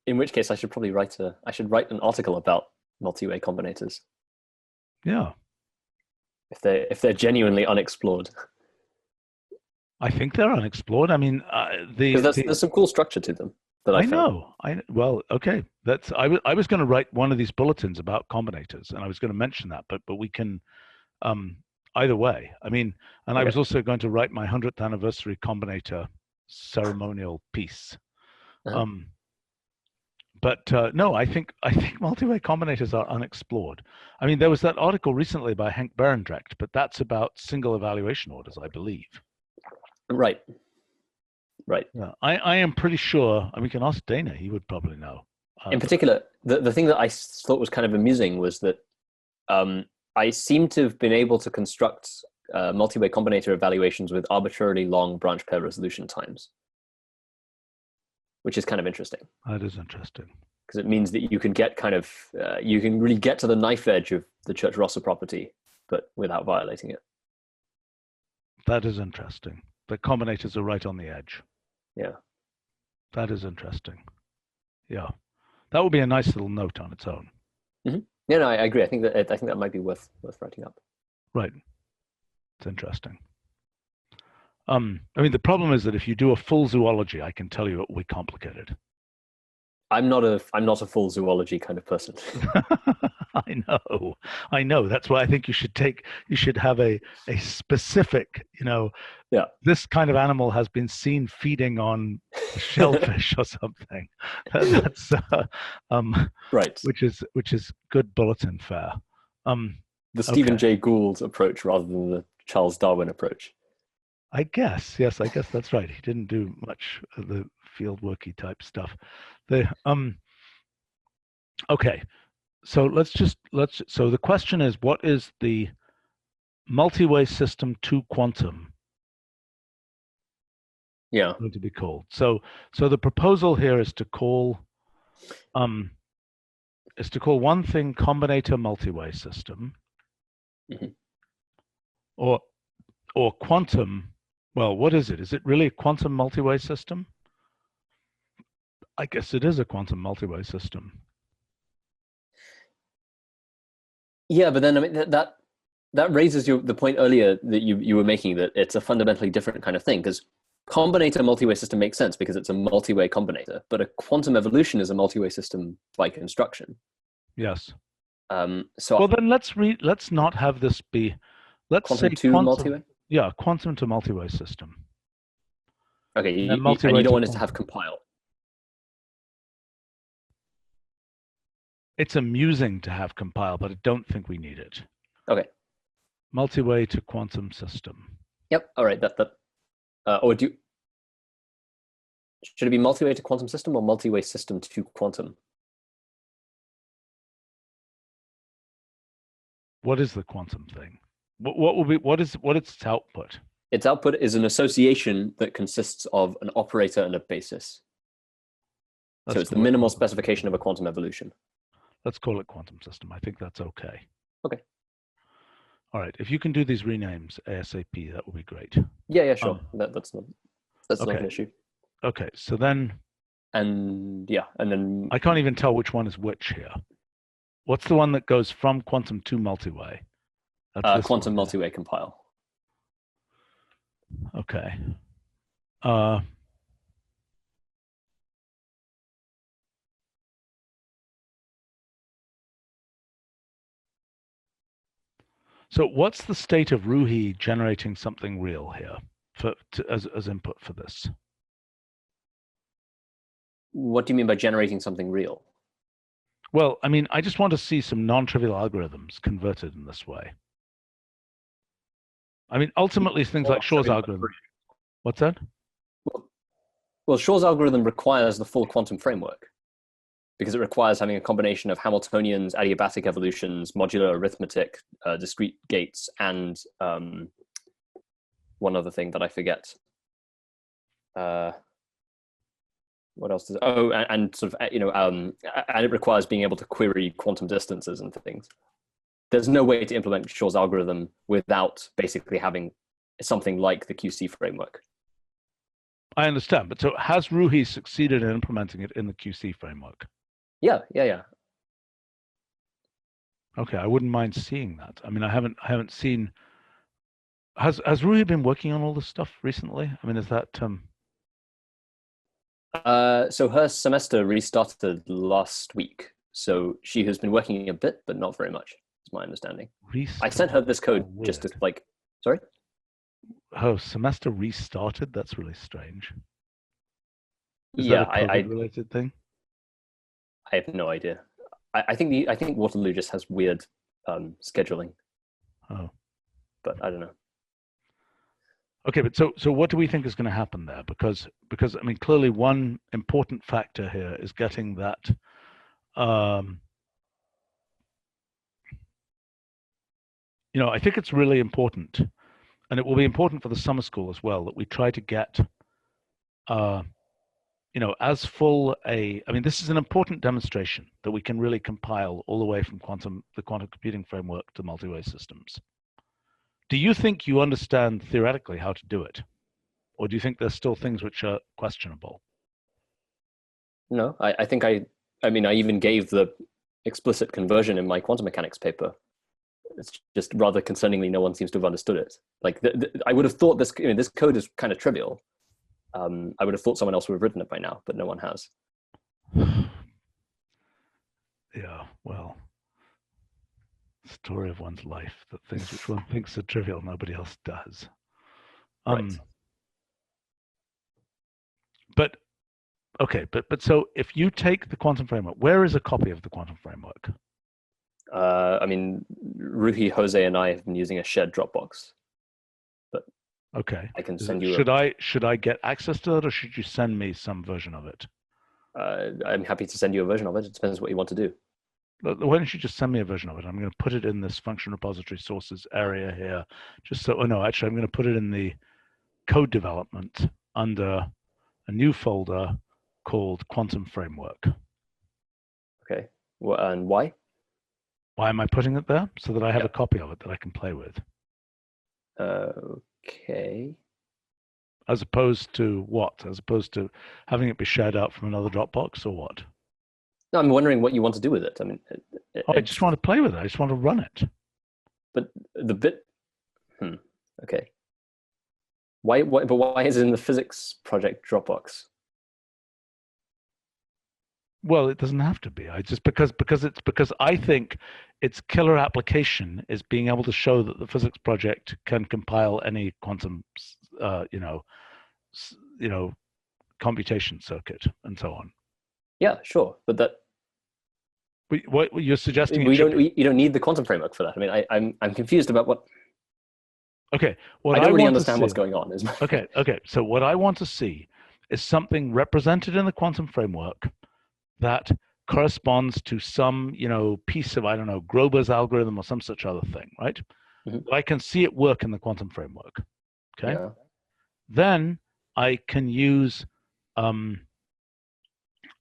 in which case I should probably write an article about multi-way combinators Yeah. if they're genuinely unexplored. I think they're unexplored. I mean, Because there's some cool structure to them that I I found. know. Well, okay. I was going to write one of these bulletins about combinators, and I was going to mention that, but we can um, either way. I mean, and I Okay. was also going to write my 100th anniversary combinator ceremonial piece. Uh-huh. Um, but no, I think multi-way combinators are unexplored. I mean, there was that article recently by Henk Berendrecht, but that's about single evaluation orders, I believe. Right. Right. Yeah, I am pretty sure. And we can ask Dana; he would probably know. In particular, the thing that I thought was kind of amusing was that I seem to have been able to construct multi-way combinator evaluations with arbitrarily long branch pair resolution times, which is kind of interesting That is interesting. because it means that you can get you can really get to the knife edge of the Church-Rossa property, but without violating it. That is interesting. The combinators are right on the edge. Yeah. That is interesting. Yeah, that would be a nice little note on its own. Mm-hmm. Yeah, no, I agree. I think that might be worth writing up. Right. It's interesting. I mean, the problem is that if you do a full zoology, I can tell you it will be complicated. I'm not a full zoology kind of person. I know. That's why I think you should have a specific, Yeah. This kind of animal has been seen feeding on shellfish or something. That's Right. which is good bulletin fare. The Stephen Okay. Jay Gould approach rather than the Charles Darwin approach. I guess, yes, I guess that's right. He didn't do much of the field worky type stuff. Okay. So so the question is, what is the multi-way system to quantum Yeah. going to be called? So the proposal here is to call one thing combinator multi-way system, Mm-hmm. or quantum. Well, what is it? Is it really a quantum multi-way system? I guess it is a quantum multi-way system. Yeah, but then I mean that raises the point earlier that you were making, that it's a fundamentally different kind of thing, because combinator multi-way system makes sense because it's a multi-way combinator, but a quantum evolution is a multi-way system by construction. Yes. So Well, then let's not have this be. Let's say quantum to quantum. multi-way. Yeah, quantum to multi-way system. Okay, And and multi-way you don't to want it to have quantum. compile. It's amusing to have compile, but I don't think we need it. Okay. Multi-way to quantum system. Yep. All right. Or should it be multi-way to quantum system or multi-way system to quantum? What is the quantum thing? What is its output? Its output is an association that consists of an operator and a basis. So it's the minimal specification of a quantum evolution. Let's call it quantum system. I think that's okay. Okay. All right. If you can do these renames ASAP, that would be great. Yeah, sure. That's not an issue. Okay. So then. And then I can't even tell which one is which here. What's the one that goes from quantum to multi-way? Quantum multi-way compile. Okay. So what's the state of Ruhi generating something real here as input for this? What do you mean by generating something real? Well, I mean, I just want to see some non-trivial algorithms converted in this way. I mean, ultimately, things like Shor's algorithm. What's that? Well, Shor's algorithm requires the full quantum framework because it requires having a combination of Hamiltonians, adiabatic evolutions, modular arithmetic, discrete gates, and one other thing that I forget. What else does? Oh, and sort of and it requires being able to query quantum distances and things. There's no way to implement Shor's algorithm without basically having something like the QC framework. I understand, but so has Ruhi succeeded in implementing it in the QC framework? Yeah, yeah, yeah. Okay, I wouldn't mind seeing that. I mean, I haven't seen. Has Ruhi been working on all this stuff recently? I mean, is that So her semester restarted last week. So she has been working a bit, but not very much, is my understanding. I sent her this code just to like, sorry? Her semester restarted? That's really strange. Is that Yeah, a COVID-related thing? I have no idea. I think Waterloo just has weird scheduling, Oh. but I don't know. Okay, but so what do we think is going to happen there? Because I mean, clearly one important factor here is getting that I think it's really important, and it will be important for the summer school as well, that we try to get as full I mean, this is an important demonstration that we can really compile all the way from the quantum computing framework to multi-way systems. Do you think you understand theoretically how to do it? Or do you think there's still things which are questionable? No, I think I mean, I even gave the explicit conversion in my quantum mechanics paper. It's just rather concerningly, no one seems to have understood it. Like, I would have thought this code is kind of trivial. I would have thought someone else would have written it by now, but no one has. Yeah, well, story of one's life, that things which one thinks are trivial, nobody else does. Right. But okay, but so if you take the quantum framework, where is a copy of the quantum framework? I mean, Ruhi, Jose, and I have been using a shared Dropbox. But okay, I can send you. Should I get access to it, or should you send me some version of it? I'm happy to send you a version of it. It depends what you want to do. Why don't you just send me a version of it? I'm going to put it in this function repository sources area here, just so. Oh no, actually, I'm going to put it in the code development under a new folder called Quantum Framework. Okay, well, and why? Why am I putting it there? So that I have a copy of it that I can play with. Okay. As opposed to what? As opposed to having it be shared out from another Dropbox, or what? No, I'm wondering what you want to do with it. I mean, I just want to play with it. I just want to run it. But the bit. Okay. Why? But why is it in the physics project Dropbox? Well, it doesn't have to be. I just because I think its killer application is being able to show that the physics project can compile any quantum, computation circuit and so on. Yeah, sure, but that. What you're suggesting? You don't need the quantum framework for that. I mean, I'm confused about what. Okay, I don't really understand what's going on. Okay. So what I want to see is something represented in the quantum framework that corresponds to some, piece of, I don't know, Grober's algorithm or some such other thing, right? Mm-hmm. I can see it work in the quantum framework. Okay. Yeah. Then I can use quantum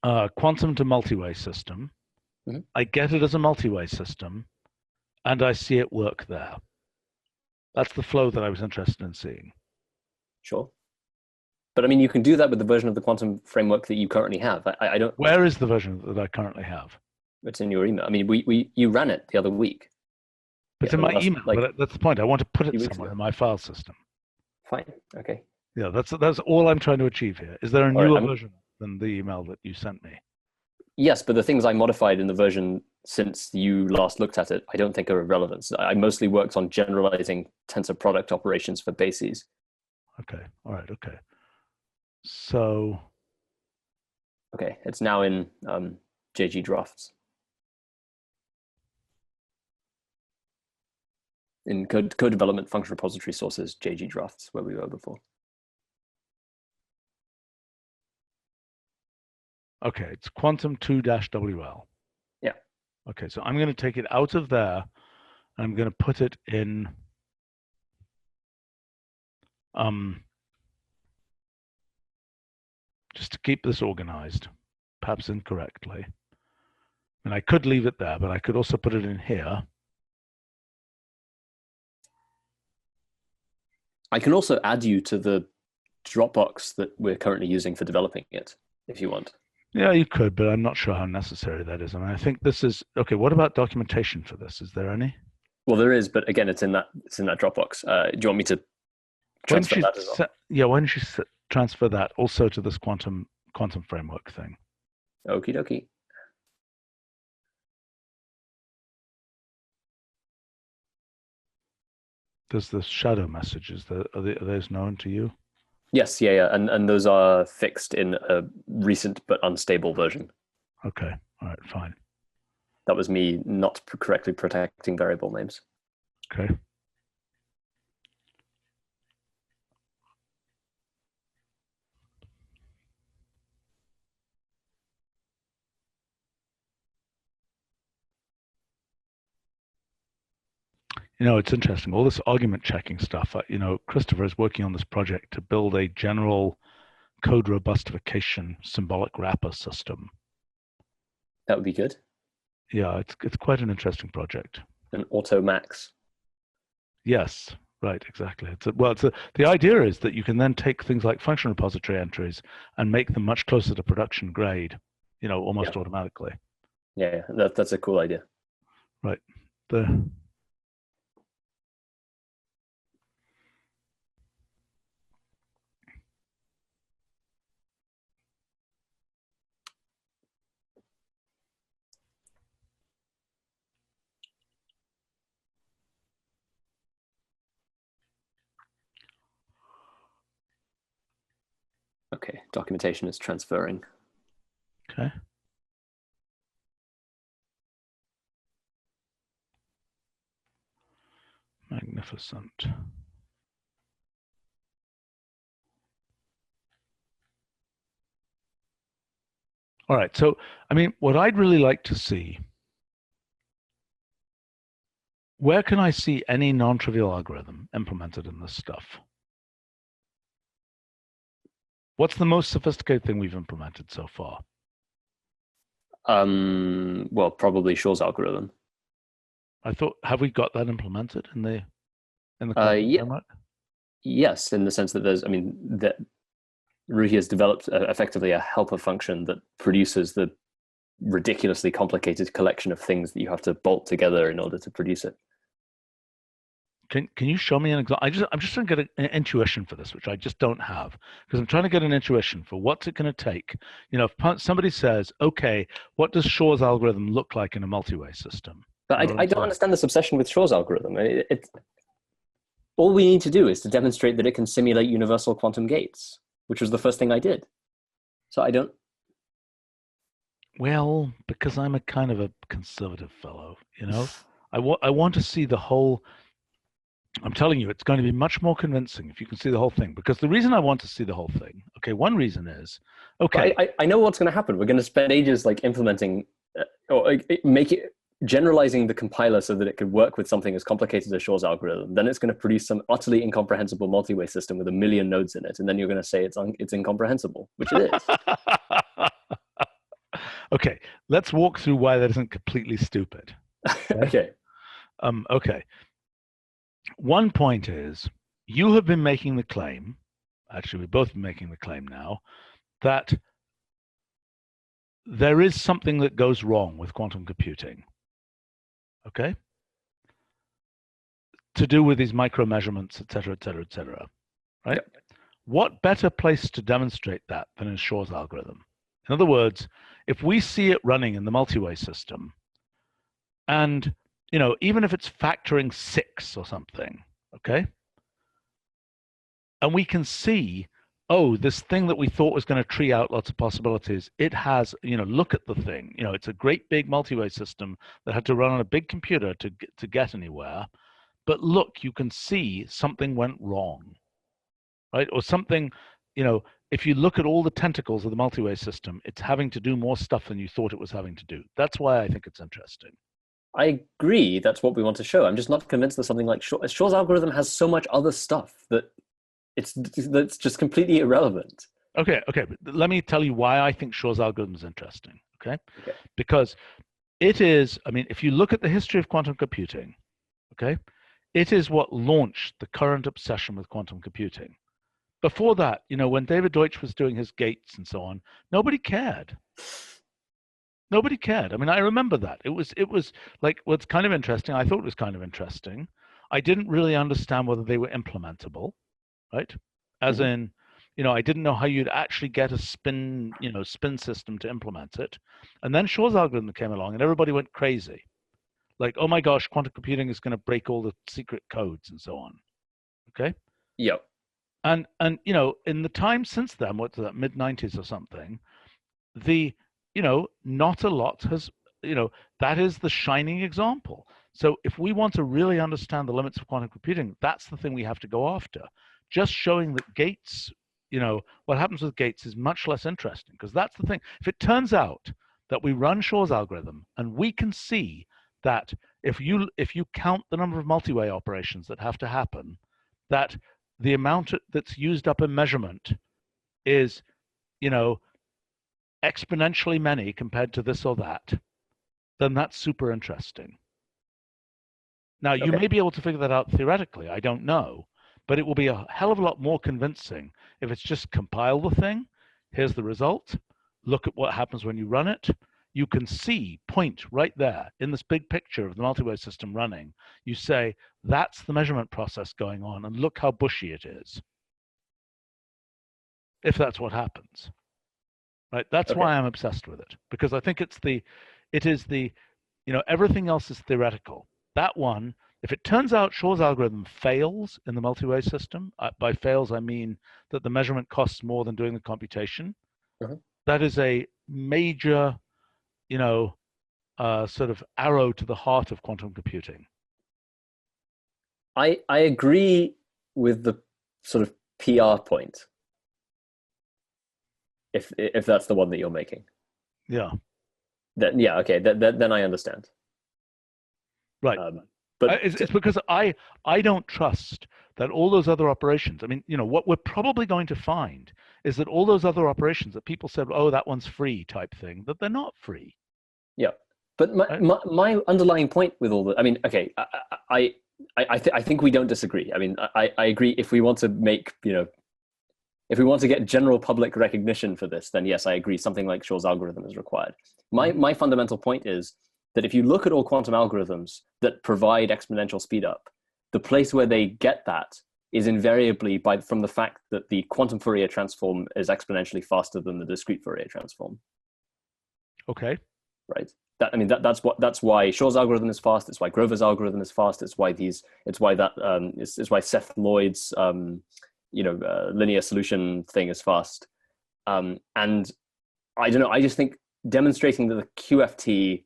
to multi-way system. Mm-hmm. I get it as a multi-way system, and I see it work there. That's the flow that I was interested in seeing. Sure. But I mean, you can do that with the version of the quantum framework that you currently have. I don't. Where is the version that I currently have? It's in your email. I mean, you ran it the other week. It's in my email. But that's the point. I want to put it somewhere in my file system. Fine. Okay. Yeah, that's all I'm trying to achieve here. Is there a newer version than the email that you sent me? Yes, but the things I modified in the version since you last looked at it, I don't think are of relevance. I mostly worked on generalizing tensor product operations for bases. Okay. All right. Okay. So. Okay, it's now in JG drafts. In code development function repository sources, JG drafts, where we were before. Okay, it's quantum 2-WL. Yeah. Okay, so I'm going to take it out of there, and I'm going to put it in just to keep this organized, perhaps incorrectly. And I could leave it there, but I could also put it in here. I can also add you to the Dropbox that we're currently using for developing it, if you want. Yeah, you could, but I'm not sure how necessary that is. I mean, I think this is okay. What about documentation for this? Is there any? Well, there is, but again, it's in that Dropbox. Do you want me to Why don't transfer you that as well? yeah, why don't you transfer that also to this quantum framework thing? Okie dokie. There's the shadow messages. Are those known to you? Yes, yeah, and those are fixed in a recent but unstable version. Okay, all right, fine. That was me not correctly protecting variable names. Okay. You know, it's interesting. All this argument checking stuff. You know, Christopher is working on this project to build a general code robustification symbolic wrapper system. That would be good. Yeah, it's quite an interesting project. An auto max. Yes, right, exactly. The idea is that you can then take things like function repository entries and make them much closer to production grade, you know, almost automatically. Yeah, that's a cool idea. Right. Okay, documentation is transferring. Okay. Magnificent. All right. So, I mean, what I'd really like to see, where can I see any non-trivial algorithm implemented in this stuff? What's the most sophisticated thing we've implemented so far? Well, probably Shor's algorithm. I thought, have we got that implemented in the Yeah, framework? yes, in the sense that that Ruhi has developed effectively a helper function that produces the ridiculously complicated collection of things that you have to bolt together in order to produce it. Can you show me an example? I'm just trying to get an intuition for this, which I just don't have, because I'm trying to get an intuition for what's it going to take. You know, if somebody says, okay, what does Shor's algorithm look like in a multi-way system? But I don't understand this obsession with Shor's algorithm. All we need to do is to demonstrate that it can simulate universal quantum gates, which was the first thing I did. So I don't. Well, because I'm a kind of a conservative fellow, you know, I want to see the whole. I'm telling you, it's going to be much more convincing if you can see the whole thing. Because the reason I want to see the whole thing, okay, one reason is, okay. I know what's going to happen. We're going to spend ages like implementing or generalizing the compiler so that it could work with something as complicated as Shor's algorithm. Then it's going to produce some utterly incomprehensible multi-way system with 1 million nodes in it, and then you're going to say it's incomprehensible, which it is. Okay, let's walk through why that isn't completely stupid. Okay. Okay. One point is, you have been making the claim, actually we've both been making the claim now, that there is something that goes wrong with quantum computing, okay? To do with these micro measurements, et cetera, et cetera, et cetera, right? Yep. What better place to demonstrate that than in Shor's algorithm? In other words, if we see it running in the multi-way system, and you know, even if it's factoring 6 or something, okay? And we can see, oh, this thing that we thought was going to tree out lots of possibilities, it has, you know, look at the thing. You know, it's a great big multi-way system that had to run on a big computer to get anywhere. But look, you can see something went wrong, right? Or something, you know, if you look at all the tentacles of the multi-way system, it's having to do more stuff than you thought it was having to do. That's why I think it's interesting. I agree. That's what we want to show. I'm just not convinced that something like Shor's algorithm has so much other stuff that's just completely irrelevant. Okay. But let me tell you why I think Shor's algorithm is interesting. Okay. Because it is, I mean, if you look at the history of quantum computing, okay, it is what launched the current obsession with quantum computing. Before that, when David Deutsch was doing his gates and so on, nobody cared. Nobody cared. I mean, I remember that. It was like, what's kind of interesting, I thought it was kind of interesting. I didn't really understand whether they were implementable, right? As in, I didn't know how you'd actually get a spin system to implement it. And then Shor's algorithm came along and everybody went crazy. Like, oh my gosh, quantum computing is going to break all the secret codes and so on. Okay? Yep. And in the time since then, what's that, mid-90s or something, not a lot has, that is the shining example. So if we want to really understand the limits of quantum computing, that's the thing we have to go after. Just showing that gates, what happens with gates is much less interesting, because that's the thing. If it turns out that we run Shor's algorithm and we can see that if you count the number of multi-way operations that have to happen, that the amount that's used up in measurement is, exponentially many compared to this or that, then that's super interesting. Now, you may be able to figure that out theoretically, I don't know, but it will be a hell of a lot more convincing if it's just compile the thing, here's the result, look at what happens when you run it. You can point right there in this big picture of the multi-way system running. You say, that's the measurement process going on, and look how bushy it is. If that's what happens. Right? That's why I'm obsessed with it, because I think it is the, everything else is theoretical. That one, if it turns out Shor's algorithm fails in the multi-way system, by fails I mean that the measurement costs more than doing the computation, that is a major, sort of arrow to the heart of quantum computing. I agree with the sort of PR point, if that's the one that you're making. Yeah. Then then I understand. Right. But it's because I don't trust that all those other operations. I mean, what we're probably going to find is that all those other operations that people said, oh, that one's free type thing, that they're not free. Yeah. But my underlying point with all that, I mean, okay, I think we don't disagree. I mean, I agree. If we want to make, if we want to get general public recognition for this, then yes, I agree. Something like Shor's algorithm is required. My fundamental point is that if you look at all quantum algorithms that provide exponential speed up, the place where they get that is invariably from the fact that the quantum Fourier transform is exponentially faster than the discrete Fourier transform. Okay. Right. That's why Shor's algorithm is fast. It's why Grover's algorithm is fast. It's why why Seth Lloyd's linear solution thing is fast. And I don't know. I just think demonstrating that the QFT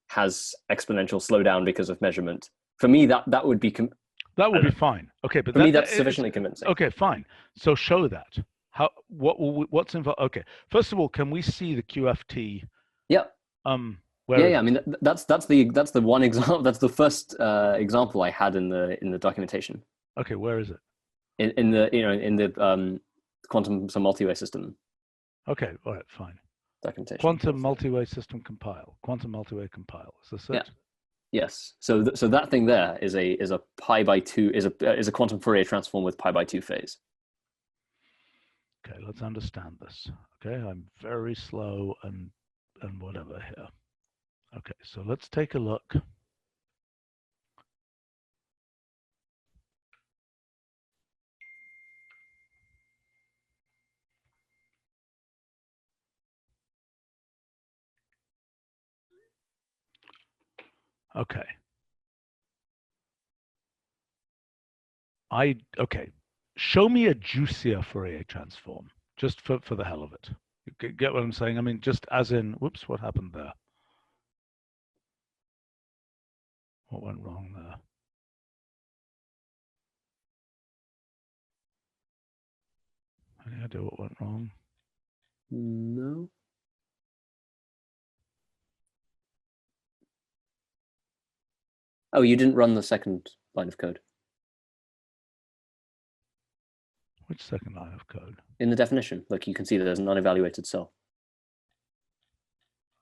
has exponential slowdown because of measurement, for me, that would be fine. Okay, but for me that's sufficiently convincing. Okay, fine. So show that. What's involved? Okay, first of all, can we see the QFT? Yeah. Yeah. I mean, that's the one example. That's the first example I had in the documentation. Okay, where is it? In the quantum multi-way system. Okay, all right, fine. Documentation. Quantum multi-way system compile. Quantum multi-way compile. Is this it? Yeah. Yes. So that thing there is a pi by 2 is a quantum Fourier transform with pi by 2 phase. Okay, let's understand this. Okay, I'm very slow and whatever here. Okay, so let's take a look. Okay. Okay. Show me a juicier Fourier transform, just for the hell of it. You get what I'm saying? I mean, just as in, whoops, what happened there? What went wrong there? Any idea what went wrong? No. Oh, you didn't run the second line of code. Which second line of code? In the definition, look, you can see that there's an unevaluated cell.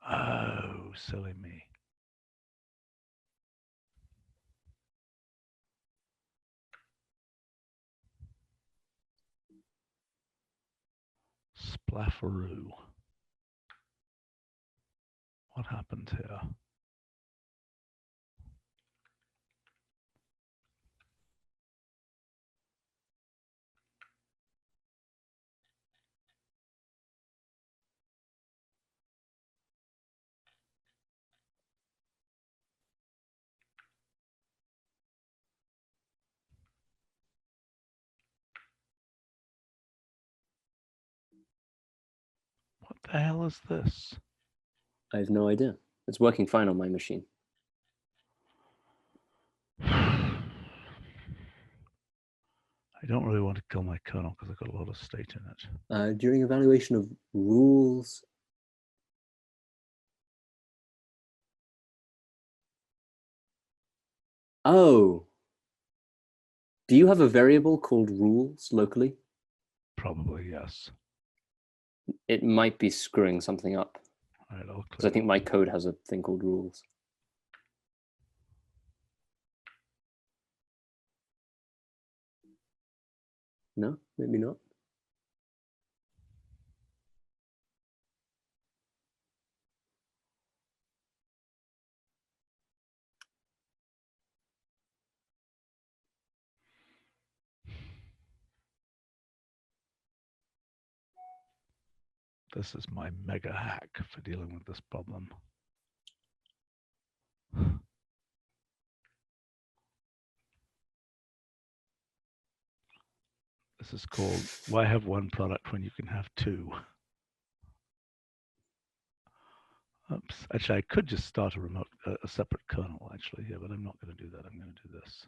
Oh, silly me. Splafferoo. What happened here? What the hell is this? I have no idea. It's working fine on my machine. I don't really want to kill my kernel because I've got a lot of state in it. During evaluation of rules. Oh. Do you have a variable called rules locally? Probably, yes. It might be screwing something up. All right, because I think my code has a thing called rules. No, maybe not. This is my mega hack for dealing with this problem. This is called, why have one product when you can have two? Oops, actually I could just start a separate kernel actually here, but I'm not going to do that. I'm going to do this.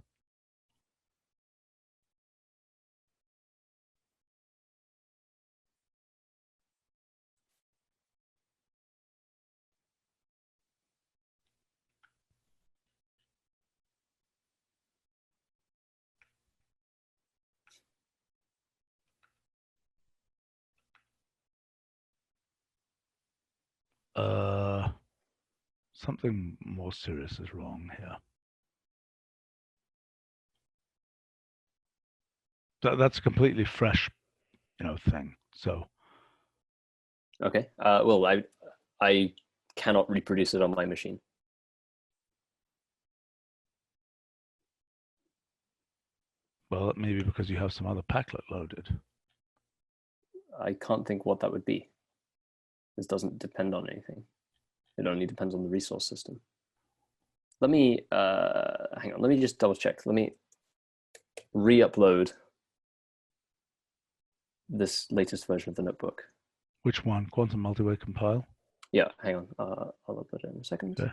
Something more serious is wrong here. That's a completely fresh, thing. So. Okay. Well, I cannot reproduce it on my machine. Well, maybe because you have some other packlet loaded. I can't think what that would be. This doesn't depend on anything. It only depends on the resource system. Let me, hang on, let me just double check. Let me re-upload this latest version of the notebook. Which one? Quantum multi-way compile? Yeah, hang on. I'll upload it in a second. Okay.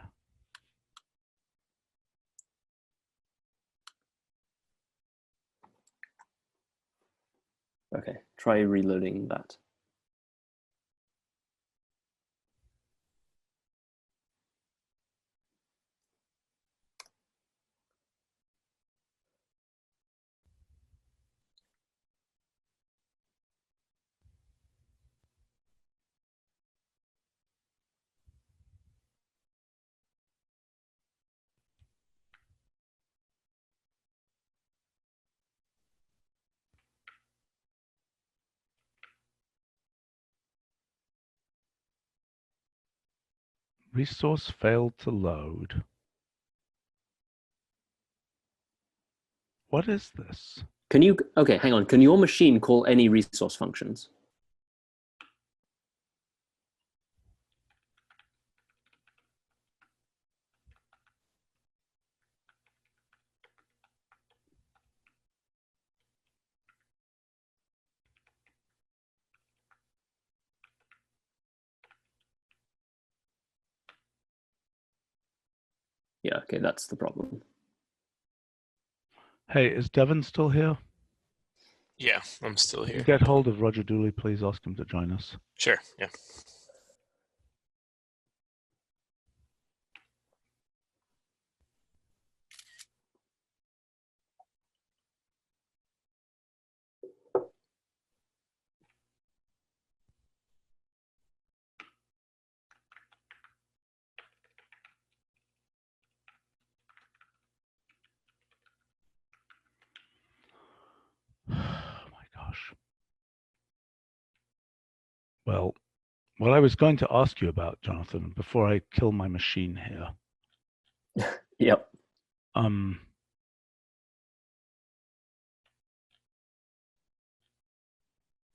Okay, try reloading that. Resource failed to load. What is this? Can you, okay, hang on. Can your machine call any resource functions? Yeah, okay, that's the problem. Hey, is Devin still here? Yeah, I'm still here. Get hold of Roger Dooley, please ask him to join us. Sure, yeah. Oh my gosh. Well, what I was going to ask you about, Jonathan, before I kill my machine here. Yep.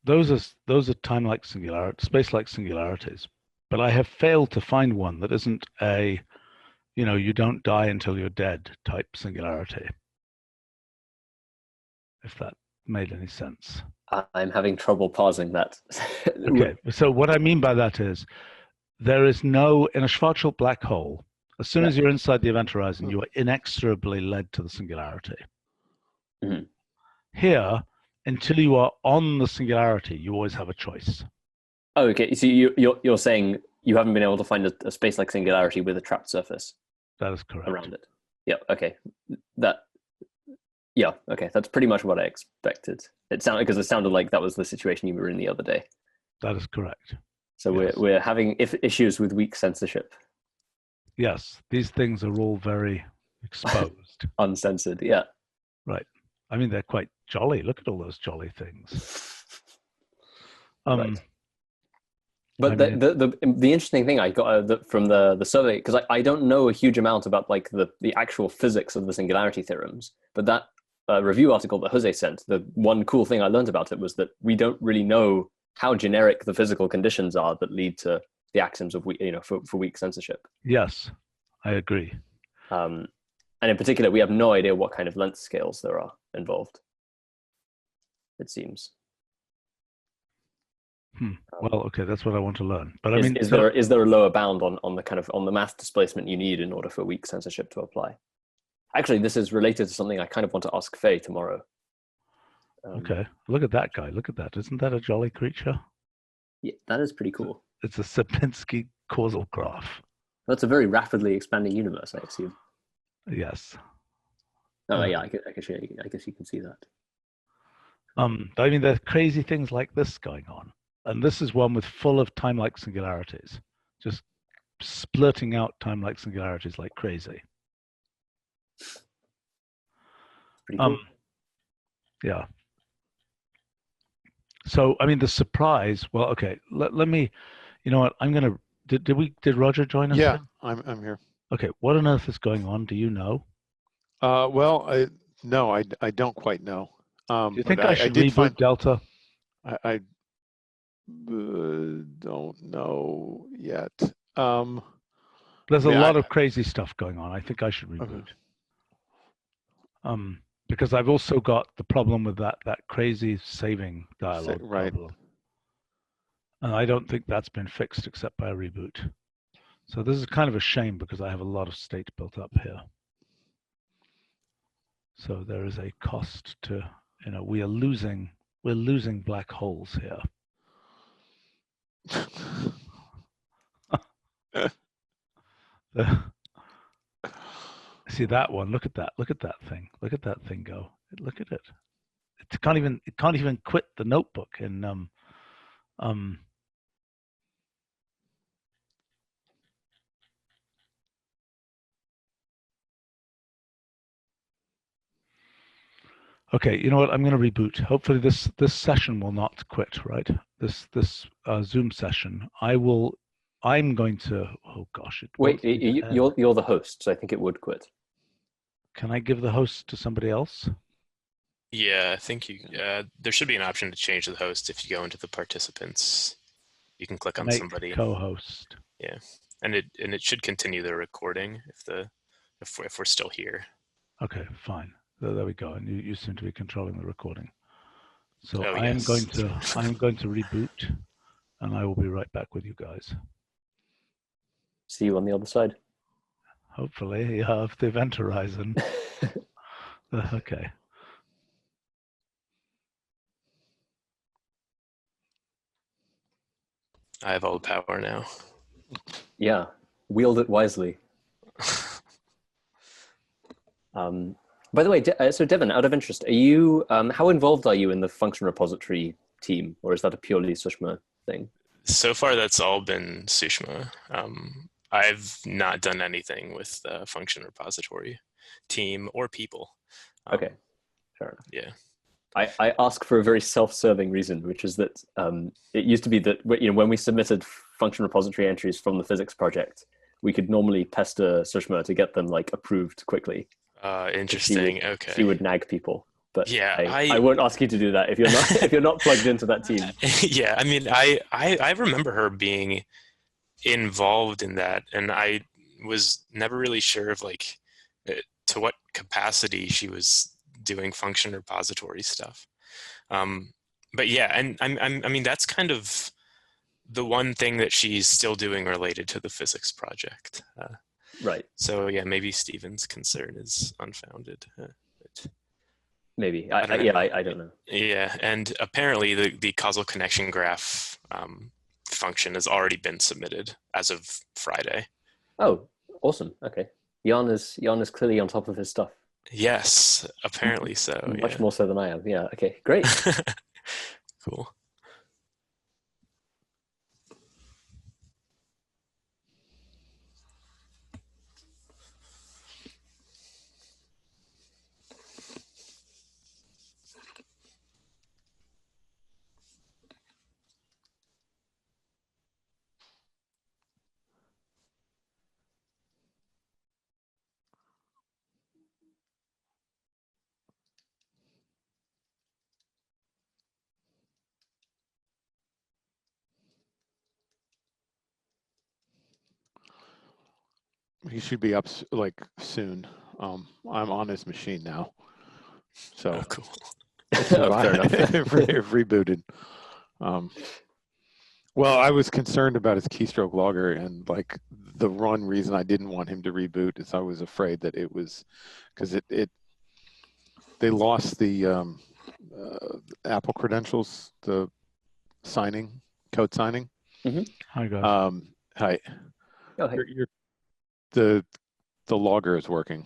Those are time-like singularities, space-like singularities, but I have failed to find one that isn't a, you don't die until you're dead type singularity. If that made any sense. I'm having trouble parsing that. Okay, so what I mean by that is there is no, in a Schwarzschild black hole, as soon as you're inside the event horizon, you are inexorably led to the singularity. Mm-hmm. Here, until you are on the singularity, you always have a choice. Oh, okay. So you're saying you haven't been able to find a space-like singularity with a trapped surface. That is correct. Around it. Yeah. Okay. Yeah. Okay. That's pretty much what I expected. It sounded like that was the situation you were in the other day. That is correct. So yes. we're having issues with weak censorship. Yes, these things are all very exposed. Uncensored. Yeah. Right. I mean, they're quite jolly. Look at all those jolly things. Right. But the interesting thing I got from the survey, because I don't know a huge amount about like the actual physics of the singularity theorems, but that review article that Jose sent, the one cool thing I learned about it was that we don't really know how generic the physical conditions are that lead to the axioms of for weak censorship. Yes, I agree. And in particular, we have no idea what kind of length scales there are involved. It seems. Well, okay, that's what I want to learn. But is there a lower bound on the math displacement you need in order for weak censorship to apply? Actually, this is related to something I kind of want to ask Faye tomorrow. Okay, look at that guy. Look at that. Isn't that a jolly creature? Yeah, that is pretty cool. It's a Sierpinski causal graph. That's a very rapidly expanding universe, I assume. Yes. Oh yeah, I guess you can see that. I mean, there's crazy things like this going on. And this is one with full of time-like singularities, just splurting out time-like singularities like crazy. Pretty cool. Yeah. So, I mean, the surprise. Well, okay. Let me. You know what? I'm gonna. Did Roger join us? Yeah, I'm here. Okay. What on earth is going on? Do you know? Well, I don't quite know. Do you think I should reboot Delta? I don't know yet. There's a lot of crazy stuff going on. I think I should reboot. Okay. Because I've also got the problem with that crazy saving dialog problem. And I don't think that's been fixed except by a reboot. So this is kind of a shame because I have a lot of state built up here. So there is a cost to, we're losing black holes here. See that one? Look at that! Look at that thing! Look at that thing go! Look at it! It can't even quit the notebook. And okay, you know what? I'm going to reboot. Hopefully this session will not quit. Right? This Zoom session. I'm going to. Oh gosh! Wait, you're the host, so I think it would quit. Can I give the host to somebody else? Yeah, I think there should be an option to change the host if you go into the participants. You can click on somebody. Co-host. Yeah, and it should continue the recording if we're still here. Okay, fine. There we go. And you seem to be controlling the recording. So I'm going to reboot, and I will be right back with you guys. See you on the other side. Hopefully, of the event horizon. Okay. I have all the power now. Yeah, wield it wisely. By the way, so Devin, out of interest, are you how involved are you in the function repository team, or is that a purely Sushma thing? So far, that's all been Sushma. I've not done anything with the function repository team or people. Okay, fair enough. Yeah. I ask for a very self-serving reason, which is that it used to be that when we submitted function repository entries from the physics project, we could normally pester Sushma to get them like approved quickly. Interesting. She would Okay. nag people, but Yeah, I won't ask you to do that if you're not if you're not plugged into that team. yeah, I mean, I remember her being involved in that, and I was never really sure of like to what capacity she was doing function repository stuff. But yeah, and I mean, that's kind of the one thing that she's still doing related to the physics project. Right. So yeah, maybe Stephen's concern is unfounded. But Maybe. I don't know. I don't know. Yeah, and apparently the causal connection graph function has already been submitted as of Friday. Oh, awesome. Okay. Jan is clearly on top of his stuff. Yes, apparently so. Much Yeah. more so than I am. Yeah. Okay. Great. Cool. He should be up like soon. I'm on his machine now, so Oh, cool. it Fair enough. rebooted. Well, I was concerned about his keystroke logger, and like the one reason I didn't want him to reboot is I was afraid that it was because they lost the Apple credentials, the code signing. Hi guys. Hi. Oh, hey. The logger is working.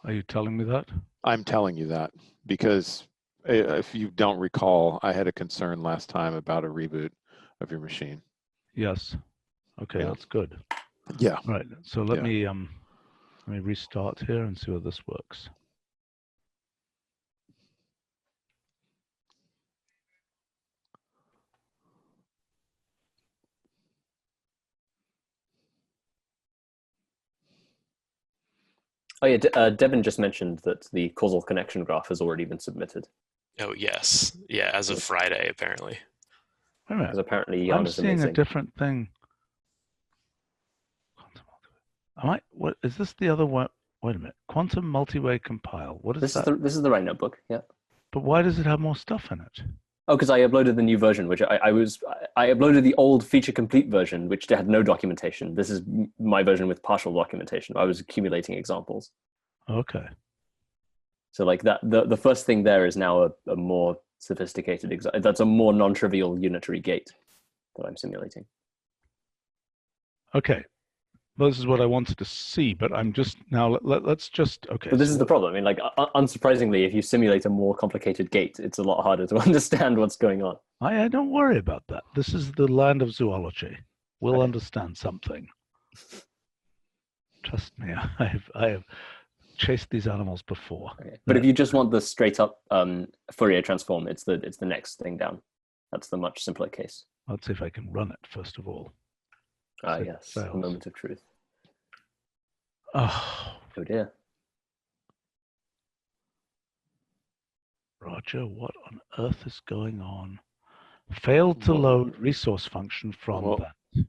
Are you telling me that? I'm telling you that because if you don't recall, I had a concern last time about a reboot of your machine. Yes. Okay, Yeah. that's good. Yeah. Right. So let me restart here and see whether this works. Oh yeah. Devin just mentioned that the causal connection graph has already been submitted. Oh yes, yeah, as of Friday apparently. Wait a minute. Because apparently Jan I'm is seeing amazing. a different thing. What is this the other one? Wait a minute. Quantum multi-way compile. What is that? This is the right notebook. Yeah. But why does it have more stuff in it? Oh, because I uploaded the new version, which I uploaded the old feature complete version, which had no documentation. This is my version with partial documentation. I was accumulating examples. Okay. So like that, the first thing there is now a more sophisticated that's a more non-trivial unitary gate that I'm simulating. Okay. Well, this is what I wanted to see, but I'm just now. Let's just okay. But this is the problem. I mean, like unsurprisingly, if you simulate a more complicated gate, it's a lot harder to understand what's going on. I don't worry about that. This is the land of zoology. We'll Okay. understand something. Trust me, I have chased these animals before. Okay. But if you just want the straight up Fourier transform, it's the next thing down. That's the much simpler case. Let's see if I can run it first of all. Ah, yes, the moment of truth. Oh dear. Roger, what on earth is going on? Failed to load resource function from that.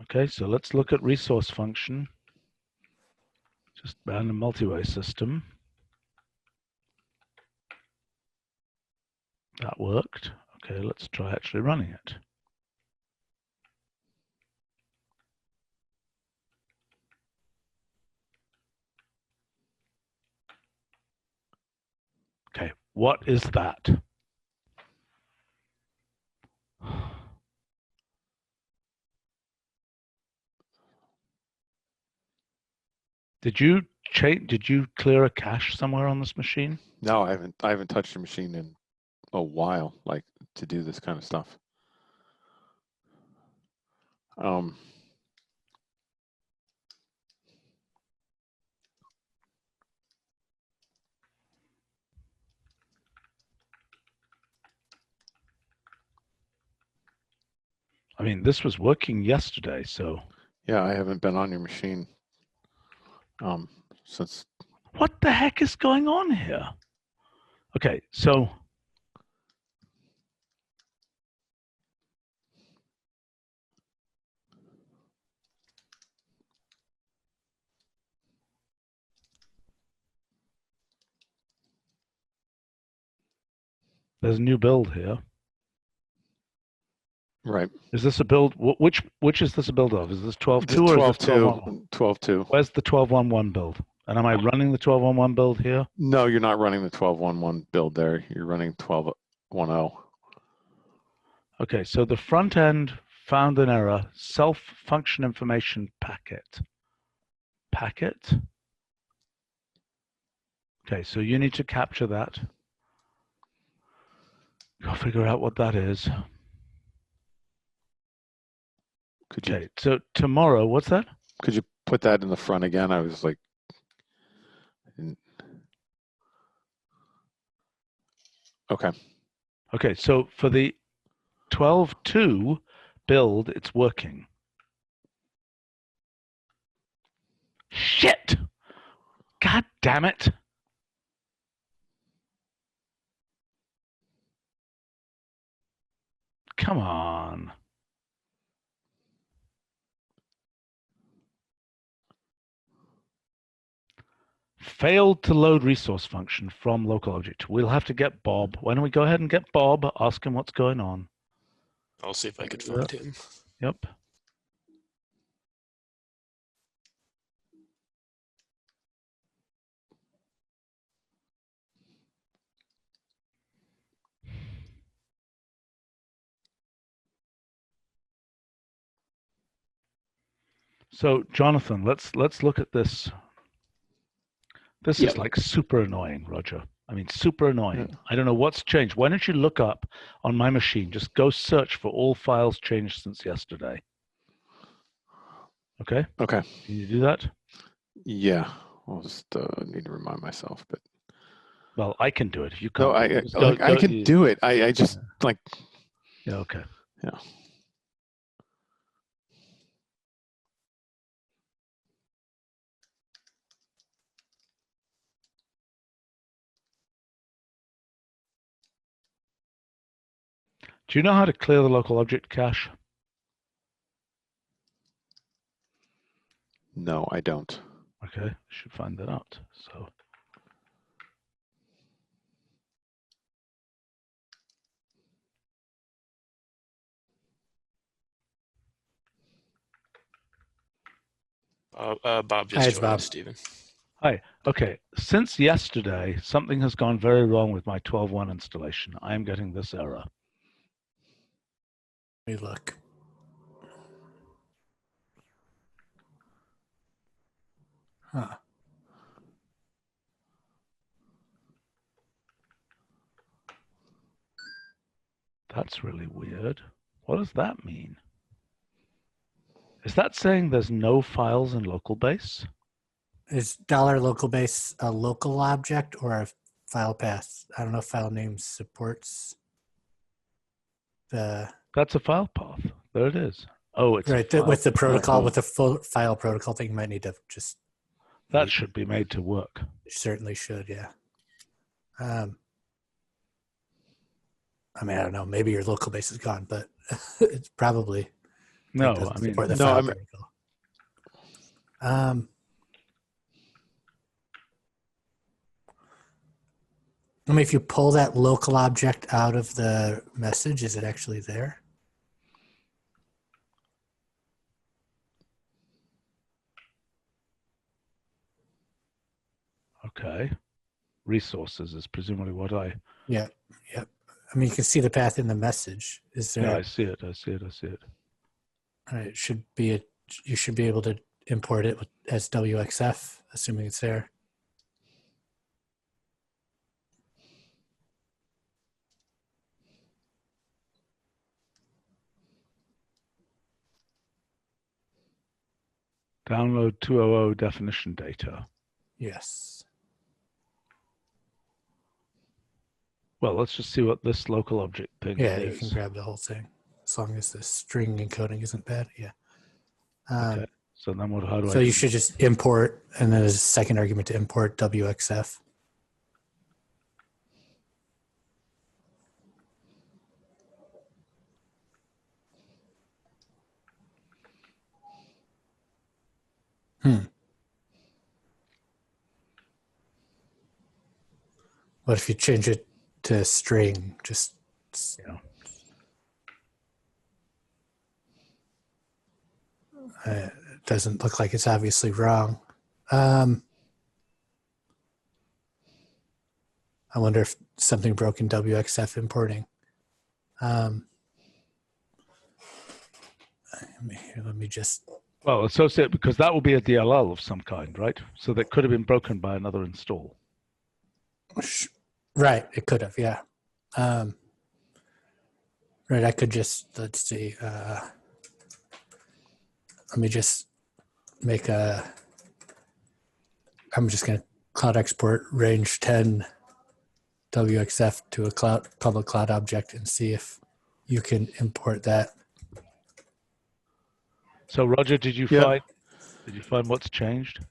Okay, so let's look at resource function. Just random multi-way system. That worked. Okay, let's try actually running it. Okay, what is that? Did you clear a cache somewhere on this machine? No, I haven't touched a machine in a while, like to do this kind of stuff. I mean, this was working yesterday, so. Yeah, I haven't been on your machine since. What the heck is going on here? Okay, so. There's a new build here. Right. Is this a build? Which is this a build of? Is this 12.2 or is this 12.2? 12.2. Where's the 12.1.1 build? And am I running the 12.1.1 build here? No, you're not running the 12.1.1 build there. You're running 12.1.0. Okay, so the front end found an error. Self-function information packet. Packet. Okay, so you need to capture that. Go figure out what that is. Could you? Okay, so tomorrow, what's that? Could you put that in the front again? I was like. Okay. Okay, so for the 12.2 build, it's working. Shit! God damn it! Come on. Failed to load resource function from local object. We'll have to get Bob. Why don't we go ahead and get Bob, ask him what's going on. I'll see if I could find him. Yep. So Jonathan, let's look at this. This is like super annoying, Roger. I mean, super annoying. Yeah. I don't know what's changed. Why don't you look up on my machine? Just go search for all files changed since yesterday. Okay? Okay. Can you do that? Yeah. I'll just need to remind myself, but. Well, I can do it. If you can't. No, I can do it. I just like. Yeah. Okay. Yeah. Do you know how to clear the local object cache? No, I don't. Okay, I should find that out. So. Bob just joined us, Stephen. Hi. Okay. Since yesterday, something has gone very wrong with my 12.1 installation. I am getting this error. Let me look. Huh. That's really weird. What does that mean? Is that saying there's no files in local base? Is $local base a local object or a file path? I don't know if file name supports the. That's a file path. There it is. Oh, it's right with the protocol, with the full file protocol thing. You might need to just. That should be made to work. Certainly should, yeah. I mean, I don't know. Maybe your local base is gone, but it's probably. No, I mean, the file protocol. I mean, if you pull that local object out of the message, is it actually there? Okay. Resources is presumably what I. Yeah. Yep. I mean, you can see the path in the message. Is there? Yeah, I see it. I see it. I see it. It should be you should be able to import it as WXF, assuming it's there. Download 200 definition data. Yes. Well, let's just see what this local object thing is. Yeah, you can grab the whole thing. as long as the string encoding isn't bad. Yeah. Okay. So then what? How do I? So you should just import, and then there's a second argument to import WXF. What if you change it to string? Just Yeah. it doesn't look like it's obviously wrong. I wonder if something broke in WXF importing. Let me just. Well, associate, because that will be a DLL of some kind, right? So that could have been broken by another install. Right, it could have, yeah. Right, I could just, let's see. Let me just make a. I'm just going to cloud export range 10 WXF to a public cloud object and see if you can import that. So Roger, did you find what's changed?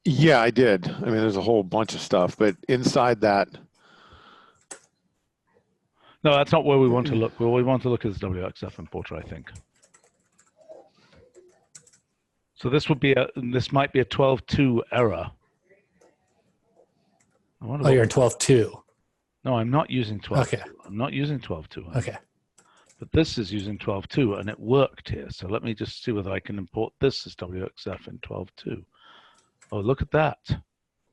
Yeah, I did. I mean, there's a whole bunch of stuff, but inside that. No, that's not where we want to look. Where we want to look is WXF importer, I think. So this would be this might be a 12.2 error. Oh, you're in 12.2. No, I'm not using 12.2. Okay. I'm not using 12.2. Okay. But this is using 12.2, and it worked here. So let me just see whether I can import this as WXF in 12.2. Oh, look at that.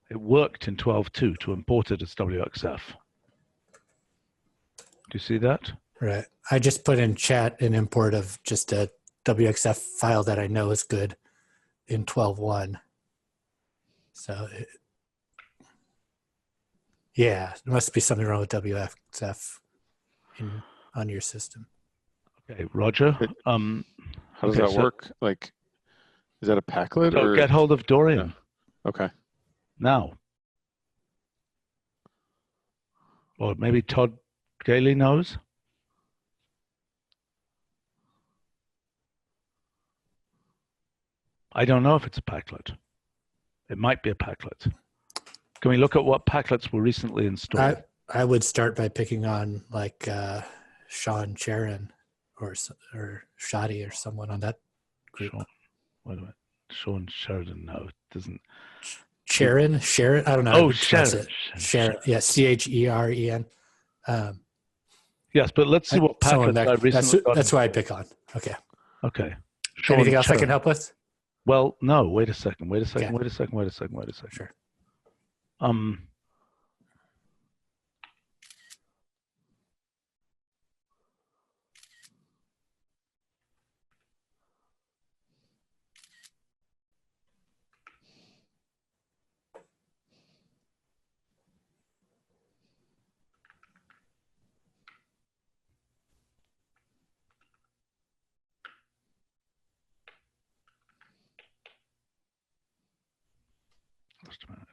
It worked in 12.2 to import it as WXF. Do you see that? Right. I just put in chat an import of just a WXF file that I know is good in 12.1. So, yeah, there must be something wrong with WXF on your system. Okay, Roger. How does that work? Like, is that a packlet? So or get hold of Dorian. Yeah. Okay. Now. Or maybe Todd Gailey knows. I don't know if it's a packlet. It might be a packlet. Can we look at what packlets were recently installed? I would start by picking on like Sean Charon or Shadi or someone on that group. Wait a minute. Sean Sheridan, no, it doesn't. Sharon? I don't know. Oh, Sharon. Sharon. Yeah, Cheren. Yes, but let's see what packlets I recently got. That's what I pick on. Okay. Okay. Anything else I can help with? Well, no. Wait a second. Okay. Sure. Just a minute.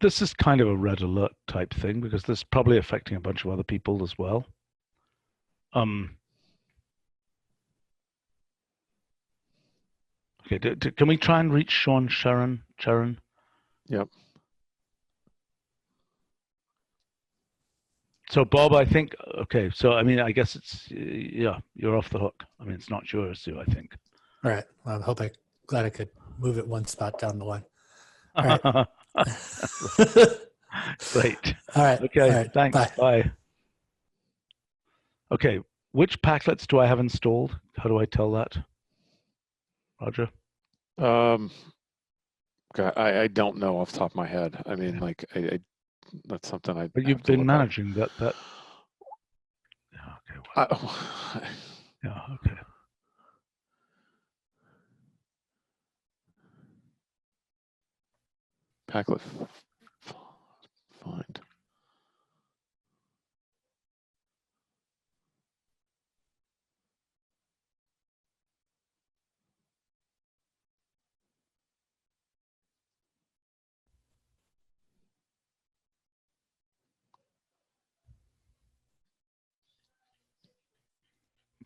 This is kind of a red alert type thing because this is probably affecting a bunch of other people as well. Okay, can we try and reach Sean Sharon? Yep. So Bob, I think, okay, so I mean, I guess it's, yeah, you're off the hook. I mean, it's not your issue, I think. All right. Well, glad I could move it one spot down the line. All right. Great. All right. Okay, all right. thanks. Bye. Okay, which packlets do I have installed? How do I tell that? Roger? I don't know off the top of my head. I mean, like, that's something I. But you've been managing that. Yeah, okay. Well. Yeah, okay. Packlet find.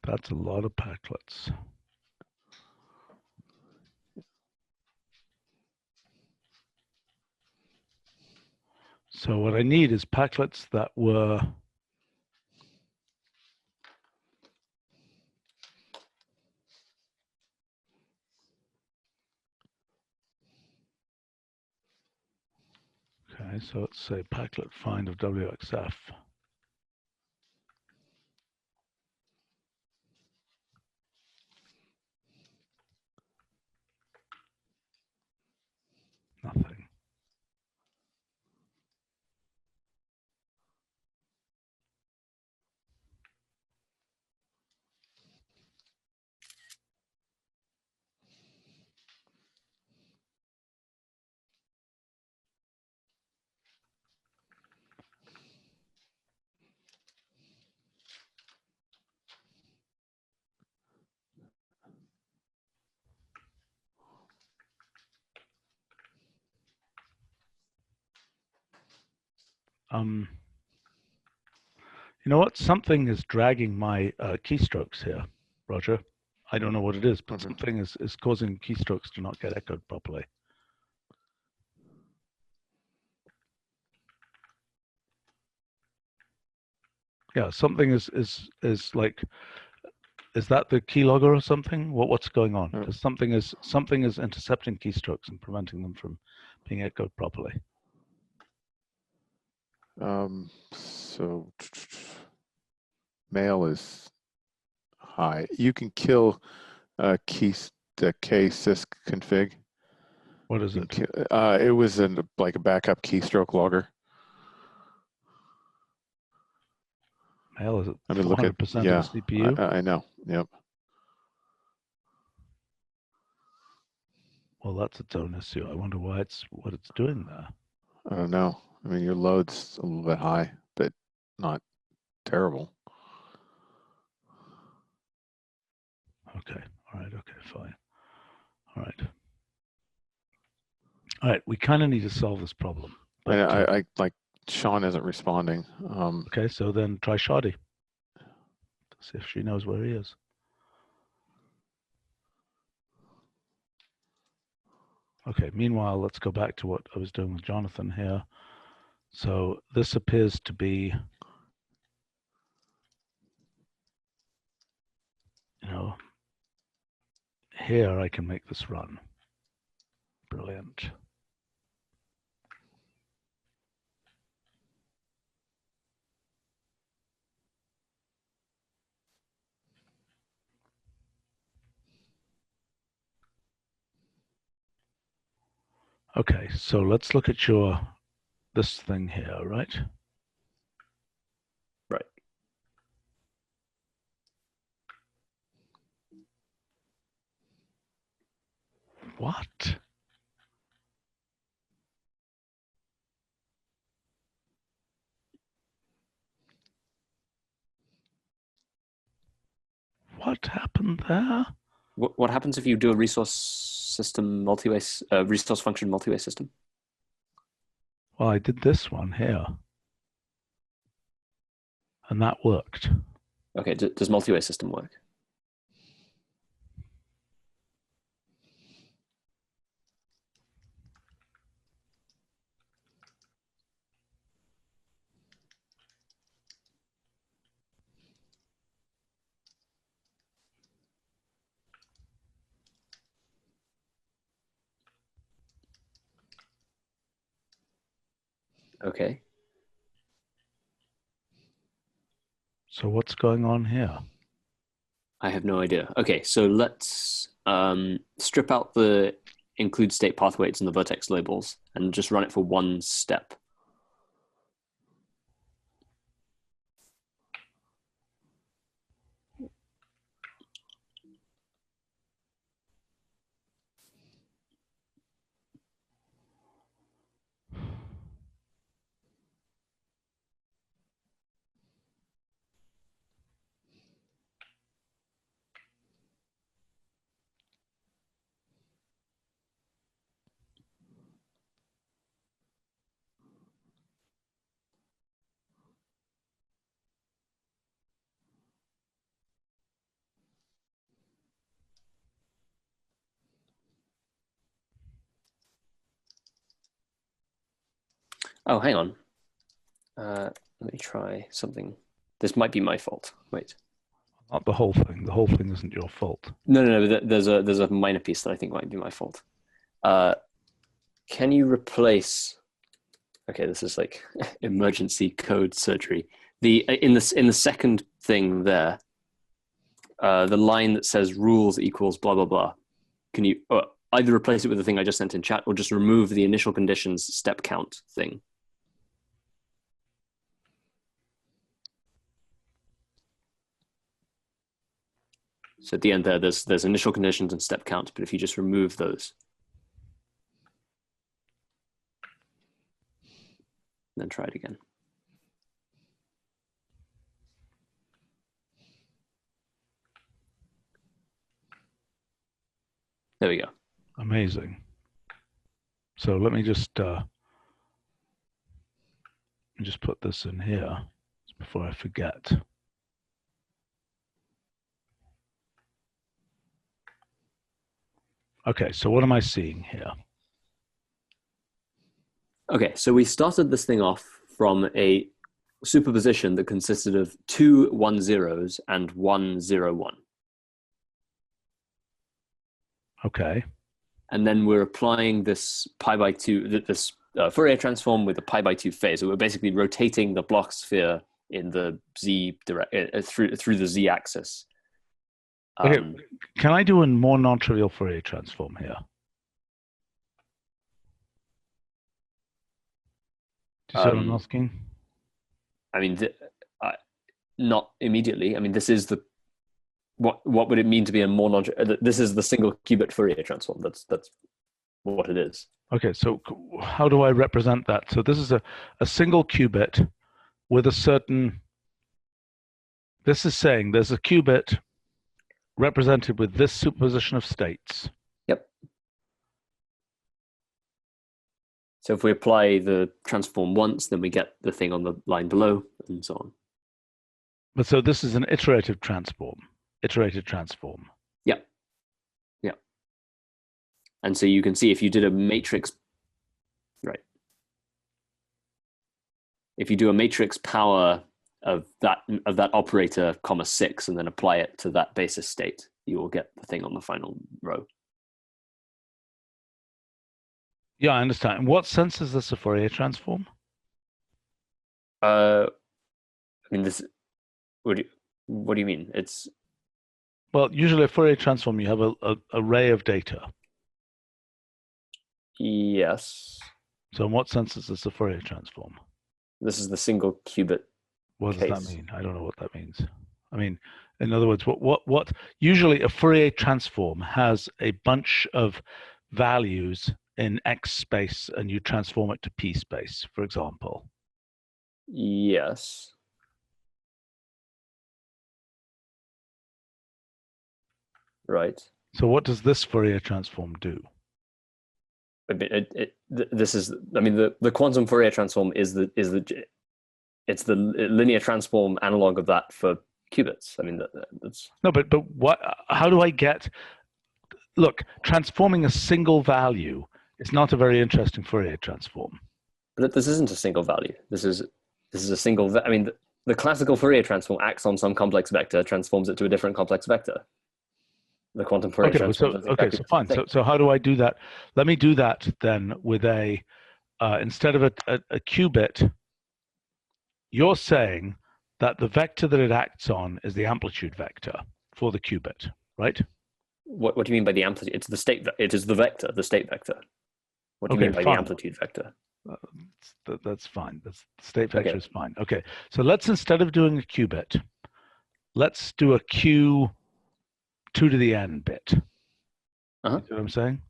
That's a lot of packlets. So what I need is packlets that were okay, so let's say packlet find of WXF. Nothing. You know what? Something is dragging my keystrokes here, Roger. I don't know what it is, but something is causing keystrokes to not get echoed properly. Yeah, something is like, is that the keylogger or something? What's going on? Because something is intercepting keystrokes and preventing them from being echoed properly. So mail is high. You can kill the ksys config. What is it? It was like a backup keystroke logger. Mail is at I mean, look at 400% yeah. of the CPU. I know. Yep. Well, that's its own issue. I wonder what it's doing there. I don't know. I mean, your load's a little bit high, but not terrible. Okay. All right. Okay. Fine. All right. All right. We kind of need to solve this problem. But, I like Sean isn't responding. Okay. So then try Shoddy. See if she knows where he is. Okay. Meanwhile, let's go back to what I was doing with Jonathan here. So this appears to be, here I can make this run. Brilliant. Okay, so let's look at this thing here, right? Right. What? What happened there? What happens if you do a resource system multi-way, resource function multi-way system? Well, I did this one here, and that worked. Okay, does multi-way system work? Okay. So what's going on here? I have no idea. Okay, so let's strip out the include state path weights and the vertex labels and just run it for one step. Oh, hang on. Let me try something. This might be my fault. Wait. Not the whole thing. The whole thing isn't your fault. No. There's a minor piece that I think might be my fault. Can you replace? Okay, this is like emergency code surgery. In the second thing there, the line that says rules equals blah blah blah. Can you either replace it with the thing I just sent in chat, or just remove the initial conditions step count thing? So at the end there's initial conditions and step count, but if you just remove those, then try it again. There we go. Amazing. So let me just put this in here before I forget. Okay, so what am I seeing here? Okay, so we started this thing off from a superposition that consisted of 2 1-0s and 1 0-1. Okay. And then we're applying this pi by 2, this Fourier transform with a pi by 2 phase. So we're basically rotating the Bloch sphere in the z through the z axis. Okay, can I do a more non-trivial Fourier transform here? Do you see what I'm asking? I mean, not immediately. I mean, this is the what would it mean to be a more non? This is the single qubit Fourier transform. That's what it is. Okay, so how do I represent that? So this is a single qubit with a certain. This is saying there's a qubit represented with this superposition of states. Yep. So if we apply the transform once, then we get the thing on the line below, and so on. But so this is an iterated transform. Iterated transform. Yep. Yep. And so you can see if you did a matrix, right? If you do a matrix power of that operator, comma 6, and then apply it to that basis state, you will get the thing on the final row. Yeah, I understand. In what sense is this a Fourier transform? I mean, this. What do you mean? It's well, usually a Fourier transform, you have a array of data. Yes. So in what sense is this a Fourier transform? This is the single qubit. What does that mean? I don't know what that means. I mean, in other words, what usually a Fourier transform has a bunch of values in X space and you transform it to P space, for example. Yes. Right. So what does this Fourier transform do? This is, I mean, the quantum Fourier transform is the linear transform analog of that for qubits. I mean, that's no, but what? How do I get? Look, transforming a single value is not a very interesting Fourier transform. But this isn't a single value. This is a single. I mean, the classical Fourier transform acts on some complex vector, transforms it to a different complex vector. The quantum Fourier transform. Okay, so fine. So how do I do that? Let me do that then with a instead of a qubit. You're saying that the vector that it acts on is the amplitude vector for the qubit, right? What do you mean by the amplitude? It's the state. It is the vector, the state vector. What do you mean by the amplitude vector? That's fine. The state vector is fine. Okay, so let's, instead of doing a qubit, let's do a q 2 to the n bit. You see what I'm saying?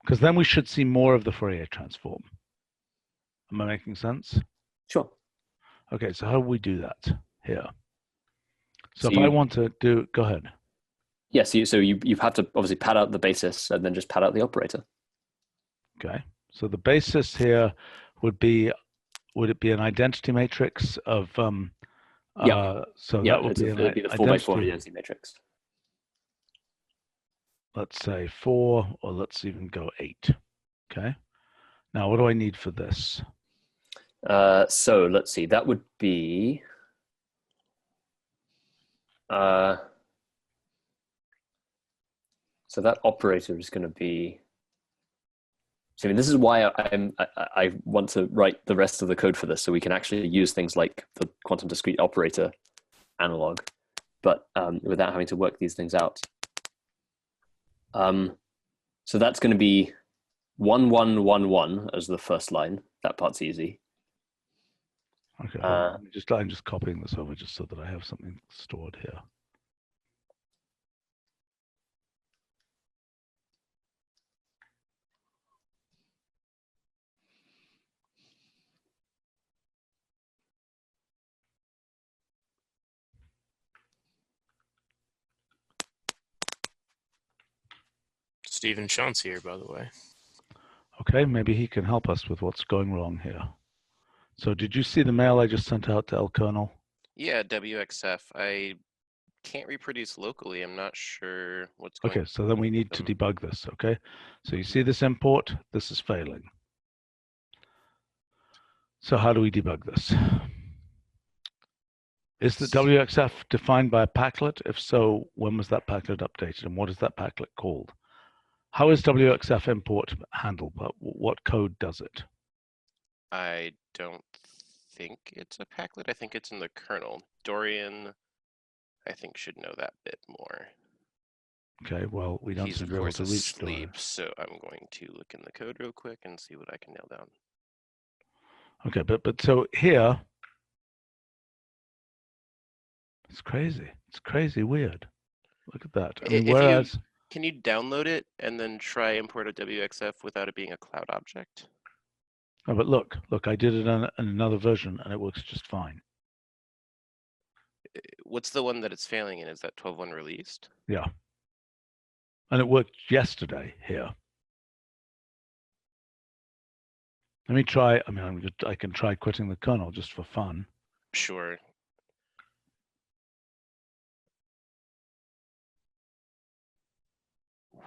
Because then we should see more of the Fourier transform. Am I making sense? Sure. Okay, so how do we do that here? So if I want to do, go ahead. Yes, so you have to obviously pad out the basis and then just pad out the operator. Okay, so the basis here would it be an identity matrix of yeah. So yeah, that would be the 4x4 identity matrix. Let's say 4, or let's even go 8. Okay. Now what do I need for this? So let's see. That would be. So that operator is going to be. So I mean, this is why I want to write the rest of the code for this, so we can actually use things like the quantum discrete operator analog, but without having to work these things out. So that's going to be 1111 as the first line. That part's easy. Okay, I'm just copying this over just so that I have something stored here. Stephen Shantz here, by the way. Okay, maybe he can help us with what's going wrong here. So did you see the mail I just sent out to L-kernel? Yeah, WXF. I can't reproduce locally. I'm not sure what's going on. Okay, so then we need to debug this, okay? So you see this import, this is failing. So how do we debug this? Is the WXF defined by a packlet? If so, when was that packlet updated and what is that packlet called? How is WXF import handled? What code does it? I don't think it's a packlet. I think it's in the kernel. Dorian, I think, should know that bit more. Okay, well, we don't He's seem of to be able course to reach Dorian. asleep, so I'm going to look in the code real quick and see what I can nail down. Okay, but so here, it's crazy. It's crazy weird. Look at that. I mean, whereas... Can you download it and then try import a WXF without it being a cloud object? Oh, but look, I did it in another version and it works just fine. What's the one that it's failing in? Is that 12.1 released? Yeah. And it worked yesterday here. Let me try, I mean, I can try quitting the kernel just for fun. Sure.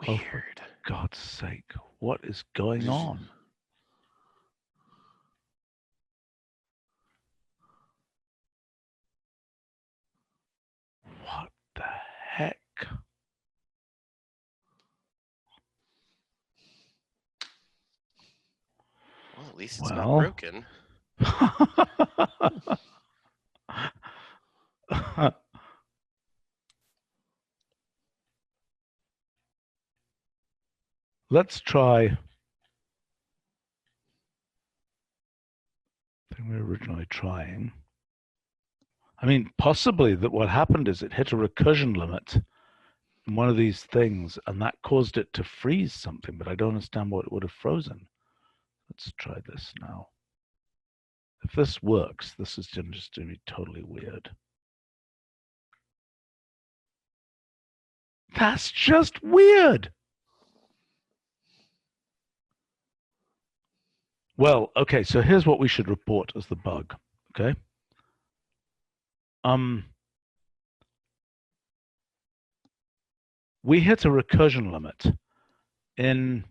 Weird. Oh, for God's sake, what is going on? What the heck? Well, at least it's not broken. Let's try the thing we were originally trying. I mean, possibly that what happened is it hit a recursion limit in one of these things, and that caused it to freeze something, but I don't understand what it would have frozen. Let's try this now. If this works, this is just going to be totally weird. That's just weird. Well, okay, so here's what we should report as the bug, okay? We hit a recursion limit in,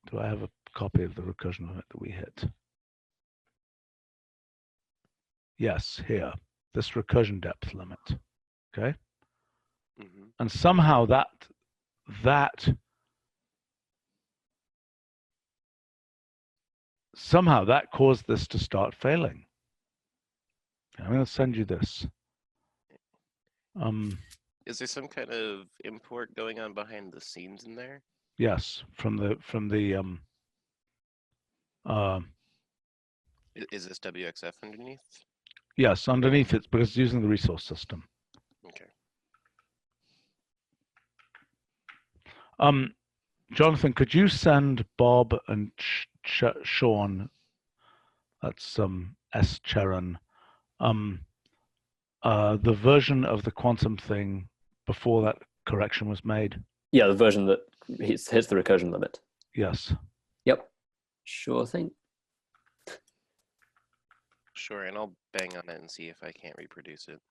do I have a copy of the recursion limit that we hit? Yes, here, this recursion depth limit, okay? Mm-hmm. And somehow that caused this to start failing. I'm going to send you this. Is there some kind of import going on behind the scenes in there? Yes, from the Is this WXF underneath? Yes, underneath it, because it's using the resource system. Okay. Jonathan, could you send Bob and Sean, that's S. Charon, the version of the quantum thing before that correction was made? Yeah, the version that hits the recursion limit. Yes. Yep. Sure thing. Sure, and I'll bang on it and see if I can't reproduce it.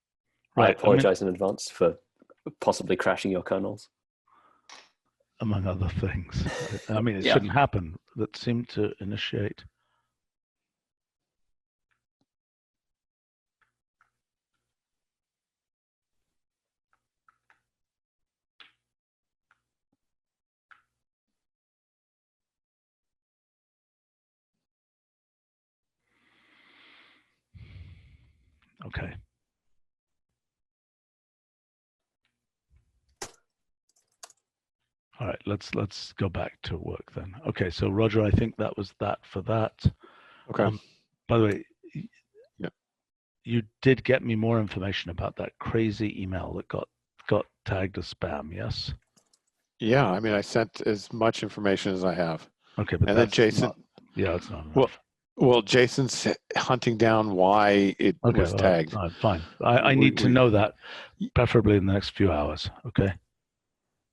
Right. I apologize in advance for possibly crashing your kernels. Among other things. I mean, it shouldn't happen. That seemed to initiate. Okay. All right, let's go back to work then. Okay, so Roger, I think that was that for that. Okay. By the way, Yep. you did get me more information about that crazy email that got tagged as spam, yes? Yeah, I mean, I sent as much information as I have. Okay, but And then that's Jason, that's not well, enough. well, Jason's hunting down why it Okay, was tagged. all right, fine. I need to know that, preferably in the next few hours. Okay.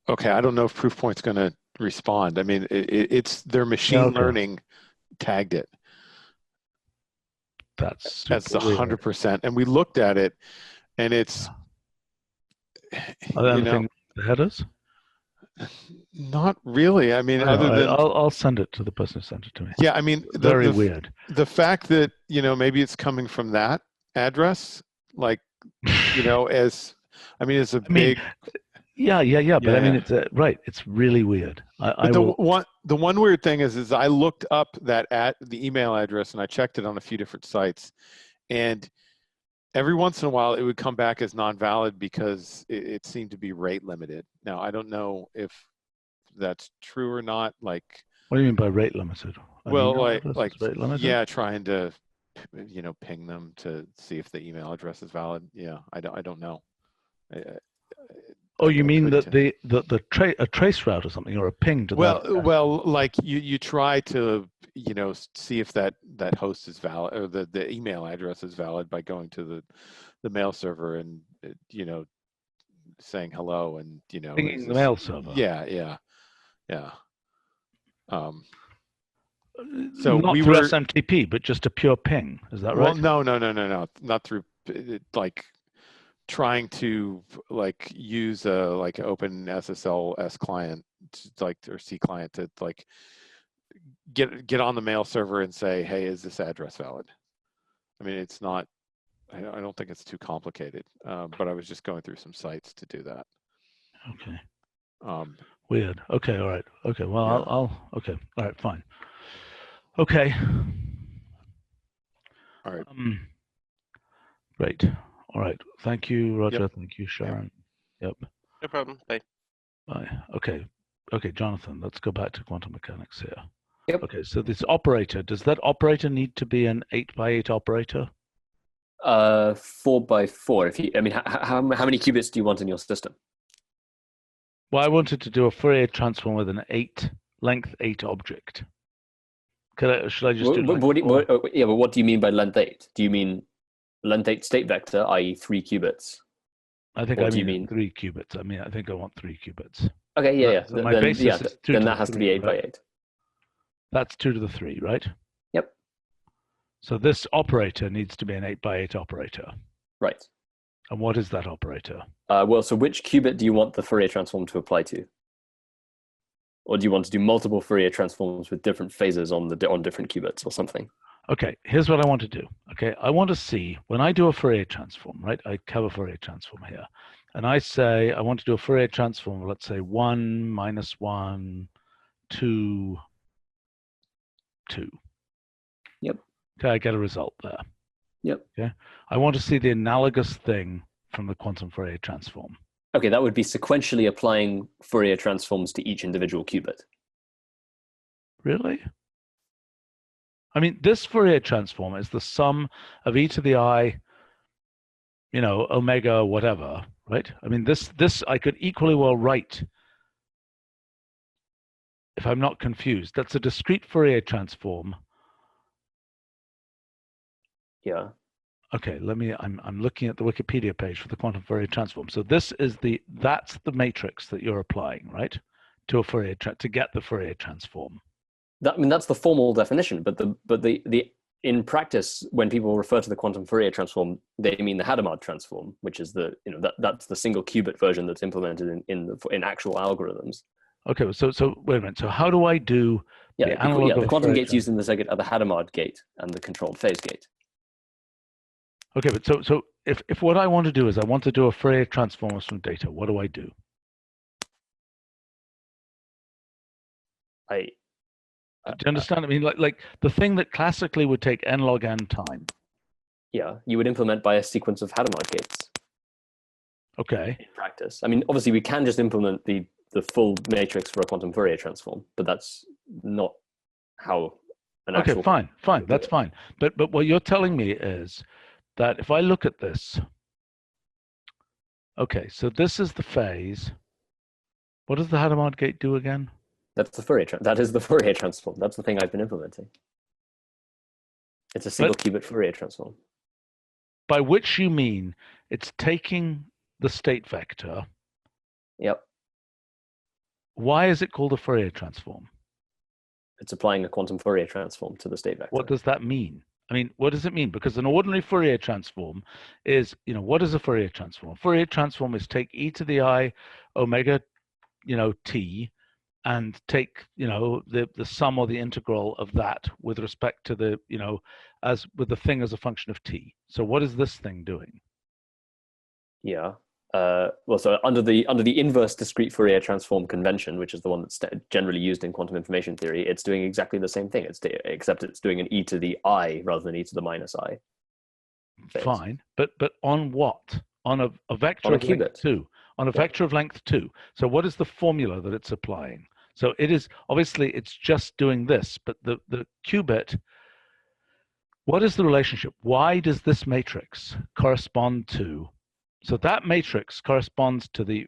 Okay, I don't know if Proofpoint's going to respond. I mean, it's their machine learning tagged it. That's That's super weird. 100%. And we looked at it, and it's, Are there you know, anything with the headers? not really. I mean, other than I'll send it to the person who sent it to me. yeah, I mean, Very weird. The fact that maybe it's coming from that address, like as I mean, it's a big. Yeah. But I mean, it's right. It's really weird. The one weird thing is I looked up the email address and I checked it on a few different sites, and every once in a while it would come back as non-valid because it seemed to be rate limited. Now I don't know if that's true or not. Like, what do you mean by rate limited? Well, like rate limited? Yeah, trying to ping them to see if the email address is valid. Yeah, I don't know. Oh, you mean that a trace route or something, or a ping to that? Well, like you try to see if that host is valid, or the email address is valid by going to the mail server and saying hello and pinging the mail server. Yeah. So not through SMTP, but just a pure ping. Is that right? Well, no, not through like trying to use a open SSL client or C client to get on the mail server and say, hey, is this address valid? I mean, it's not. I don't think it's too complicated, but I was just going through some sites to do that. Okay. Weird. Okay. All right. Okay. Well, yeah. I'll. Okay. All right. Fine. Okay. All right. Great. All right. Thank you, Roger. Yep. Thank you, Sharon. Yep. No problem. Bye. Bye. Okay. Okay, Jonathan, let's go back to quantum mechanics here. Yep. Okay, so this operator, does that operator need to be an 8x8 operator? 4x4. I mean, how many qubits do you want in your system? Well, I wanted to do a Fourier transform with an length 8 object. Should I just do but what do you mean by length 8? Do you mean length 8 state vector, i.e. 3 qubits? I think I mean 3 qubits. I mean, I think I want 3 qubits. Okay, yeah. So my basis is 2 then to that the has 3, to be 8 right? by 8. That's 2 to the 3, right? Yep. So this operator needs to be an 8x8 operator. Right. And what is that operator? Well, so which qubit do you want the Fourier transform to apply to? Or do you want to do multiple Fourier transforms with different phases on different qubits or something? Okay, here's what I want to do. Okay, I want to see when I do a Fourier transform, right? I have a Fourier transform here, and I say I want to do a Fourier transform. Let's say 1, -1, 2, 2. Yep. Okay, I get a result there. Yep. Okay, I want to see the analogous thing from the quantum Fourier transform. Okay, that would be sequentially applying Fourier transforms to each individual qubit. Really? I mean, this Fourier transform is the sum of e to the I, omega whatever, right? I mean, this I could equally well write, if I'm not confused. That's a discrete Fourier transform. Yeah. Okay, I'm looking at the Wikipedia page for the quantum Fourier transform. So that's the matrix that you're applying, right? To a Fourier to get the Fourier transform. That's the formal definition, but the in practice, when people refer to the quantum Fourier transform, they mean the Hadamard transform, which is that's the single qubit version that's implemented in actual algorithms. Okay, so wait a minute. So how do I do the analog the quantum gates used in the circuit are the Hadamard gate and the controlled phase gate. Okay, but so if what I want to do is I want to do a Fourier transform from data, what do I do? Do you understand? I mean, like the thing that classically would take n log n time. Yeah, you would implement by a sequence of Hadamard gates Okay. in practice. I mean, obviously, we can just implement the full matrix for a quantum Fourier transform, but that's not how an Okay, actual. fine, that's fine. But what you're telling me is that if I look at this, okay, so this is the phase. What does the Hadamard gate do again? That's the Fourier. That is the Fourier transform. That's the thing I've been implementing. It's a single qubit Fourier transform. By which you mean it's taking the state vector. Yep. Why is it called a Fourier transform? It's applying a quantum Fourier transform to the state vector. What does that mean? I mean, what does it mean? Because an ordinary Fourier transform is, what is a Fourier transform? Fourier transform is take e to the I omega, t, and take, the sum or the integral of that with respect to the, as with the thing as a function of t. So what is this thing doing? Yeah. Well, so under the inverse discrete Fourier transform convention, which is the one that's generally used in quantum information theory, it's doing exactly the same thing. Except it's doing an e to the I rather than e to the minus I. Phase. Fine, but on what? On a vector of length 2. On a vector of length 2. So what is the formula that it's applying? So it is obviously it's just doing this, but the qubit. What is the relationship? Why does this matrix correspond to? So that matrix corresponds to the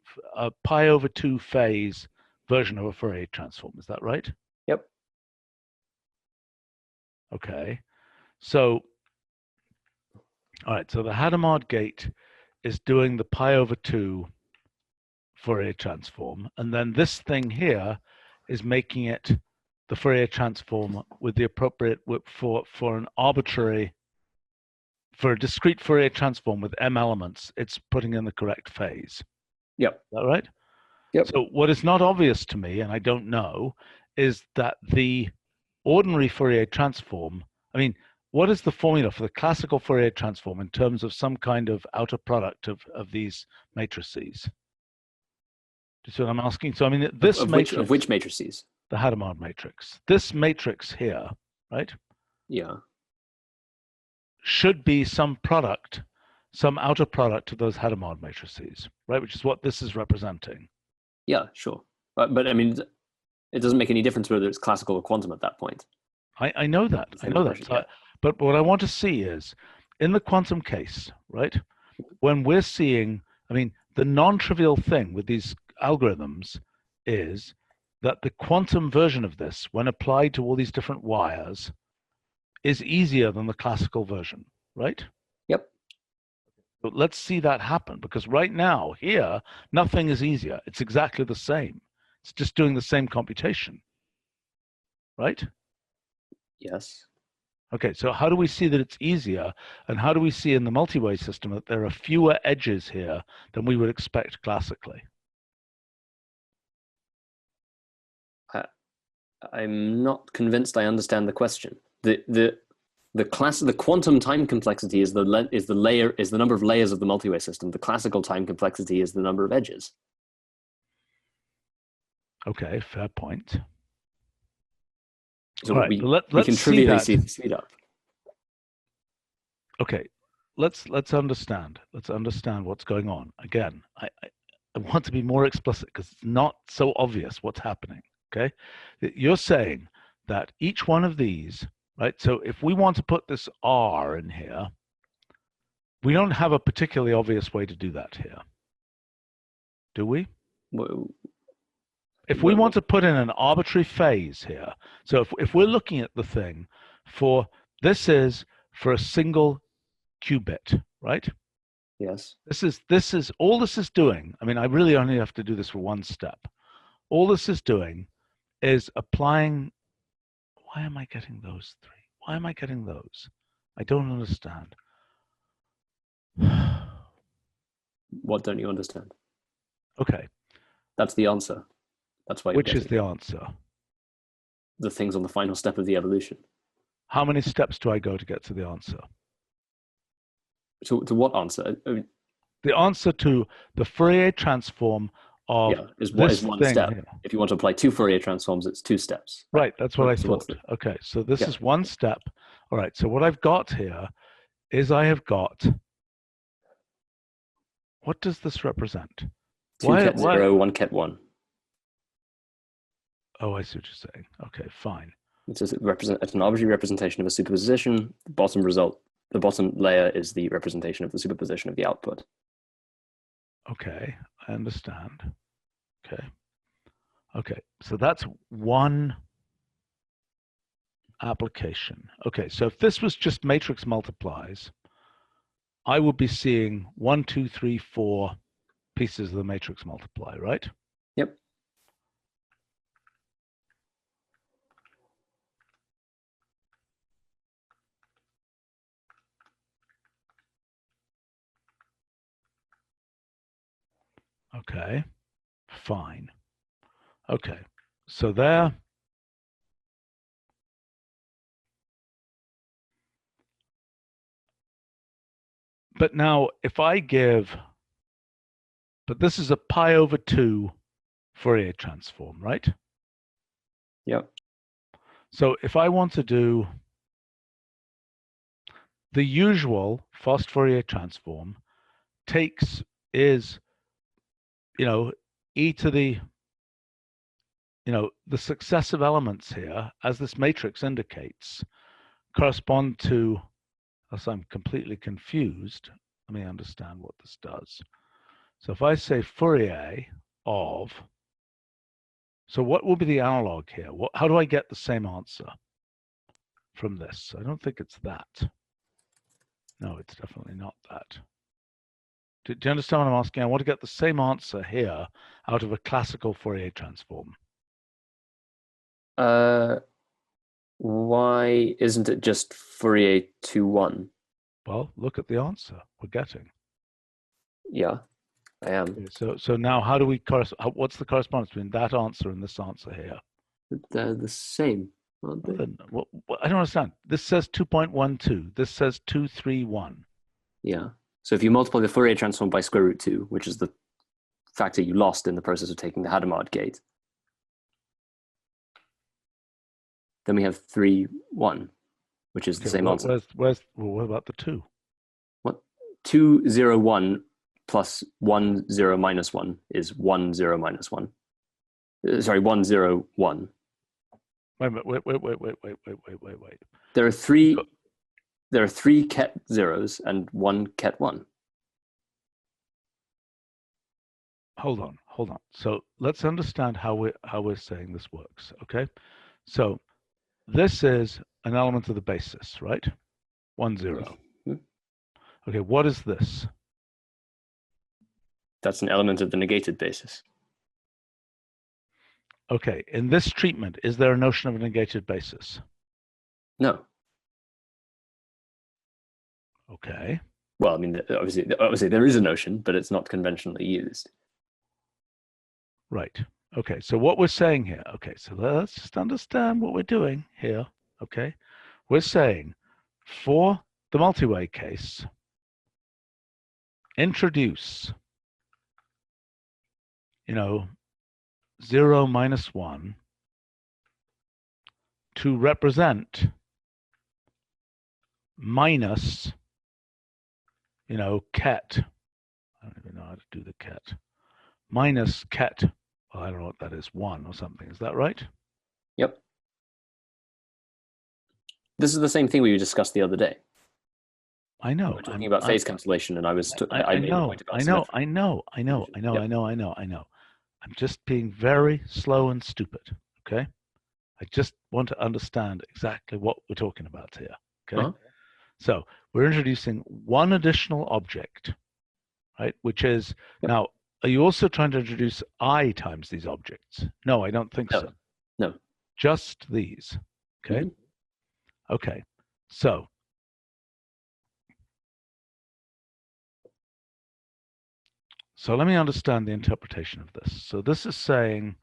pi over 2 phase version of a Fourier transform. Is that right? Yep. Okay. So, all right. So the Hadamard gate is doing the pi over 2 Fourier transform. And then this thing here is making it the Fourier transform with the appropriate for an arbitrary. For a discrete Fourier transform with m elements, it's putting in the correct phase. Yep. Is that right? Yep. So what is not obvious to me, and I don't know, is that the ordinary Fourier transform, I mean, what is the formula for the classical Fourier transform in terms of some kind of outer product of these matrices? Do you see what I'm asking? So I mean, this matrix, of which matrices? The Hadamard matrix. This matrix here, right? Yeah. Should be some product, some outer product of those Hadamard matrices, right? Which is what this is representing. Yeah, sure. But I mean, it doesn't make any difference whether it's classical or quantum at that point. I know that. I know that. So, but what I want to see is, in the quantum case, right? When we're seeing, I mean, the non-trivial thing with these algorithms is that the quantum version of this, when applied to all these different wires, is easier than the classical version, right? Yep. But let's see that happen, because right now, here, nothing is easier. It's exactly the same. It's just doing the same computation, right? Yes. Okay, so how do we see that it's easier? And how do we see in the multi-way system that there are fewer edges here than we would expect classically? I'm not convinced I understand the question. The quantum time complexity is the number of layers of the multi-way system. The classical time complexity is the number of edges. Okay, fair point. So right, we let's can trivially see the speed up. Okay, let's understand. Let's understand what's going on. Again, I want to be more explicit because it's not so obvious what's happening. Okay, you're saying that each one of these, right? So if we want to put this R in here, we don't have a particularly obvious way to do that here, do we? If we want to put in an arbitrary phase here, so if we're looking at the thing for, this is for a single qubit, right? Yes. This is all this is doing. I mean, I really only have to do this for one step. All this is doing is applying. Why am I getting those three? Why am I getting those? I don't understand. What don't you understand? Okay. That's the answer. That's why. Which is the answer? The things on the final step of the evolution. How many steps do I go to get to the answer? To what answer? I mean, the answer to the Fourier transform of is one step. Here. If you want to apply two Fourier transforms, it's two steps. Right, that's what I thought. Okay, so this is one step. All right, so what I've got here is I have got, what does this represent? Two ket 0, one ket 1. Oh, I see what you're saying. Okay, fine. It's an arbitrary representation of a superposition. The bottom layer is the representation of the superposition of the output. Okay, I understand. Okay. Okay, so that's one application. Okay, so if this was just matrix multiplies, I would be seeing 1, 2, 3, 4 pieces of the matrix multiply, right? Yep. Okay, fine. Okay, so there. But now if I give, but this is a pi over 2 Fourier transform, right? Yep. So if I want to do the usual fast Fourier transform is, e to the, the successive elements here, as this matrix indicates, correspond to, as I'm completely confused, let me understand what this does. So if I say Fourier of, so what will be the analog here? How do I get the same answer from this? I don't think it's that. No, it's definitely not that. Do you understand what I'm asking? I want to get the same answer here out of a classical Fourier transform. Why isn't it just Fourier 2-1? Well, look at the answer we're getting. Yeah, I am. Okay, so now how do we what's the correspondence between that answer and this answer here? They're the same, aren't they? Well, I don't understand. This says 2.12. This says 231. Yeah. So if you multiply the Fourier transform by square root 2, which is the factor you lost in the process of taking the Hadamard gate, then we have 3-1, which is the same answer. What about the 2? What? 2-0-1 plus 1-0 minus 1 is 1-0 minus 1. Sorry, 1-0-1. Wait. There are three ket zeros and one ket 1. Hold on. So let's understand how we're saying this works, okay? So this is an element of the basis, right? 1, 0. Mm-hmm. Okay, what is this? That's an element of the negated basis. Okay, in this treatment, is there a notion of a negated basis? No. Okay. Well, I mean, obviously there is a notion, but it's not conventionally used. Right. Okay, so what we're saying here, okay, so let's just understand what we're doing here, okay? We're saying for the multi-way case, introduce, 0 minus 1 to represent minus, ket. I don't even know how to do the ket. Minus ket, well, I don't know what that is, 1 or something. Is that right? Yep. This is the same thing we discussed the other day. I know. We were talking about phase cancellation, and I made a point about symmetry. I know. I'm just being very slow and stupid, okay? I just want to understand exactly what we're talking about here, okay? Uh-huh. So we're introducing one additional object, right? Which is, now, are you also trying to introduce I times these objects? No, I don't think so. No. Just these, okay? Mm-hmm. Okay, so let me understand the interpretation of this. So this is saying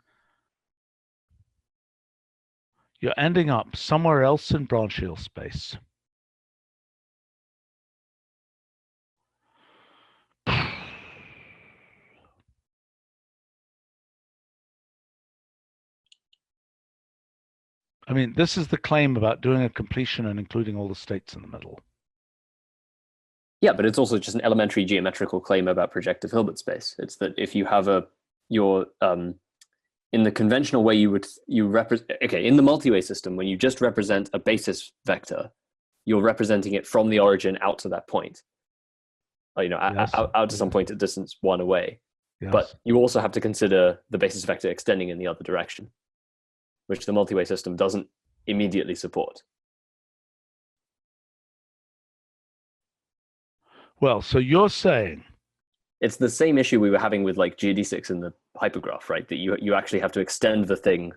you're ending up somewhere else in branch yield space. I mean, this is the claim about doing a completion and including all the states in the middle. Yeah, but it's also just an elementary geometrical claim about projective Hilbert space. It's that if you have in the conventional way you represent, okay, in the multi-way system, when you just represent a basis vector, you're representing it from the origin out to that point, Yes. out to some point at distance 1 away. Yes. But you also have to consider the basis vector extending in the other direction, which the multi-way system doesn't immediately support. Well, so you're saying It's the same issue we were having with like geodesics in the hypergraph, right? That you actually have to extend the thing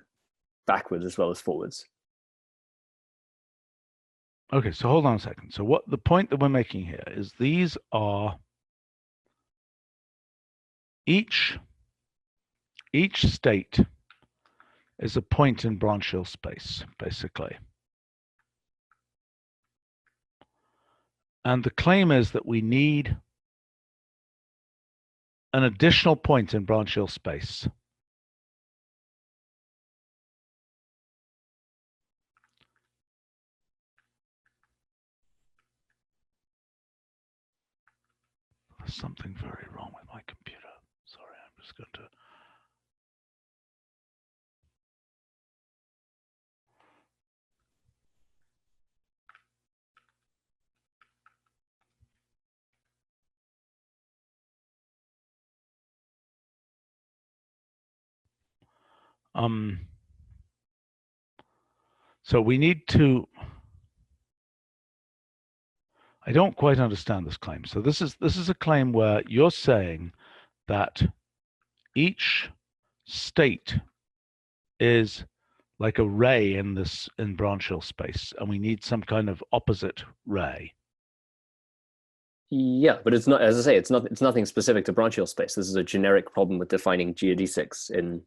backwards as well as forwards. okay, so hold on a second. So what the point that we're making here is these are each state is a point in branch Hill space, basically. And the claim is that we need an additional point in branch Hill space. There's something very wrong with my computer. Sorry, I'm just going to. So we need to. I don't quite understand this claim. So this is a claim where you're saying that each state is like a ray in branch Hill space, and we need some kind of opposite ray. Yeah, but it's not, as I say, it's nothing specific to branch Hill space. This is a generic problem with defining geodesics in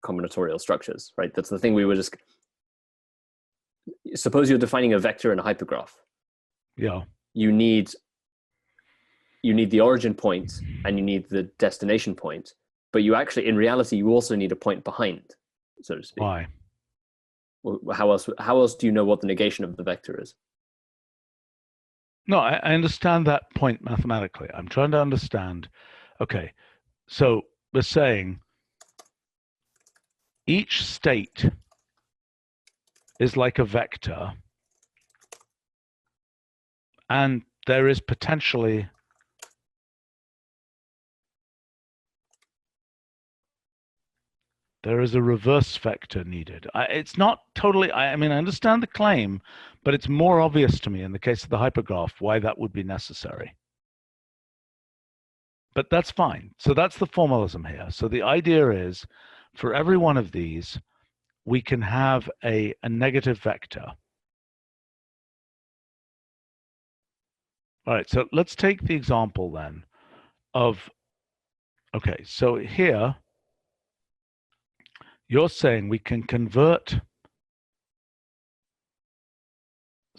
combinatorial structures, right? That's the thing we were just. Suppose you're defining a vector in a hypergraph. Yeah. You need the origin point and you need the destination point, but you actually, in reality, you also need a point behind, so to speak. Why? Well, how else do you know what the negation of the vector is? No, I understand that point mathematically. I'm trying to understand. Okay, so we're saying each state is like a vector, and there is potentially there is a reverse vector needed. It's not totally, I mean, I understand the claim, but it's more obvious to me in the case of the hypergraph why that would be necessary. But that's fine. So that's the formalism here. So the idea is for every one of these, we can have a negative vector. All right, so let's take the example then of, okay, so here, you're saying we can convert.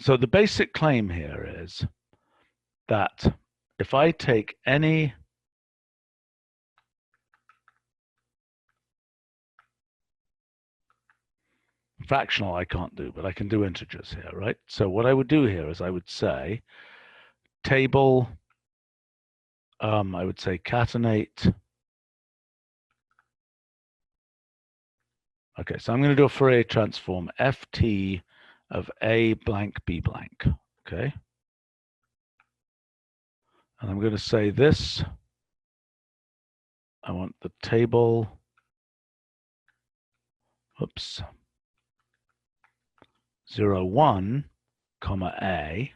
So the basic claim here is that if I take any fractional, I can't do, but I can do integers here, right? So what I would do here is I would say table, I would say catenate. Okay, so I'm going to do a Fourier transform ft of a blank b blank, okay? And I'm going to say this, I want the table, oops, 0, 1, comma a.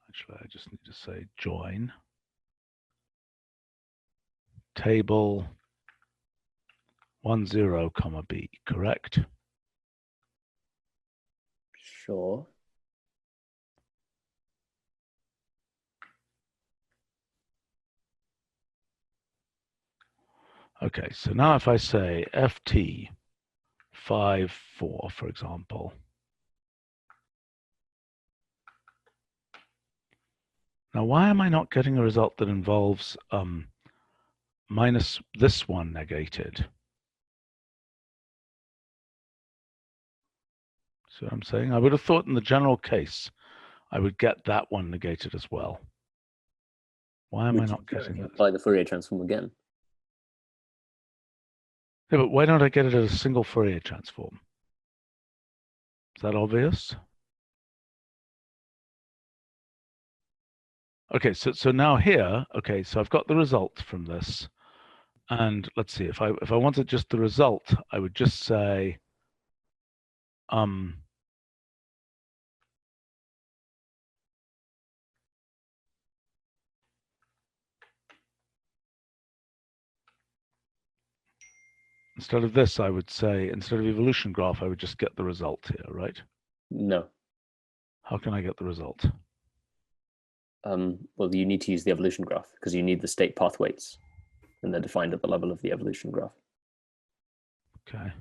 Actually, I just need to say join table 1, 0, comma b, correct? Sure. Okay, so now if I say ft 5, 4, for example, now why am I not getting a result that involves minus this one negated? See what I'm saying? I would have thought in the general case I would get that one negated as well. Why am I not getting that? Apply the Fourier transform again. Yeah, but why don't I get it as a single Fourier transform? Is that obvious? Okay, so now here, okay, so I've got the result from this. And let's see, if I wanted just the result, I would just say instead of this, I would say, instead of evolution graph, I would just get the result here, right? No. How can I get the result? Well, you need to use the evolution graph because you need the state path weights, and they're defined at the level of the evolution graph. Okay.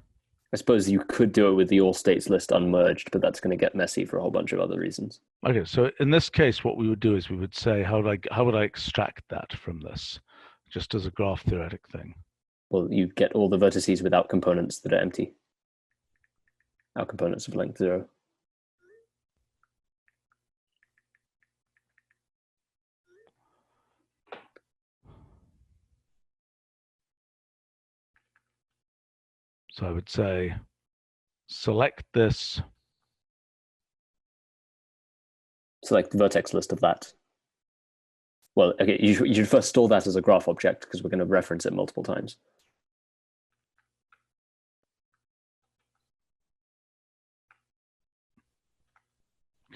I suppose you could do it with the all states list unmerged, but that's going to get messy for a whole bunch of other reasons. Okay, so in this case, what we would do is we would say, how would I extract that from this, just as a graph theoretic thing? Well, you get all the vertices without components that are empty. Out components of length 0. So I would say, select this. Select the vertex list of that. Well, okay, you should first store that as a graph object because we're going to reference it multiple times.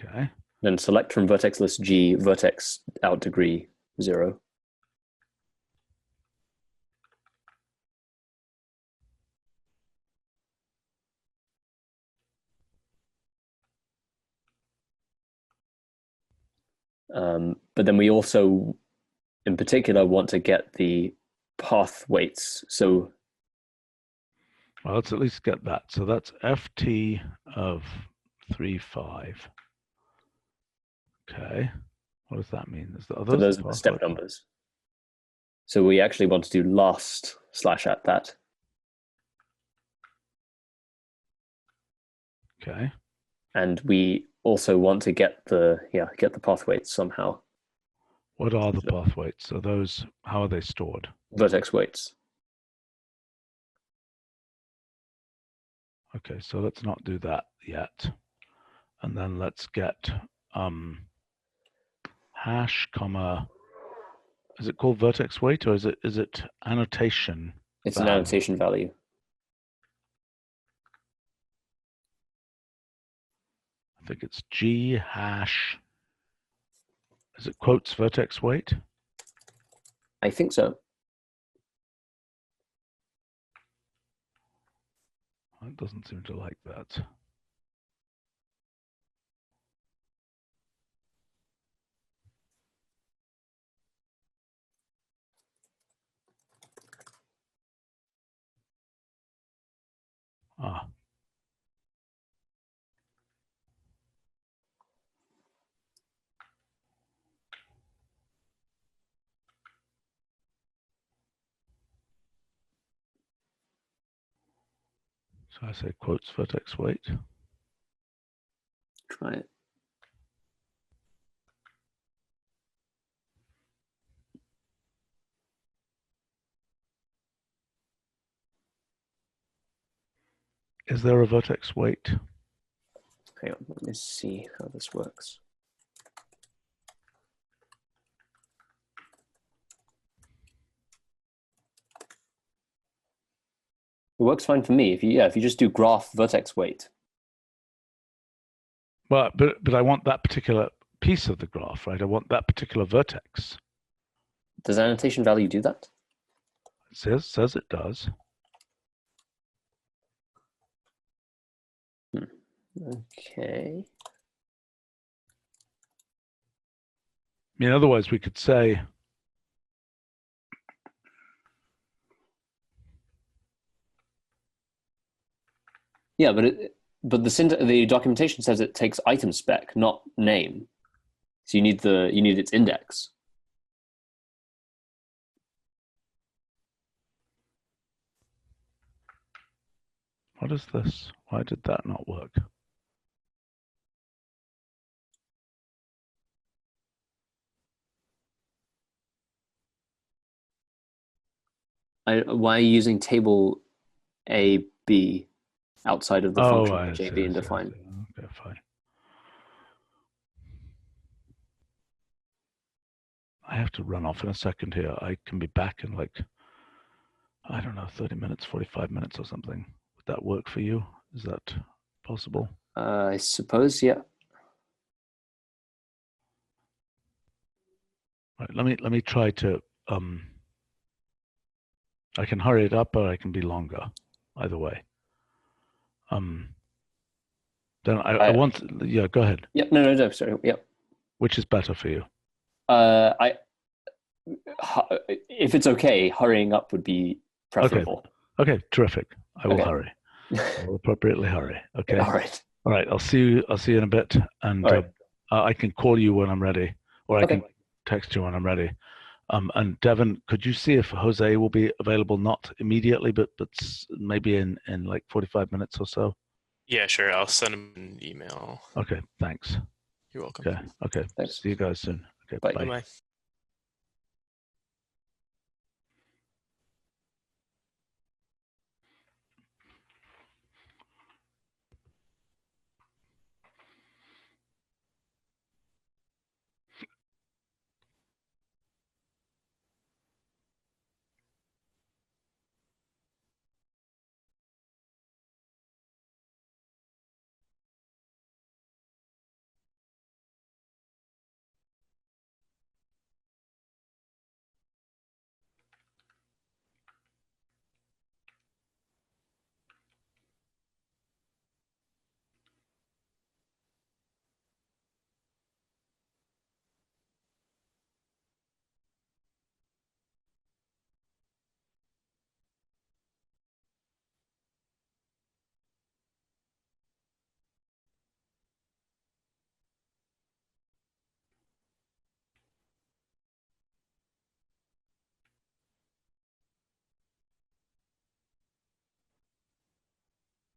Okay. Then select from vertex list G vertex out degree 0. But then we also, in particular, want to get the path weights. So, well, let's at least get that. So that's ft of 3, 5. Okay. What does that mean? Are so those are the path step weights? numbers. So we actually want to do last / at that. Okay. And we also want to get the path weights somehow. What are the path weights? So those, how are they stored? Vertex weights. Okay, so let's not do that yet. And then let's get hash comma, is it called vertex weight or is it annotation? It's value? an annotation value. I think it's G hash, is it quotes vertex weight? I think so. It doesn't seem to like that. Ah. So I say quotes vertex weight. Try it. Is there a vertex weight? Hang on, let me see how this works. It works fine for me. If you just do graph vertex weight. Well, but I want that particular piece of the graph, right? I want that particular vertex. Does annotation value do that? It says it does. Okay. I mean, otherwise we could say, yeah, but the documentation says it takes item spec, not name. So you need its index. what is this? Why did that not work? why are you using table A, B outside of the function I which A, see, B, I and see, I define? see. Okay, fine. I have to run off in a second here. I can be back in like, I don't know, 30 minutes, 45 minutes or something. Would that work for you? Is that possible? I suppose, yeah. Right, let me try to, I can hurry it up or I can be longer, either way. Then I want, yeah, go ahead. Yep, no, sorry, yep. Which is better for you? If it's okay, hurrying up would be preferable. Okay, terrific. I will Okay. hurry. I will appropriately hurry. Okay. All right. All right. I'll see you in a bit, and All right. I can call you when I'm ready, or I Okay. can text you when I'm ready. And Devin, could you see if Jose will be available, not immediately, but maybe in like 45 minutes or so? Yeah, sure. I'll send him an email. Okay. Thanks. You're welcome. Okay. Thanks. See you guys soon. Okay. Bye. Bye. Bye-bye.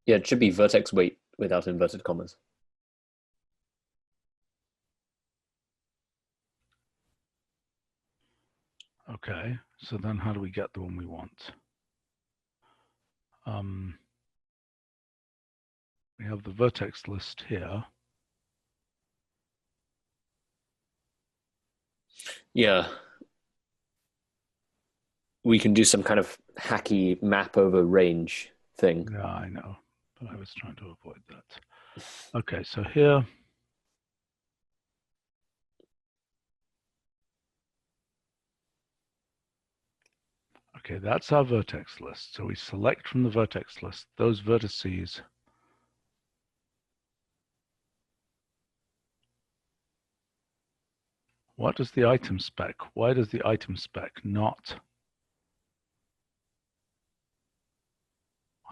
Yeah, it should be vertex weight without inverted commas. Okay. So then, how do we get the one we want? We have the vertex list here. Yeah. We can do some kind of hacky map over range thing. Yeah, I know, but I was trying to avoid that. Okay, so here, okay, that's our vertex list. So we select from the vertex list those vertices what is the item spec? Why does the item spec not?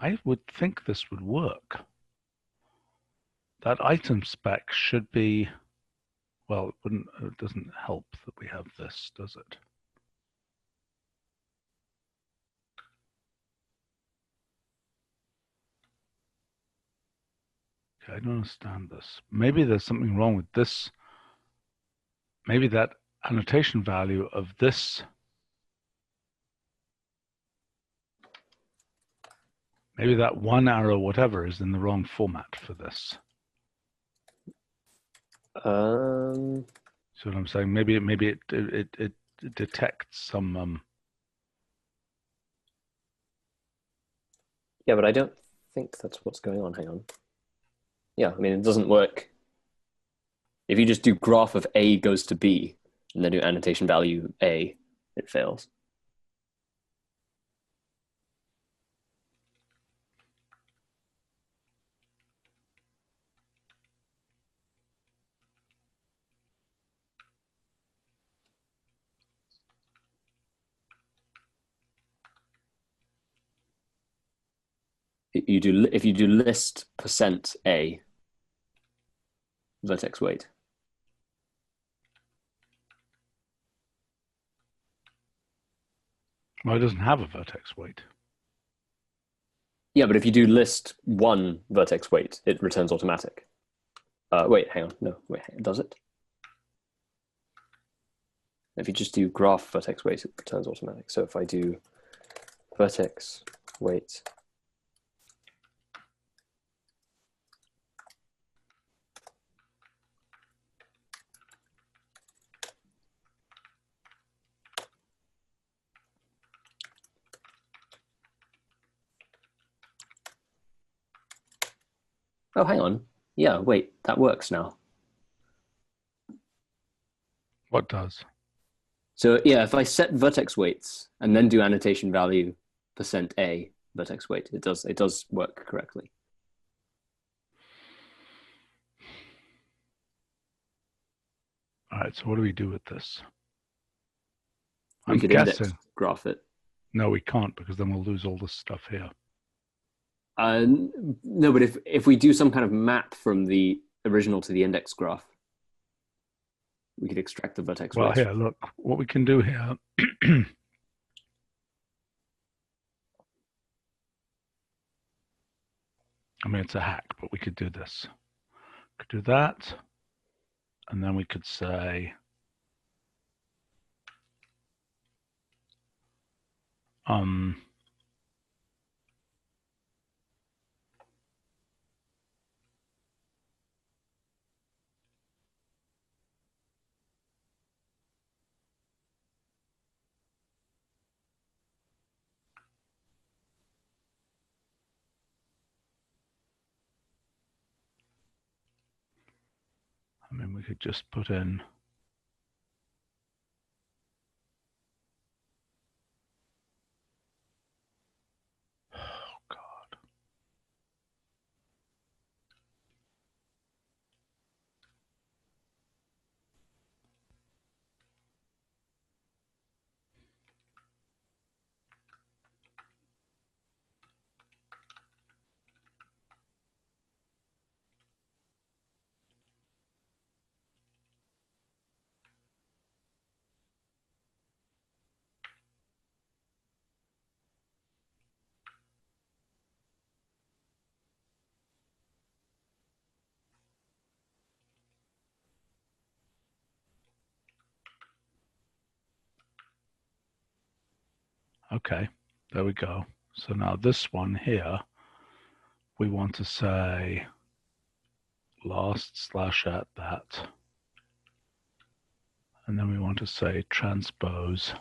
I would think this would work. That item spec should be, well, it doesn't help that we have this, does it? Okay, I don't understand this. Maybe there's something wrong with this. Maybe that annotation value of this, maybe that one arrow whatever is in the wrong format for this. See what I'm saying? Maybe it detects some. Yeah, but I don't think that's what's going on. Hang on. Yeah, I mean, it doesn't work. If you just do graph of A goes to B and then do annotation value A, it fails. If you do list percent A, vertex weight. Well, it doesn't have a vertex weight. Yeah, but if you do list one vertex weight, it returns automatic. Wait, hang on. No, wait, does it? If you just do graph vertex weight, it returns automatic. So if I do vertex weight. Oh, hang on. Yeah, wait, that works now. What does? So yeah, if I set vertex weights and then do annotation value %A vertex weight, it does work correctly. All right, so what do we do with this? We I'm could guessing. index graph it. No, we can't, because then we'll lose all this stuff here. No, but if we do some kind of map from the original to the index graph, we could extract the vertex Well, weights. here, look, what we can do here. I mean, it's a hack, but we could do this. We could do that, and then we could say, I mean, we could just put in, oh God. Okay, there we go. So now this one here, we want to say last/at that. And then we want to say transpose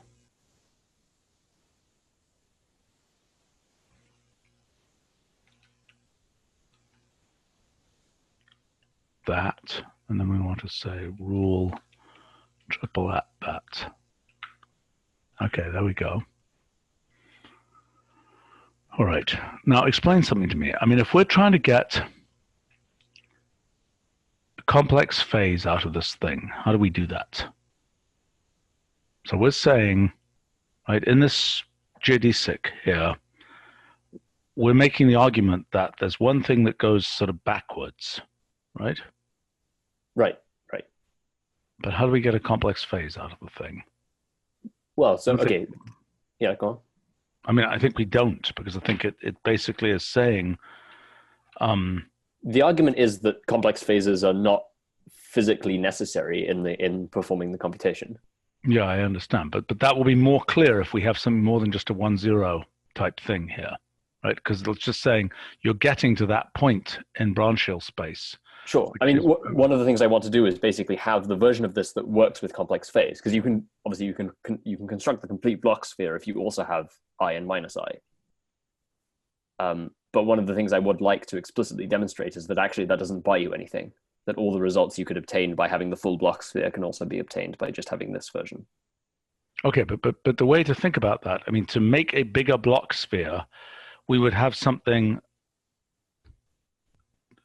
that. And then we want to say rule triple at that. Okay, there we go. All right, now explain something to me. I mean, if we're trying to get a complex phase out of this thing, how do we do that? So we're saying, right, in this geodesic here, we're making the argument that there's one thing that goes sort of backwards, right? Right. But how do we get a complex phase out of the thing? Well, so, okay. Yeah, go on. I mean, I think we don't, because I think it basically is saying... the argument is that complex phases are not physically necessary in performing the computation. Yeah, I understand. But that will be more clear if we have something more than just a 1-0 type thing here, right? Because it's just saying you're getting to that point in branch hill space. Sure. I mean, one of the things I want to do is basically have the version of this that works with complex phase, because you can obviously you can construct the complete block sphere if you also have I and minus I. But one of the things I would like to explicitly demonstrate is that actually that doesn't buy you anything. That all the results you could obtain by having the full block sphere can also be obtained by just having this version. Okay, but the way to think about that, I mean, to make a bigger block sphere, we would have something.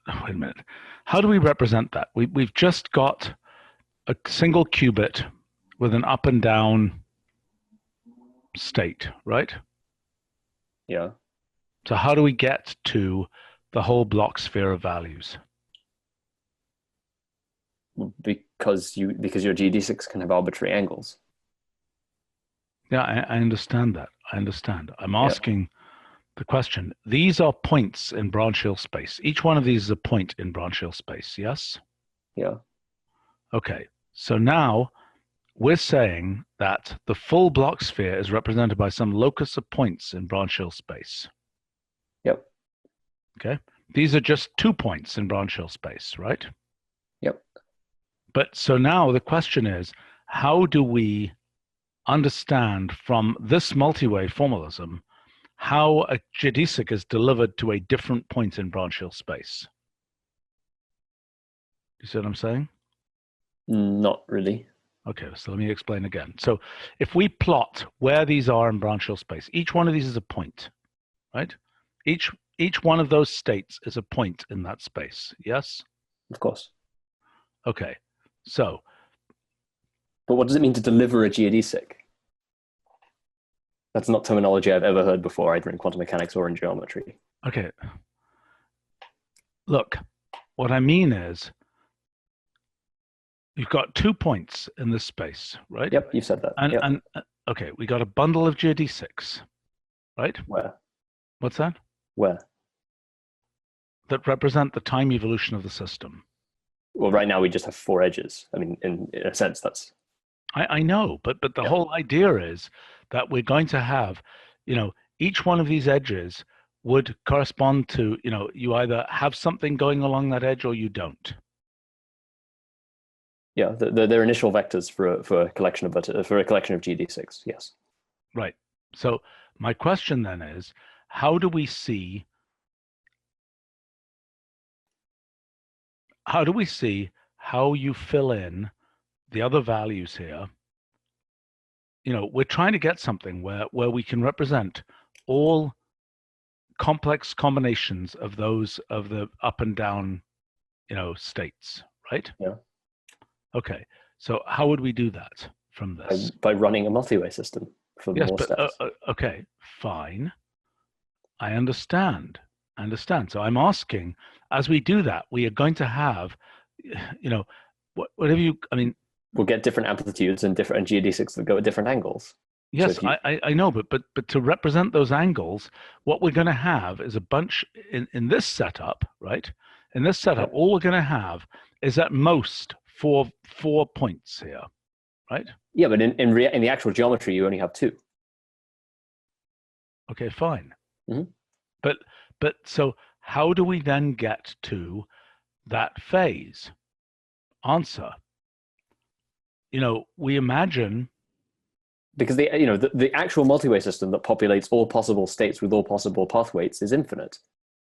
Oh, wait a minute. How do we represent that? We've just got a single qubit with an up and down state, right? Yeah. So how do we get to the whole block sphere of values? Because your geodesics can have arbitrary angles. Yeah, I understand that. I understand. I'm asking the question. These are points in branch hill space. Each one of these is a point in branch hill space, yes? Yeah. Okay. So now we're saying that the full block sphere is represented by some locus of points in branch Hill space. Yep. Okay. These are just 2 points in branch Hill space, right? Yep. But so now the question is, how do we understand from this multi-way formalism how a geodesic is delivered to a different point in branch Hill space? You see what I'm saying? Not really. Okay, so let me explain again. So if we plot where these are in branch Hill space, each one of these is a point, right? Each one of those states is a point in that space, yes? Of course. Okay, so. But what does it mean to deliver a geodesic? That's not terminology I've ever heard before, either in quantum mechanics or in geometry. Okay. Look, what I mean is, you've got 2 points in this space, right? Yep, you said that. And okay, we got a bundle of geodesics, right? Where? What's that? Where? That represent the time evolution of the system. Well, right now we just have 4 edges. I mean, in a sense, that's. I know, but the whole idea is that we're going to have, each one of these edges would correspond to, you either have something going along that edge or you don't. Yeah, they're initial vectors for a collection of geodesics. Yes. Right. So my question then is, how do we see how you fill in the other values here? We're trying to get something where we can represent all complex combinations of those of the up and down, states, right? Yeah. Okay. So how would we do that from this? By running a multi-way system for more steps. Okay, fine. I understand. So I'm asking, as we do that, we are going to have, whatever we'll get different amplitudes and different geodesics that go at different angles. Yes, So I know, but to represent those angles, what we're going to have is a bunch in this setup, right? In this setup, all we're going to have is at most four points here, right? Yeah, but in the actual geometry, you only have 2. Okay, fine. Mm-hmm. But so how do we then get to that phase? Answer. We imagine, because the actual multi-way system that populates all possible states with all possible path weights is infinite.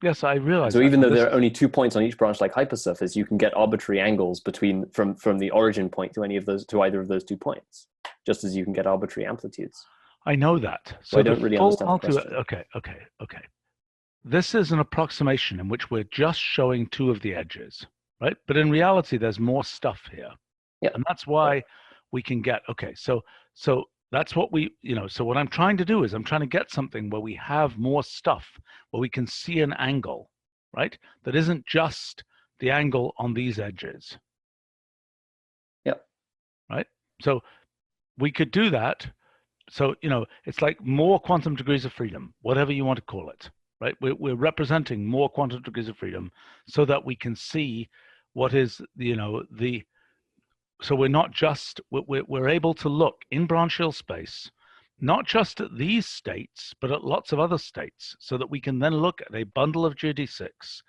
Yes, I realize. So even though there are only 2 points on each branch-like hypersurface, you can get arbitrary angles from the origin point to either of those 2 points, just as you can get arbitrary amplitudes. I know that. So I don't really understand the question. Okay. This is an approximation in which we're just showing 2 of the edges, right? But in reality, there's more stuff here. Yeah. And that's why we can get, so that's what so what I'm trying to do is I'm trying to get something where we have more stuff, where we can see an angle, right? That isn't just the angle on these edges. Yep. Right? So we could do that. So, it's like more quantum degrees of freedom, whatever you want to call it, right? We're representing more quantum degrees of freedom so that we can see what is, so we're not just, we're able to look in branch Hill space, not just at these states, but at lots of other states, so that we can then look at a bundle of geodesics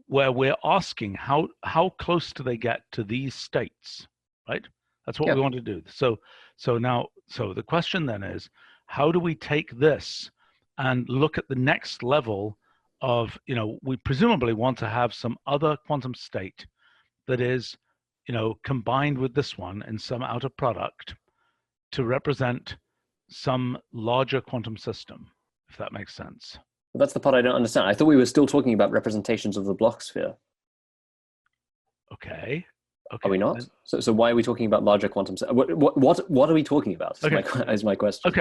where we're asking how close do they get to these states, right? That's what we want to do. So the question then is, how do we take this and look at the next level of, we presumably want to have some other quantum state that is, combined with this one in some outer product to represent some larger quantum system, if that makes sense. Well, that's the part I don't understand. I thought we were still talking about representations of the block sphere. Okay. Are we not? So why are we talking about larger quantum? What are we talking about? Is my question.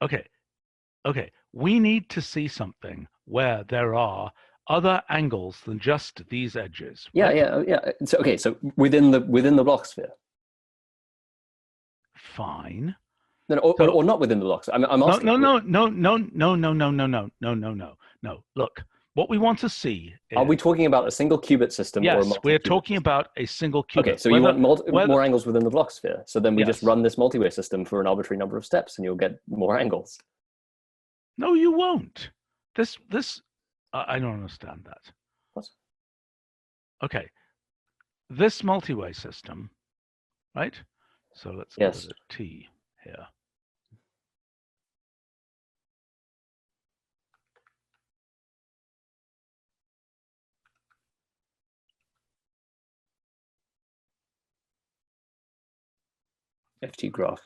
Okay. We need to see something where there are other angles than just these edges. Right? Yeah. So within the block sphere. Fine. Or not within the block sphere. I'm asking. No. Look, what we want to see is, Are we talking about a single qubit system or a yes, multi-qubit we're talking system? about a single qubit. Okay, so you want more angles within the block sphere. So then we just Yes. run this multi-way system for an arbitrary number of steps and you'll get more angles. No, you won't. I don't understand that. What? Okay, this multi-way system, right? So let's give Yes. it a T here. FT graph.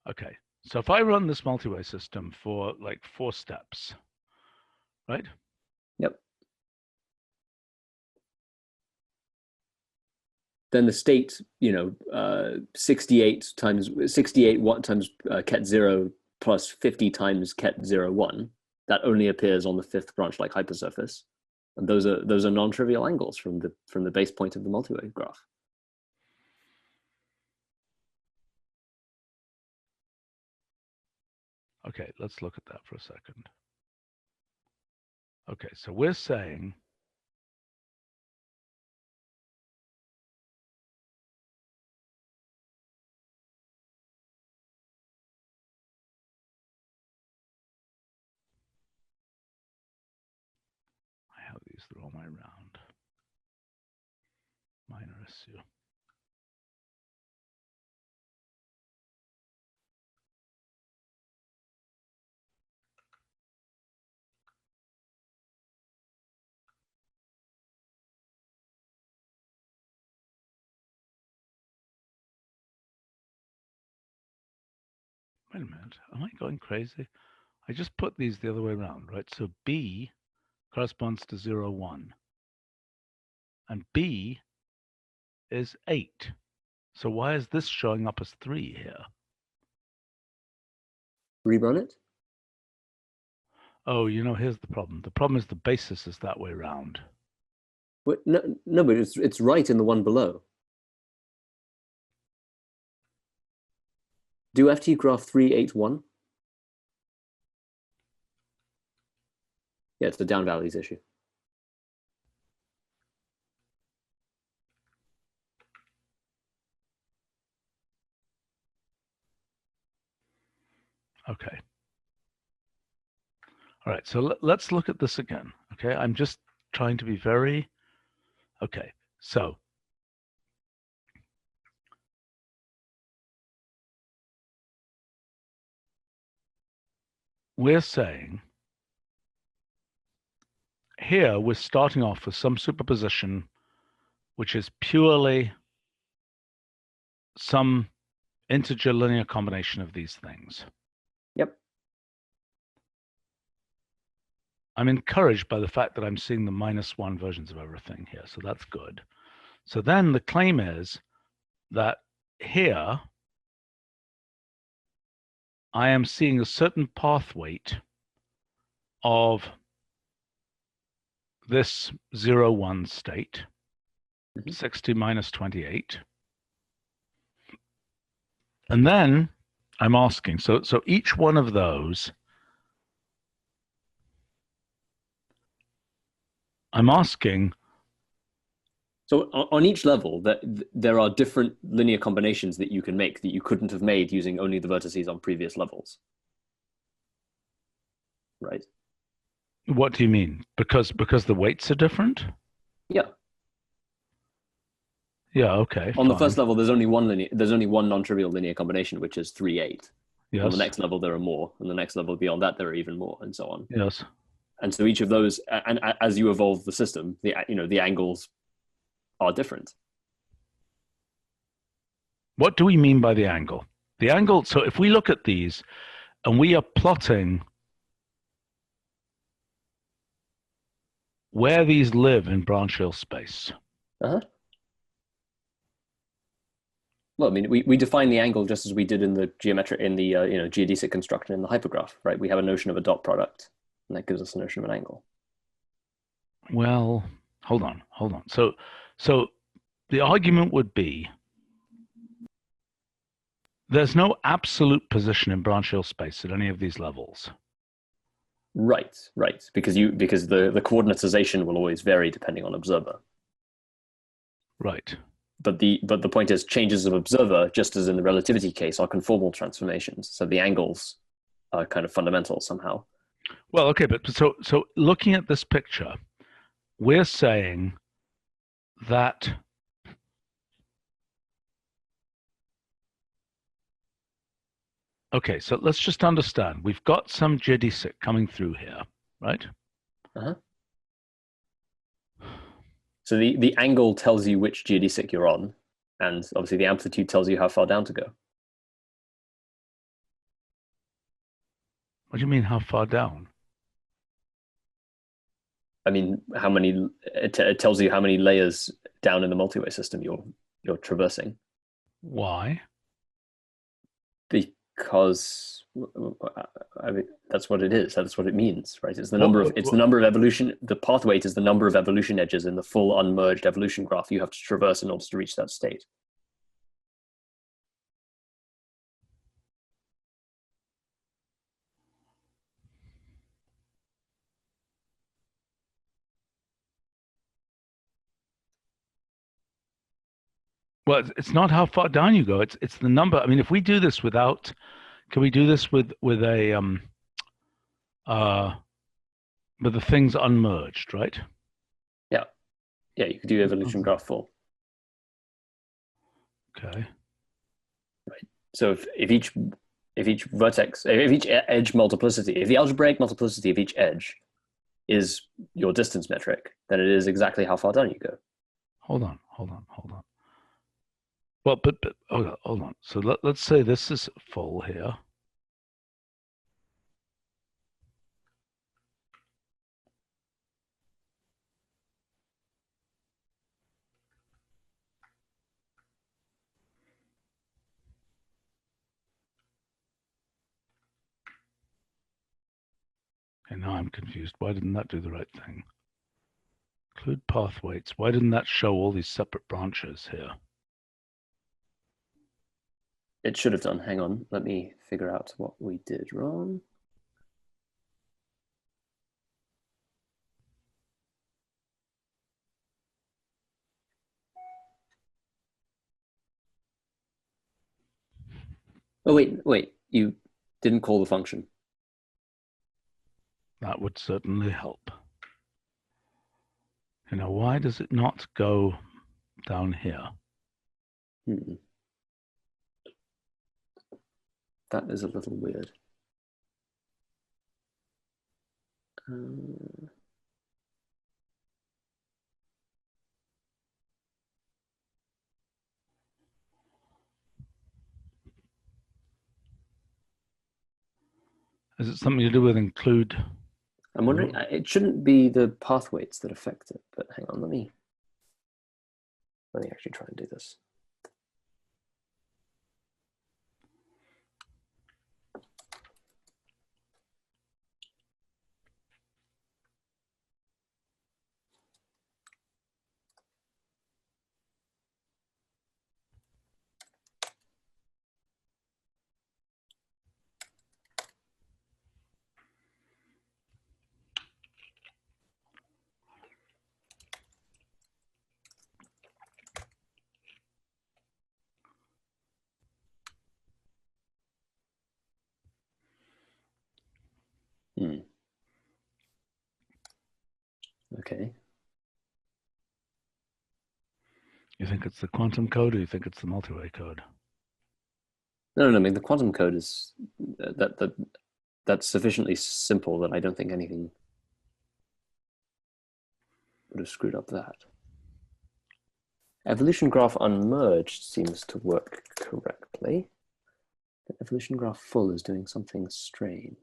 Okay, so if I run this multi-way system for like 4 steps, right? Yep. Then the state, 68 times ket 0 plus 50 times ket 0, 1, that only appears on the 5th branch like hypersurface. And those are non-trivial angles from the base point of the multi-way graph. Okay, let's look at that for a second. Okay, so we're saying I have these the wrong way around. Minor issue. Wait a minute, am I going crazy? I just put these the other way around, right? So B corresponds to 0, 1. And B is 8. So why is this showing up as 3 here? Rerun it? Oh, here's the problem. The problem is the basis is that way around. What? No, but it's right in the one below. Do FT graph 381? Yeah, it's the down values issue. Okay. All right, so let's look at this again. Okay, I'm just trying to be very, okay, so we're saying here we're starting off with some superposition which is purely some integer linear combination of these things. Yep. I'm encouraged by the fact that I'm seeing the -1 versions of everything here, so that's good. So then the claim is that here I am seeing a certain path weight of this 0, 1 state, 60 minus 28. And then I'm asking, so each one of those, I'm asking. So on each level, there are different linear combinations that you can make that you couldn't have made using only the vertices on previous levels. Right? What do you mean? Because the weights are different? Yeah. Yeah, okay. On the first level, there's only one non-trivial linear combination, which is 3, 8. Yes. On the next level, there are more. On the next level beyond that, there are even more, and so on. Yes. And so each of those, and as you evolve the system, the angles are different. What do we mean by the angle? The angle, so if we look at these and we are plotting where these live in branch Hill space. Uh-huh. Well, I mean, we define the angle just as we did in the geodesic construction in the hypergraph, right? We have a notion of a dot product, and that gives us a notion of an angle. Well, hold on. So the argument would be there's no absolute position in branch Hill space at any of these levels. Right, right. Because the coordinatization will always vary depending on observer. Right. But the point is, changes of observer, just as in the relativity case, are conformal transformations. So the angles are kind of fundamental somehow. Well, okay, but so looking at this picture, we're saying that okay, so let's just understand. We've got some geodesic coming through here, right? Uh-huh. So the angle tells you which geodesic you're on, and obviously the amplitude tells you how far down to go. What do you mean, how far down? I mean, it tells you how many layers down in the multi-way system you're traversing. Why? Because I mean, that's what it is. That's what it means, right? It's the number of evolution. The path weight is the number of evolution edges in the full unmerged evolution graph you have to traverse in order to reach that state. Well, it's not how far down you go. It's the number. I mean, if we do this without, can we do this with a with the things unmerged, right? Yeah, you could do evolution graph full. Okay. Right. So if each vertex, if each edge multiplicity, if the algebraic multiplicity of each edge is your distance metric, then it is exactly how far down you go. Hold on. Well, but hold on. So let's say this is full here. And now I'm confused. Why didn't that do the right thing? Include path weights. Why didn't that show all these separate branches here? It should have done. Hang on, let me figure out what we did wrong. Oh, wait, you didn't call the function. That would certainly help. Why does it not go down here? That is a little weird. Is it something to do with include? I'm wondering, it shouldn't be the path weights that affect it, but hang on, let me actually try and do this. Okay. You think it's the quantum code, or you think it's the multi-way code? No, I mean the quantum code is that's sufficiently simple that I don't think anything would have screwed up that. Evolution graph unmerged seems to work correctly. The evolution graph full is doing something strange.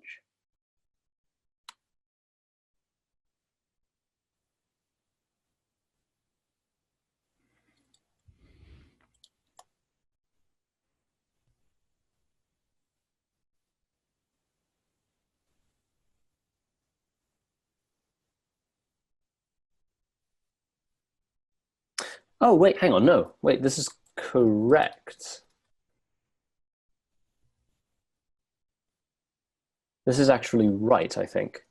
Oh, wait, hang on. No, wait, this is correct. This is actually right, I think.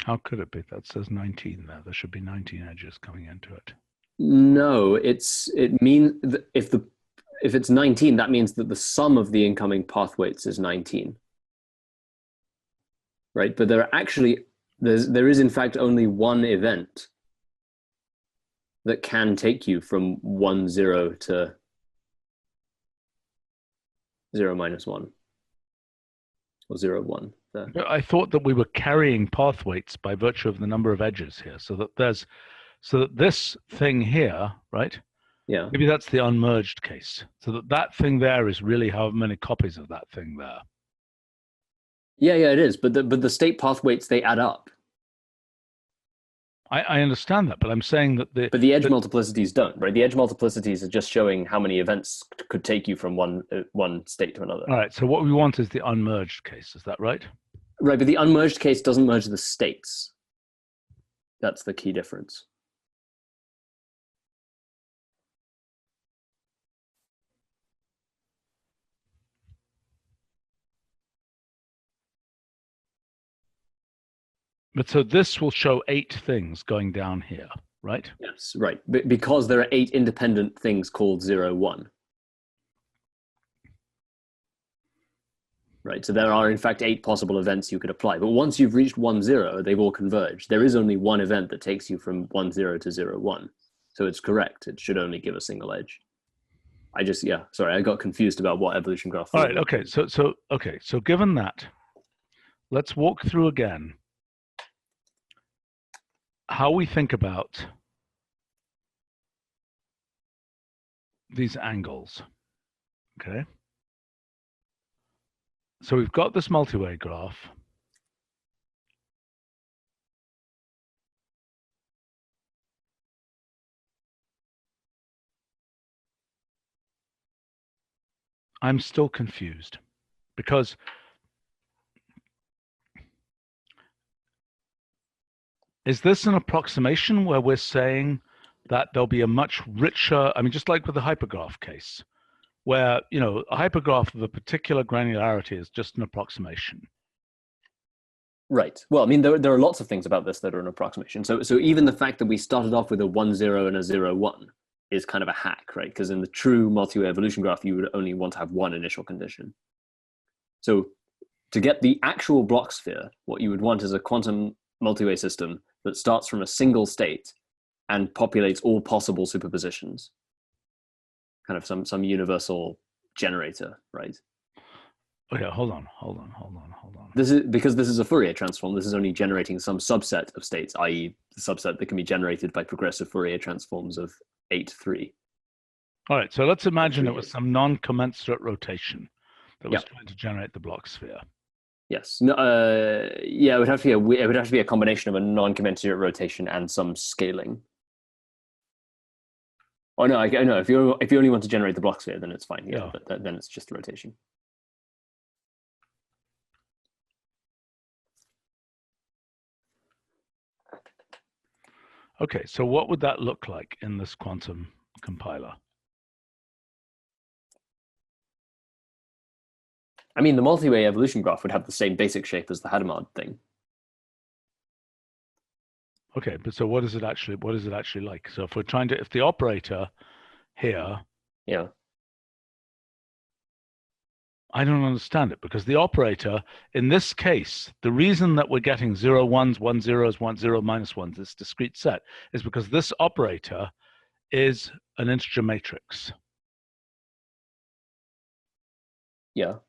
How could it be? That says 19 there. There should be 19 edges coming into it. No, it means if it's 19, that means that the sum of the incoming path weights is 19. Right? But there is in fact only one event that can take you from 1, 0 to 0, -1, or 0, 1. There. I thought that we were carrying path weights by virtue of the number of edges here, so that this thing here, right? Yeah. Maybe that's the unmerged case. So that thing there is really how many copies of that thing there. Yeah, it is. But the state path weights, they add up. I understand that, but I'm saying that but the edge multiplicities don't, right? The edge multiplicities are just showing how many events could take you from one state to another. All right. So what we want is the unmerged case. Is that right? Right, but the unmerged case doesn't merge the states. That's the key difference. But so this will show 8 things going down here, right? Yes, right. Because there are 8 independent things called 0, 1. Right, so there are in fact 8 possible events you could apply. But once you've reached 1, 0, they've all converged. There is only one event that takes you from 1, 0 to 0, 1. So it's correct. It should only give a single edge. Sorry, I got confused about what evolution graph. All right, okay. So given that, let's walk through again how we think about these angles, okay? So we've got this multi-way graph. I'm still confused because is this an approximation where we're saying that there'll be a much richer, I mean, just like with the hypergraph case, where, a hypergraph of a particular granularity is just an approximation. Right. Well, I mean, there are lots of things about this that are an approximation. So even the fact that we started off with a 1, 0 and a 0, 1 is kind of a hack, right? Because in the true multi-way evolution graph, you would only want to have one initial condition. So to get the actual block sphere, what you would want is a quantum multi-way system that starts from a single state and populates all possible superpositions. Kind of some universal generator, right? Okay, hold on. This is a Fourier transform. This is only generating some subset of states, i.e. the subset that can be generated by progressive Fourier transforms of 8, 3. All right, so let's imagine it was some non-commensurate rotation that was trying to generate the block sphere. Yes. No, it would have to be a combination of a non-commensurate rotation and some scaling. Oh no, no. If you only want to generate the block sphere, then it's fine. Yeah. But then it's just rotation. Okay, so what would that look like in this quantum compiler? I mean, the multi-way evolution graph would have the same basic shape as the Hadamard thing. Okay, but so what is it actually like? So if we're if the operator here, yeah, I don't understand it, because the operator in this case, the reason that we're getting 0, 1s, 1, 0s, 1, 0, -1s, this discrete set, is because this operator is an integer matrix. Yeah.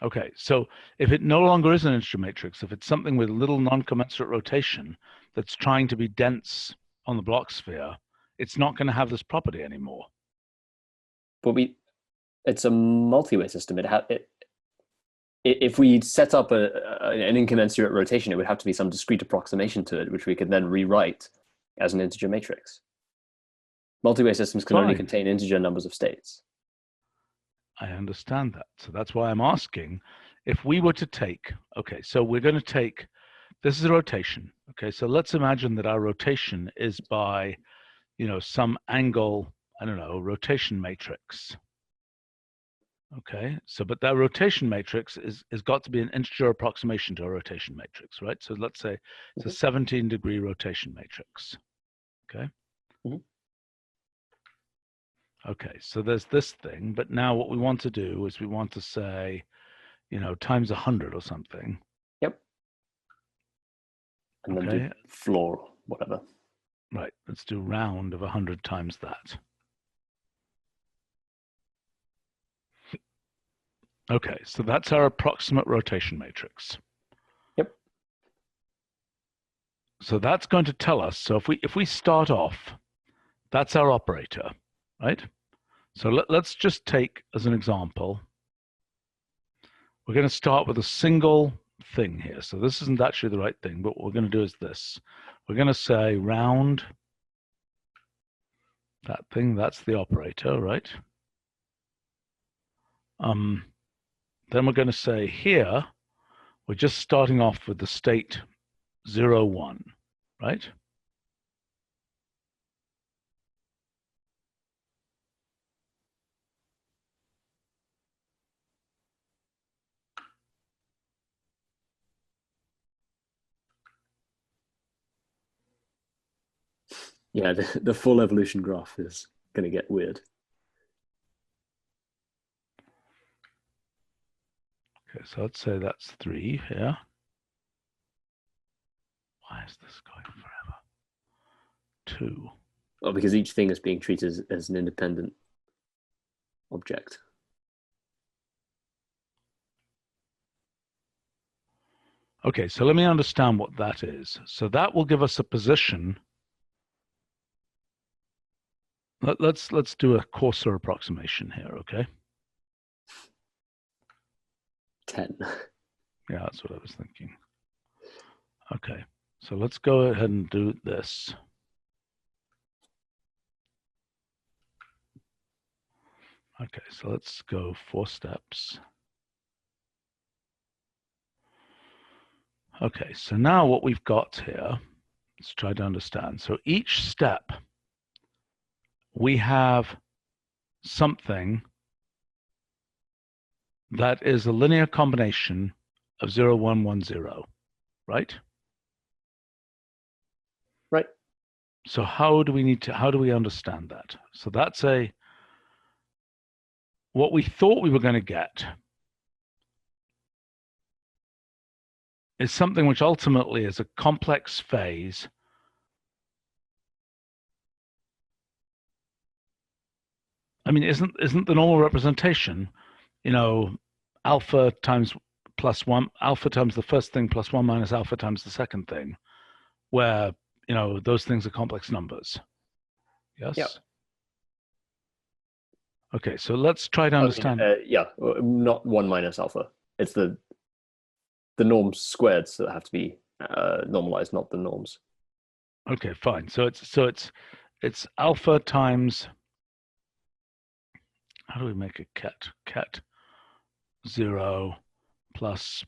Okay, so if it no longer is an integer matrix, if it's something with little non-commensurate rotation that's trying to be dense on the block sphere, it's not going to have this property anymore. But it's a multi-way system. If we set up an incommensurate rotation, it would have to be some discrete approximation to it, which we could then rewrite as an integer matrix. Multi-way systems can only contain integer numbers of states. I understand that. So that's why I'm asking, if we were to take, okay, so we're going to take, this is a rotation. Okay, so let's imagine that our rotation is by, some angle, I don't know, rotation matrix. Okay, so but that rotation matrix is got to be an integer approximation to a rotation matrix, right? So let's say it's a 17-degree rotation matrix. Okay. Mhm. Okay, so there's this thing, but now what we want to do is we want to say, times 100 or something. Yep. And then do Okay. floor, whatever. Right, let's do round of 100 times that. Okay, so that's our approximate rotation matrix. Yep. So that's going to tell us, so if we start off, that's our operator, right? So let's just take as an example, we're going to start with a single thing here. So this isn't actually the right thing, but what we're going to do is this. We're going to say round that thing, that's the operator, right? Then we're going to say here, we're just starting off with the state 0, 1, right? Yeah, the full evolution graph is going to get weird. Okay, so let's say that's 3 here. Why is this going forever? 2. Well, because each thing is being treated as an independent object. Okay, so let me understand what that is. So that will give us a position. Let's do a coarser approximation here, okay? 10. Yeah, that's what I was thinking. Okay, so let's go ahead and do this. Okay, so let's go 4 steps. Okay, so now what we've got here, let's try to understand. So each step, we have something that is a linear combination of 0, 1, 1, 0, right? Right. So how do we understand that? So that's what we thought we were going to get is something which ultimately is a complex phase I mean, isn't the normal representation, alpha times plus 1, alpha times the first thing plus 1 minus alpha times the second thing, where, those things are complex numbers? Yes? Yep. Okay, so let's try to understand. Yeah, not 1 minus alpha. It's the norms squared that have to be normalized, not the norms. Okay, fine. So it's alpha times, how do we make a ket 0 plus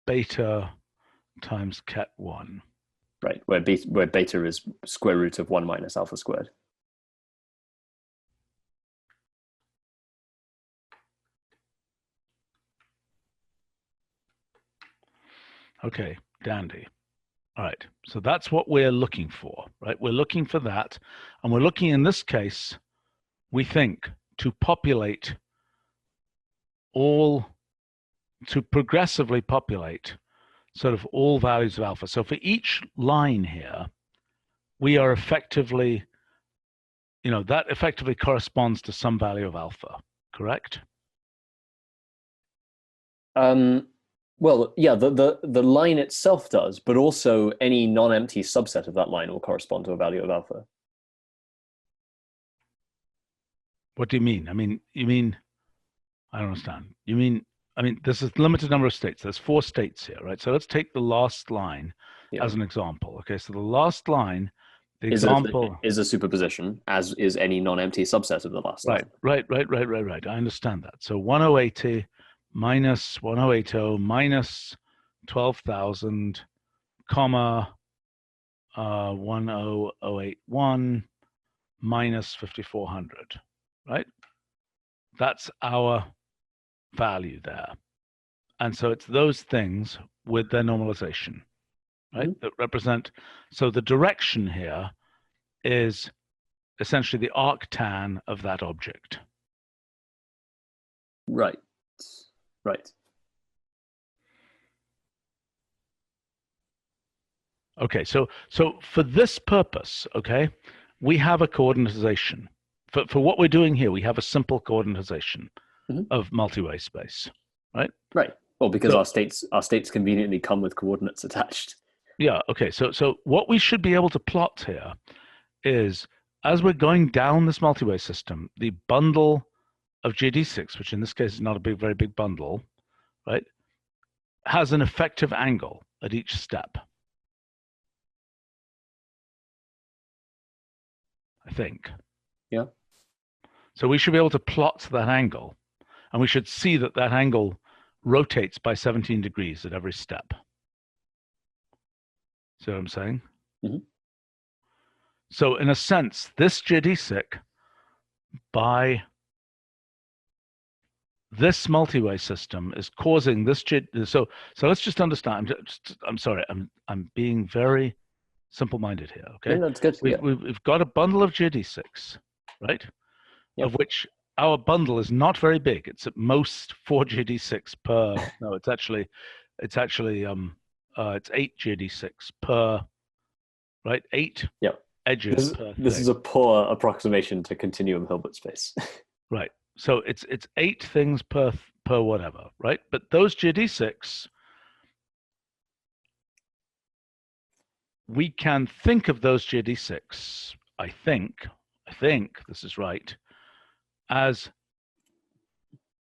beta times ket 1. Right, where beta is square root of 1 minus alpha squared. Okay, dandy. All right, so that's what we're looking for, right? We're looking for that, and we're looking in this case, we think, to progressively populate sort of all values of alpha. So for each line here, we are effectively, that effectively corresponds to some value of alpha, correct? Well, yeah, the line itself does, but also any non-empty subset of that line will correspond to a value of alpha. What do you mean? I don't understand. There's a limited number of states. There's 4 states here, right? So let's take the last line as an example. Okay, so the last line, the example is a superposition, as is any non-empty subset of the last line. Right. I understand that. So 1080 minus 1080 minus 12,000, comma 10081 minus 5400, right? That's our value there. And so it's those things with their normalization, right? That represent, so the direction here is essentially the arctan of that object. Right. Right. Okay, so for this purpose, okay, we have a coordinatization. For what we're doing here, we have a simple coordinatization of multi-way space, right? Right. Well, because So- our states conveniently come with coordinates attached. Yeah, okay, so what we should be able to plot here is, as we're going down this multi-way system, the bundle of GD6, which in this case is not a very big bundle, right, has an effective angle at each step. I think. Yeah. So we should be able to plot that angle, and we should see that that angle rotates by 17 degrees at every step. See what I'm saying? Mm-hmm. So in a sense, this geodesic by this multi-way system is causing this so let's just understand. I'm sorry, I'm being very simple-minded here. Okay, Yeah, that's good. We've got a bundle of GD6, right? Yep. Of which our bundle is not very big. It's at most 4 GD6 per. No, it's actually it's 8 GD6 per. Right, 8 edges per. This is a poor approximation to continuum Hilbert space. Right. So it's 8 things per whatever, right? But those GD6, we can think of those GD6, I think this is right, as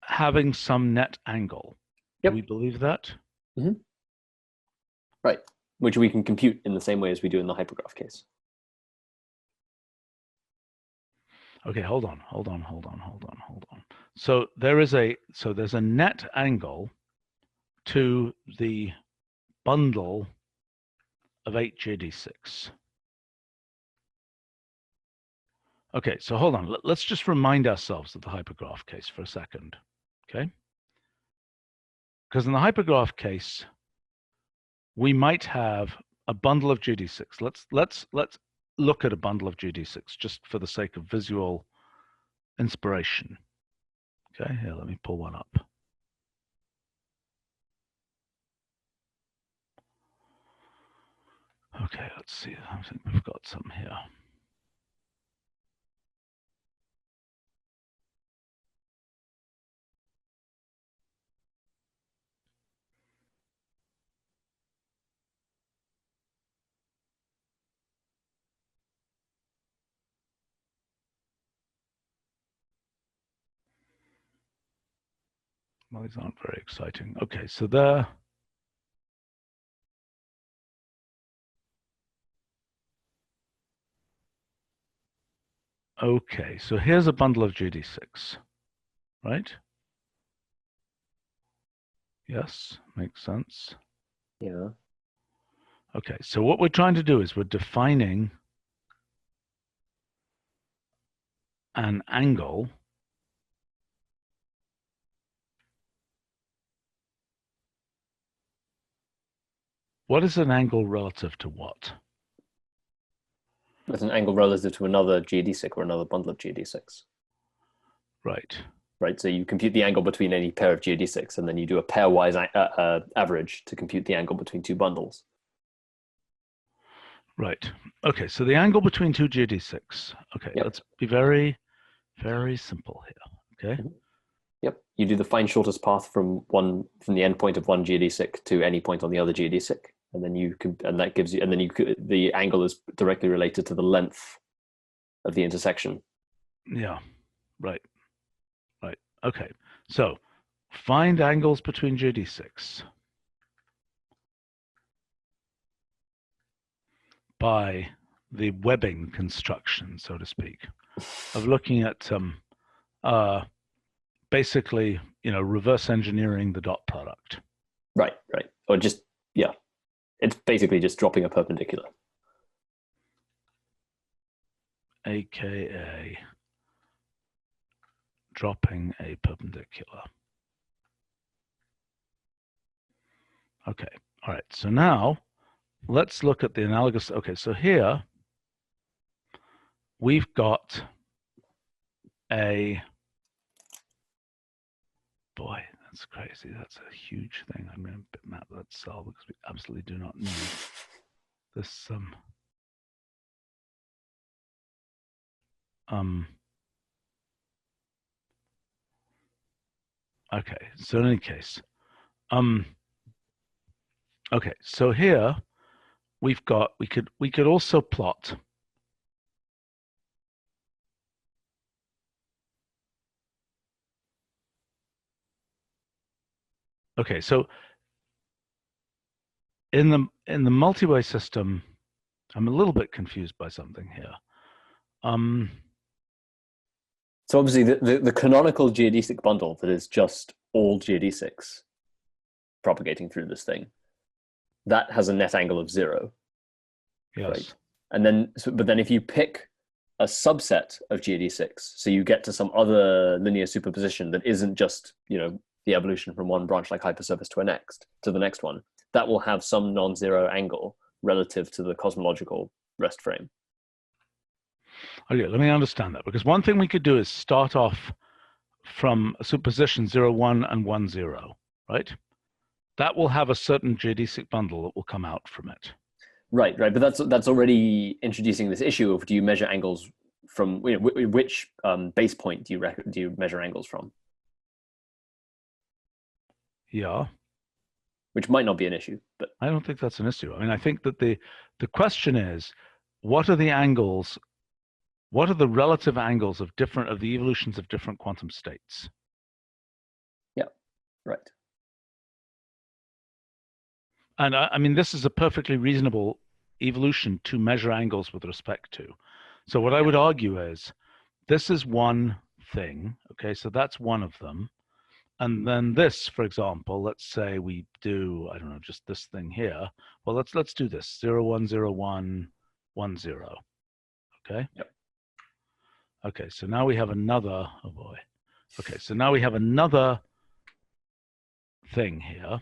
having some net angle. Yep. Do we believe that? Mm-hmm. Right. Which we can compute in the same way as we do in the hypergraph case. Okay, hold on. So there's a net angle to the bundle of 8 GD6. Okay, so hold on. Let's just remind ourselves of the hypergraph case for a second, okay? Because in the hypergraph case, we might have a bundle of GD6. Let's look at a bundle of GD6 just for the sake of visual inspiration. Okay, here, let me pull one up. Okay, let's see. I think we've got some here. Well, these aren't very exciting. Okay, so there. Okay, so here's a bundle of GD6, right? Yes, makes sense. Yeah. Okay, so what we're trying to do is we're defining an angle What is an angle relative to what? With an angle relative to another GD6 or another bundle of GD6. Right. Right, so you compute the angle between any pair of GD6, and then you do a pairwise average to compute the angle between two bundles. Right. Okay, so the angle between two GD6. Okay, Yep. Let's be very, very simple here. Okay. Mm-hmm. Yep, you do the find shortest path from the endpoint of one GD6 to any point on the other GD6, and then that gives you, and then the angle is directly related to the length of the intersection. Yeah. Right. Right. Okay. So find angles between GD6 by the webbing construction, so to speak, of looking at basically, reverse engineering the dot product. Right. Or just, yeah. It's basically just dropping a perpendicular. AKA dropping a perpendicular. Okay, all right, so now let's look at the analogous. Okay, so here we've got a, boy, that's crazy. That's a huge thing. I'm going to bitmap that cell because we absolutely do not need this. Okay, so in any case, okay, so here we've got, we could also plot okay, so in the multi-way system, I'm a little bit confused by something here. So obviously the canonical geodesic bundle that is just all geodesics propagating through this thing, that has a net angle of 0. Yes. Right? And then, but then if you pick a subset of geodesics, so you get to some other linear superposition that isn't just, you know, the evolution from one branch like hypersurface to the next one, that will have some non-zero angle relative to the cosmological rest frame. Okay, let me understand that, because one thing we could do is start off from a superposition 0, 1 and 1, 0, right? That will have a certain geodesic bundle that will come out from it. Right, right, but that's already introducing this issue of, do you measure angles from, you know, which base point do you measure angles from? Yeah. Which might not be an issue, but I don't think that's an issue. I mean, I think that the question is, what are the angles? What are the relative angles of the evolutions of different quantum states? Yeah, right. And I mean, this is a perfectly reasonable evolution to measure angles with respect to. So what I would argue is, this is one thing, okay? So that's one of them. And then this, for example, let's say we do, I don't know, just this thing here. Well, let's do this, 0, 1, 0, 1, 1, 0, okay? Yep. Okay, so now we have another, oh boy. Okay, so now we have another thing here.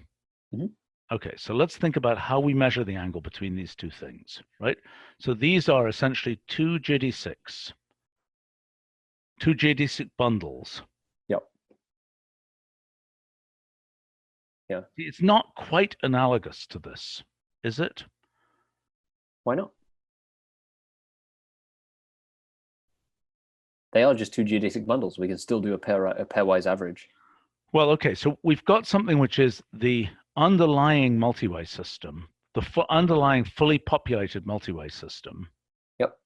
Mm-hmm. Okay, so let's think about how we measure the angle between these two things, right? So these are essentially two geodesic bundles. Yep. Yeah. It's not quite analogous to this, is it? Why not? They are just two geodesic bundles. We can still do a pairwise average. Well, okay, so we've got something which is the underlying multi-way system, the underlying fully populated multi-way system. Yep.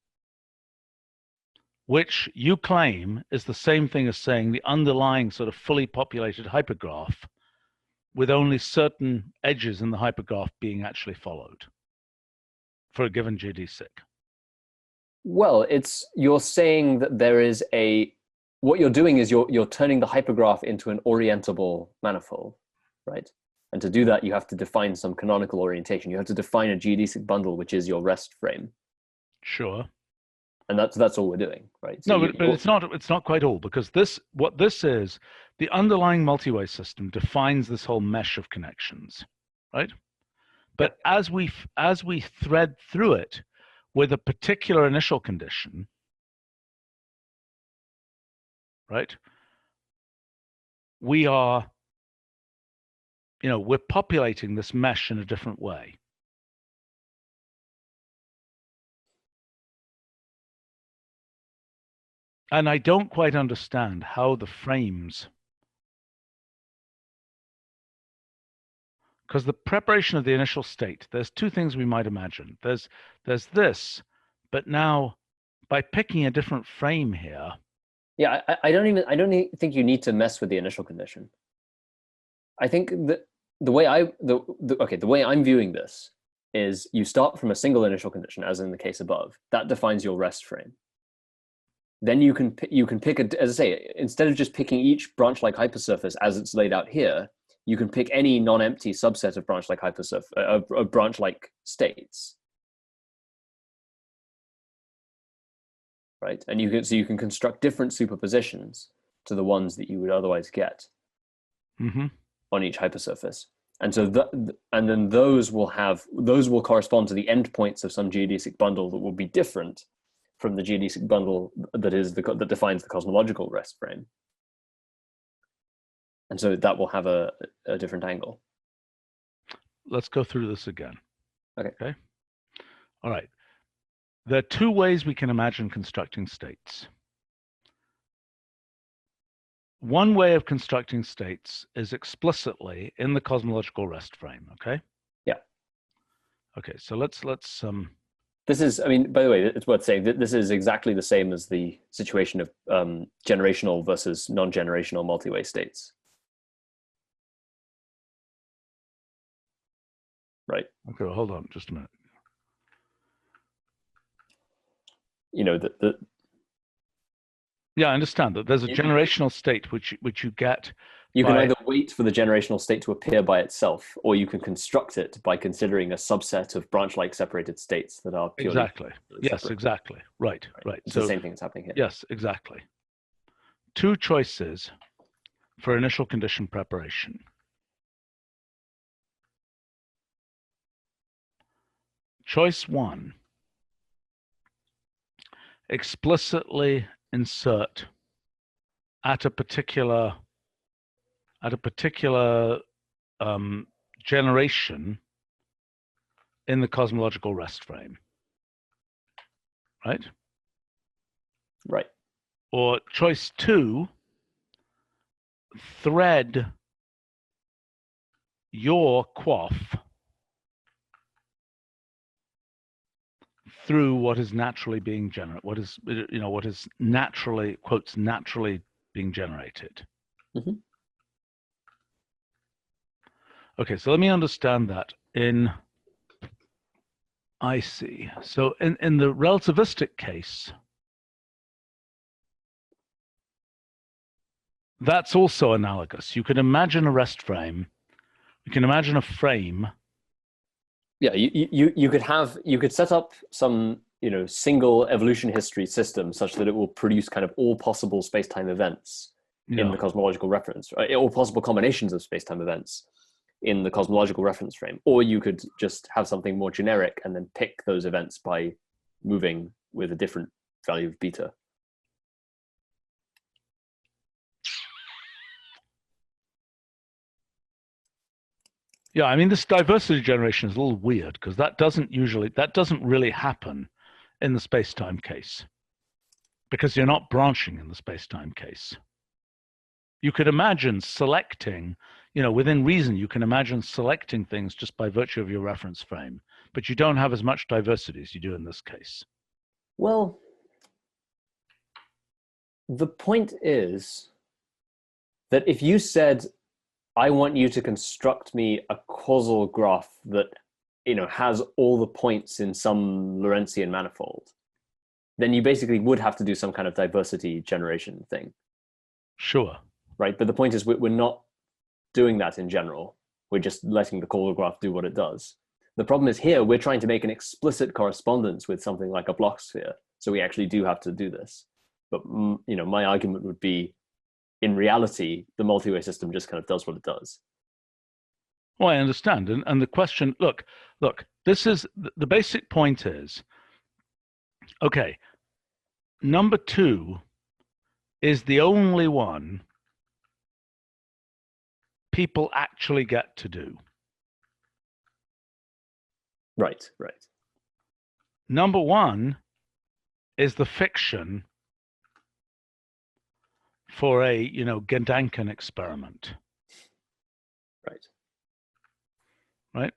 Which you claim is the same thing as saying the underlying sort of fully populated hypergraph with only certain edges in the hypergraph being actually followed for a given geodesic. Well, you're saying that there is what you're doing is you're turning the hypergraph into an orientable manifold, right? And to do that, you have to define some canonical orientation. You have to define a geodesic bundle, which is your rest frame. Sure. And that's all we're doing, right? So no, but it's not quite all, because what this is, the underlying multi-way system defines this whole mesh of connections, right? But as we thread through it with a particular initial condition, right? We are, you know, we're populating this mesh in a different way. And I don't quite understand how the frames, because the preparation of the initial state, there's two things we might imagine. There's this, but now by picking a different frame here. Yeah, I don't even think you need to mess with the initial condition. I think that the way I'm viewing this is, you start from a single initial condition, as in the case above. That defines your rest frame. Then you can pick as I say, instead of just picking each branch-like hypersurface as it's laid out here, you can pick any non-empty subset of branch-like hypersurface, of branch-like states, right? And you can construct different superpositions to the ones that you would otherwise get on each hypersurface. And so and then those will correspond to the endpoints of some geodesic bundle that will be different from the geodesic bundle that defines the cosmological rest frame. And so that will have a different angle. Let's go through this again. Okay. All right. There are two ways we can imagine constructing states. One way of constructing states is explicitly in the cosmological rest frame, okay? Yeah. Okay, so let's This is, I mean, by the way, it's worth saying that this is exactly the same as the situation of generational versus non-generational multi-way states. Right. Okay, well, hold on just a minute. You know, Yeah, I understand that there's a generational state which you get. You can either wait for the generational state to appear by itself, or you can construct it by considering a subset of branch-like separated states that are purely exactly. Yes, separate. Exactly. Right. It's the same thing that's happening here. Yes, exactly. Two choices for initial condition preparation. Choice one, explicitly insert at a particular generation in the cosmological rest frame, right? Right. Or choice two, thread your quaff through what is naturally being generated, what is naturally, quotes, naturally being generated. Okay, so let me understand that I see. So in the relativistic case, that's also analogous. You can imagine a rest frame. You can imagine a frame. Yeah, you could set up some single evolution history system such that it will produce kind of all possible space-time events in the cosmological reference, right? All possible combinations of space-time events in the cosmological reference frame. Or you could just have something more generic and then pick those events by moving with a different value of beta. Yeah, I mean, this diversity generation is a little weird because that doesn't really happen in the space-time case because you're not branching in the space-time case. You could imagine selecting, within reason, you can imagine selecting things just by virtue of your reference frame, but you don't have as much diversity as you do in this case. Well, the point is that if you said, I want you to construct me a causal graph that has all the points in some Lorentzian manifold, then you basically would have to do some kind of diversity generation thing. Sure. Right, but the point is we're not doing that in general. We're just letting the causal graph do what it does. The problem is here we're trying to make an explicit correspondence with something like a block sphere, so we actually do have to do this. But my argument would be, in reality, the multi-way system just kind of does what it does. Well, I understand. And the question, look, this is, the basic point is, okay, number two is the only one people actually get to do. Right. Number one is the fiction for a, Gedanken experiment. Right?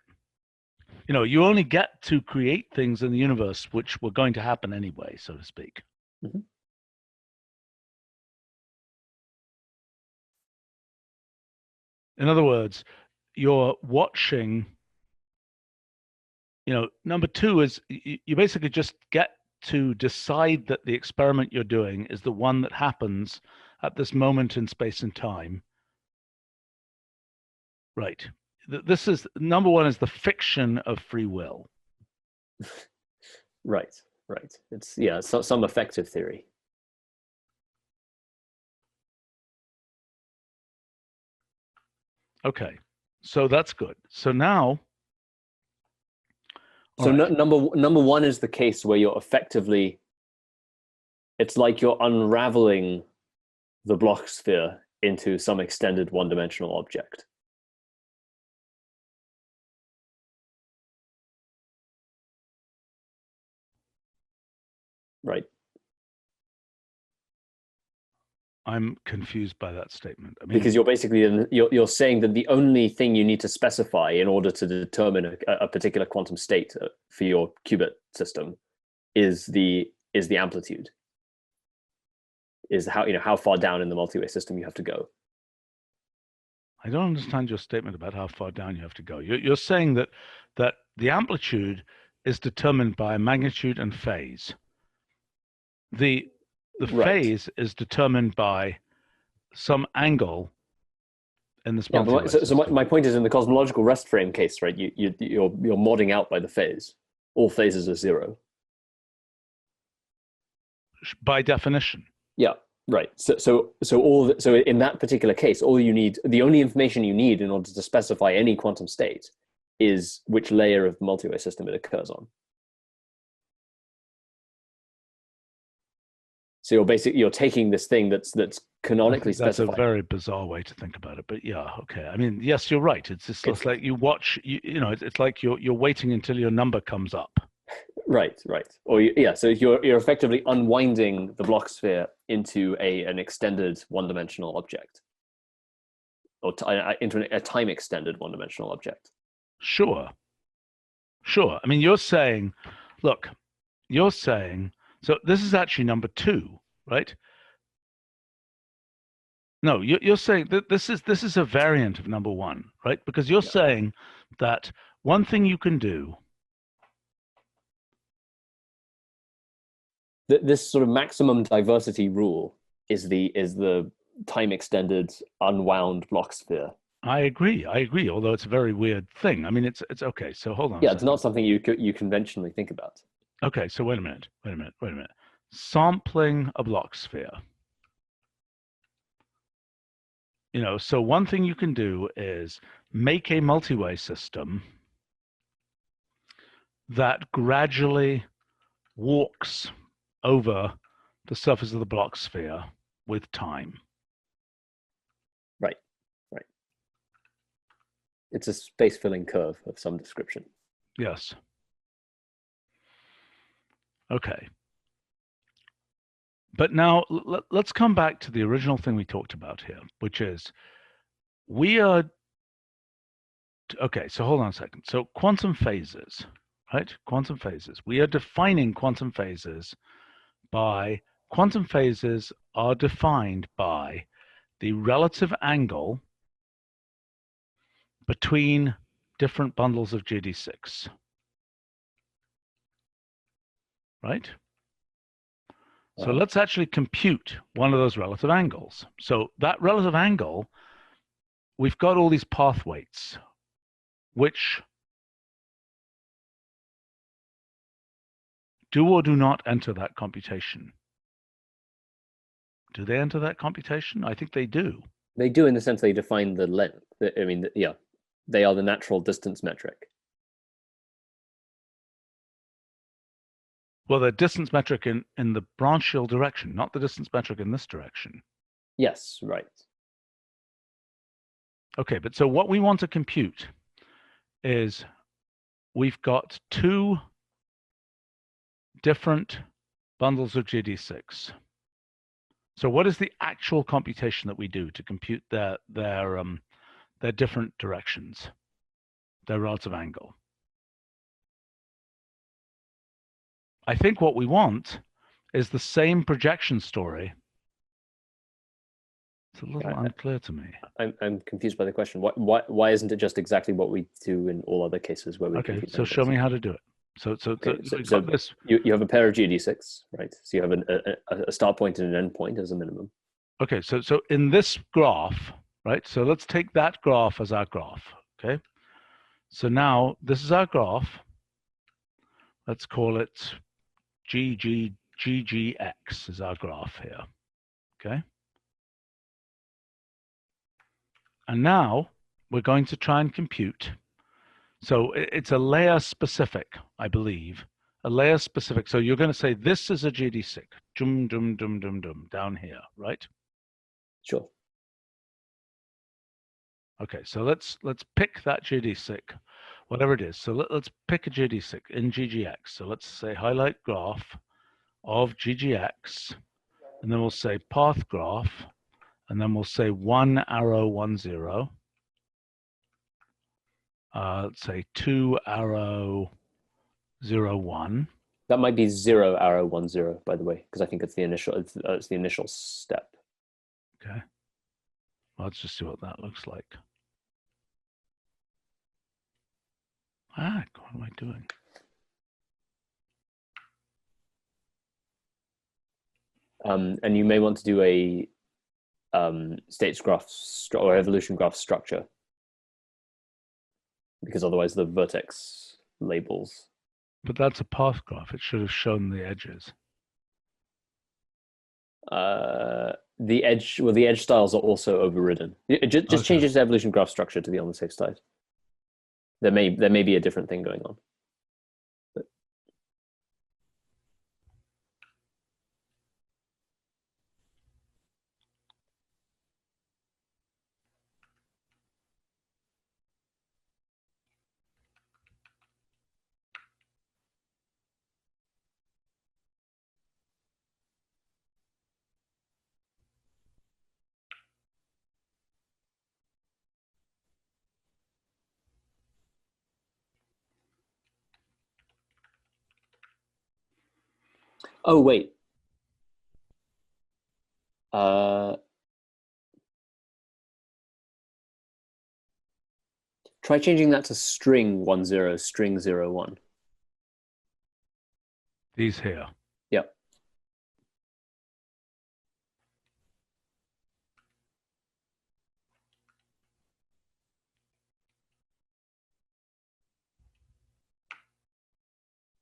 You only get to create things in the universe which were going to happen anyway, so to speak. In other words, you're watching, number two is you basically just get to decide that the experiment you're doing is the one that happens at this moment in space and time. Right. This is, number one is the fiction of free will. Right. It's, some effective theory. Okay, so that's good. So now, So all right. number one is the case where you're effectively, it's like you're unraveling the block sphere into some extended one-dimensional object. Right. I'm confused by that statement. I mean, Because you're basically you're saying that the only thing you need to specify in order to determine a particular quantum state for your qubit system is the amplitude, is how far down in the multi-way system you have to go. I don't understand your statement about how far down you have to go. You're saying that the amplitude is determined by magnitude and phase. The Right. phase is determined by some angle in this Yeah, multi-way but so system. my point is, in the cosmological rest frame case, right? You're modding out by the phase. All phases are zero. By definition. Yeah, right. So in that particular case, the only information you need in order to specify any quantum state is which layer of the multi-way system it occurs on. So you're taking this thing that's canonically specified. That's a very bizarre way to think about it, but yeah, okay. I mean, yes, you're right. It's like you watch. It's like you're waiting until your number comes up. Right. Or so you're effectively unwinding the block sphere into an extended one-dimensional object, or into a time extended one-dimensional object. Sure. I mean, you're saying, so this is actually number 2, right? No, you're saying that this is a variant of number 1, right? Because you're saying that one thing you can do. This sort of maximum diversity rule is the time extended unwound block sphere. I agree. Although it's a very weird thing. I mean, it's okay. So hold on. Yeah, it's not something you conventionally think about. Okay, so wait a minute. Sampling a block sphere. So one thing you can do is make a multi-way system that gradually walks over the surface of the block sphere with time. Right. It's a space-filling curve of some description. Yes. Okay. But now let's come back to the original thing we talked about here, which is okay, so hold on a second. So quantum phases, right? Quantum phases. We are defining quantum phases quantum phases are defined by the relative angle between different bundles of GD6, right? So let's actually compute one of those relative angles. So that relative angle, we've got all these path weights, which do or do not enter that computation. Do they enter that computation? I think they do. They do, in the sense they define the length. I mean, yeah, they are the natural distance metric. Well, the distance metric in the branchial direction, not the distance metric in this direction. Yes, right. Okay, but so what we want to compute is we've got 2 different bundles of GD6. So what is the actual computation that we do to compute their different directions, their relative angle? I think what we want is the same projection story. It's a little unclear to me. I'm confused by the question. Why isn't it just exactly what we do in all other cases where we compute? So show me how to do it. So this. You have a pair of GD6, right? So you have a start point and an end point as a minimum. Okay, so in this graph, right? So let's take that graph as our graph, okay? So now this is our graph. Let's call it GGX is our graph here, okay? And now we're going to try and compute. So it's a layer specific, I believe, a layer specific. So you're going to say this is a GD6, down here, right? Sure. Okay, so let's pick that GD6, whatever it is. So let's pick a GD6 in GGX. So let's say highlight graph of GGX, and then we'll say path graph, and then we'll say 1 arrow 1 0. Let's say 2 arrow 0 1. That might be 0 arrow 1 0, by the way, because I think it's the initial. It's the initial step. Okay. Well, let's just see what that looks like. Ah, what am I doing? And you may want to do a states graph or evolution graph structure, because otherwise the vertex labels. But that's a path graph. It should have shown the edges. The edge styles are also overridden. Just change its evolution graph structure to be on the safe side. There may be a different thing going on. Oh, wait. Try changing that to string 1 0, string 0 1. These here. Yep.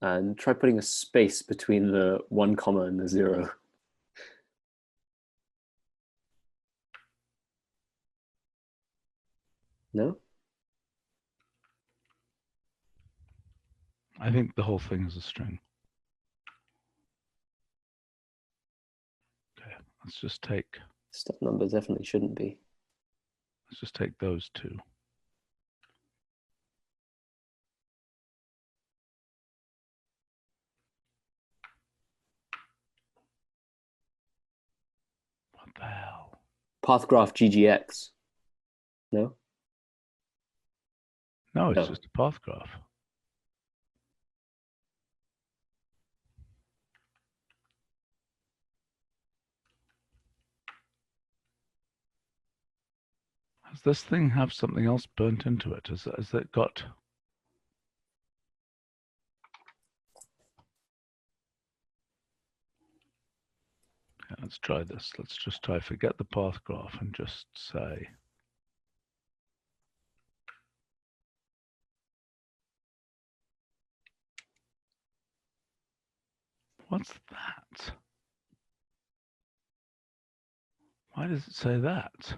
And try putting a space between the 1 comma and the 0. No? I think the whole thing is a string. Okay, let's just take. Step number definitely shouldn't be. Let's just take those two. What the hell? Path graph GGX. No? No, it's No. just a path graph. Does this thing have something else burnt into it? Has it got? Okay, let's try this. Let's just try forget the path graph and just say. What's that? Why does it say that?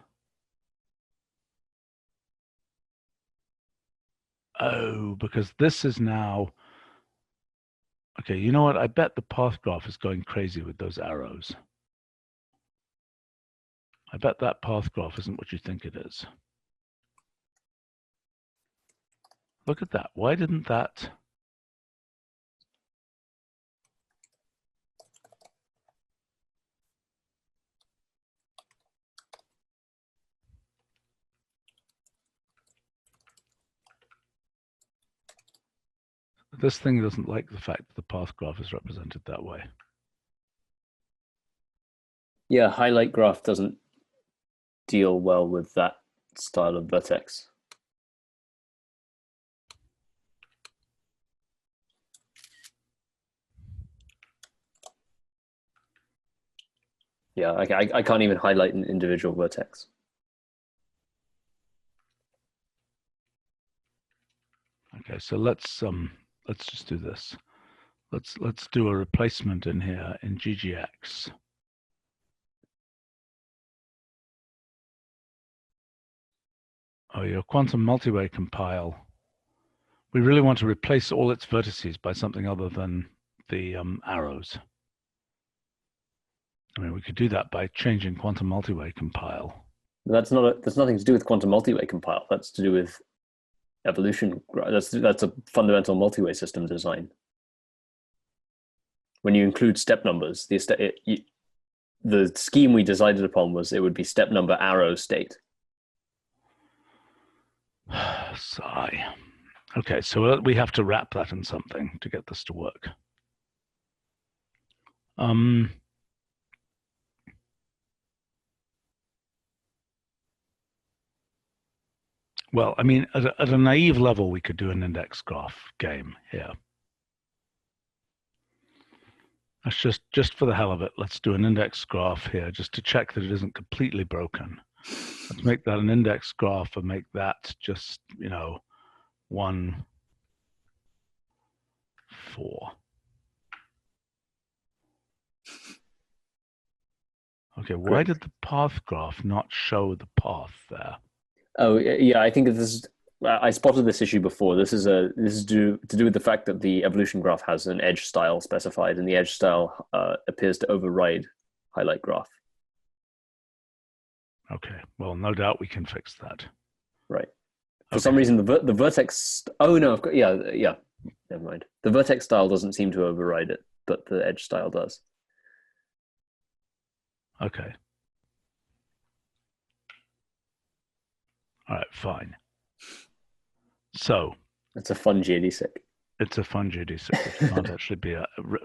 Oh, because this is now. Okay, you know what? I bet the path graph is going crazy with those arrows. I bet that path graph isn't what you think it is. Look at that. Why didn't that? This thing doesn't like the fact that the path graph is represented that way. Yeah, highlight graph doesn't deal well with that style of vertex. Yeah, I can't even highlight an individual vertex. Okay, so let's just do this. Let's do a replacement in here in GGX. Oh, your quantum multiway compile. We really want to replace all its vertices by something other than the arrows. I mean, we could do that by changing quantum multiway compile. That's nothing to do with quantum multiway compile. That's to do with evolution. That's a fundamental multiway system design. When you include step numbers, the scheme we decided upon was it would be step number arrow state. Sigh. Okay, so we have to wrap that in something to get this to work. Well, I mean, at a naive level, we could do an index graph game here. Let's just for the hell of it, let's do an index graph here just to check that it isn't completely broken. Let's make that an index graph and make that just, 1, 4. Okay, why did the path graph not show the path there? Oh yeah, I think I spotted this issue before. This is to do with the fact that the evolution graph has an edge style specified, and the edge style appears to override highlight graph. Okay, well, no doubt we can fix that. Right. For some reason, the vertex. Oh no, yeah. Never mind. The vertex style doesn't seem to override it, but the edge style does. Okay. All right, fine. So it's a fun geodesic. It's a fun geodesic which can't actually be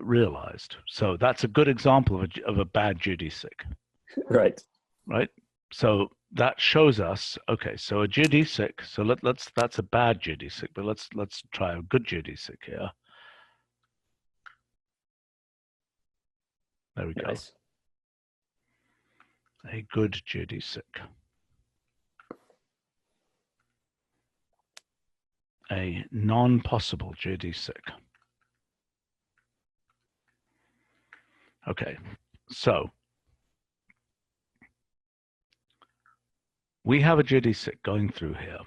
realized. So that's a good example of a bad geodesic. Right. Right. So that shows us, okay, so a geodesic. So that's a bad geodesic, but let's try a good geodesic here. There we go. Nice. A good geodesic. A non-possible geodesic. Okay, so we have a geodesic going through here.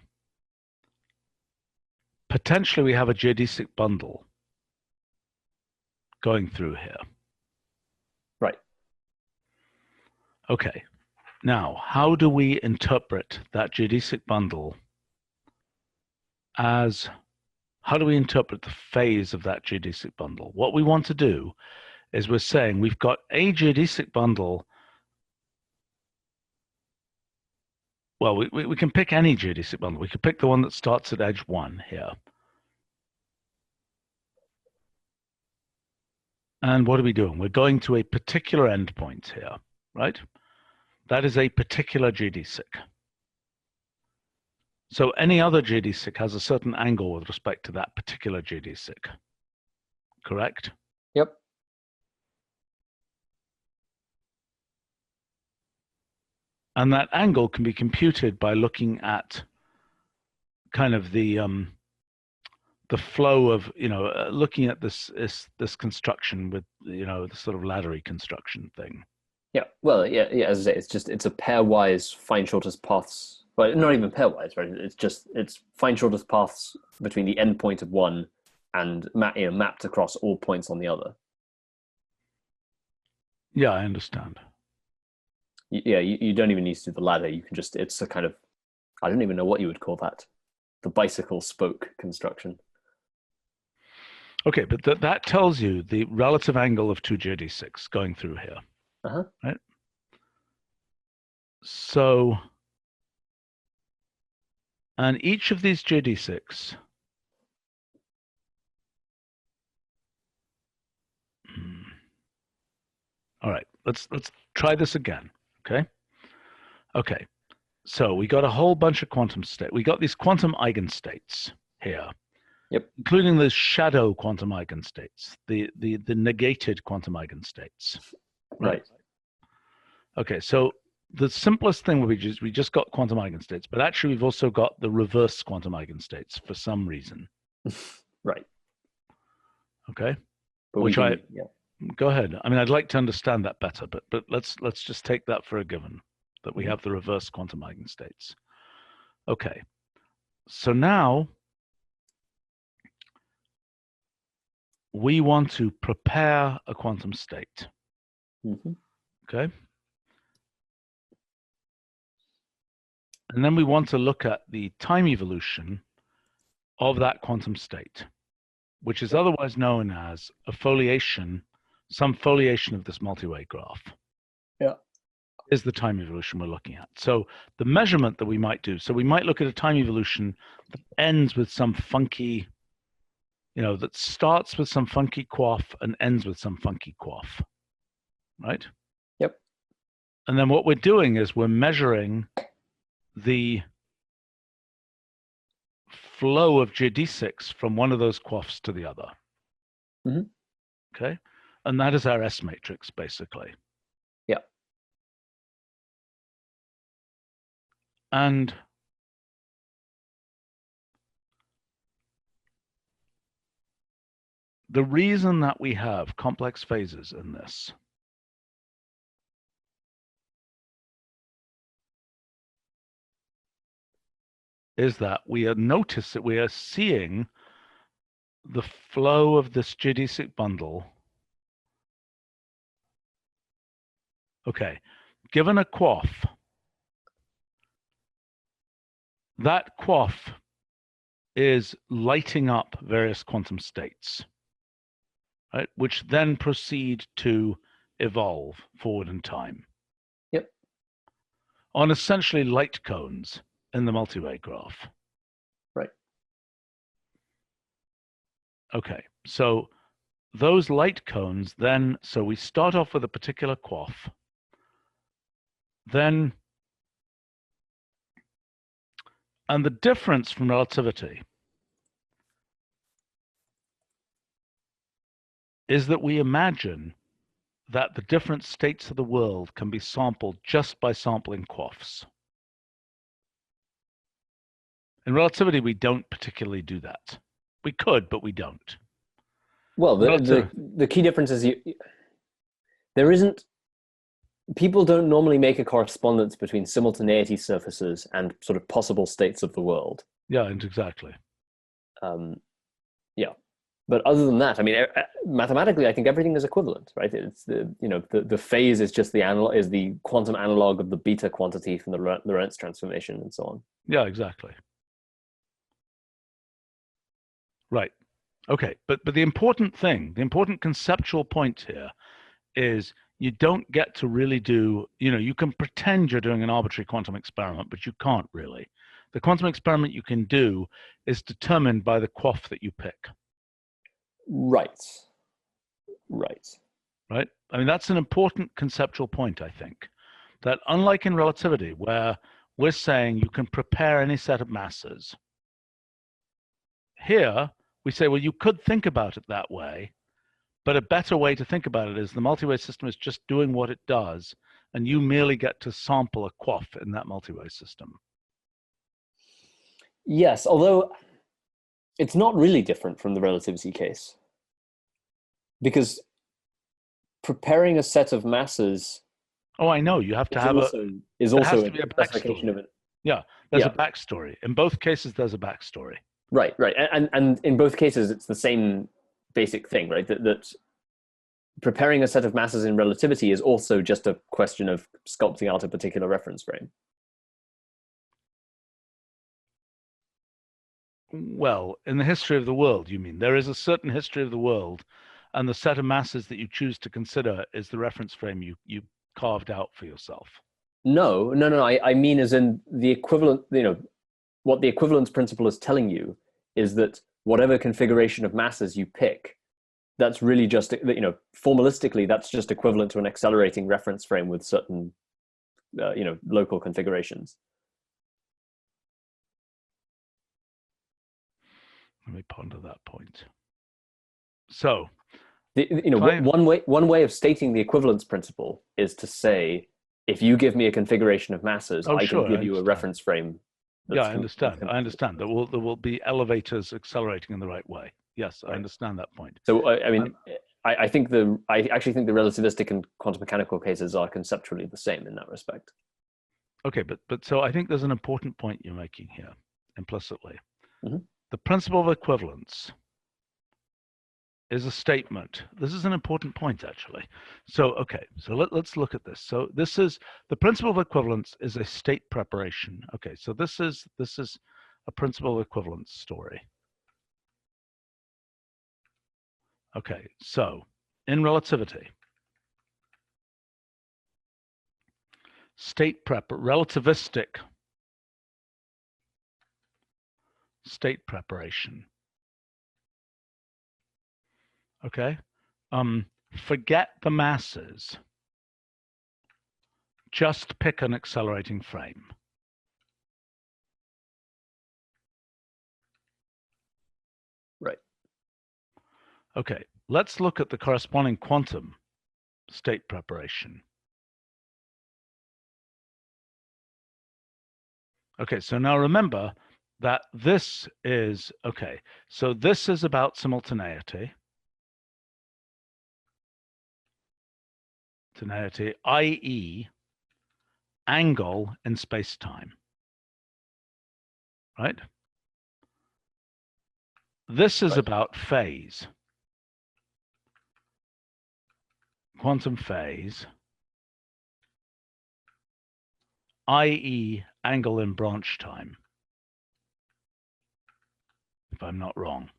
Potentially we have a geodesic bundle going through here. Right. Okay, now how do we interpret that geodesic bundle as, how do we interpret the phase of that geodesic bundle? What we want to do is we're saying we've got a geodesic bundle. Well, we can pick any geodesic bundle. We could pick the one that starts at edge 1 here. And what are we doing? We're going to a particular endpoint here, right? That is a particular geodesic. So any other geodesic has a certain angle with respect to that particular geodesic, correct? Yep. And that angle can be computed by looking at kind of the flow of, looking at this construction with, the sort of laddery construction thing. Yeah. Well, yeah. As I say, it's a pairwise find shortest paths. Well, not even pairwise, right? It's find shortest paths between the endpoint of one and mapped across all points on the other. Yeah, I understand. Yeah, you don't even need to do the ladder. You can just, it's a kind of, I don't even know what you would call that. The bicycle spoke construction. Okay, but that tells you the relative angle of two geodesics going through here. Uh-huh. Right? So, and each of these geodesics all right, let's try this again. Okay, so we got a whole bunch of quantum state. We got these quantum eigenstates here. Yep. Including the shadow quantum eigenstates, the negated quantum eigenstates. Right. Okay, so the simplest thing would be we just got quantum eigenstates, but actually we've also got the reverse quantum eigenstates for some reason. Right. Okay. But Go ahead. I mean, I'd like to understand that better, but let's just take that for a given, that we have the reverse quantum eigenstates. Okay, So now we want to prepare a quantum state. Mm-hmm. Okay. And then we want to look at the time evolution of that quantum state, which is otherwise known as a foliation, some foliation of this multi-way graph. Yeah. Is the time evolution we're looking at. So the measurement that we might do, so we might look at a time evolution that ends with some funky, that starts with some funky quaff and ends with some funky quaff, right? Yep. And then what we're doing is we're measuring the flow of geodesics from one of those quaffs to the other. Mm-hmm. Okay. And that is our S matrix, basically. Yeah. And the reason that we have complex phases in this is that we are seeing the flow of this geodesic bundle. Okay, given a quaff, that quaff is lighting up various quantum states, right, which then proceed to evolve forward in time. Yep. On essentially light cones in the multi-way graph. Right. Okay, so those light cones then, so we start off with a particular quaff, then, and the difference from relativity is that we imagine that the different states of the world can be sampled just by sampling quaffs. In relativity, we don't particularly do that. We could, but we don't. Well, the key difference is there isn't, people don't normally make a correspondence between simultaneity surfaces and sort of possible states of the world. Yeah, and exactly. Yeah. But other than that, I mean, mathematically, I think everything is equivalent, right? It's the phase is just the quantum analog of the beta quantity from the Lorentz transformation and so on. Yeah, exactly. Right. Okay, but the important thing, the important conceptual point here is you don't get to really do, you can pretend you're doing an arbitrary quantum experiment, but you can't really. The quantum experiment you can do is determined by the quaff that you pick. Right. Right? I mean, that's an important conceptual point, I think, that unlike in relativity, where we're saying you can prepare any set of masses, here we say, well, you could think about it that way, but a better way to think about it is the multi-way system is just doing what it does, and you merely get to sample a quaff in that multi-way system. Yes, although it's not really different from the relativity case, because preparing a set of masses. Oh, I know. You have to have is also a specification of it. Yeah, there's a backstory. In both cases, there's a backstory. Right, and in both cases, it's the same basic thing, right? That preparing a set of masses in relativity is also just a question of sculpting out a particular reference frame. Well, in the history of the world, you mean? There is a certain history of the world, and the set of masses that you choose to consider is the reference frame you carved out for yourself. No. I mean as in the equivalent, what the equivalence principle is telling you is that whatever configuration of masses you pick, that's really just, formalistically, that's just equivalent to an accelerating reference frame with certain, local configurations. Let me ponder that point. So, one way of stating the equivalence principle is to say, if you give me a configuration of masses, I can give you a reference frame. Yeah, I understand. I understand. There will be elevators accelerating in the right way. Yes, I understand that point. So, I mean, I actually think the relativistic and quantum mechanical cases are conceptually the same in that respect. Okay, but so I think there's an important point you're making here. implicitly. Mhm. The principle of equivalence is a statement. This is an important point, actually. So, okay, so let's look at this. So this is, the principle of equivalence is a state preparation. Okay, so this is a principle of equivalence story. Okay, so in relativity, relativistic state preparation. Okay, forget the masses. Just pick an accelerating frame. Right. Okay, let's look at the corresponding quantum state preparation. Okay, so now remember that this is, okay, so this is about simultaneity, i.e. angle in space-time, right? This is about phase, quantum phase, i.e. angle in branch time, if I'm not wrong.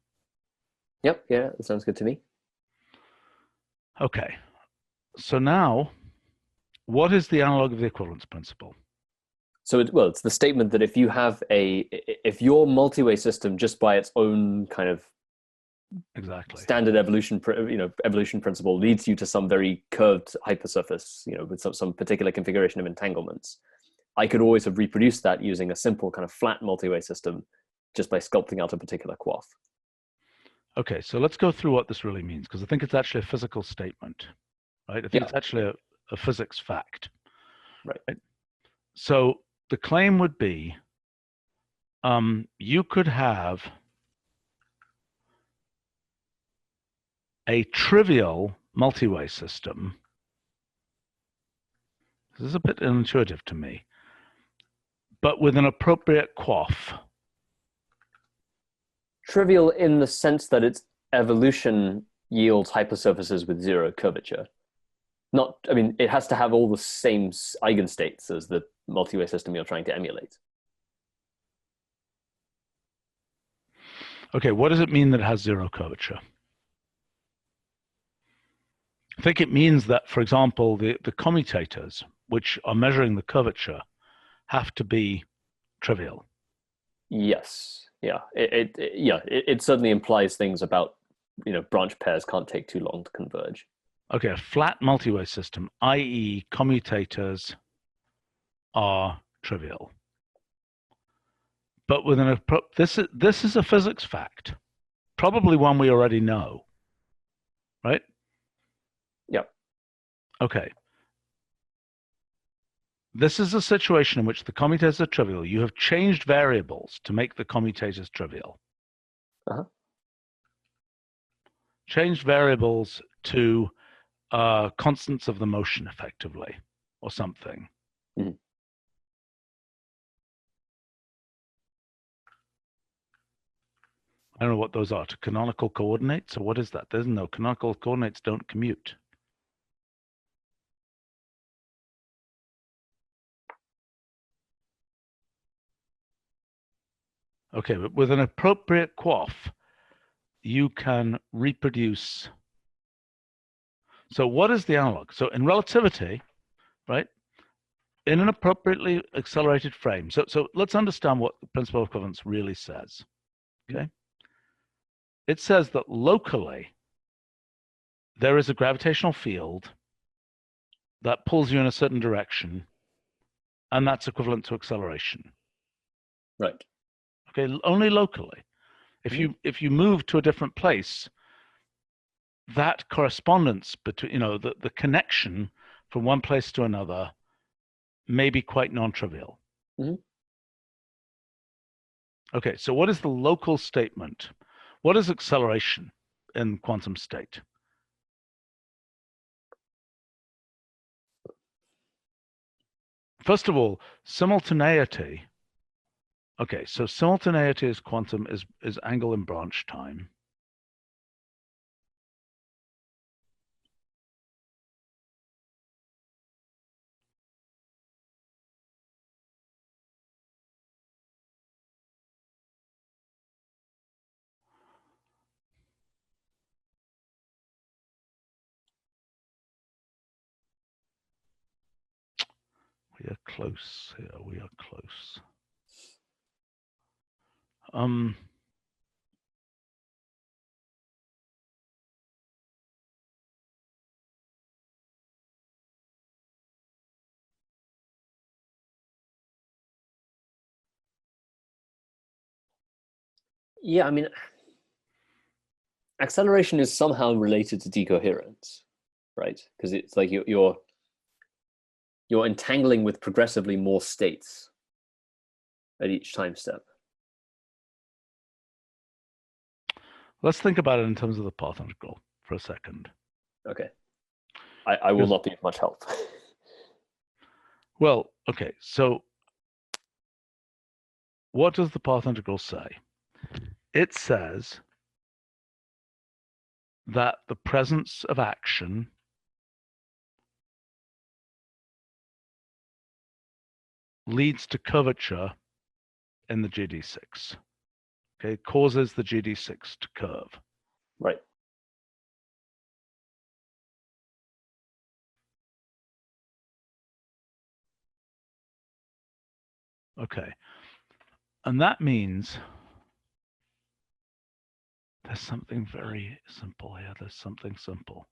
Yep, yeah, that sounds good to me. Okay, so now, what is the analog of the equivalence principle? So, it's the statement that if you have if your multi-way system just by its own kind of standard evolution principle leads you to some very curved hypersurface, with some particular configuration of entanglements, I could always have reproduced that using a simple kind of flat multi-way system just by sculpting out a particular quarth. Okay, so let's go through what this really means, because I think it's actually a physical statement, right? I think it's actually a physics fact. Right. So the claim would be, you could have a trivial multi-way system. This is a bit unintuitive to me, but with an appropriate quarth. Trivial in the sense that its evolution yields hypersurfaces with zero curvature. It has to have all the same eigenstates as the multi-way system you're trying to emulate. Okay, what does it mean that it has zero curvature? I think it means that, for example, the commutators, which are measuring the curvature, have to be trivial. Yes, yeah. It certainly implies things about, branch pairs can't take too long to converge. Okay, a flat multi-way system, i.e. commutators are trivial. But with this is a physics fact, probably one we already know, right? Yep. Okay. This is a situation in which the commutators are trivial. You have changed variables to make the commutators trivial. Uh-huh. Changed variables to constants of the motion, effectively, or something. Mm-hmm. I don't know what those are. To canonical coordinates, or what is that? There's no canonical coordinates don't commute. Okay, but with an appropriate quarth, you can reproduce. So what is the analog? So in relativity, right, in an appropriately accelerated frame. So let's understand what the principle of equivalence really says, okay? It says that locally, there is a gravitational field that pulls you in a certain direction, and that's equivalent to acceleration. Right. Okay, only locally. If you move to a different place, that correspondence between, the connection from one place to another may be quite non-trivial. Mm-hmm. Okay, so what is the local statement? What is acceleration in quantum state? First of all, simultaneity Okay, so simultaneity is quantum is angle and branch time. We are close here. We are close. Yeah, I mean, acceleration is somehow related to decoherence, right? Because it's like you're entangling with progressively more states at each time step. Let's think about it in terms of the path integral for a second. Okay. I will not be of much help. Well, okay, so what does the path integral say? It says that the presence of action leads to curvature in the GD6. Okay, causes the GD6 to curve. Right. Okay, and that means there's something very simple here. There's something simple.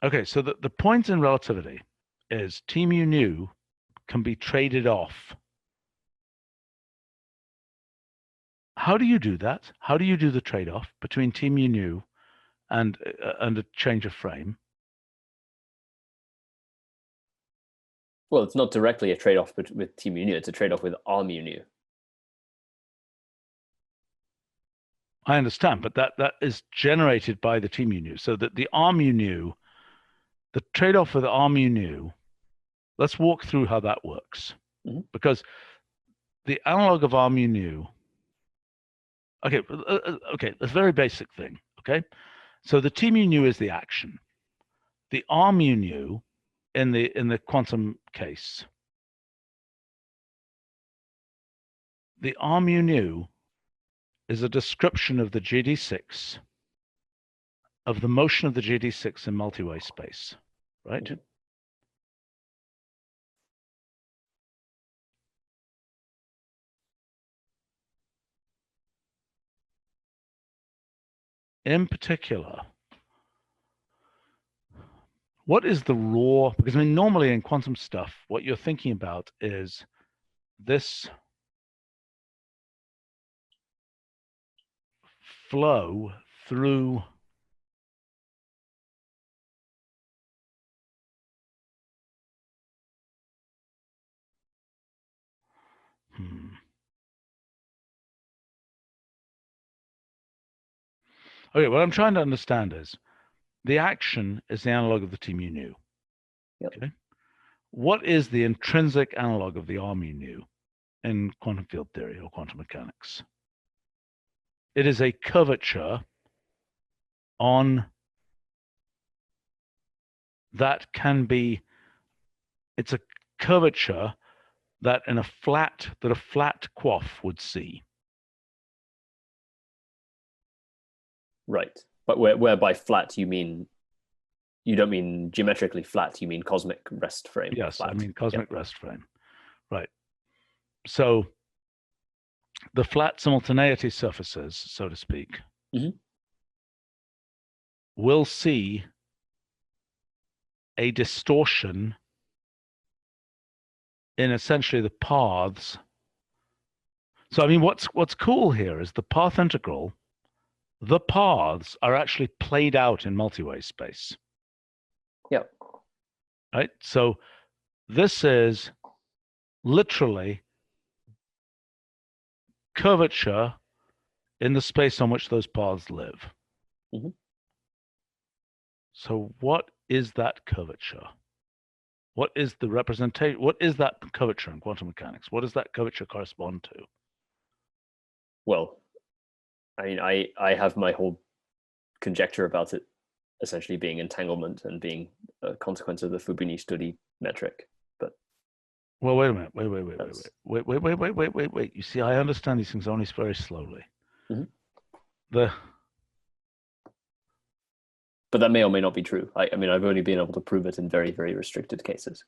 Okay, so the point in relativity is T mu nu can be traded off. How do you do that? How do you do the trade-off between T mu nu and a change of frame? Well, it's not directly a trade-off with T mu nu. It's a trade-off with R mu nu. I understand, but that is generated by the T mu nu. So that the R mu nu, the trade-off with R mu nu, let's walk through how that works. Mm-hmm. Because the analog of R mu nu, okay, a very basic thing, okay? So the T mu nu is the action. The R mu nu in the quantum case, the R mu nu is a description of the GD6, of the motion of the GD6 in multi-way space, right? Mm-hmm. In particular, what is the raw, because I mean, normally in quantum stuff, what you're thinking about is this flow through Okay, what I'm trying to understand is the action is the analog of the T mu nu. Yep. Okay. What is the intrinsic analog of the R mu nu in quantum field theory or quantum mechanics? It is a curvature on that can be, it's a curvature that a flat quarf would see. Right. But whereby flat you mean, you don't mean geometrically flat, you mean cosmic rest frame. Yes, flat. I mean cosmic rest frame. Right. So the flat simultaneity surfaces, so to speak, will see a distortion in essentially the paths. So I mean, what's cool here is the path integral, the paths are actually played out in multi-way space. Yeah. Right? So this is literally curvature in the space on which those paths live. Mm-hmm. So what is that curvature? What is the representation? What is that curvature in quantum mechanics? What does that curvature correspond to? Well, I mean, I have my whole conjecture about it essentially being entanglement and being a consequence of the Fubini-Study metric. But well, wait a minute. Wait. You see, I understand these things only very slowly. Mhm. The But that may or may not be true. I mean, I've only been able to prove it in very, very restricted cases.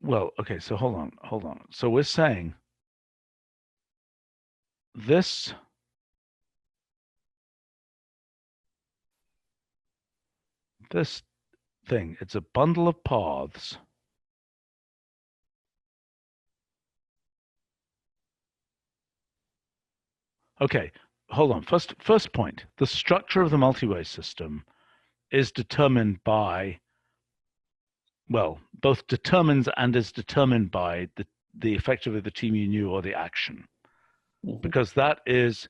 Well, okay, so hold on. So we're saying this thing, it's a bundle of paths Okay, hold on. First point, the structure of the multi-way system is determined by, well, both determines and is determined by the effectively the team you knew or the action, because that is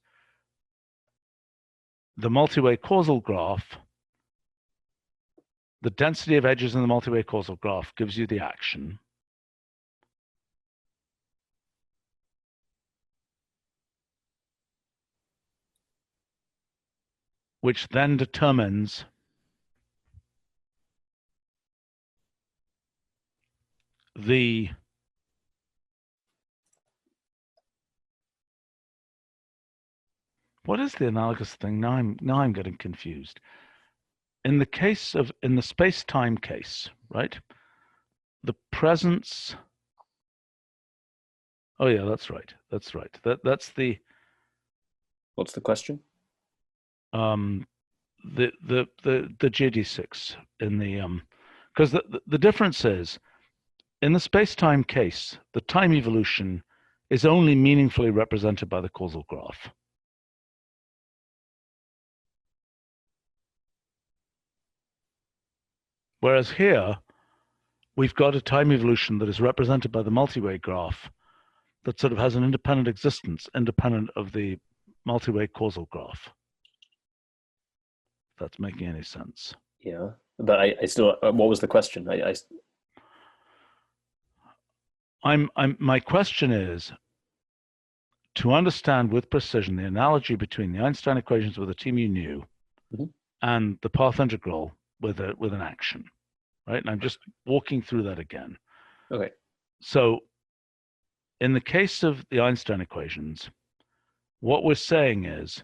the multi-way causal graph. The density of edges in the multi-way causal graph gives you the action. Which then determines the what is the analogous thing? Now I'm getting confused. In the space-time case, right? The presence. Oh yeah, that's right. That's the What's the question? the JD6 in the because the difference is in the space-time case, the time evolution is only meaningfully represented by the causal graph. Whereas here, we've got a time evolution that is represented by the multi-way graph that sort of has an independent existence, independent of the multi-way causal graph. If that's making any sense. Yeah, but I still. What was the question? My question is to understand with precision the analogy between the Einstein equations with a team you knew and the path integral with an action, right? And I'm just walking through that again. Okay. So in the case of the Einstein equations, what we're saying is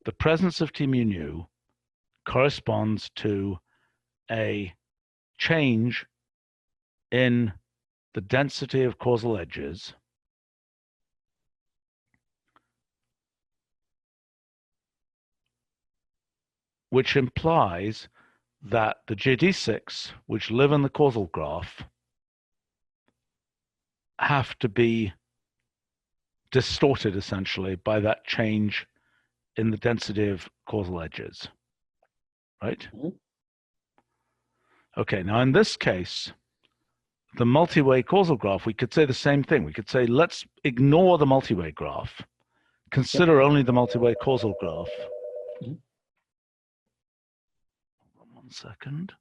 the presence of team you knew corresponds to a change in the density of causal edges which implies that the JD6, which live in the causal graph, have to be distorted essentially by that change in the density of causal edges, right? Okay, now in this case, the multi-way causal graph, we could say the same thing. We could say, let's ignore the multi-way graph, consider only the multi-way causal graph. 1 second.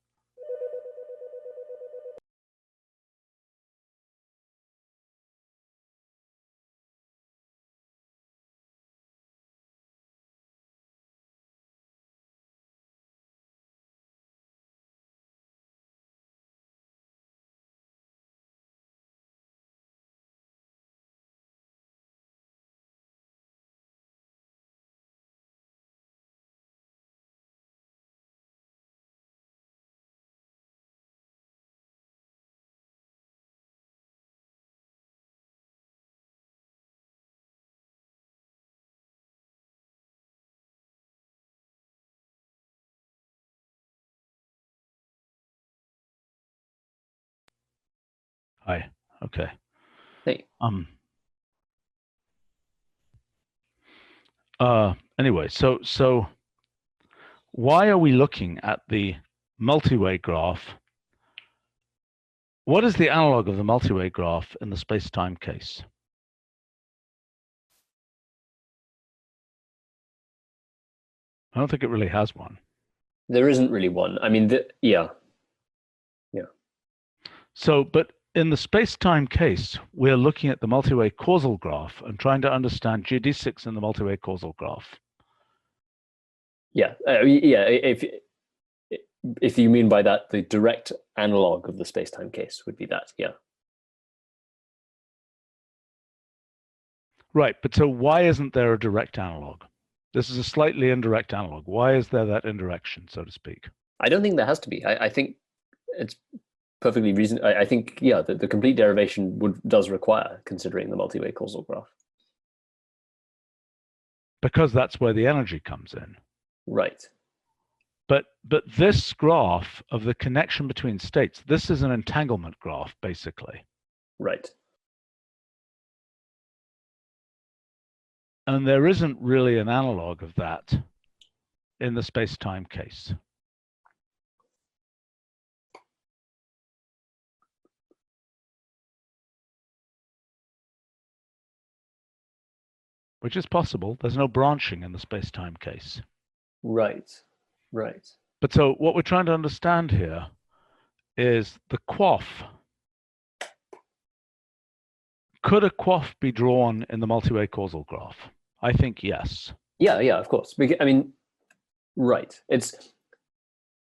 Hi. Okay. Hey. Anyway, so why are we looking at the multi-way graph? What is the analog of the multi-way graph in the space-time case? I don't think it really has one. There isn't really one. I mean, yeah. So, but in the space-time case, we're looking at the multi-way causal graph and trying to understand geodesics in the multi-way causal graph. Yeah, yeah. If you mean by that the direct analog of the space-time case would be that, yeah. Right, but so why isn't there a direct analog? This is a slightly indirect analog. Why is there that indirection, so to speak? I don't think there has to be. I think it's perfectly reasonable. I think, yeah, the complete derivation does require considering the multi-way causal graph. Because that's where the energy comes in. Right. But this graph of the connection between states, this is an entanglement graph, basically. Right. And there isn't really an analog of that in the space-time case. Which is possible. There's no branching in the space-time case. Right. Right. But so what we're trying to understand here is the QOF. Could a QOF be drawn in the multi-way causal graph? I think yes. Yeah, yeah, of course. I mean, right. It's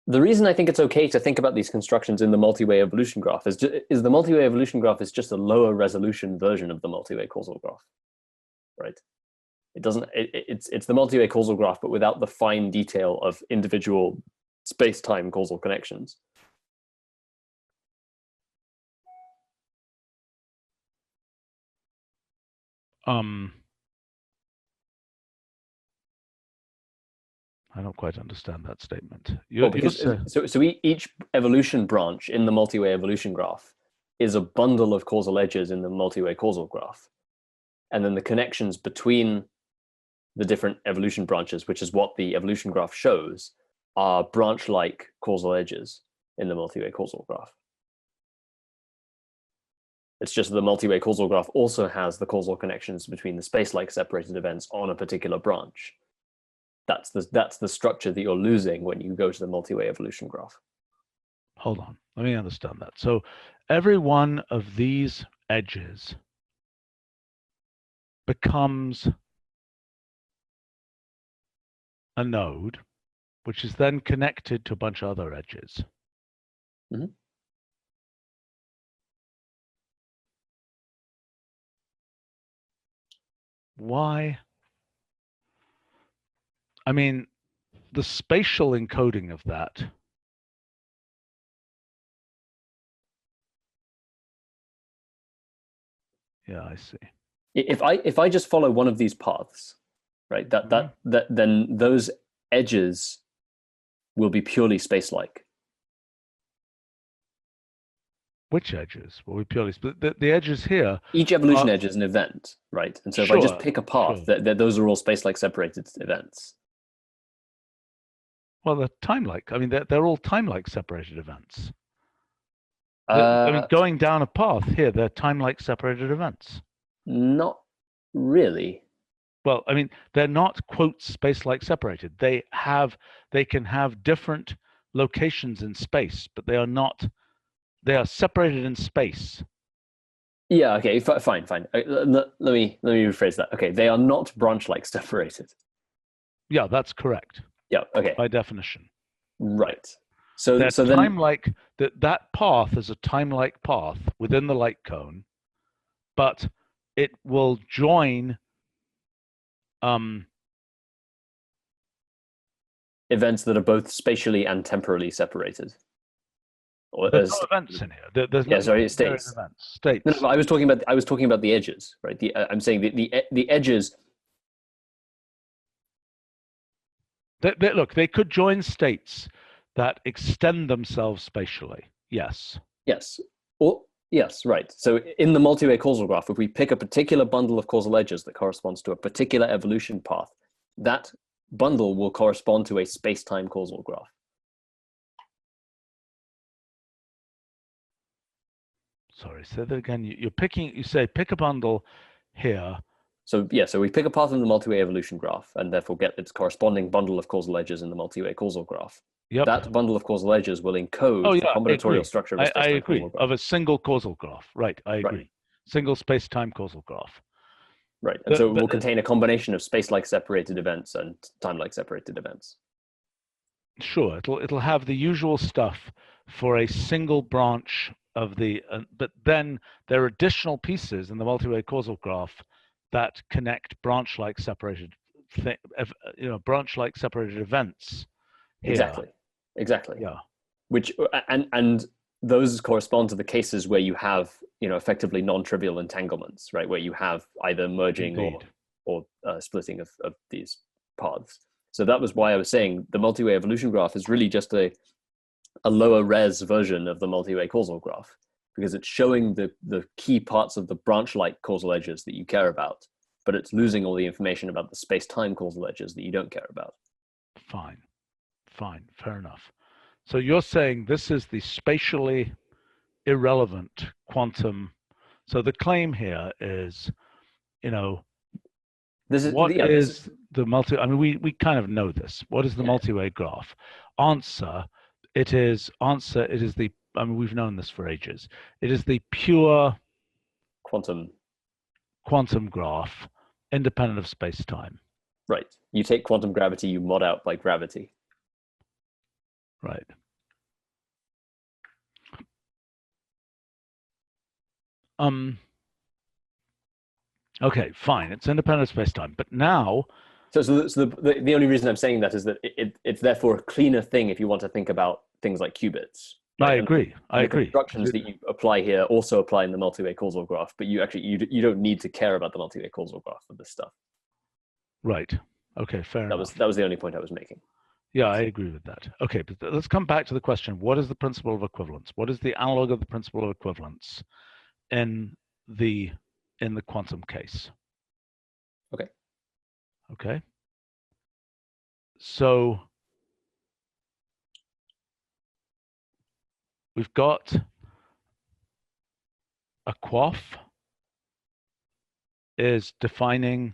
the reason I think it's okay to think about these constructions in the multi-way evolution graph is the multi-way evolution graph is just a lower resolution version of the multi-way causal graph, right? It doesn't. It's the multi-way causal graph, but without the fine detail of individual space-time causal connections. I don't quite understand that statement. So each evolution branch in the multi-way evolution graph is a bundle of causal edges in the multi-way causal graph. And then the connections between the different evolution branches, which is what the evolution graph shows, are branch-like causal edges in the multi-way causal graph. It's just the multi-way causal graph also has the causal connections between the space-like separated events on a particular branch. That's the structure that you're losing when you go to the multi-way evolution graph. Hold on, let me understand that. So every one of these edges becomes a node, which is then connected to a bunch of other edges. Mm-hmm. Why? I mean, the spatial encoding of that. Yeah, I see. If I just follow one of these paths, right, then those edges will be purely space-like. Which edges? Well, we purely the edges here. Each evolution edge is an event, right? And so if I just pick a path, those are all space-like separated events. Well, they're time-like. I mean, they're all time-like separated events. I mean, going down a path here, they're time-like separated events. Not really. Well, I mean, they're not, quote, space-like separated. They can have different locations in space, but they are not. They are separated in space. Yeah. Okay. Fine. Let me rephrase that. Okay. They are not branch-like separated. Yeah, that's correct. Yeah. Okay. By definition. Right. So time-like, that path is a time-like path within the light cone, but it will join events that are both spatially and temporally separated. Or there's no events in here. There's states. States. No, I was talking about the edges, right? I'm saying the edges. Look, they could join states that extend themselves spatially. Yes. Yes. Or yes, right. So in the multi-way causal graph, if we pick a particular bundle of causal edges that corresponds to a particular evolution path, that bundle will correspond to a space-time causal graph. Sorry, say that again. You say pick a bundle here. So yeah, so we pick a path in the multi-way evolution graph and therefore get its corresponding bundle of causal edges in the multi-way causal graph. Yep. that bundle of causal edges will encode Oh the yeah, I agree. combinatorial structure of a I space-time agree. causal graph. Of a single causal graph. Right, I agree. Right. Single space-time causal graph. Right, and so it will contain a combination of space-like separated events and time-like separated events. Sure, it'll have the usual stuff for a single branch of the, but then there are additional pieces in the multi-way causal graph that connect branch-like separated, branch-like separated events. Here. Exactly. Yeah. Which and those correspond to the cases where you have effectively non-trivial entanglements, right? Where you have either merging or splitting of these paths. So that was why I was saying the multi-way evolution graph is really just a lower res version of the multi-way causal graph, because it's showing the key parts of the branch-like causal edges that you care about, but it's losing all the information about the space-time causal edges that you don't care about. Fine, fair enough. So you're saying this is the spatially irrelevant quantum. So the claim here is, what is the multi? I mean, we kind of know this. What is the multi-way graph? Answer. It is the. I mean, we've known this for ages. It is the pure quantum graph, independent of space-time. Right. You take quantum gravity, you mod out by gravity. Right. Okay, fine. It's independent of space-time, but now. So the only reason I'm saying that is that it's therefore a cleaner thing if you want to think about things like qubits. Right? I agree. The constructions that you apply here also apply in the multi-way causal graph, but you don't need to care about the multi-way causal graph for this stuff. Right. Okay. Fair enough. That was the only point I was making. Yeah, I agree with that. Okay, but let's come back to the question: what is the principle of equivalence? What is the analog of the principle of equivalence in the quantum case? Okay. So we've got a QOF is defining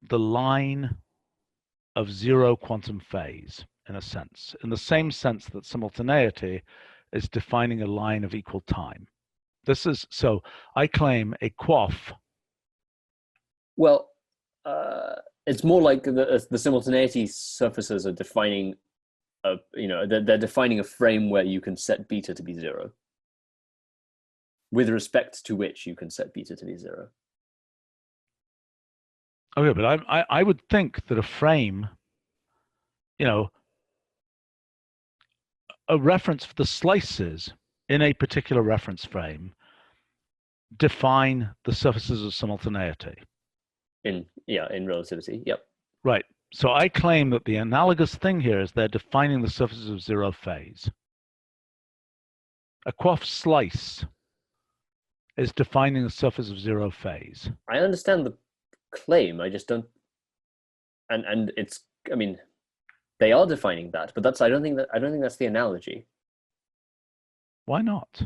the line of zero quantum phase, in a sense, in the same sense that simultaneity is defining a line of equal time. So I claim a QOF. Well, it's more like the simultaneity surfaces are defining they're defining a frame where you can set beta to be 0, with respect to which you can set beta to be 0. Okay, but I would think that a frame, a reference for the slices in a particular reference frame define the surfaces of simultaneity. In relativity, yep. Right. So I claim that the analogous thing here is they're defining the surfaces of zero phase. A QOF slice is defining the surface of zero phase. I understand the claim. I just don't. And it's. I mean, they are defining that, but I don't think that's the analogy. Why not?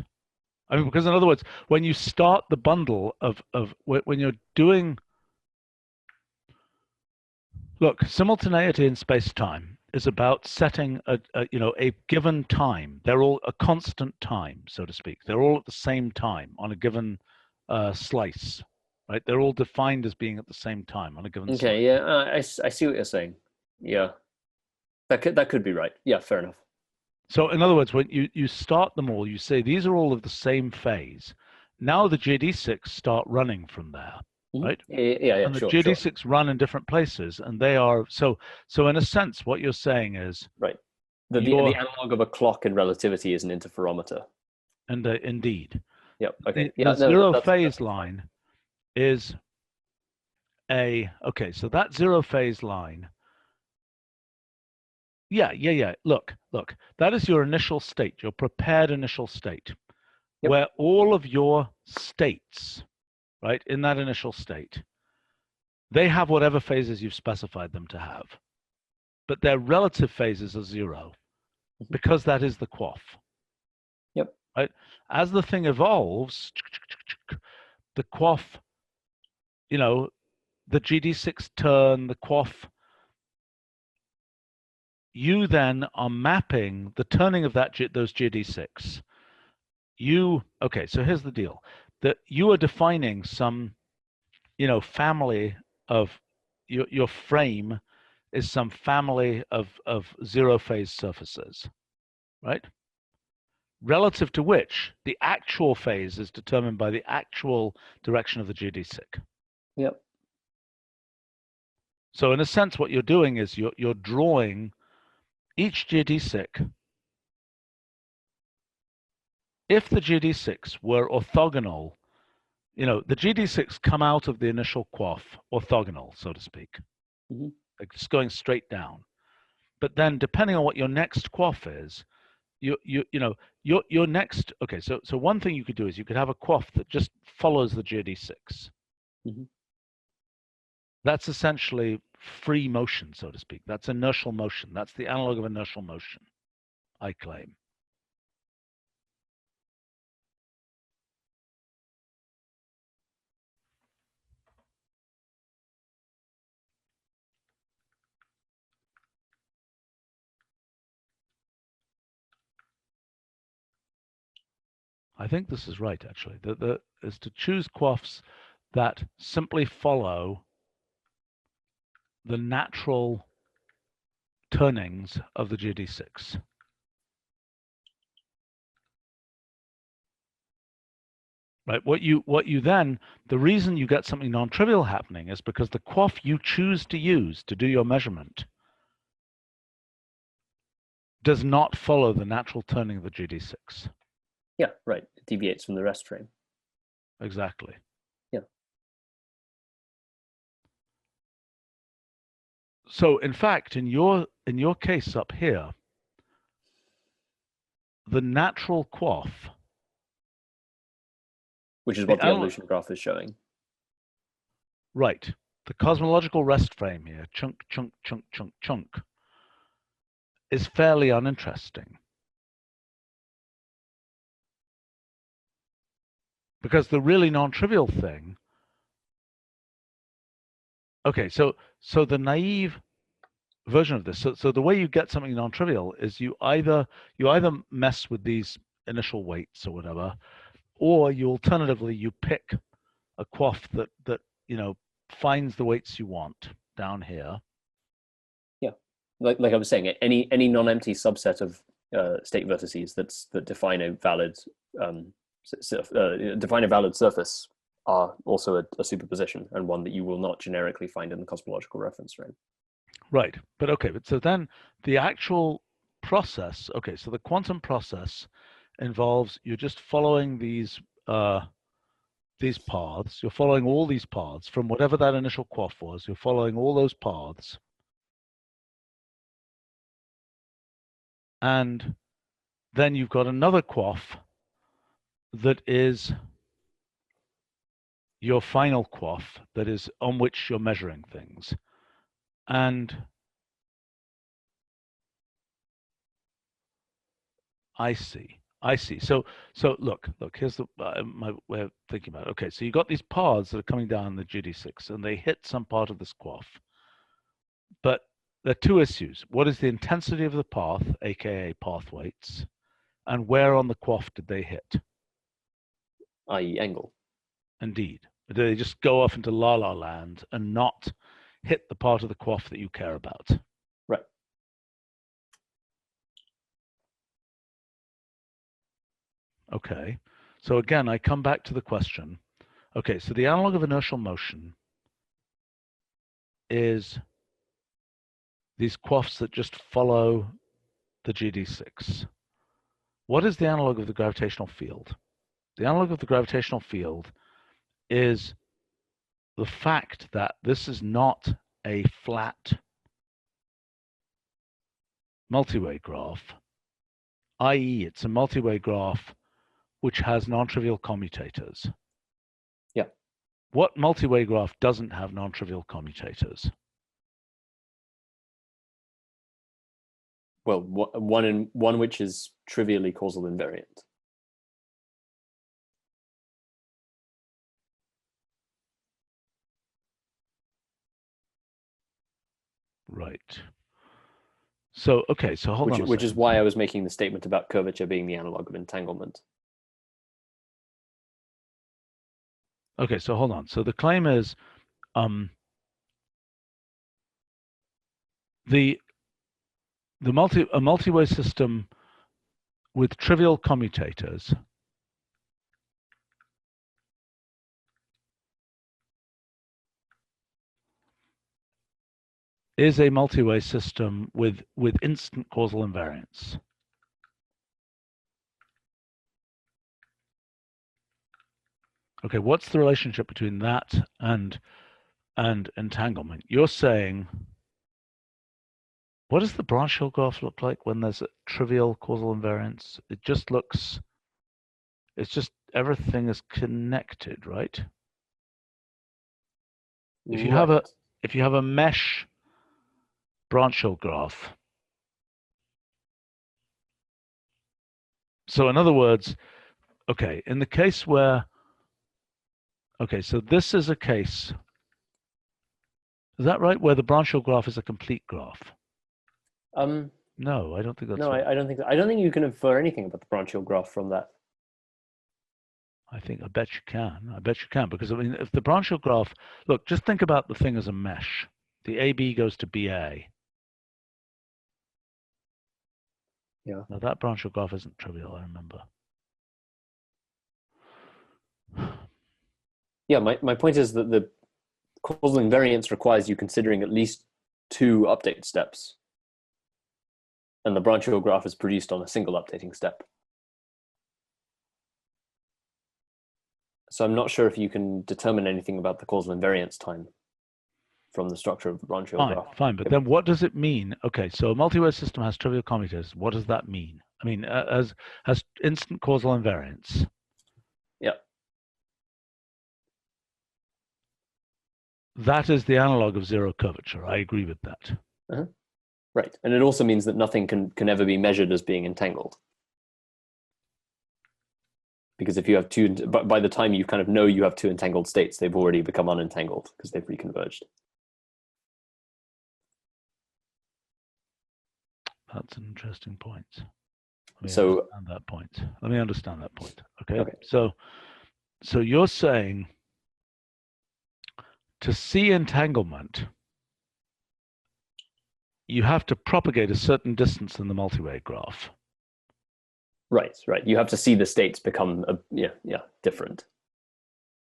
I mean, because in other words, when you start the bundle when you're doing. Look, simultaneity in space-time is about setting a given time. They're all a constant time, so to speak. They're all at the same time on a given slice, right? They're all defined as being at the same time on a given slice. Okay, yeah, I see what you're saying. Yeah, that could be right. Yeah, fair enough. So in other words, when you start them all, you say these are all of the same phase. Now the JD6 start running from there. Right? Yeah. And the JD6 run in different places, and they are so in a sense, what you're saying is right. The analog of a clock in relativity is an interferometer. And indeed. Yep. Okay. The zero phase line is so that zero phase line. Yeah. Look. That is your initial state, your prepared initial state, where all of your states. Right, in that initial state, they have whatever phases you've specified them to have, but their relative phases are 0, because that is the QOF. Yep. Right. As the thing evolves, the QOF, the GD6 turn, the QOF you then are mapping the turning of those GD6. Okay, so here's the deal. That you are defining some, family of your frame is some family of zero phase surfaces, right? Relative to which the actual phase is determined by the actual direction of the GD6. Yep. So in a sense, what you're doing is you're drawing each GD6. If the GD6 were orthogonal, the GD6 come out of the initial quaff orthogonal, so to speak, like just going straight down. But then, depending on what your next quaff is, your next. Okay, so one thing you could do is you could have a quaff that just follows the GD6. That's essentially free motion, so to speak. That's inertial motion. That's the analog of inertial motion, I claim. I think this is right, actually. Is to choose quaffs that simply follow the natural turnings of the GD6. Right. What you then, the reason you get something non-trivial happening is because the quaff you choose to use to do your measurement does not follow the natural turning of the GD6. Yeah, right. It deviates from the rest frame. Exactly. Yeah. So in fact, in your case up here, the natural quaff, which is what the evolution graph is showing. Right. The cosmological rest frame here, chunk, chunk, chunk, chunk, chunk, is fairly uninteresting. Because the really non-trivial thing, okay, so the naive version of this, so the way you get something non-trivial is you either mess with these initial weights or whatever, or you alternatively you pick a quaff that finds the weights you want down here. Yeah, like I was saying, any non-empty subset of state vertices that define a valid surface are also a superposition, and one that you will not generically find in the cosmological reference frame. Right, but so then the actual process, okay, so the quantum process involves you're just following these paths. You're following all these paths from whatever that initial quaff was. You're following all those paths. And then you've got another quaff that is your final quaff, that is on which you're measuring things. And I see. So look, here's my way of thinking about it. Okay, so you got these paths that are coming down the GD6 and they hit some part of this quaff. But there are two issues. What is the intensity of the path, aka path weights, and where on the quaff did they hit? I.e. angle. Indeed. Did they just go off into la-la land and not hit the part of the quaff that you care about? Right. Okay. So again, I come back to the question. Okay, so the analog of inertial motion is these quaffs that just follow the GD6. What is the analog of the gravitational field? The analog of the gravitational field is the fact that this is not a flat multi-way graph, i.e. it's a multi-way graph which has non-trivial commutators. Yeah. What multi-way graph doesn't have non-trivial commutators? Well, one which is trivially causal invariant. Right. So okay, so hold on a which is second. why I was making the statement about curvature being the analog of entanglement. Okay, so hold on. So the claim is a multi-way system with trivial commutators is a multi-way system with instant causal invariance. Okay, what's the relationship between that and entanglement? You're saying, what does the branch hill graph look like when there's a trivial causal invariance? It just looks, it's just everything is connected, right? If you have a mesh branch hill graph, so in other words, okay, in the case where, okay, so this is a case, is that right, where the branch hill graph is a complete graph? No, I don't think that's no, right. I don't think so. I don't think you can infer anything about the branch hill graph from that. I bet you can. I bet you can, because I mean, if the branch hill graph, look, just think about the thing as a mesh. The AB goes to BA. Yeah. Now that branch hill graph isn't trivial, I remember. Yeah, my point is that the causal invariance requires you considering at least 2 update steps. And the branch hill graph is produced on a single updating step. So I'm not sure if you can determine anything about the causal invariance time from the structure of the branch hill graph. Fine, but then what does it mean? Okay, so a multi-way system has trivial commutators. What does that mean? I mean, has instant causal invariance. Yeah. That is the analog of zero curvature. I agree with that. Uh-huh. Right, and it also means that nothing can ever be measured as being entangled. Because if you have 2, by the time you kind of know you have 2 entangled states, they've already become unentangled because they've reconverged. That's an interesting point. Let me understand that point. Let me understand that point. Okay. So you're saying to see entanglement, you have to propagate a certain distance in the multi-way graph. Right. You have to see the states become different.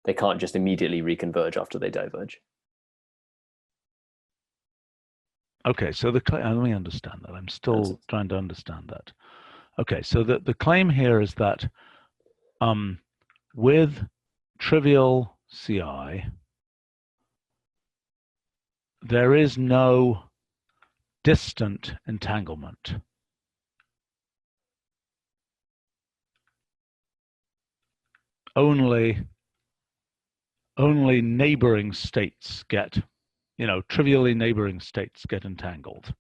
They can't just immediately reconverge after they diverge. Okay, so let me understand that. I'm still trying to understand that. Okay, so the claim here is that with trivial CI, there is no distant entanglement. Only neighboring states get, trivially neighboring states get entangled.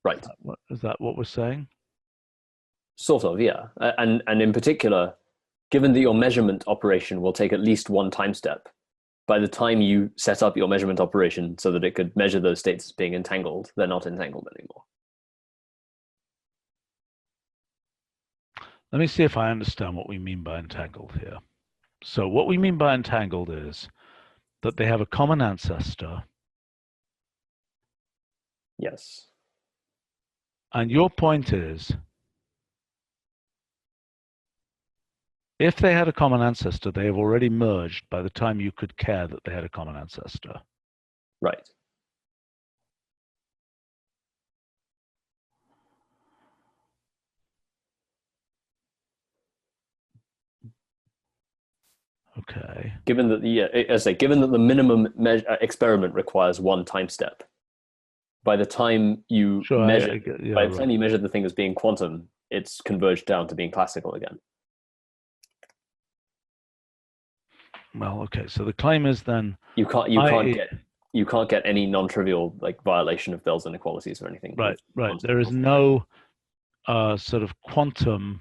Right. Is that what we're saying? Sort of, yeah. And in particular, given that your measurement operation will take at least 1 time step, by the time you set up your measurement operation so that it could measure those states as being entangled, they're not entangled anymore. Let me see if I understand what we mean by entangled here. So what we mean by entangled is that they have a common ancestor. Yes. And your point is, if they had a common ancestor, they have already merged by the time you could care that they had a common ancestor. Right. Okay. Given that the minimum experiment requires 1 time step, by the time you measure the thing as being quantum, it's converged down to being classical again. Well, okay. So the claim is then you can't get any non-trivial violation of Bell's inequalities or anything. Right. There is no sort of quantumness.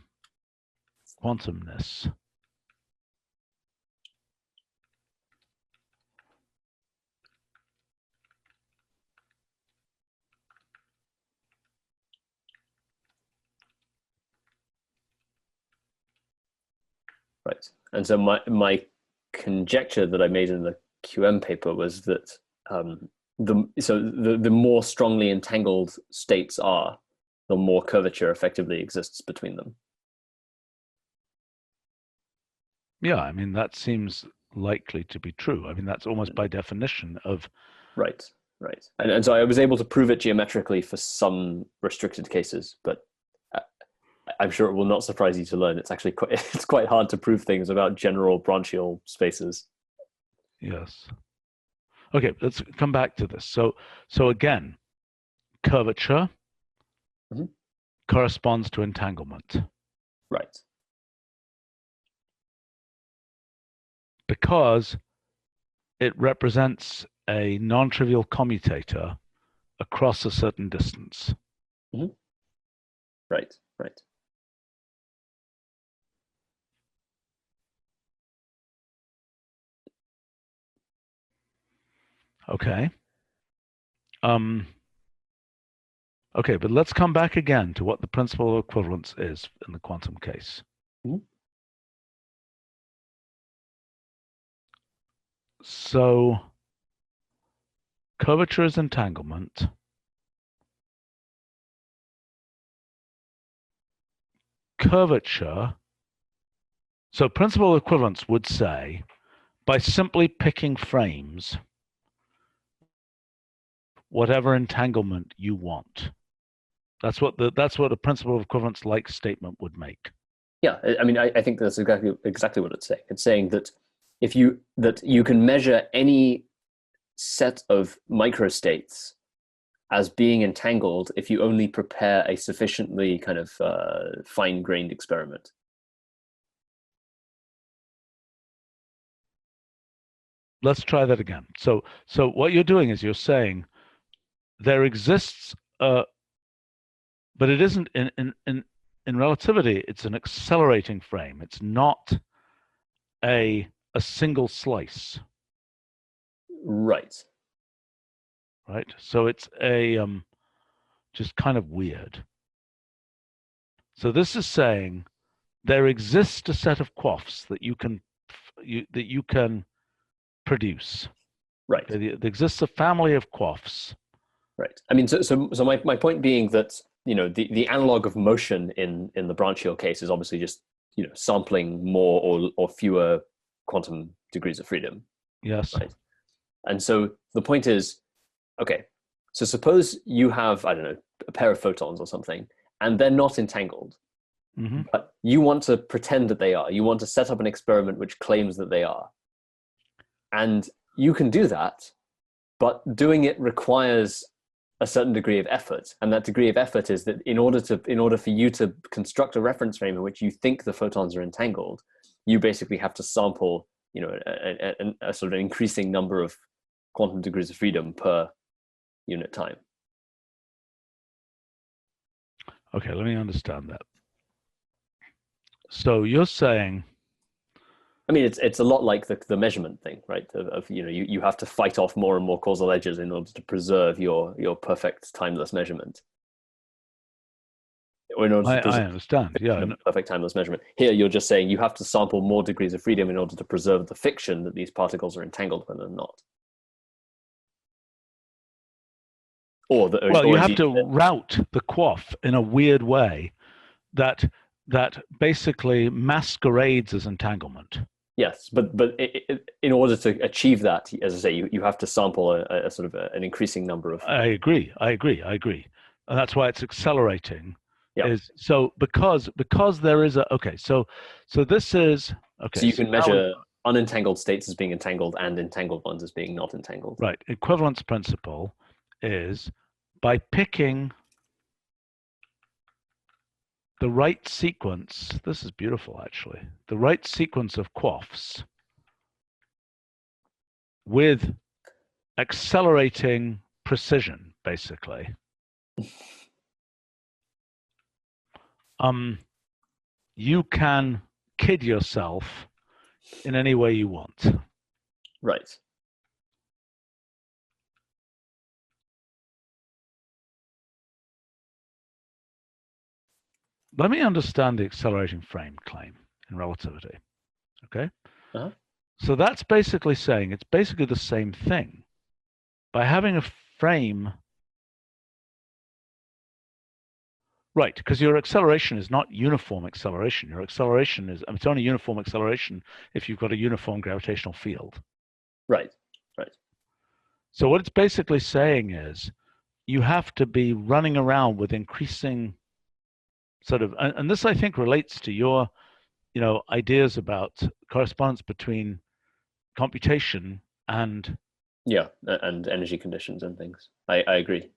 Right. And so my conjecture that I made in the QM paper was that the more strongly entangled states are, the more curvature effectively exists between them. Yeah, I mean, that seems likely to be true. I mean, that's almost by definition of... Right, right. And so I was able to prove it geometrically for some restricted cases, but I'm sure it will not surprise you to learn it's actually quite hard to prove things about general branchial spaces. Yes. Okay, let's come back to this. So again, curvature corresponds to entanglement. Right. Because it represents a non-trivial commutator across a certain distance. Right, right. Okay. Okay, but let's come back again to what the principle of equivalence is in the quantum case. So curvature is entanglement. Curvature, so principle of equivalence would say, by simply picking frames, whatever entanglement you want. That's what a principle of equivalence like statement would make. Yeah, I mean, I think that's exactly what it's saying. It's saying that that you can measure any set of microstates as being entangled if you only prepare a sufficiently kind of fine-grained experiment. Let's try that again. So what you're doing is you're saying there exists, but it isn't in relativity. It's an accelerating frame. It's not a single slice. Right. Right. So it's a just kind of weird. So this is saying there exists a set of quaffs that you can produce. Right. There exists a family of quaffs. Right. I mean, so my point being that, you know, the analog of motion in the branchial case is obviously just, you know, sampling more or fewer quantum degrees of freedom. Yes. Right. And so the point is, okay, so suppose you have, I don't know, a pair of photons or something, and they're not entangled, but you want to pretend that they are. You want to set up an experiment which claims that they are. And you can do that, but doing it requires a certain degree of effort. And that degree of effort is that in order for you to construct a reference frame in which you think the photons are entangled, you basically have to sample, you know, a sort of an increasing number of quantum degrees of freedom per unit time. Okay, let me understand that. So you're saying, I mean, it's a lot like the measurement thing, right? Of you know, you have to fight off more and more causal edges in order to preserve your perfect timeless measurement. Or in order to preserve I understand. Yeah, perfect timeless measurement. Here, you're just saying you have to sample more degrees of freedom in order to preserve the fiction that these particles are entangled when they're not. Well, you have to route the quaff in a weird way that basically masquerades as entanglement. Yes, but in order to achieve that, as I say, you have to sample a sort of an increasing number of. I agree, and that's why it's accelerating. Yeah. Is so because there is a so this is okay. So you can measure unentangled states as being entangled and entangled ones as being not entangled. Right. Equivalence principle is by picking the right sequence. This is beautiful, actually. The right sequence of quaffs with accelerating precision, basically. You can kid yourself in any way you want. Right. Let me understand the accelerating frame claim in relativity. Okay. Uh-huh. So that's basically saying it's basically the same thing. By having a frame, right, because your acceleration is not uniform acceleration. Your acceleration is, it's only uniform acceleration if you've got a uniform gravitational field. Right, right. So what it's basically saying is you have to be running around with increasing sort of, and this I think relates to your, ideas about correspondence between computation and Yeah, and energy conditions and things. I agree.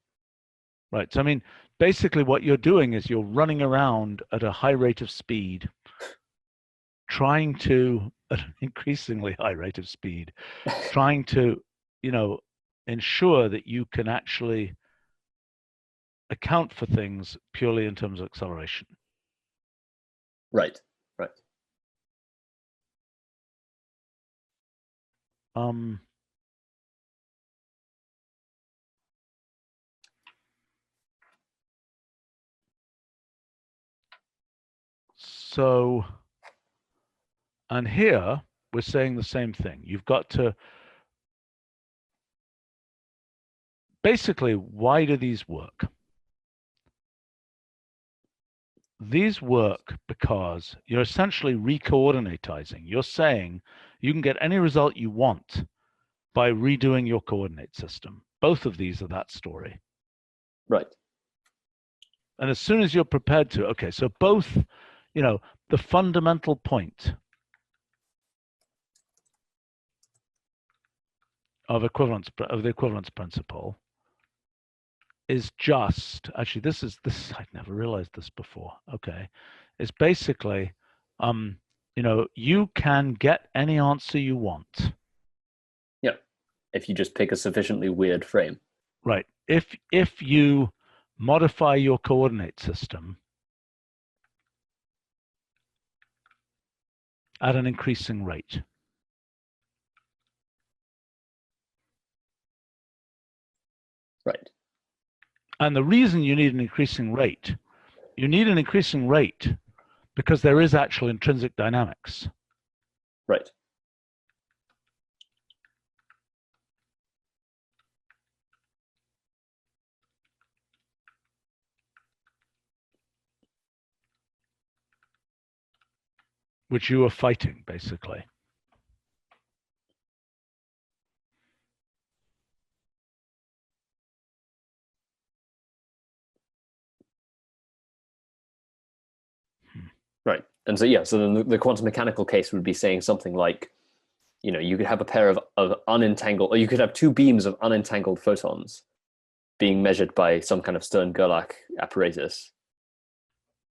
right. So I mean, basically what you're doing is you're running around at a high rate of speed, trying to, at an increasingly high rate of speed, trying to, ensure that you can actually account for things purely in terms of acceleration. Right, right. So, and here we're saying the same thing. You've got to, basically, why do these work? These work because you're essentially recoordinatizing. You're saying you can get any result you want by redoing your coordinate system. Both of these are that story. Right. And as soon as you're prepared to, okay, so both, the fundamental point of the equivalence principle is just, actually this I'd never realized this before. Okay. It's basically, you can get any answer you want. Yeah. If you just pick a sufficiently weird frame. Right. If you modify your coordinate system at an increasing rate. Right. And the reason you need an increasing rate because there is actual intrinsic dynamics. Right. Which you are fighting, basically. Right. And so, yeah, so then the quantum mechanical case would be saying something like, you could have a pair of unentangled, or you could have two beams of unentangled photons being measured by some kind of Stern-Gerlach apparatus.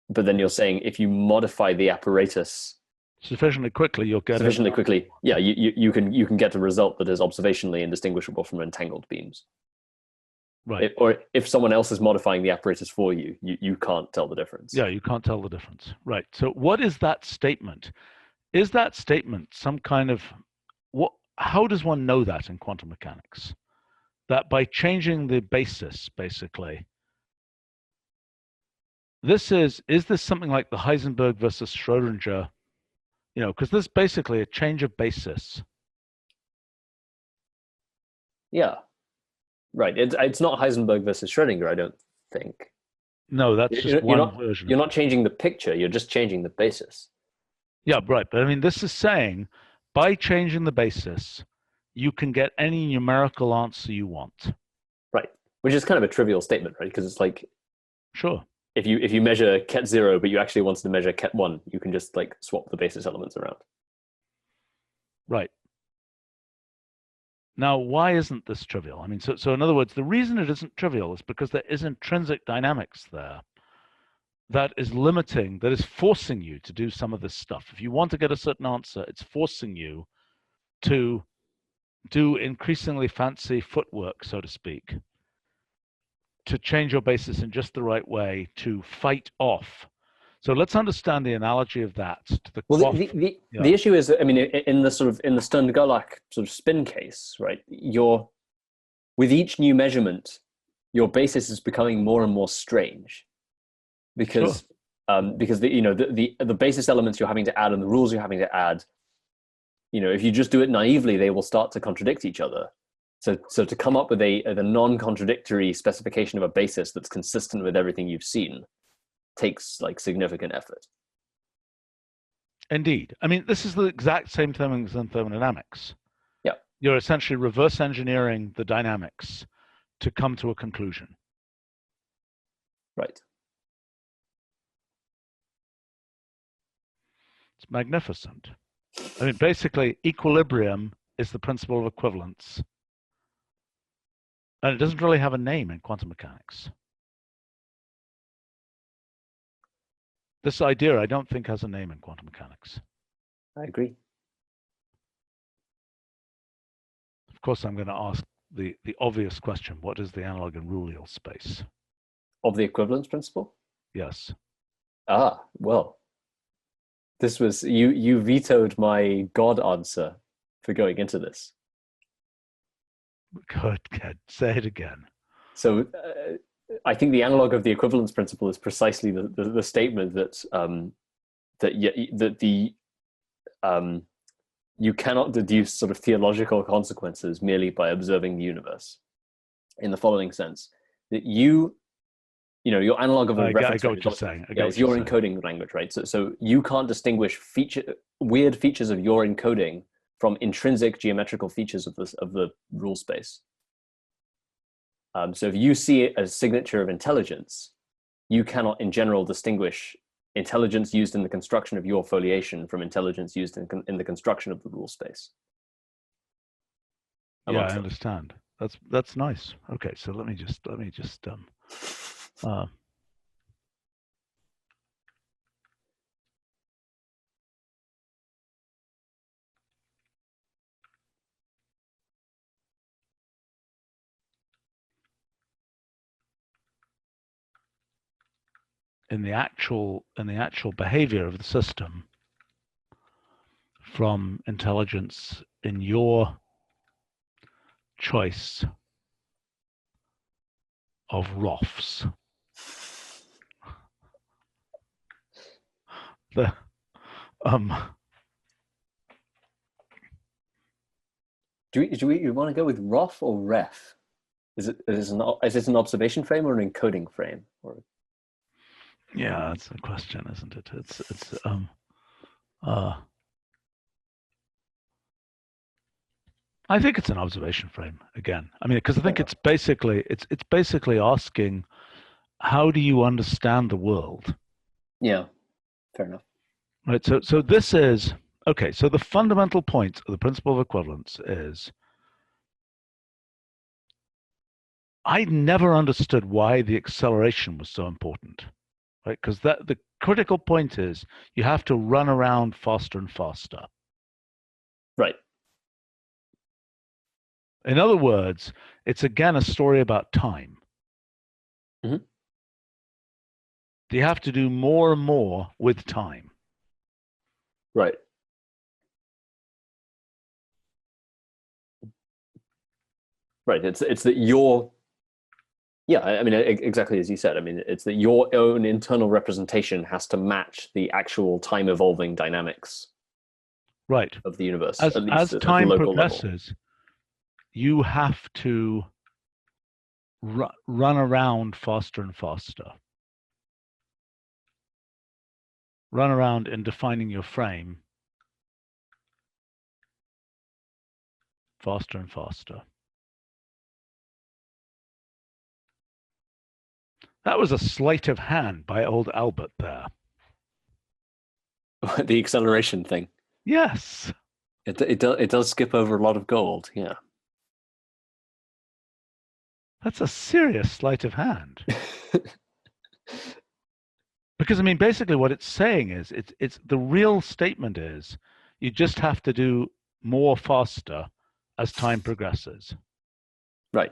But then you're saying if you modify the apparatus sufficiently quickly, you'll get sufficiently quickly, yeah, you can get a result that is observationally indistinguishable from entangled beams. Right. Or if someone else is modifying the apparatus for you, you can't tell the difference. Yeah, you can't tell the difference. Right. So what is that statement? Is that statement some kind of, how does one know that in quantum mechanics? That by changing the basis, basically, is this something like the Heisenberg versus Schrodinger, because this is basically a change of basis. Yeah. Right. It's not Heisenberg versus Schrodinger, I don't think. No, that's just one version. You're not changing the picture, you're just changing the basis. Yeah, right. But I mean, this is saying by changing the basis, you can get any numerical answer you want. Right. Which is kind of a trivial statement, right? Because it's like, sure. If you measure ket 0, but you actually wanted to measure ket 1, you can just like swap the basis elements around. Right. Now, why isn't this trivial? I mean, so in other words, the reason it isn't trivial is because there is intrinsic dynamics there that is limiting, that is forcing you to do some of this stuff. If you want to get a certain answer, it's forcing you to do increasingly fancy footwork, so to speak, to change your basis in just the right way to fight off. So let's understand the analogy of that to the the issue is, I mean, in the Stern-Gerlach sort of spin case, right? With each new measurement, your basis is becoming more and more strange, because sure. Because the basis elements you're having to add and the rules you're having to add if you just do it naively, they will start to contradict each other. So to come up with a non-contradictory specification of a basis that's consistent with everything you've seen takes like significant effort. Indeed. I mean, this is the exact same thing as in thermodynamics. Yeah. You're essentially reverse engineering the dynamics to come to a conclusion. Right. It's magnificent. I mean, basically, equilibrium is the principle of equivalence. And it doesn't really have a name in quantum mechanics. This idea, I don't think, has a name in quantum mechanics. I agree. Of course, I'm going to ask the obvious question. What is the analog in rule space? Of the equivalence principle? Yes. Ah, well. This was, you vetoed my God answer for going into this. Good. Say it again. So I think the analog of the equivalence principle is precisely the statement that you cannot deduce sort of theological consequences merely by observing the universe. In the following sense, that your analog of a reference I got what you're saying. is your encoding language, right? So you can't distinguish weird features of your encoding from intrinsic geometrical features of the rule space. So if you see it as signature of intelligence, you cannot in general distinguish intelligence used in the construction of your foliation from intelligence used in the construction of the rule space. Yeah, I understand. That's nice. Okay, so let me just in the actual behavior of the system from intelligence in your choice of ROFs. Do we want to go with ROF or REF? Is it an observation frame or an encoding frame? Yeah, that's a question, isn't it? I think it's an observation frame again. I mean, because I think it's basically asking, how do you understand the world? Yeah, fair enough. Right. So this is okay. So the fundamental point of the principle of equivalence is, I never understood why the acceleration was so important, right? Because the critical point is you have to run around faster and faster. Right. In other words, it's again a story about time. Mm-hmm. You have to do more and more with time. Right. Right. It's that your, yeah, I mean, exactly as you said. I mean, it's that your own internal representation has to match the actual time evolving dynamics. Right. Of the universe. As time progresses, you have to run around faster and faster. Run around in defining your frame faster and faster. That was a sleight of hand by old Albert there. The acceleration thing. Yes. It does skip over a lot of gold. Yeah. That's a serious sleight of hand. Because I mean, basically what it's saying is, it's the real statement is, you just have to do more faster as time progresses. Right.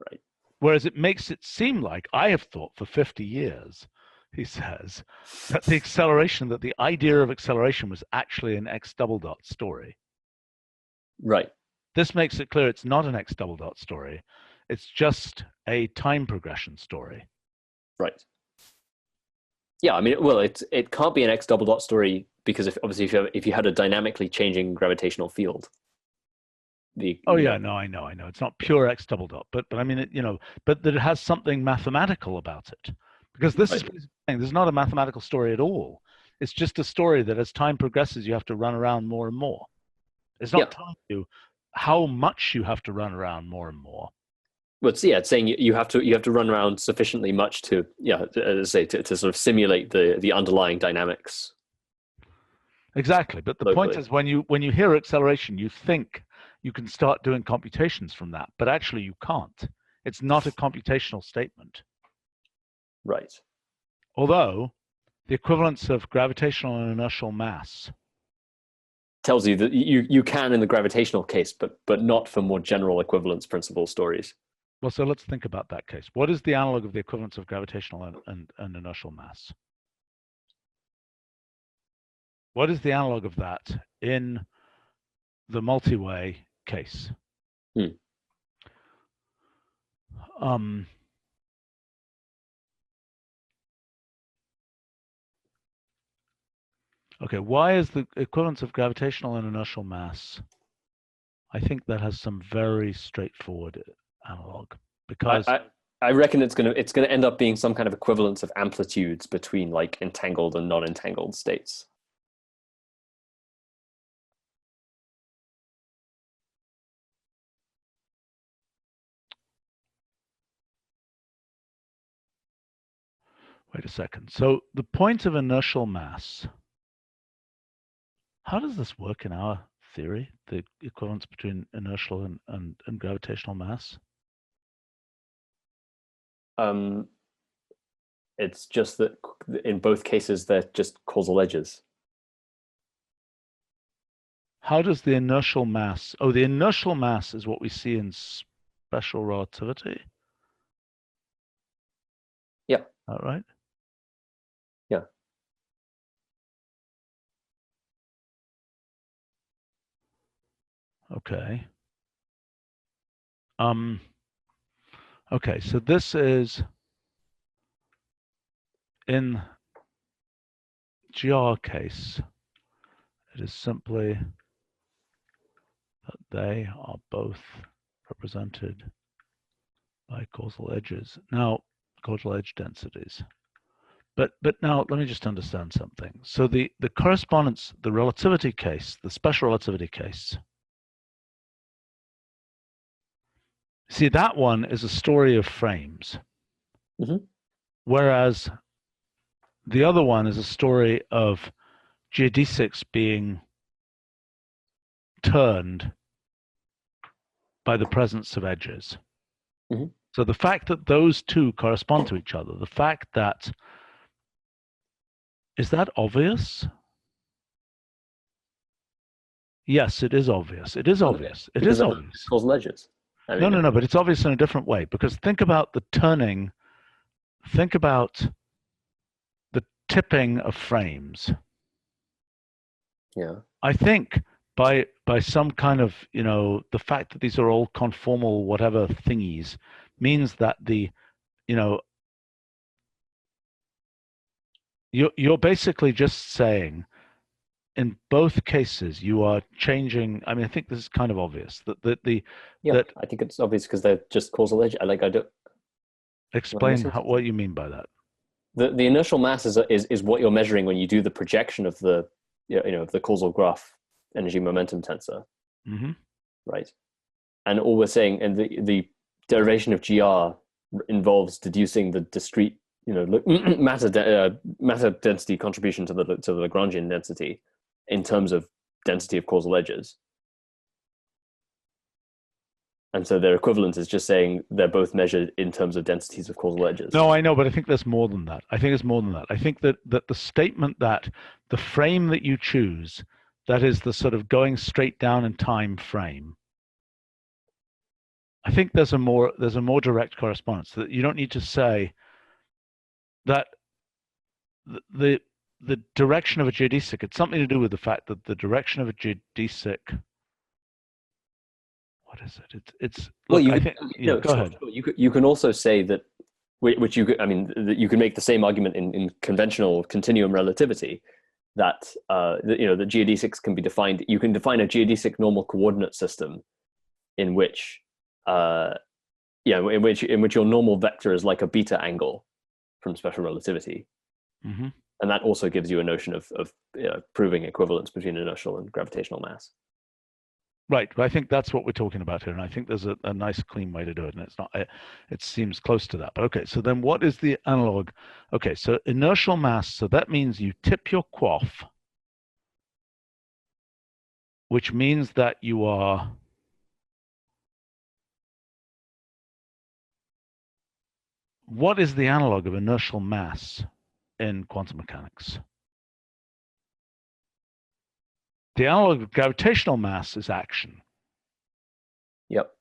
Right. Whereas it makes it seem like, I have thought for 50 years, he says, that the idea of acceleration was actually an X double dot story. Right. This makes it clear it's not an X double dot story. It's just a time progression story. Right. Yeah, I mean, well, it can't be an X double dot story because obviously if you had a dynamically changing gravitational field, Oh yeah, no, I know. It's not pure X double dot, but I mean, but that it has something mathematical about it, because this is there's not a mathematical story at all. It's just a story that as time progresses, you have to run around more and more. It's not telling you how much you have to run around more and more. Well, it's saying you have to run around sufficiently much to as I say to sort of simulate the underlying dynamics. Exactly, but the point is when you hear acceleration, you think you can start doing computations from that, but actually you can't. It's not a computational statement. Right. Although the equivalence of gravitational and inertial mass tells you that you can in the gravitational case, but not for more general equivalence principle stories. Well, so let's think about that case. What is the analog of the equivalence of gravitational and inertial mass? What is the analog of that in the multi-way case? Okay, why is the equivalence of gravitational and inertial mass? I think that has some very straightforward analog, because I reckon it's gonna end up being some kind of equivalence of amplitudes between like entangled and non-entangled states. Wait a second. So the point of inertial mass, how does this work in our theory, the equivalence between inertial and gravitational mass? It's just that in both cases, they're just causal edges. How does the inertial mass, the inertial mass is what we see in special relativity? Yeah. All right. Yeah. Okay. Okay, so this is in GR case, it is simply that they are both represented by causal edges. Now, causal edge densities. But now let me just understand something. So the correspondence, the relativity case, the special relativity case, see, that one is a story of frames. Whereas the other one is a story of geodesics being turned by the presence of edges. So the fact that those two correspond to each other, the fact that, is that obvious? Yes, it is obvious. It is obvious. It is obvious. Causal edges. No, but it's obvious in a different way, because think about the turning, think about the tipping of frames. Yeah. I think by some kind of, the fact that these are all conformal whatever thingies means that you're basically just saying in both cases you are changing. I mean, I think this is kind of obvious that I think it's obvious because they're just causal edge. I don't explain what you mean by that. The inertial mass is what you're measuring when you do the projection of the the causal graph energy momentum tensor, right? And all we're saying, and the derivation of GR involves deducing the discrete matter density contribution to the Lagrangian density in terms of density of causal edges. And so their equivalent is just saying they're both measured in terms of densities of causal edges. No, I know, but I think there's more than that. I think it's more than that. I think that the statement that the frame that you choose, that is the sort of going straight down in time frame, I think there's a more direct correspondence, that you don't need to say that the direction of a geodesic, it's something to do with the fact that the direction of a geodesic, what is it? It's well, look, I think, go ahead. You can also say that, which you could, I mean, that you can make the same argument in conventional continuum relativity, that the geodesics can be defined. You can define a geodesic normal coordinate system in which in which your normal vector is like a beta angle from special relativity. Mm-hmm. And that also gives you a notion of proving equivalence between inertial and gravitational mass. Right. I think that's what we're talking about here, and I think there's a nice, clean way to do it, and it's not. It seems close to that. But okay. So then, what is the analog? Okay. So inertial mass. So that means you tip your quaff, which means that you are. What is the analog of inertial mass in quantum mechanics? The analog of gravitational mass is action. Yep.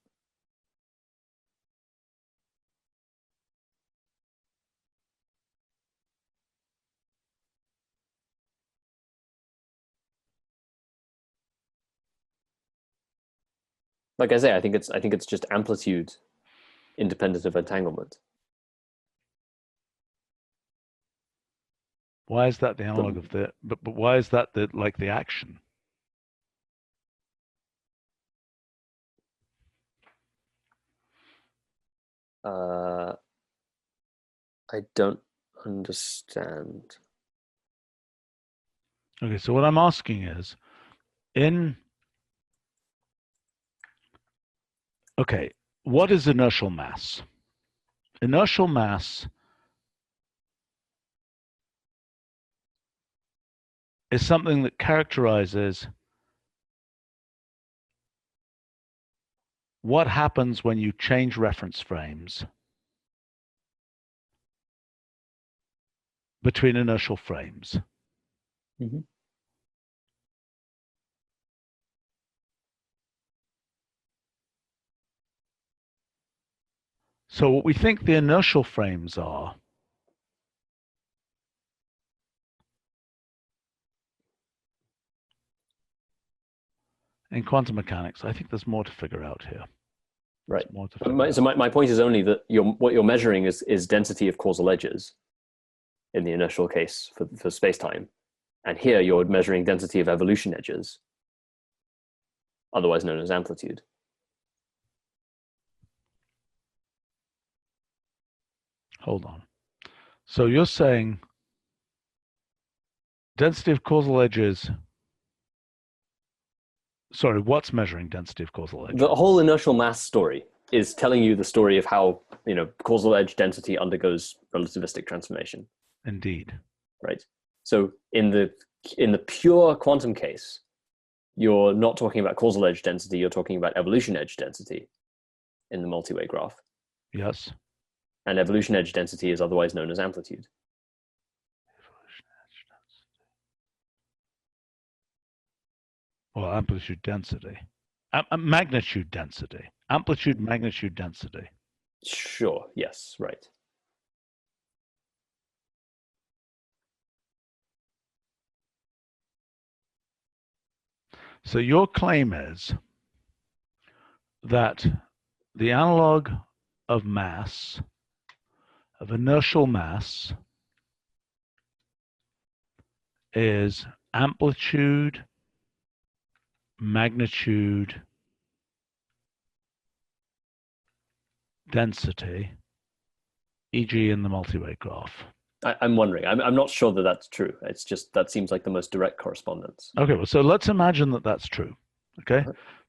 Like I say, I think it's just amplitude independent of entanglement. Why is that the analog of the? But why is that the action? I don't understand. Okay, so what I'm asking is, what is inertial mass? Inertial mass is something that characterizes what happens when you change reference frames between inertial frames. Mm-hmm. So what we think the inertial frames are in quantum mechanics, I think there's more to figure out here. Right. So my point is only that what you're measuring is density of causal edges in the inertial case for space-time. And here you're measuring density of evolution edges, otherwise known as amplitude. Hold on. So you're saying density of causal edges. Sorry, what's measuring density of causal edges? The whole inertial mass story is telling you the story of how causal edge density undergoes relativistic transformation. Indeed. Right. So in the pure quantum case, you're not talking about causal edge density, you're talking about evolution edge density in the multi-way graph. Yes. And evolution edge density is otherwise known as amplitude. Well, amplitude density. Magnitude density. Amplitude, magnitude density. Sure, yes, right. So your claim is that the analog of mass, of inertial mass, is amplitude, magnitude, density, e.g. in the multi-way graph. I'm wondering. I'm not sure that that's true. It's just that seems like the most direct correspondence. Okay, well, so let's imagine that that's true, okay?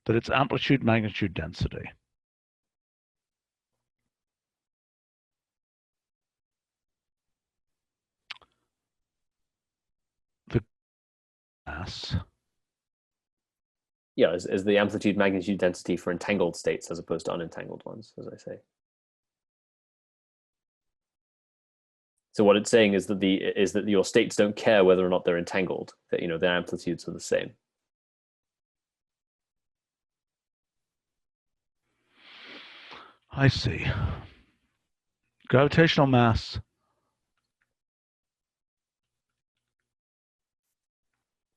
That it's amplitude, magnitude, density. The mass. Yeah, is the amplitude, magnitude, density for entangled states as opposed to unentangled ones, as I say. So what it's saying is that your states don't care whether or not they're entangled. That their amplitudes are the same. I see. Gravitational mass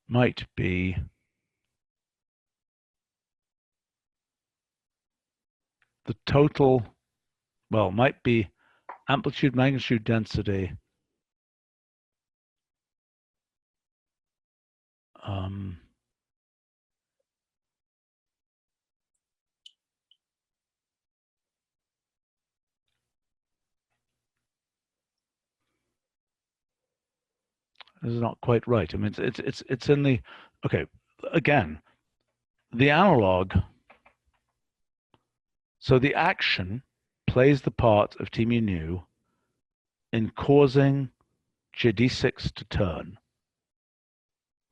might be the total, well, might be amplitude, magnitude, density This is not quite right. I mean, it's in the, okay, again, the analog. So the action plays the part of T mu nu in causing JD6 to turn,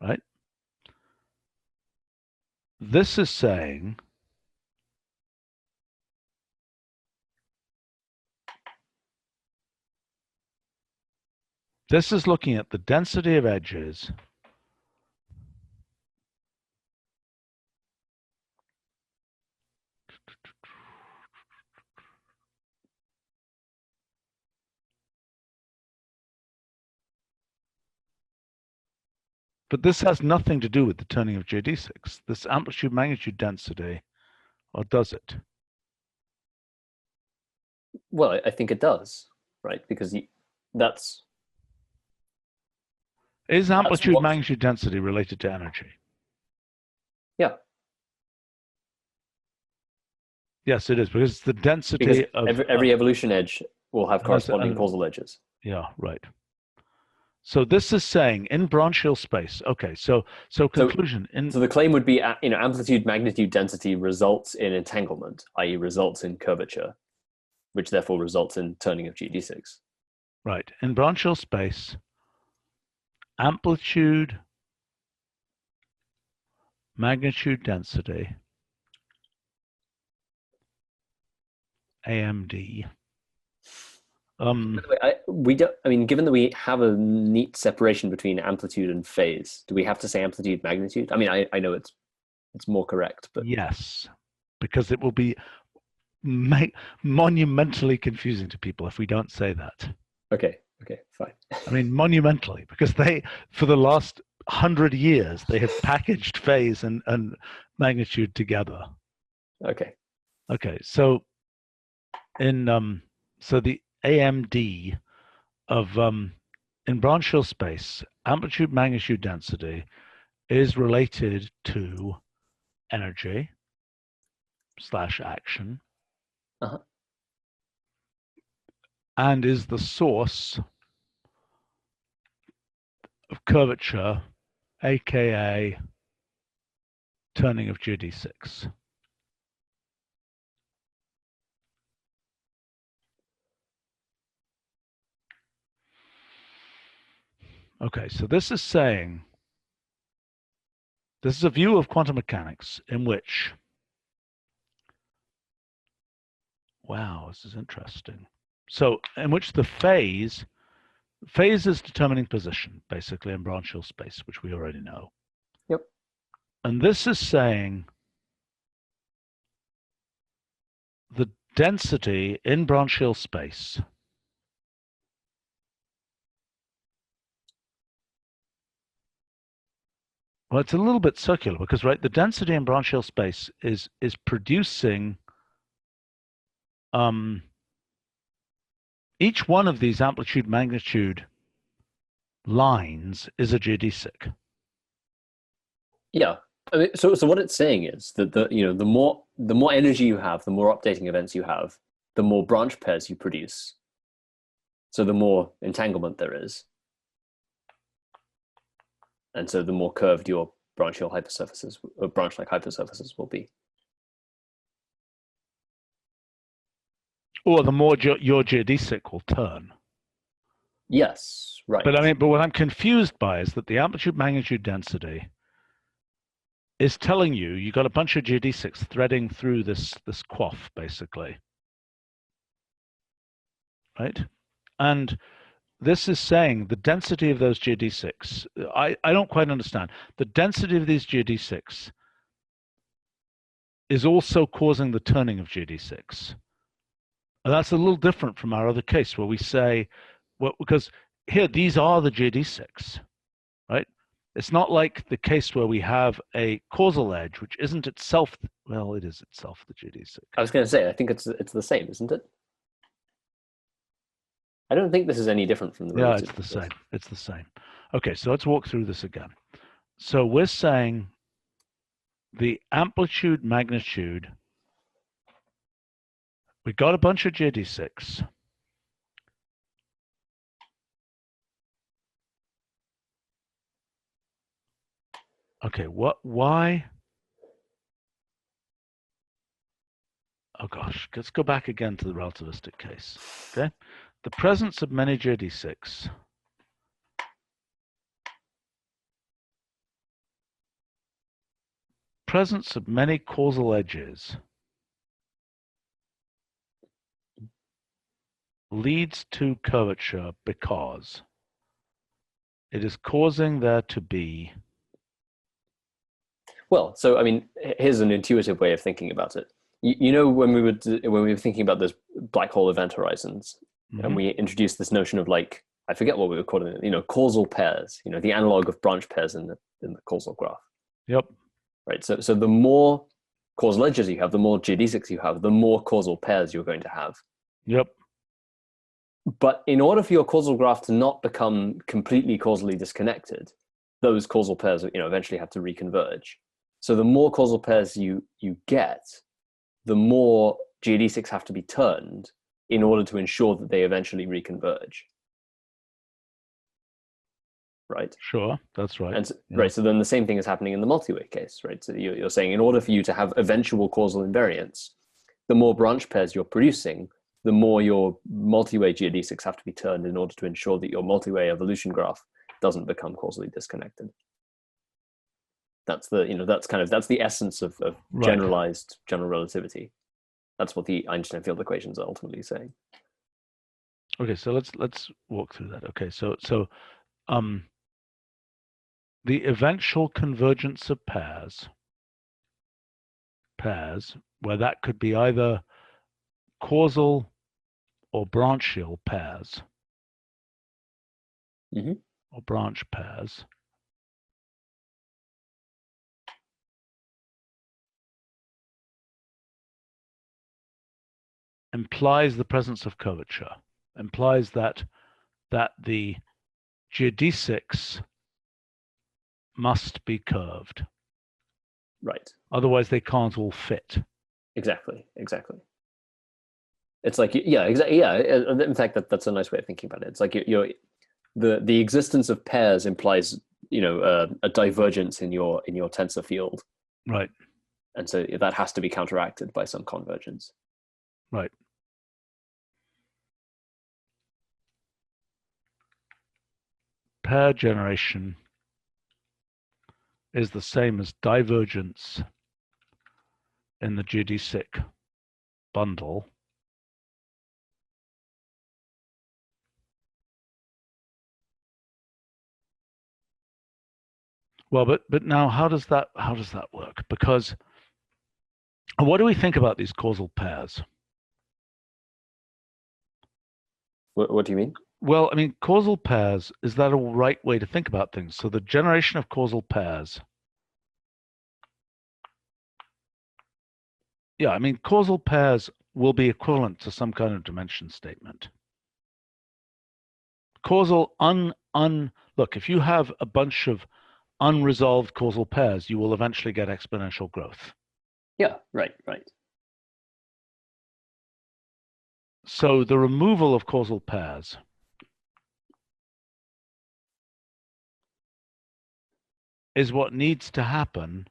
right? This is saying this is looking at the density of edges but this has nothing to do with the turning of JD6, this amplitude magnitude density, or does it? Well, I think it does, right? Because that's Is amplitude what, magnitude density related to energy? yeah. Yes, it is, because it's the density Because of every evolution edge will have corresponding causal edges. Yeah, right. So this is saying in branchial space. Okay, so conclusion. So the claim would be, amplitude, magnitude, density results in entanglement, i.e., results in curvature, which therefore results in turning of GD6. Right. In branchial space, amplitude, magnitude, density, AMD. By the way, given that we have a neat separation between amplitude and phase, do we have to say amplitude, magnitude? I mean, I know it's more correct, but yes, because it will be monumentally confusing to people if we don't say that. Okay, fine. I mean, monumentally, because they, for the last 100 years, they have packaged phase and magnitude together. Okay. So so the AMD of in branchial space, amplitude, magnitude, density is related to energy / action, and is the source of curvature, aka turning of GD6. Okay, so this is saying, this is a view of quantum mechanics in which, wow, this is interesting. So in which the phase is determining position, basically in branchial space, which we already know. Yep. And this is saying the density in branchial space well, it's a little bit circular because, right, the density in branchial space is producing each one of these amplitude magnitude lines is a geodesic. Yeah. I mean, so what it's saying is that the more energy you have, the more updating events you have, the more branch pairs you produce. So the more entanglement there is. And so the more curved your branchial hypersurfaces or branch-like hypersurfaces will be. Or the more your geodesic will turn. Yes, right. But what I'm confused by is that the amplitude magnitude density is telling you got a bunch of geodesics threading through this quaff, basically. Right? And this is saying the density of those geodesics, I don't quite understand. The density of these geodesics is also causing the turning of geodesics. And that's a little different from our other case where we say, well, because here, these are the geodesics, right? It's not like the case where we have a causal edge, which isn't itself, well, it is itself the geodesic. I was going to say, I think it's the same, isn't it? I don't think this is any different from the Yeah, it's the same. It's the same. Okay, so let's walk through this again. So we're saying the amplitude magnitude, we got a bunch of JD6. Okay, why? Oh gosh, let's go back again to the relativistic case. Okay, the presence of many JD6 presence of many causal edges leads to curvature because it is causing there to be. Well, so I mean, here's an intuitive way of thinking about it. You know, when we were thinking about those black hole event horizons, and we introduced this notion of, like, I forget what we were calling it, you know, causal pairs, you know, the analog of branch pairs in the causal graph. Yep. Right. So the more causal edges you have, the more geodesics you have, the more causal pairs you're going to have. Yep. But in order for your causal graph to not become completely causally disconnected, those causal pairs, you know, eventually have to reconverge. So the more causal pairs you get, the more geodesics have to be turned in order to ensure that they eventually reconverge. Right? Sure, that's right. And right, so then the same thing is happening in the multi-way case, right? So you're saying in order for you to have eventual causal invariance, the more branch pairs you're producing, the more your multi-way geodesics have to be turned in order to ensure that your multi-way evolution graph doesn't become causally disconnected. That's the, you know, that's the essence of generalized general relativity. That's what the Einstein field equations are ultimately saying. Okay, so let's walk through that. Okay, so the eventual convergence of pairs, where that could be either causal or branchial pairs, or branch pairs, implies the presence of curvature, implies that the geodesics must be curved. Right. Otherwise, they can't all fit. Exactly. It's like, yeah, exactly. Yeah. In fact, that's a nice way of thinking about it. It's like the existence of pairs implies, you know, a divergence in your tensor field. Right. And so that has to be counteracted by some convergence. Right. Pair generation is the same as divergence in the geodesic bundle. Well, but now how does that work? Because what do we think about these causal pairs? What do you mean? Well, I mean, causal pairs, is that a right way to think about things? So the generation of causal pairs. Yeah, I mean, causal pairs will be equivalent to some kind of dimension statement. Causal look, if you have a bunch of unresolved causal pairs, you will eventually get exponential growth. Yeah, right. So the removal of causal pairs is what needs to happen.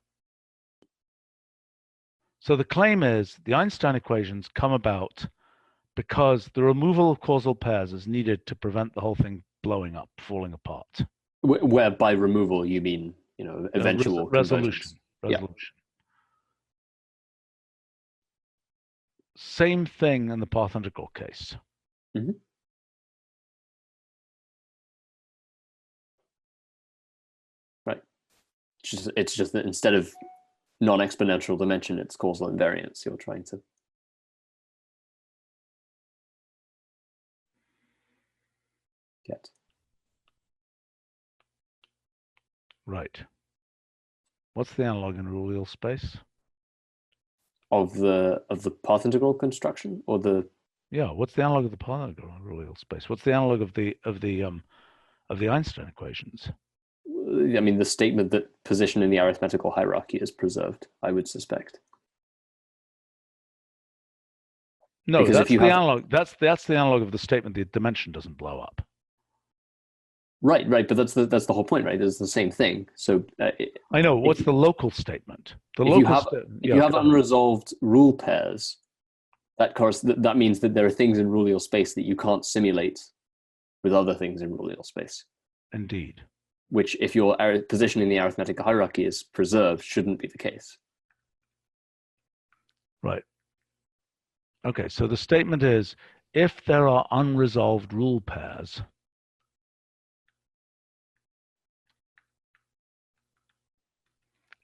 So the claim is the Einstein equations come about because the removal of causal pairs is needed to prevent the whole thing blowing up, falling apart. Where by removal you mean, you know, eventual resolution. Yeah. Same thing in the path integral case. Right. It's just that instead of non-exponential dimension, it's causal invariance you're trying to get. Right. What's the analog in real space? Of the path integral construction, or the what's the analog of the path integral in real space? What's the analog of the Einstein equations? I mean, the statement that position in the arithmetical hierarchy is preserved, I would suspect. No, Because that's if you the have, analog. That's the analog of the statement. The dimension doesn't blow up. right, but that's the whole point, right? It's the same thing. So I know. What's the local statement? The if local you have statement. if you have unresolved rule pairs, that means that there are things in rulal space that you can't simulate with other things in rulal space. Indeed. Which, if your position in the arithmetic hierarchy is preserved, shouldn't be the case. Right. Okay, so the statement is, if there are unresolved rule pairs,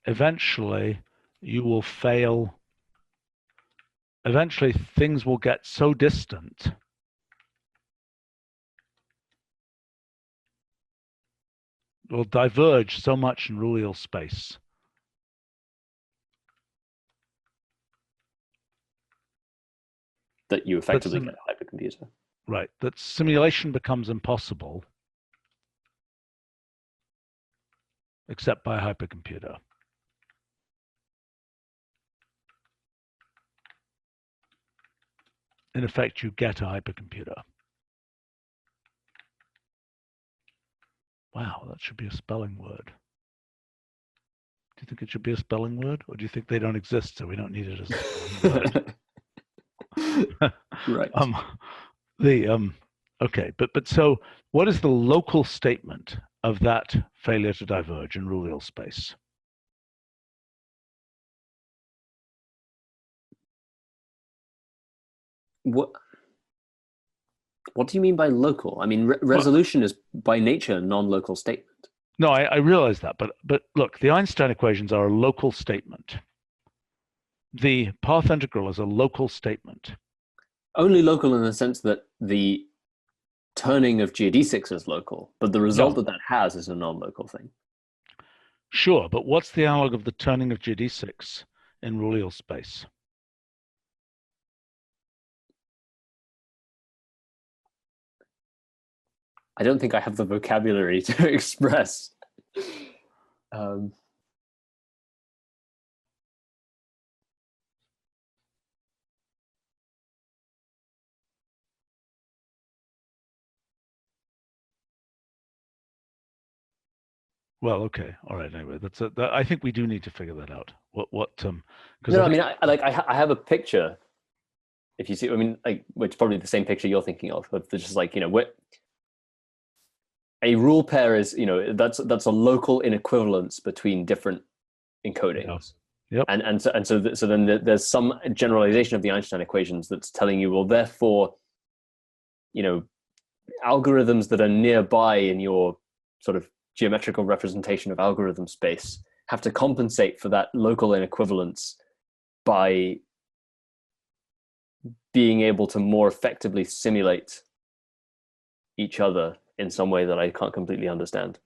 eventually you will fail. Eventually things will get so distant will diverge so much in rulal space that you effectively get a hypercomputer. Right, that simulation becomes impossible except by a hypercomputer. In effect, you get a hypercomputer. Wow, that should be a spelling word. Do you think it should be a spelling word, or do you think they don't exist, so we don't need it as a spelling word? Right. Okay, but so what is the local statement of that failure to diverge in rulal space? What do you mean by local? I mean, resolution is by nature a non-local statement. No, I realize that, but look, the Einstein equations are a local statement. The path integral is a local statement. Only local in the sense that the turning of geodesics is local, but the result that has is a non-local thing. Sure, but what's the analog of the turning of geodesics in rulal space? I don't think I have the vocabulary to express. Well, okay, all right. Anyway, I think we do need to figure that out. No, I mean, I have a picture. If you see, I mean, like, which is probably the same picture you're thinking of just like, a rule pair is, that's a local inequivalence between different encodings. Yep. And so then there's some generalization of the Einstein equations that's telling you, well, therefore, algorithms that are nearby in your sort of geometrical representation of algorithm space have to compensate for that local inequivalence by being able to more effectively simulate each other in some way that I can't completely understand.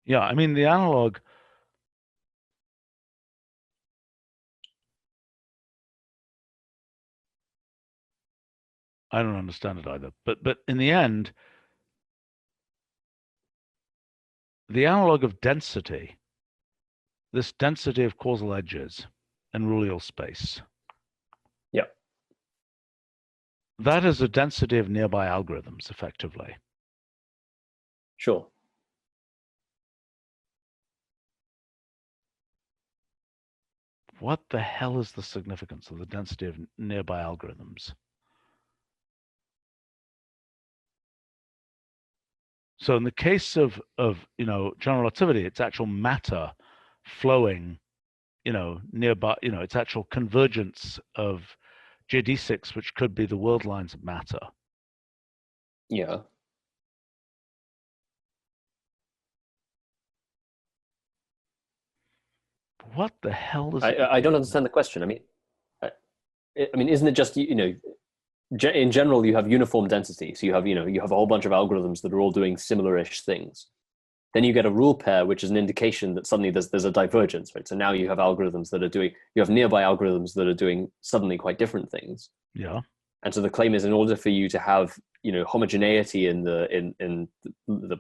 Yeah, I mean, the analog, I don't understand it either. But in the end, the analog of density, this density of causal edges in rulal space. Yeah. That is a density of nearby algorithms, effectively. Sure. What the hell is the significance of the density of nearby algorithms? So in the case of general relativity, it's actual matter flowing, nearby, it's actual convergence of geodesics, which could be the world lines of matter. Yeah. What the hell is I don't understand the question. I mean, isn't it just, in general, you have uniform density. So you have a whole bunch of algorithms that are all doing similar-ish things. then you get a rule pair, which is an indication that suddenly there's a divergence, right? So now you have algorithms that are doing, you have nearby algorithms that are doing suddenly quite different things. Yeah. And so the claim is, in order for you to have, you know, homogeneity in the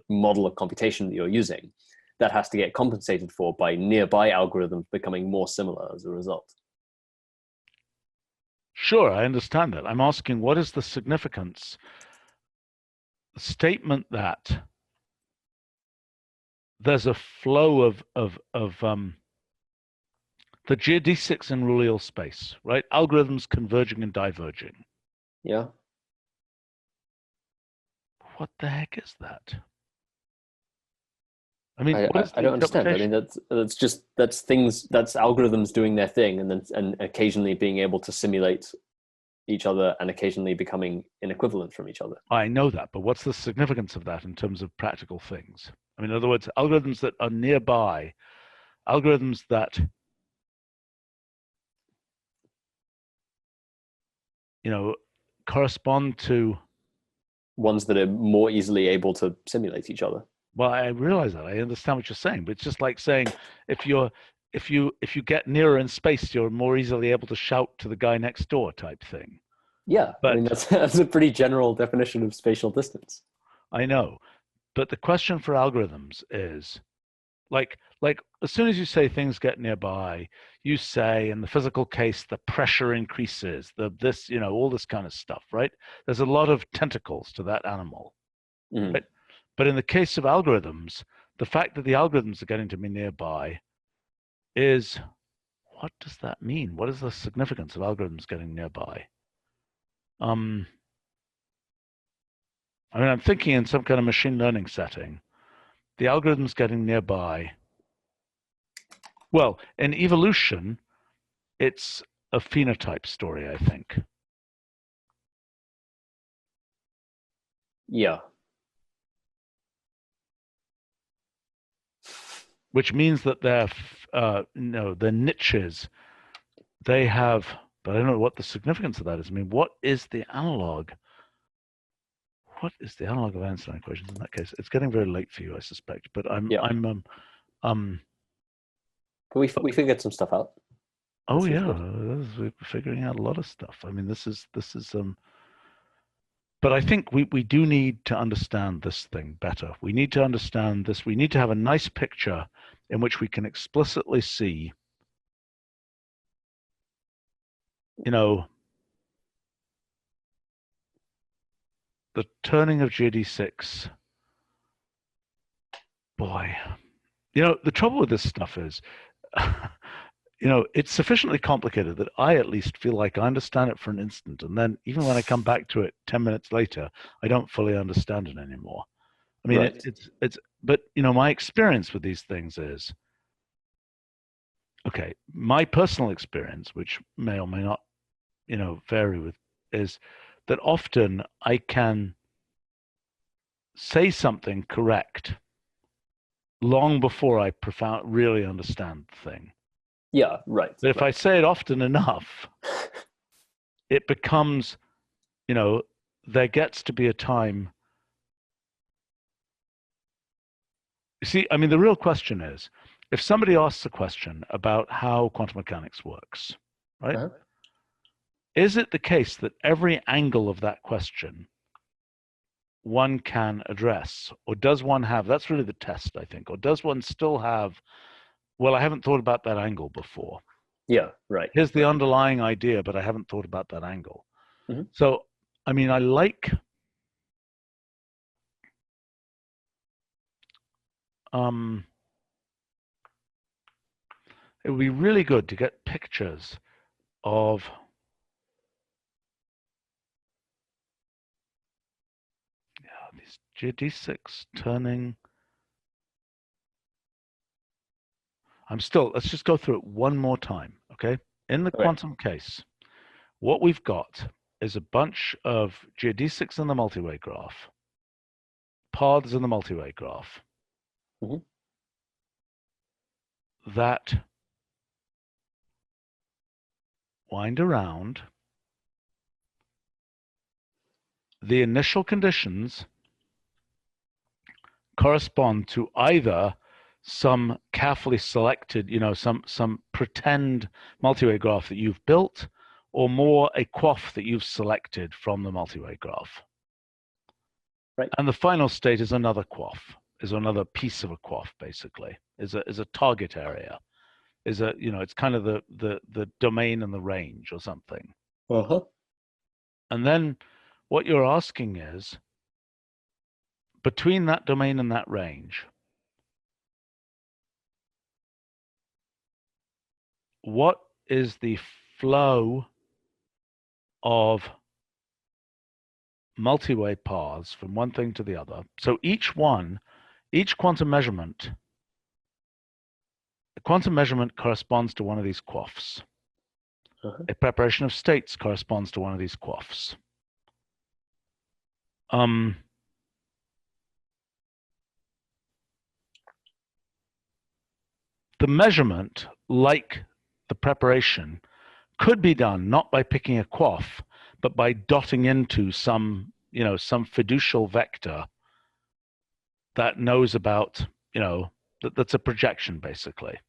model of computation that you're using, that has to get compensated for by nearby algorithms becoming more similar as a result. Sure, I understand that. I'm asking, what is the significance? The statement that there's a flow of the geodesics in Rullial space, right? Algorithms converging and diverging. Yeah. What the heck is that? I mean, I don't understand. I mean, that's algorithms doing their thing, and occasionally being able to simulate each other, and occasionally becoming inequivalent from each other. I know that, but what's the significance of that in terms of practical things? I mean, in other words, algorithms that are nearby, algorithms that, you know, correspond to ones that are more easily able to simulate each other. Well, I realize that. I understand what you're saying, but it's just like saying if you get nearer in space, you're more easily able to shout to the guy next door type thing. Yeah, but, I mean that's a pretty general definition of spatial distance. I know, but the question for algorithms is, like as soon as you say things get nearby, you say in the physical case the pressure increases, this, you know, all this kind of stuff, right? There's a lot of tentacles to that animal, right? But in the case of algorithms, the fact that the algorithms are getting to be nearby is, what does that mean? What is the significance of algorithms getting nearby? I mean, I'm thinking in some kind of machine learning setting, the algorithms getting nearby. Well, in evolution, it's a phenotype story, I think. Yeah. Which means that they're, the niches, they have, but I don't know what the significance of that is. I mean, what is the analog? What is the analog of Einstein equations in that case? It's getting very late for you, I suspect. But we figured some stuff out. Oh yeah, we're figuring out a lot of stuff. I mean, this is but I think we do need to understand this thing better. We need to understand this. We need to have a nice picture in which we can explicitly see, you know, the turning of GD6. Boy, you know, the trouble with this stuff is, you know, it's sufficiently complicated that I at least feel like I understand it for an instant. And then even when I come back to it 10 minutes later, I don't fully understand it anymore. I mean, right. But, you know, my experience with these things is, okay, my personal experience, which may or may not, you know, vary with, is that often I can say something correct long before I really understand the thing. Yeah, right. But if I say it often enough, it becomes, you know, there gets to be a time. You see, I mean, the real question is, if somebody asks a question about how quantum mechanics works, right? Uh-huh. Is it the case that every angle of that question one can address, or does one have, that's really the test, I think, or does one still have, well, I haven't thought about that angle before. Yeah, right. Here's the underlying idea, but I haven't thought about that angle. Mm-hmm. So, I mean, I like, it would be really good to get pictures of these GD6 turning. Let's just go through it one more time, okay? In the quantum case, what we've got is a bunch of geodesics in the multi-way graph, paths in the multi-way graph, mm-hmm. that wind around. The initial conditions correspond to either some carefully selected, some pretend multi-way graph that you've built, or more a QOF that you've selected from the multi-way graph. Right. And the final state is another QOF, is another piece of a QOF, basically, is a target area, it's kind of the domain and the range or something. Uh-huh. And then what you're asking is, between that domain and that range, what is the flow of multi-way paths from one thing to the other? So each quantum measurement, the quantum measurement corresponds to one of these QOFs. Uh-huh. A preparation of states corresponds to one of these QOFs. The measurement, like the preparation, could be done not by picking a QOF, but by dotting into some fiducial vector that knows about, that's a projection, basically.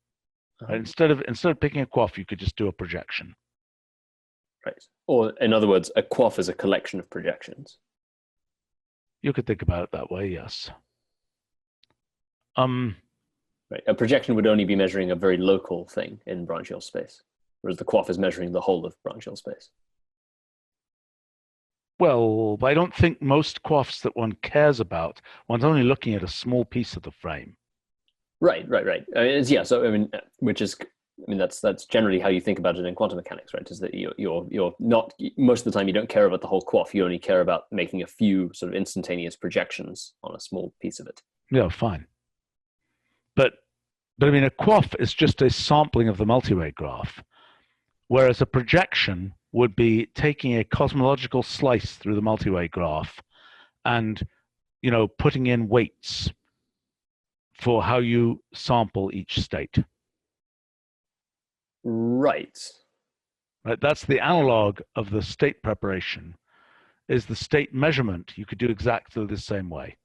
Uh-huh. Right? Instead of picking a QOF, you could just do a projection. Right. Or in other words, a QOF is a collection of projections. You could think about it that way, yes. Right. A projection would only be measuring a very local thing in branch Hill space, whereas the QOF is measuring the whole of branch Hill space. Well, I don't think most QOFs that one cares about, one's only looking at a small piece of the frame. Right. Yeah. So that's generally how you think about it in quantum mechanics, right? Is that you're not, most of the time you don't care about the whole QOF. You only care about making a few sort of instantaneous projections on a small piece of it. Yeah, fine. But I mean, a QOF is just a sampling of the multi-way graph, whereas a projection would be taking a cosmological slice through the multi-way graph and, putting in weights for how you sample each state. Right. Right. That's the analog of the state preparation, is the state measurement. You could do exactly the same way.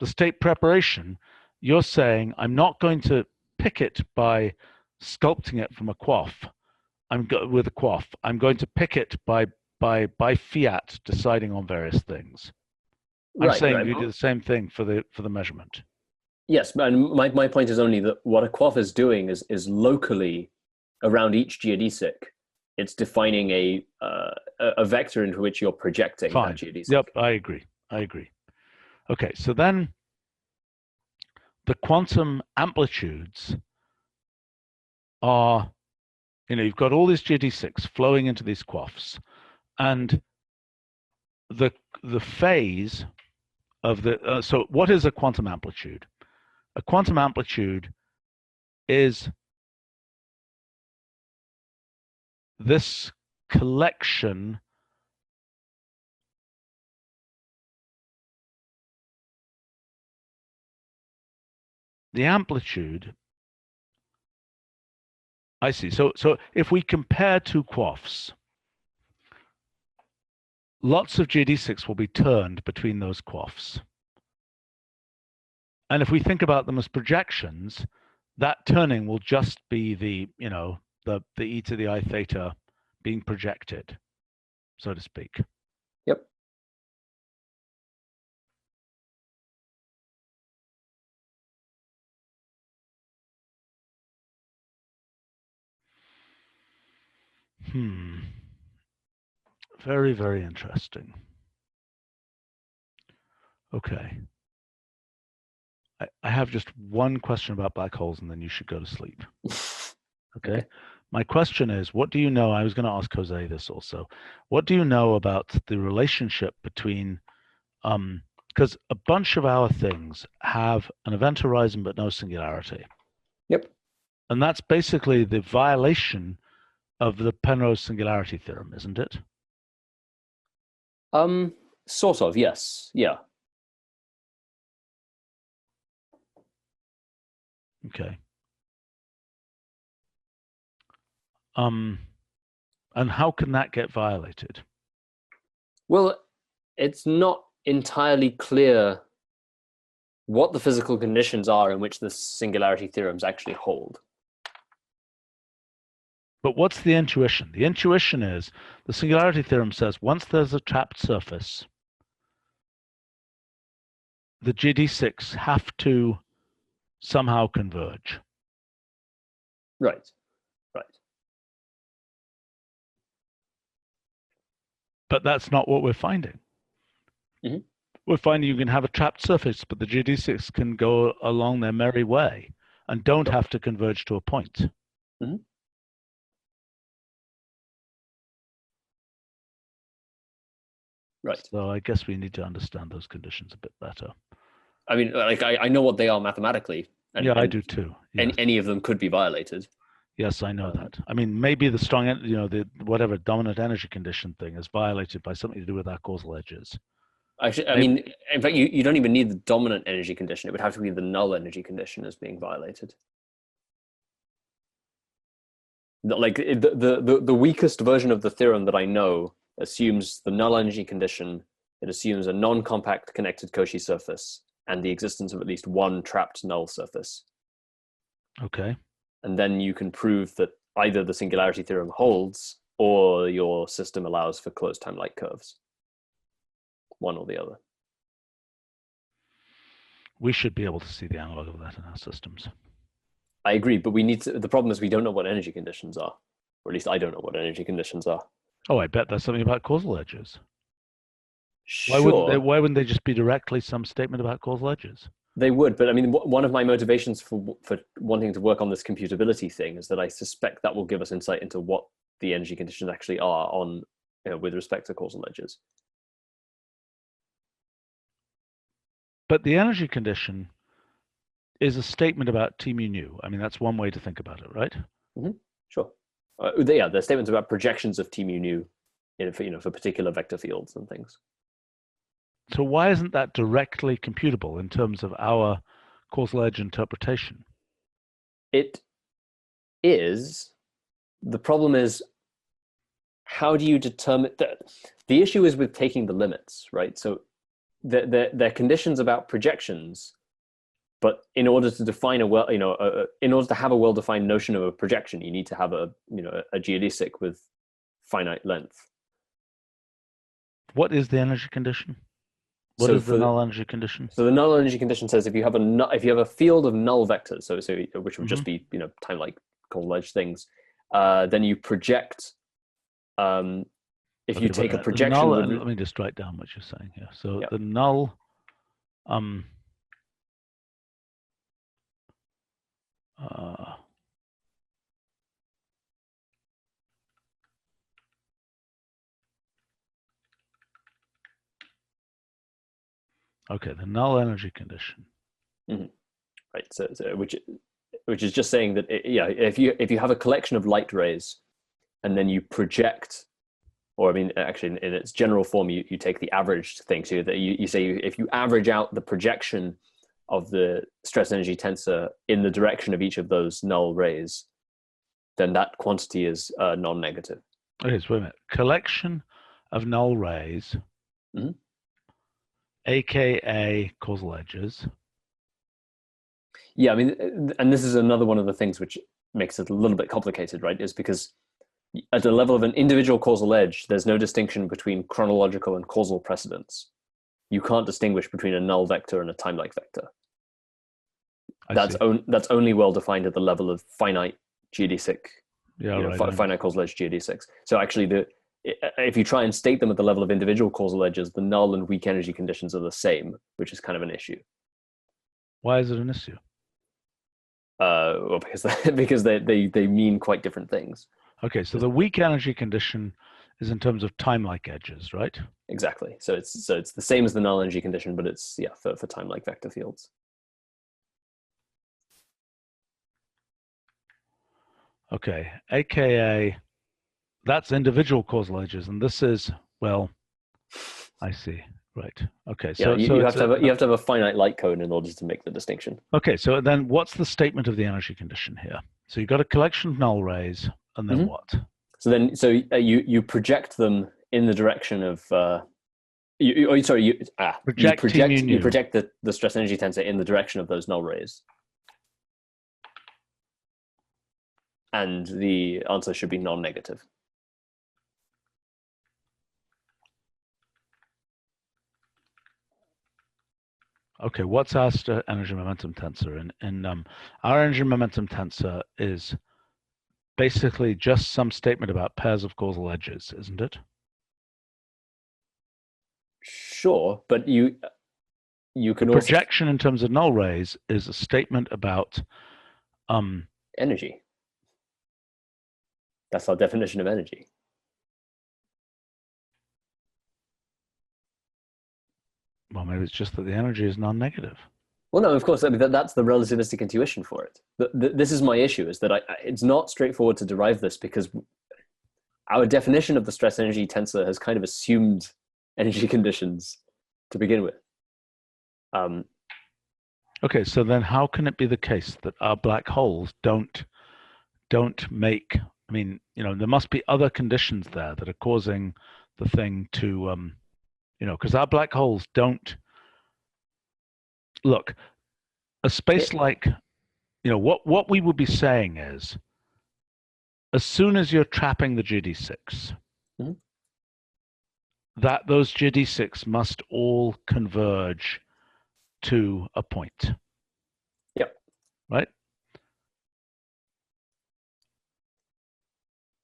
The state preparation, you're saying, I'm not going to pick it by sculpting it from a QOF. With a QOF. I'm going to pick it by fiat deciding on various things. I'm saying you do the same thing for the measurement. Yes, and my point is only that what a QOF is doing is locally around each geodesic, it's defining a vector into which you're projecting that geodesic. Yep, I agree. Okay, so then the quantum amplitudes are, you've got all these geodesics flowing into these QOFs, and the phase of the so what is a quantum amplitude? A quantum amplitude is this collection the amplitude. I see. So if we compare two QOFs, lots of geodesics will be turned between those QOFs. And if we think about them as projections, that turning will just be the e to the I theta being projected, so to speak. Yep. Very, very interesting. Okay. I have just one question about black holes, and then you should go to sleep. Okay. My question is, what do you know? I was going to ask Jose this also. What do you know about the relationship between, because a bunch of our things have an event horizon but no singularity. Yep. And that's basically the violation of the Penrose singularity theorem, isn't it? Sort of, yes. Yeah. Okay. And how can that get violated? Well, it's not entirely clear what the physical conditions are in which the singularity theorems actually hold. But what's the intuition? The intuition is the singularity theorem says once there's a trapped surface, the GD6 have to somehow converge. Right. Right. But that's not what we're finding. Mhm. We're finding you can have a trapped surface, but the GD6 can go along their merry way and don't have to converge to a point. Mhm. Right. So I guess we need to understand those conditions a bit better. I mean, like I know what they are mathematically. And, Yeah, I and do too. Yes. any of them could be violated. Yes, I know that. I mean, maybe the strong, the whatever dominant energy condition thing is violated by something to do with our causal edges. Actually, I mean, in fact, you don't even need the dominant energy condition. It would have to be the null energy condition as being violated. Like the weakest version of the theorem that I know assumes the null energy condition. It assumes a non-compact connected Cauchy surface and the existence of at least one trapped null surface. Okay. And then you can prove that either the singularity theorem holds or your system allows for closed time-like curves. One or the other. We should be able to see the analog of that in our systems. I agree, but we need to. The problem is we don't know what energy conditions are, or at least I don't know what energy conditions are. Oh, I bet there's something about causal edges. Sure, Why wouldn't they just be directly some statement about causal edges? they would, but I mean, one of my motivations for wanting to work on this computability thing is that I suspect that will give us insight into what the energy conditions actually are on, with respect to causal edges. But the energy condition is a statement about T mu nu. I mean, that's one way to think about it, right? Mm-hmm. Sure. They're statements about projections of T mu nu, for particular vector fields and things. So why isn't that directly computable in terms of our causal edge interpretation? It is. The problem is, how do you determine that? The issue is with taking the limits, right? So they're conditions about projections, but in order to define in order to have a well-defined notion of a projection, you need to have a geodesic with finite length. What is the energy condition? What is the null energy condition? So the null energy condition says if you have a field of null vectors, so which would just be time-like causal edge things, then you project. If you take a projection, let me just write down what you're saying here. So the null, okay, the null energy condition. Mm-hmm. Right. So which is just saying that if you have a collection of light rays, and then you project, or I mean, actually, in its general form, you take the averaged thing. So that you say if you average out the projection of the stress energy tensor in the direction of each of those null rays, then that quantity is non-negative. Okay, so wait a minute. Collection of null rays, mm-hmm. aka causal edges. Yeah, I mean, and this is another one of the things which makes it a little bit complicated, right? Is because at the level of an individual causal edge, there's no distinction between chronological and causal precedence. You can't distinguish between a null vector and a time-like vector. That's only well defined at the level of finite geodesic, finite causal edge geodesics. So actually, if you try and state them at the level of individual causal edges, the null and weak energy conditions are the same, which is kind of an issue. Why is it an issue? Well, because they mean quite different things. Okay, so the weak energy condition is in terms of time-like edges, right? Exactly. So it's the same as the null energy condition, but it's for time-like vector fields. Okay, aka that's individual causal edges, and this is, well, I see. Right. Okay. So you have to have a finite light cone in order to make the distinction. Okay. So then, what's the statement of the energy condition here? So you've got a collection of null rays, and then what? So then, you project them in the direction of Project T mu nu. You project the stress energy tensor in the direction of those null rays. And the answer should be non-negative. Okay, what's our energy momentum tensor? And our energy momentum tensor is basically just some statement about pairs of causal edges, isn't it? Sure, but you can the also projection in terms of null rays is a statement about energy. That's our definition of energy. Well, maybe it's just that the energy is non-negative. Well, no, of course, I mean, that's the relativistic intuition for it. This is my issue, is that it's not straightforward to derive this because our definition of the stress energy tensor has kind of assumed energy conditions to begin with. Okay, so then how can it be the case that our black holes don't make, I mean, there must be other conditions there that are causing the thing to, because our black holes don't, look, a space like, what we would be saying is, as soon as you're trapping the GD6, mm-hmm. that those GD6 must all converge to a point. Yep. Right?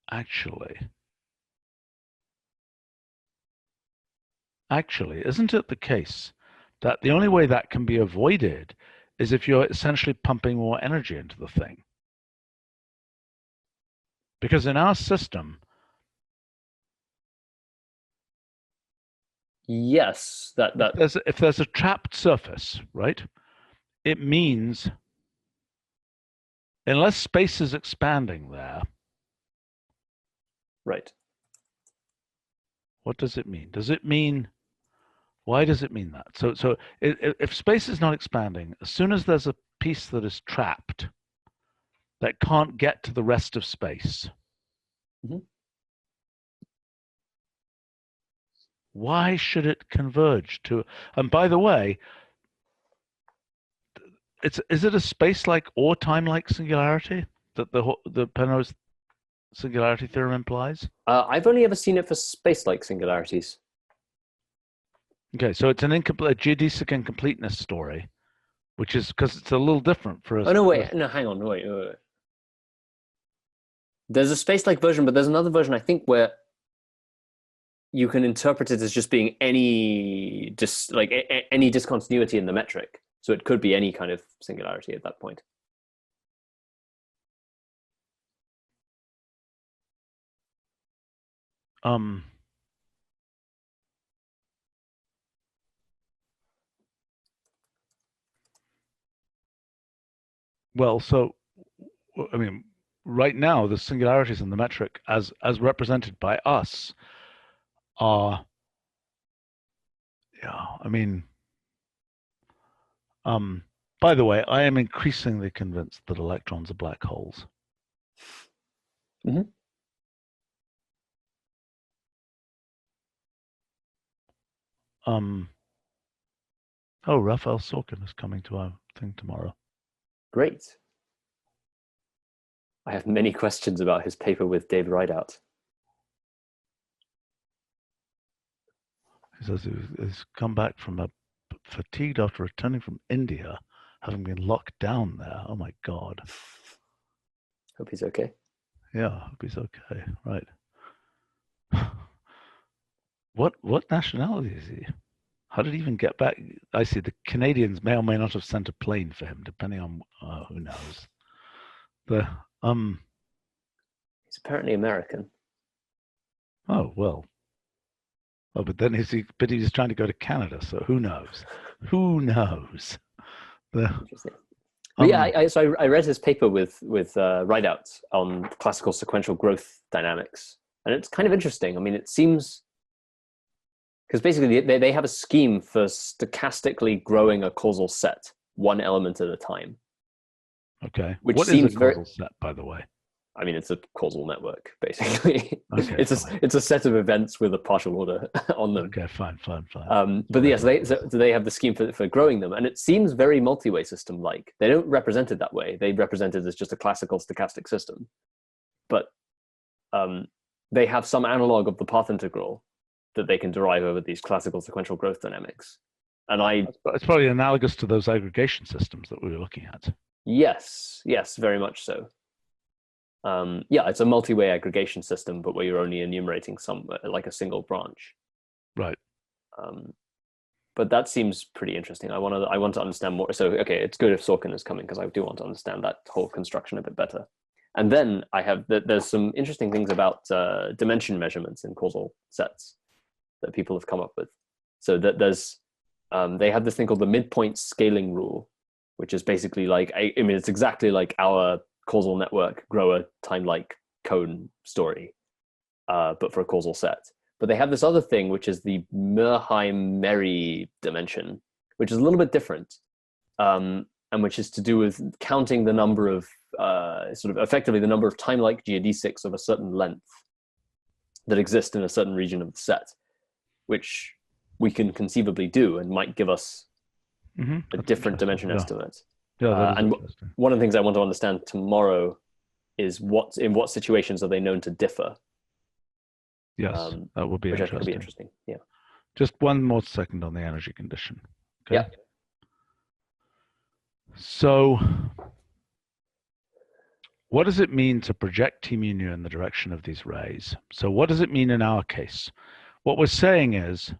Actually, isn't it the case that the only way that can be avoided is if you're essentially pumping more energy into the thing? Because in our system, yes, if there's a trapped surface, right, it means unless space is expanding there, right. What does it mean? Why does it mean that? So if space is not expanding, as soon as there's a piece that is trapped that can't get to the rest of space, mm-hmm. Why should it converge to? And by the way, is it a space-like or time-like singularity that the Penrose singularity theorem implies? I've only ever seen it for space-like singularities. Okay, so it's a geodesic incompleteness story, which is because it's a little different for us. Oh no, wait, no, hang on, wait. There's a space-like version, but there's another version I think where you can interpret it as just being any discontinuity in the metric. So it could be any kind of singularity at that point. Well, so, I mean, right now, the singularities in the metric as represented by us are, I mean, by the way, I am increasingly convinced that electrons are black holes. Mm-hmm. Oh, Raphael Sorkin is coming to our thing tomorrow. Great. I have many questions about his paper with Dave Rideout. He says he's come back from fatigued after returning from India, having been locked down there. Oh my God. Hope he's okay. Yeah, hope he's okay. Right. What nationality is he? How did he even get back? I see the Canadians may or may not have sent a plane for him, depending on who knows. He's apparently American. Oh well. Oh, but then he's trying to go to Canada, so who knows? Who knows? Interesting. Yeah, so I read his paper with Rideout on classical sequential growth dynamics, and it's kind of interesting. I mean, it seems because basically they have a scheme for stochastically growing a causal set, one element at a time. Okay. Which what seems is a causal set, by the way? I mean, it's a causal network, basically. Okay, it's a set of events with a partial order on them. Okay, fine. But yes, they have the scheme for growing them, and it seems very multi-way system-like. They don't represent it that way. They represent it as just a classical stochastic system. But they have some analog of the path integral that they can derive over these classical sequential growth dynamics. And it's probably analogous to those aggregation systems that we were looking at. Yes, very much so. Yeah, it's a multi-way aggregation system, but where you're only enumerating some, like a single branch. Right. But that seems pretty interesting. I want to understand more. So, okay, it's good if Sorkin is coming, because I do want to understand that whole construction a bit better. And then there's some interesting things about dimension measurements in causal sets that people have come up with. So that they have this thing called the midpoint scaling rule, which is basically like, I mean, it's exactly like our causal network grower time-like cone story, but for a causal set. But they have this other thing, which is the Merheim-Merry dimension, which is a little bit different, and which is to do with counting the number of, sort of effectively the number of time-like geodesics of a certain length that exist in a certain region of the set, which we can conceivably do and might give us a different dimension estimate. Yeah, and one of the things I want to understand tomorrow is in what situations are they known to differ. Yes, that would be which interesting. I think would be interesting. Yeah. Just one more second on the energy condition. Okay? Yeah. So, what does it mean to project T mu nu in the direction of these rays? So, what does it mean in our case? What we're saying is,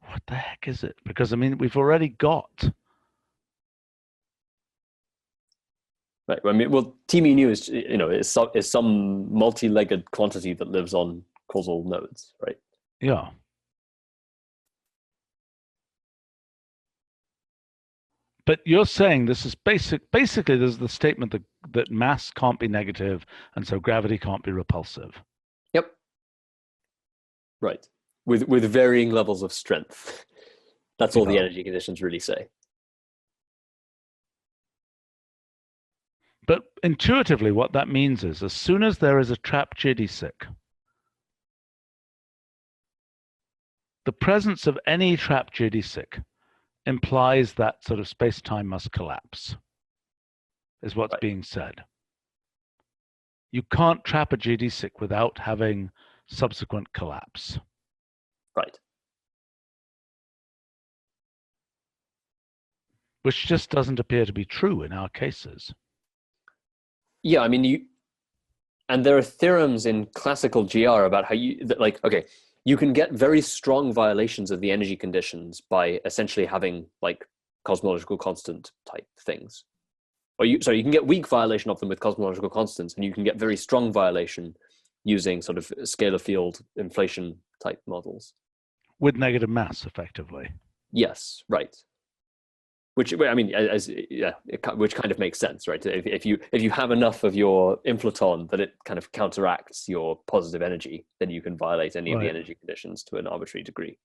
what the heck is it? Because I mean, we've already got. Right. I mean, well, T mu nu is some multi-legged quantity that lives on causal nodes, right? Yeah. But you're saying this is basically there's the statement that mass can't be negative and so gravity can't be repulsive. Yep. Right. With varying levels of strength. That's all the energy conditions really say. But intuitively, what that means is as soon as there is a trapped geodesic, the presence of any trapped geodesic implies that sort of space-time must collapse, is what's being said. You can't trap a geodesic without having subsequent collapse. Right. Which just doesn't appear to be true in our cases. Yeah, I mean, and there are theorems in classical GR about how you can get very strong violations of the energy conditions by essentially having like cosmological constant type things. Or you can get weak violation of them with cosmological constants, and you can get very strong violation using sort of scalar field inflation type models. With negative mass, effectively. Yes, right. Which, I mean, which kind of makes sense, right? If you have enough of your inflaton that it kind of counteracts your positive energy, then you can violate any of the energy conditions to an arbitrary degree.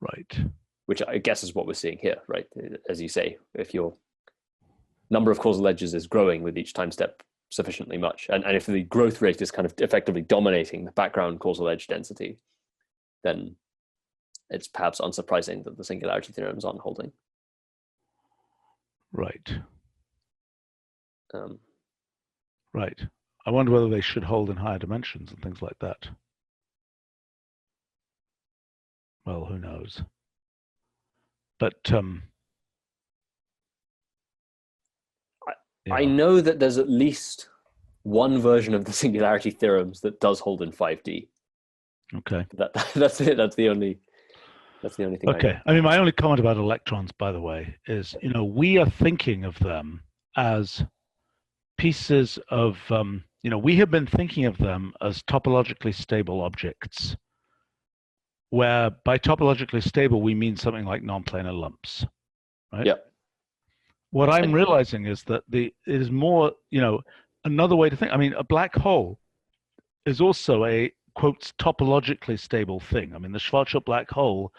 Right. Which I guess is what we're seeing here, right? As you say, if your number of causal edges is growing with each time step sufficiently much, and if the growth rate is kind of effectively dominating the background causal edge density, then it's perhaps unsurprising that the singularity theorems aren't holding. Right. Right. I wonder whether they should hold in higher dimensions and things like that. Well, who knows? But I know that there's at least one version of the singularity theorems that does hold in 5D. Okay. That's it. That's the only thing. Okay. I mean, my only comment about electrons, by the way, is, we are thinking of them as pieces of, we have been thinking of them as topologically stable objects, where by topologically stable, we mean something like non-planar lumps, right? Yeah. What I'm realizing is that it is more, another way to think. I mean, a black hole is also a, quotes, topologically stable thing. I mean, the Schwarzschild black hole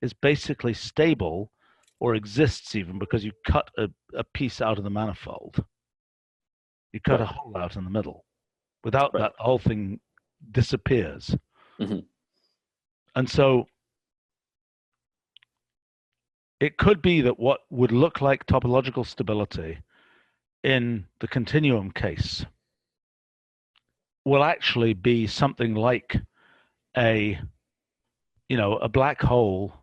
is basically stable or exists even because you cut a piece out of the manifold. You cut a Right. hole out in the middle. Without Right. that, the whole thing disappears. Mhm. And so it could be that what would look like topological stability in the continuum case will actually be something like a black hole,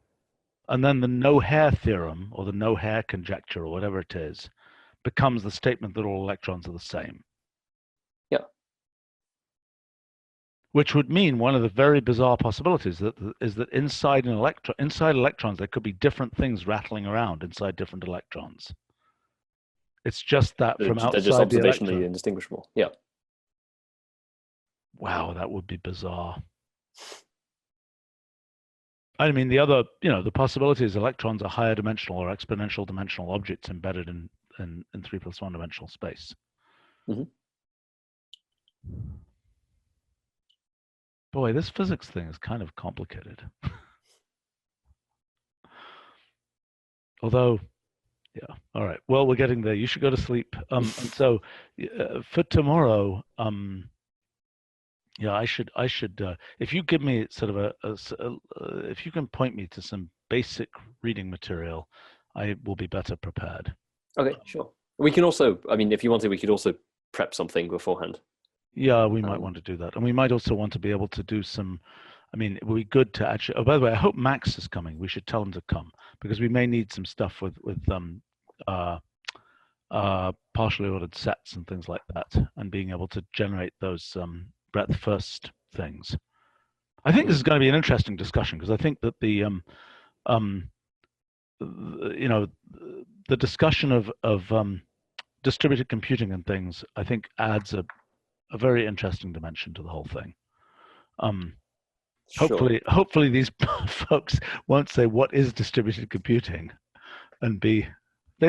and then the no-hair theorem or the no-hair conjecture or whatever it is becomes the statement that all electrons are the same. Yeah. Which would mean one of the very bizarre possibilities is that inside electrons there could be different things rattling around inside different electrons. It's just that from They're just outside the observationally electron. indistinguishable. Yeah. Wow, that would be bizarre. I mean, the other, the possibility is electrons are higher dimensional or exponential dimensional objects embedded in 3+1 dimensional space. Mm-hmm. Boy, this physics thing is kind of complicated. Although, yeah, all right. Well, we're getting there. You should go to sleep. And so, for tomorrow, yeah, I should. If you give me sort of if you can point me to some basic reading material, I will be better prepared. Okay, sure. We can also, I mean, if you wanted, we could also prep something beforehand. Yeah, we might want to do that, and we might also want to be able to do some. I mean, it would be good to actually. Oh, by the way, I hope Max is coming. We should tell him to come because we may need some stuff with partially ordered sets and things like that, and being able to generate those breadth first things. I think this is going to be an interesting discussion because I think that the discussion of distributed computing and things, I think, adds a very interesting dimension to the whole thing. Sure. Hopefully these folks won't say what is distributed computing, and they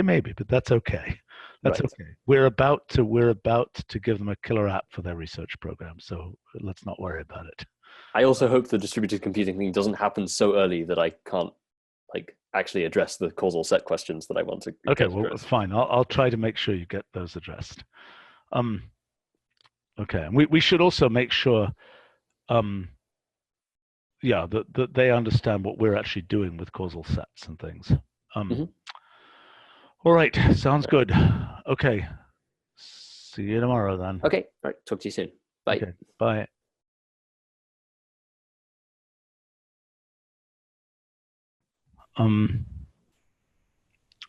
may be, but that's okay. That's Right. okay. We're about to give them a killer app for their research program, so let's not worry about it. I also hope the distributed computing thing doesn't happen so early that I can't actually address the causal set questions that I want to. Okay, well, fine. I'll try to make sure you get those addressed. Okay, and we should also make sure, yeah, that they understand what we're actually doing with causal sets and things. All right, sounds good. Okay, see you tomorrow then. Okay, all right. Talk to you soon. Bye. Okay, bye.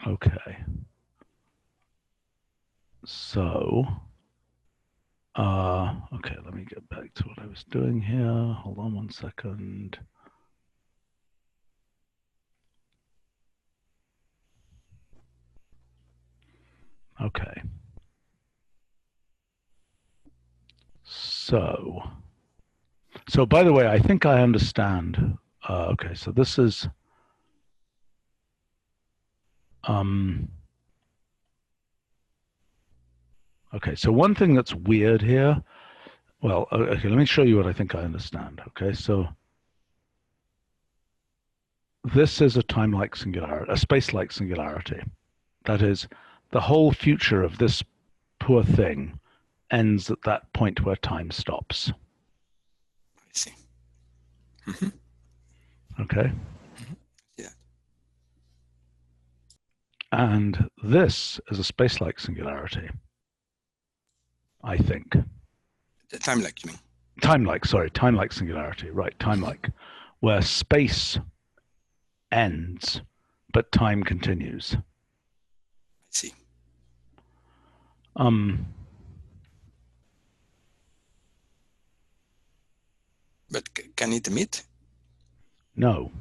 Okay. So, okay, let me get back to what I was doing here. Hold on 1 second. Okay. So by the way, I think I understand. Okay, so this is, okay, so one thing that's weird here, well, okay, let me show you what I think I understand. Okay, so this is a time-like singularity, a space-like singularity. That is, the whole future of this poor thing ends at that point where time stops. I see. Mm-hmm. Okay. Mm-hmm. Yeah. And this is a space-like singularity, I think. Time-like, you mean? Time-like, sorry, time-like singularity, right, time-like, where space ends, but time continues. I see. But can it emit? No,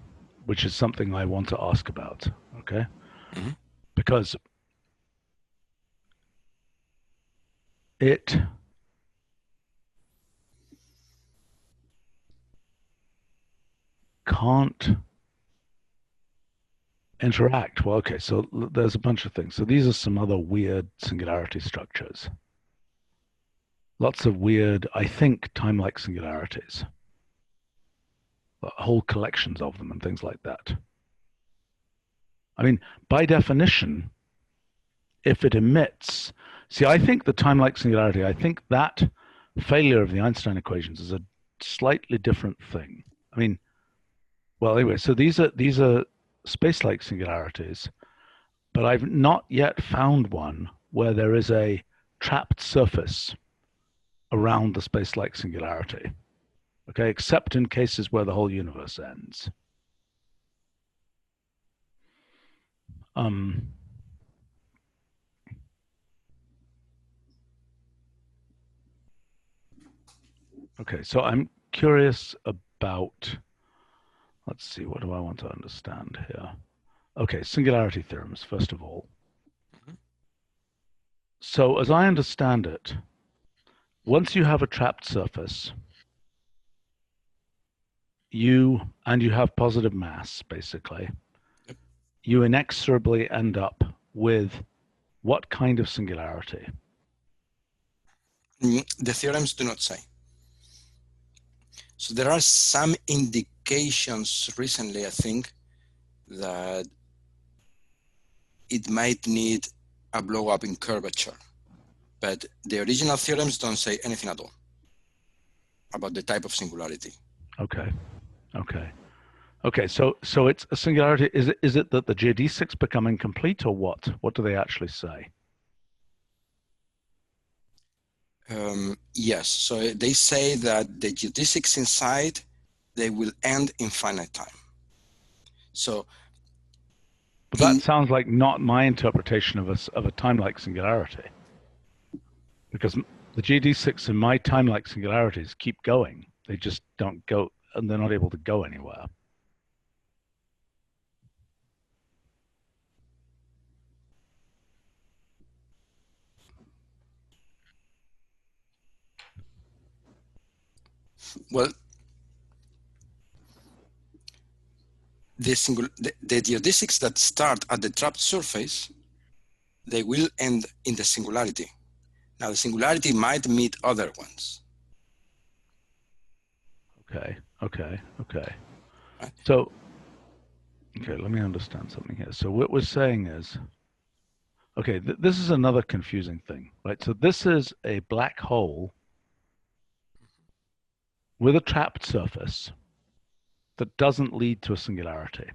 which is something I want to ask about, okay? Mm-hmm. Because it can't interact. Well, okay, so there's a bunch of things. So these are some other weird singularity structures. Lots of weird, I think, time-like singularities. Whole collections of them and things like that. I mean, by definition, if it emits, see, I think the time-like singularity, I think that failure of the Einstein equations is a slightly different thing. I mean, well, anyway, so these are space-like singularities, but I've not yet found one where there is a trapped surface around the space-like singularity. Okay, except in cases where the whole universe ends. Okay, so I'm curious about, let's see, what do I want to understand here? Okay, singularity theorems, first of all. So as I understand it, once you have a trapped surface, you have positive mass, basically, you inexorably end up with what kind of singularity? The theorems do not say. So there are some indications recently, I think, that it might need a blow up in curvature. But the original theorems don't say anything at all about the type of singularity. Okay, okay. Okay, so it's a singularity. Is it that the geodesics become incomplete, or what? What do they actually say? Yes, so they say that the geodesics inside, they will end in finite time. So, but that sounds like not my interpretation of a time-like singularity, because the geodesics in my time-like singularities keep going. They just don't go, and they're not able to go anywhere. well, the geodesics that start at the trapped surface, they will end in the singularity. Now, the singularity might meet other ones. Okay. Right. So, okay, let me understand something here. So what we're saying is, okay, this is another confusing thing, right? So this is a black hole with a trapped surface that doesn't lead to a singularity.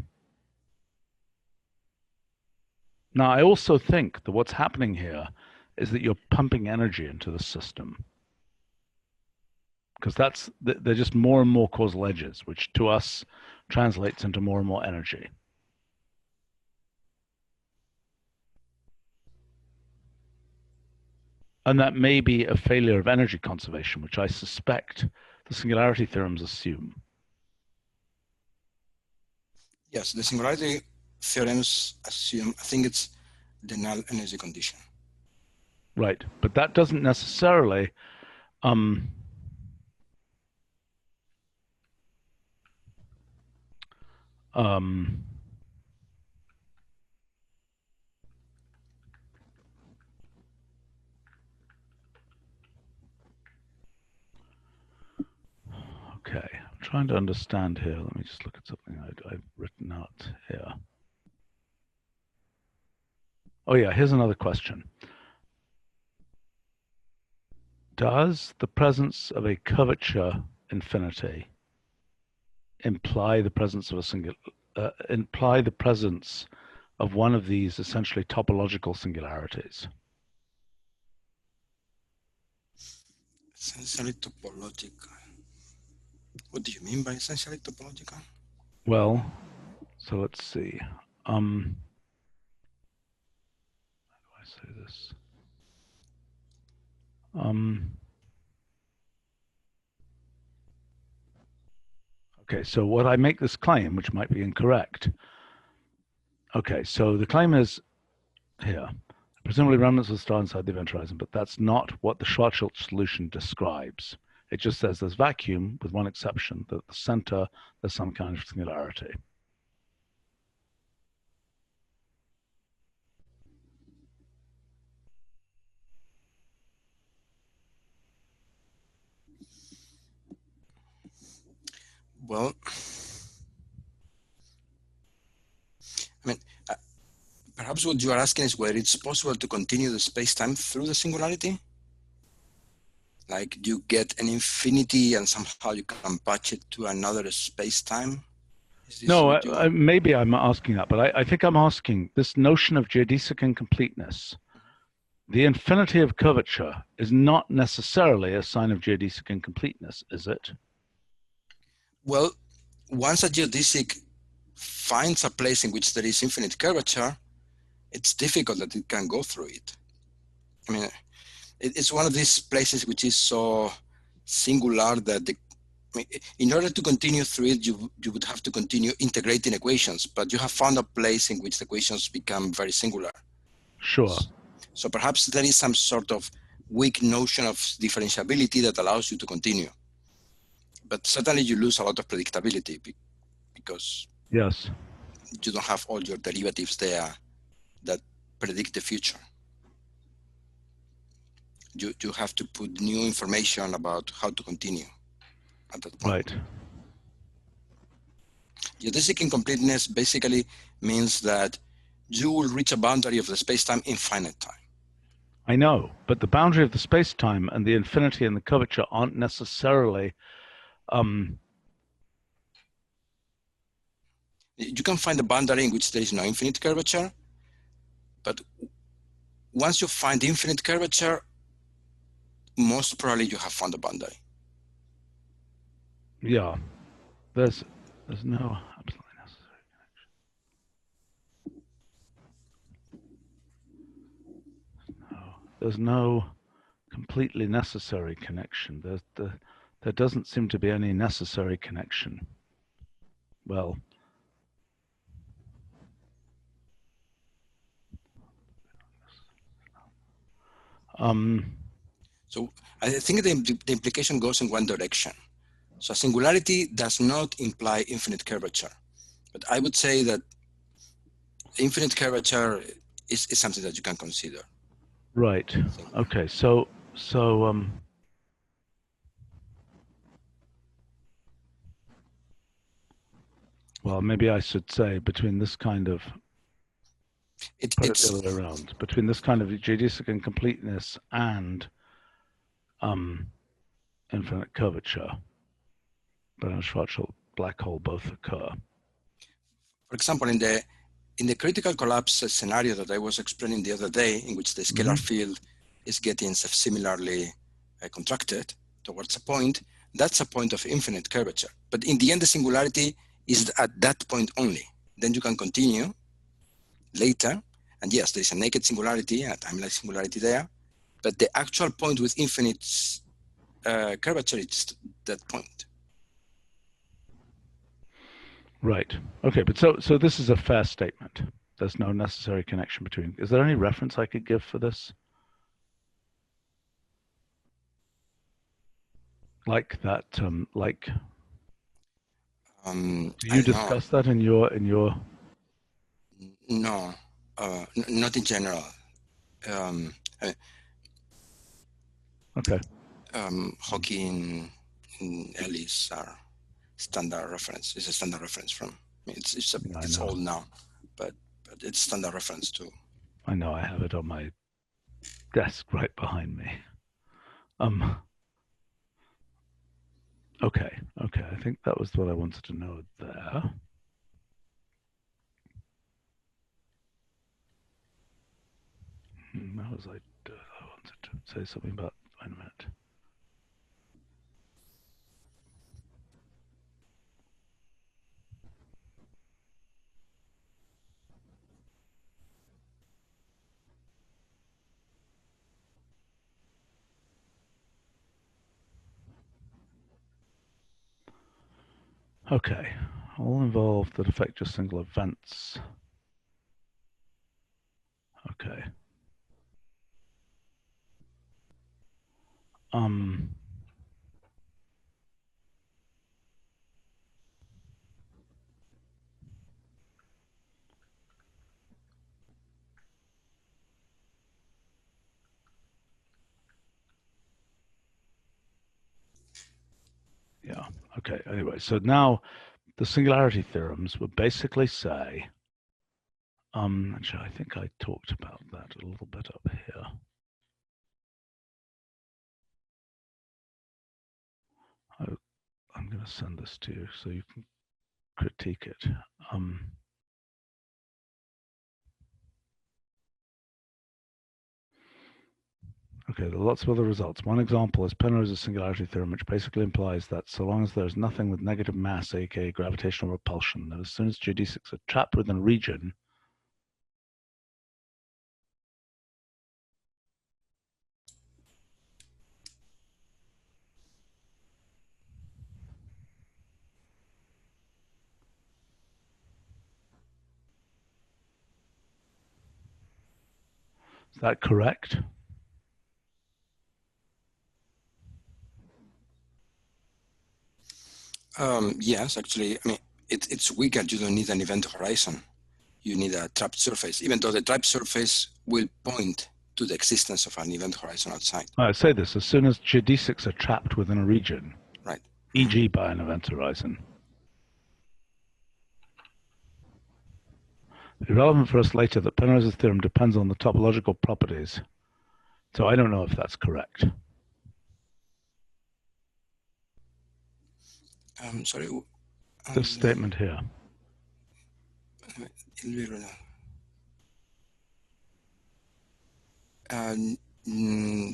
Now, I also think that what's happening here is that you're pumping energy into the system, because they're just more and more causal edges, which to us translates into more and more energy. And that may be a failure of energy conservation, which I suspect the singularity theorems assume. Yes, the singularity theorems assume, I think it's the null energy condition. Right, but that doesn't necessarily okay, I'm trying to understand here. Let me just look at something I've written out here. Oh yeah, here's another question. Does the presence of a curvature infinity imply the presence of imply the presence of one of these essentially topological singularities? Essentially topological. What do you mean by essentially topological? Well, so let's see. How do I say this? Okay, so what I make this claim, which might be incorrect. Okay, so the claim is here. Presumably remnants of the star inside the event horizon, but that's not what the Schwarzschild solution describes. It just says there's vacuum, with one exception, that at the center there's some kind of singularity. Well, I mean, perhaps what you are asking is whether it's possible to continue the space-time through the singularity? Like you get an infinity and somehow you can patch it to another space-time? No, maybe I'm asking that, but I think I'm asking this notion of geodesic incompleteness. The infinity of curvature is not necessarily a sign of geodesic incompleteness, is it? Well, once a geodesic finds a place in which there is infinite curvature, it's difficult that it can go through it. I mean, it's one of these places which is so singular that in order to continue through it, you would have to continue integrating equations, but you have found a place in which the equations become very singular. Sure. So perhaps there is some sort of weak notion of differentiability that allows you to continue. But certainly you lose a lot of predictability because yes, you don't have all your derivatives there that predict the future. You have to put new information about how to continue at that point. Right. Geodesic incompleteness basically means that you will reach a boundary of the space-time in finite time. I know, but the boundary of the space-time and the infinity and the curvature aren't necessarily you can find a boundary in which there is no infinite curvature, but once you find infinite curvature, most probably you have found a boundary. Yeah, there's no absolutely necessary connection. No, there's no completely necessary connection. There doesn't seem to be any necessary connection. Well, so I think the implication goes in one direction. So singularity does not imply infinite curvature, but I would say that infinite curvature is something that you can consider. right. Okay. So well, maybe I should say between this kind of put it the other way around, between this kind of geodesic incompleteness and infinite curvature, Brenner-Schwarzschild black hole both occur. For example, in the critical collapse scenario that I was explaining the other day, in which the scalar field is getting similarly contracted towards a point, that's a point of infinite curvature. But in the end, the singularity is at that point only. Then you can continue later, and yes, there's a naked singularity, a timeless singularity there, but the actual point with infinite curvature is that point. Right. Okay, but so this is a fair statement. There's no necessary connection between. Is there any reference I could give for this? Like that, like. Do you discuss that in your? No, not in general. Okay. Hawking and Ellis are standard reference. It's a standard reference from. It's old now, but it's standard reference too. I know. I have it on my desk right behind me. Okay. I think that was what I wanted to know there. What was I wanted to say something about. Wait a minute. Okay, all involved that affect just single events. Okay. Yeah, okay, anyway, so now the singularity theorems would basically say Actually, I think I talked about that a little bit up here. I'm going to send this to you so you can critique it. Okay, there are lots of other results. One example is Penrose's singularity theorem, which basically implies that so long as there's nothing with negative mass, aka gravitational repulsion, that as soon as geodesics are trapped within a region, is that correct? Yes, actually, I mean, it's weaker. You don't need an event horizon. You need a trapped surface, even though the trapped surface will point to the existence of an event horizon outside. I say this, as soon as geodesics are trapped within a region, Right. e.g. by an event horizon. It'll be relevant for us later that Penrose's theorem depends on the topological properties. So I don't know if that's correct. Sorry. This statement here.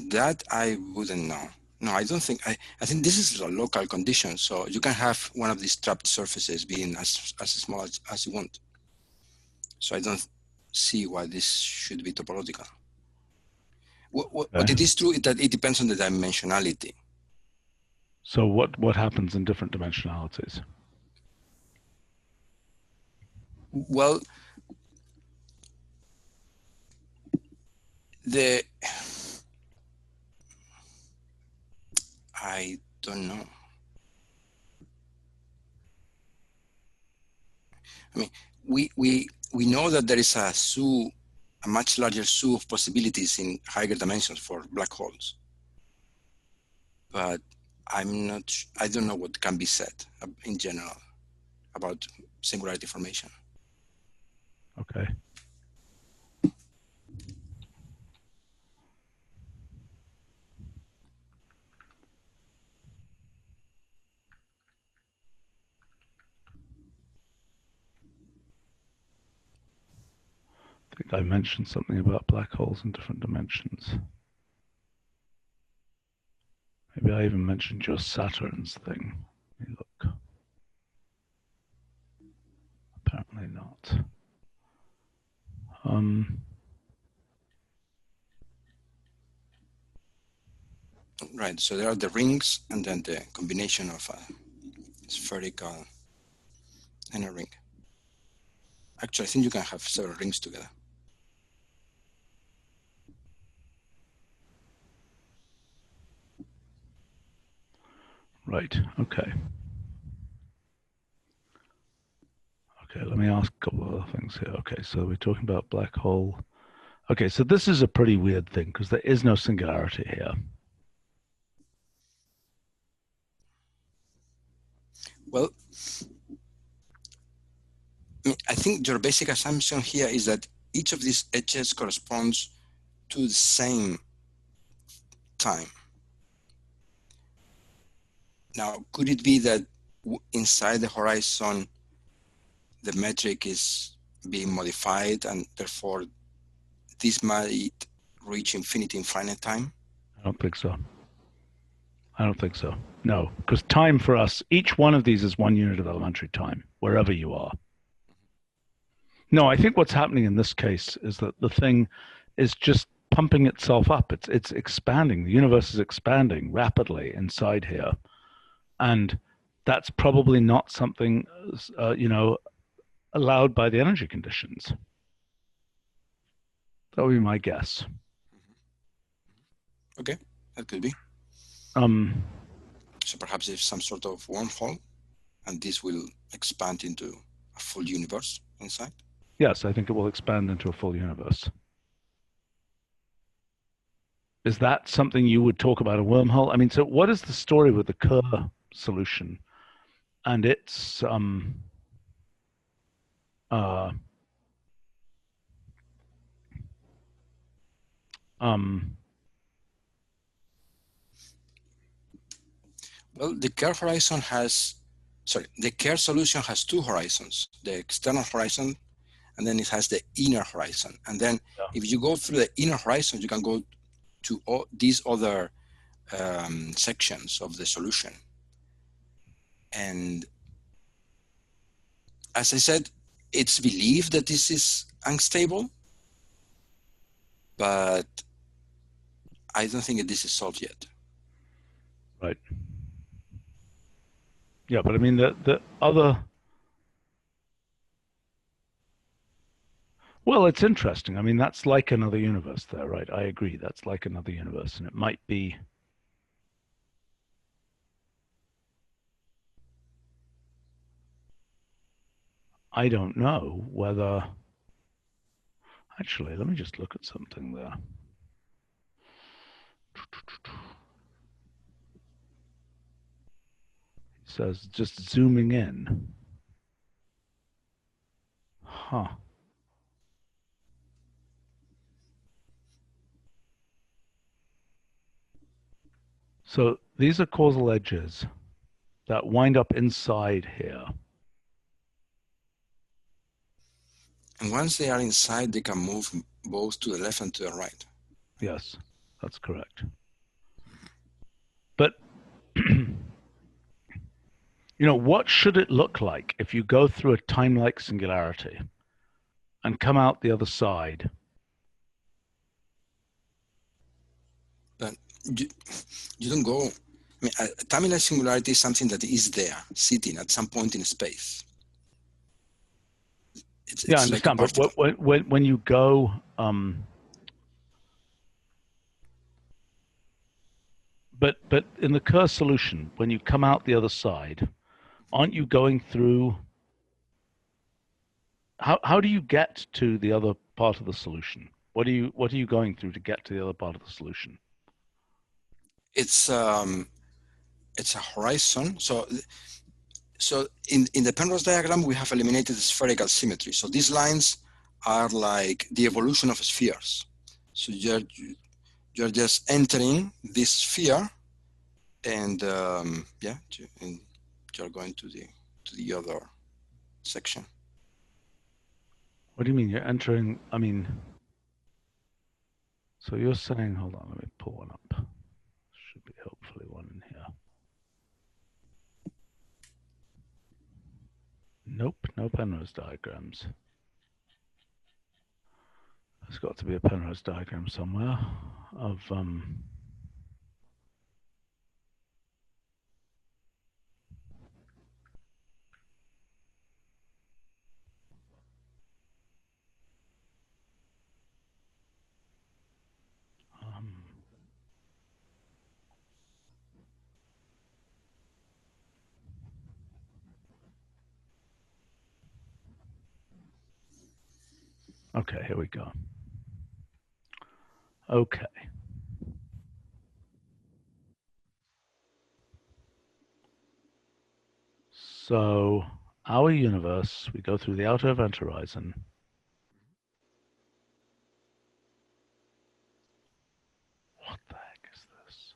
That I wouldn't know. No, I don't think. I think this is a local condition. So you can have one of these trapped surfaces being as small as you want. So I don't see why this should be topological. What it is true is that it depends on the dimensionality. So what happens in different dimensionalities? Well, I don't know. I mean, we know that there is a much larger zoo of possibilities in higher dimensions for black holes, but I don't know what can be said in general about singularity formation. Okay. I think I mentioned something about black holes in different dimensions. Maybe I even mentioned your Saturn's thing. Let me look. Apparently not. Right, so there are the rings and then the combination of a spherical and a ring. Actually, I think you can have several rings together. Right, okay. Okay, let me ask a couple of other things here. Okay, so we're talking about black hole. Okay, so this is a pretty weird thing because there is no singularity here. Well, I think your basic assumption here is that each of these edges corresponds to the same time. Now, could it be that inside the horizon, the metric is being modified and therefore this might reach infinity in finite time? I don't think so. I don't think so. No, because time for us, each one of these is 1 unit of elementary time, wherever you are. No, I think what's happening in this case is that the thing is just pumping itself up. It's expanding. The universe is expanding rapidly inside here. And that's probably not something, allowed by the energy conditions. That would be my guess. Okay, that could be. So perhaps there's some sort of wormhole, and this will expand into a full universe inside? Yes, I think it will expand into a full universe. Is that something you would talk about, a wormhole? I mean, so what is the story with the Kerr solution and its Well, the Kerr horizon has, the Kerr solution has two horizons, the external horizon, and then it has the inner horizon. And then if you go through the inner horizon, you can go to all these other sections of the solution. And as I said, it's believed that this is unstable, but I don't think that this is solved yet. Right. Yeah, but I mean, the other... Well, it's interesting. I mean, that's like another universe there, right? I agree. That's like another universe. And it might be... I don't know whether... Actually, let me just look at something there. It says just zooming in. Huh. So these are causal edges that wind up inside here. And once they are inside, they can move both to the left and to the right. Yes, that's correct. But, you know, what should it look like if you go through a time-like singularity and come out the other side? But you don't go, I mean, a time-like singularity is something that is there, sitting at some point in space. Yeah, I understand, like but when you go, but in the Kerr solution, when you come out the other side, aren't you going through, how do you get to the other part of the solution? What are you going through to get to the other part of the solution? It's a horizon. So in the Penrose diagram, we have eliminated the spherical symmetry. So these lines are like the evolution of spheres. So you're just entering this sphere, and yeah, and you're going to the other section. What do you mean you're entering? I mean, so you're saying, hold on, let me pull one up. Should be hopefully one in here. Nope, no Penrose diagrams. There's got to be a Penrose diagram somewhere of okay, here we go. Okay. So our universe, we go through the outer event horizon. What the heck is this?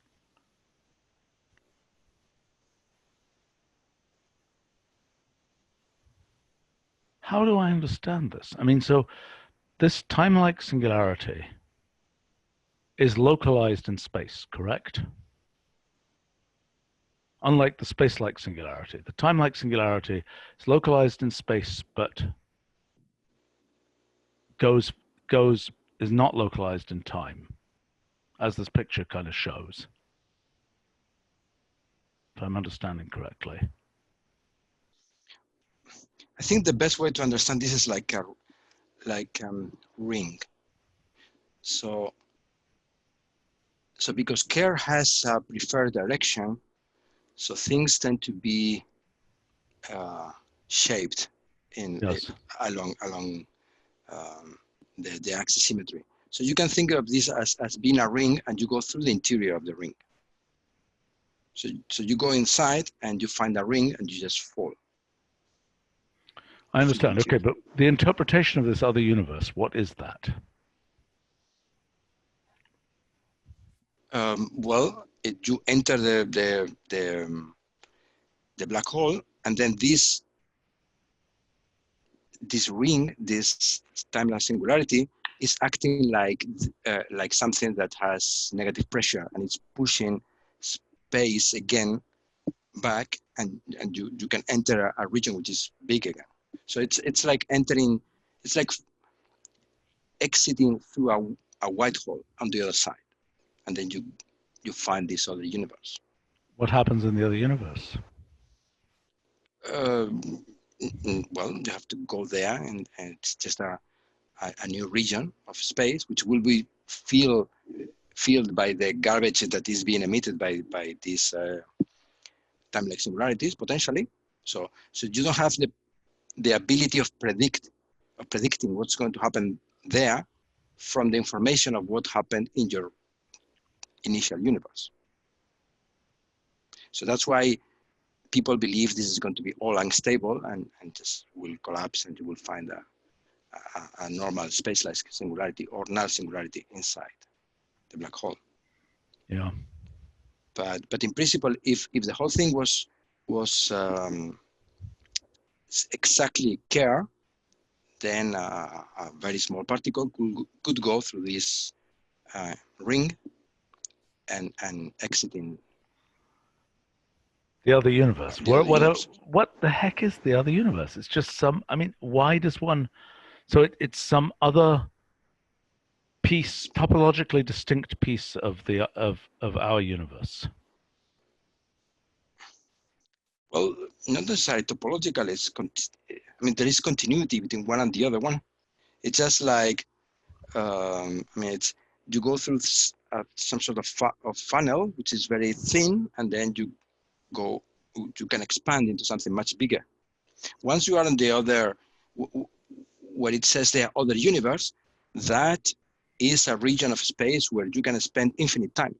How do I understand this? I mean, so this time-like singularity is localized in space, correct? Unlike the space-like singularity. The time-like singularity is localized in space, but is not localized in time, as this picture kind of shows, if I'm understanding correctly. I think the best way to understand this is like a ring. So because Kerr has a preferred direction, so things tend to be shaped in along the axis symmetry. So you can think of this as being a ring, and you go through the interior of the ring. So you go inside and you find a ring and you just fall. I understand. Okay, but the interpretation of this other universe, what is that? Well, you enter the black hole, and then this ring, this timeless singularity, is acting like something that has negative pressure, and it's pushing space again back, and you can enter a region which is big again. So it's like entering, it's like exiting through a white hole on the other side, and then you find this other universe. What happens in the other universe? Well, you have to go there, and it's just a new region of space which will be filled by the garbage that is being emitted by these timeless singularities potentially. So you don't have the ability of predicting what's going to happen there from the information of what happened in your initial universe. So that's why people believe this is going to be all unstable and just will collapse, and you will find a normal space-like singularity or null singularity inside the black hole. Yeah. But in principle, if the whole thing was exactly Kerr, then a very small particle could go through this ring and exit in The other universe. the other universe. What the heck is the other universe? It's just some. I mean, why does one? So it's some other piece, topologically distinct piece of the of our universe. Well, not necessarily topological. I mean, there is continuity between one and the other one. It's just like, I mean, you go through some sort of funnel, which is very thin, and then you can expand into something much bigger. Once you are in the other, what it says there, other universe, that is a region of space where you can spend infinite time.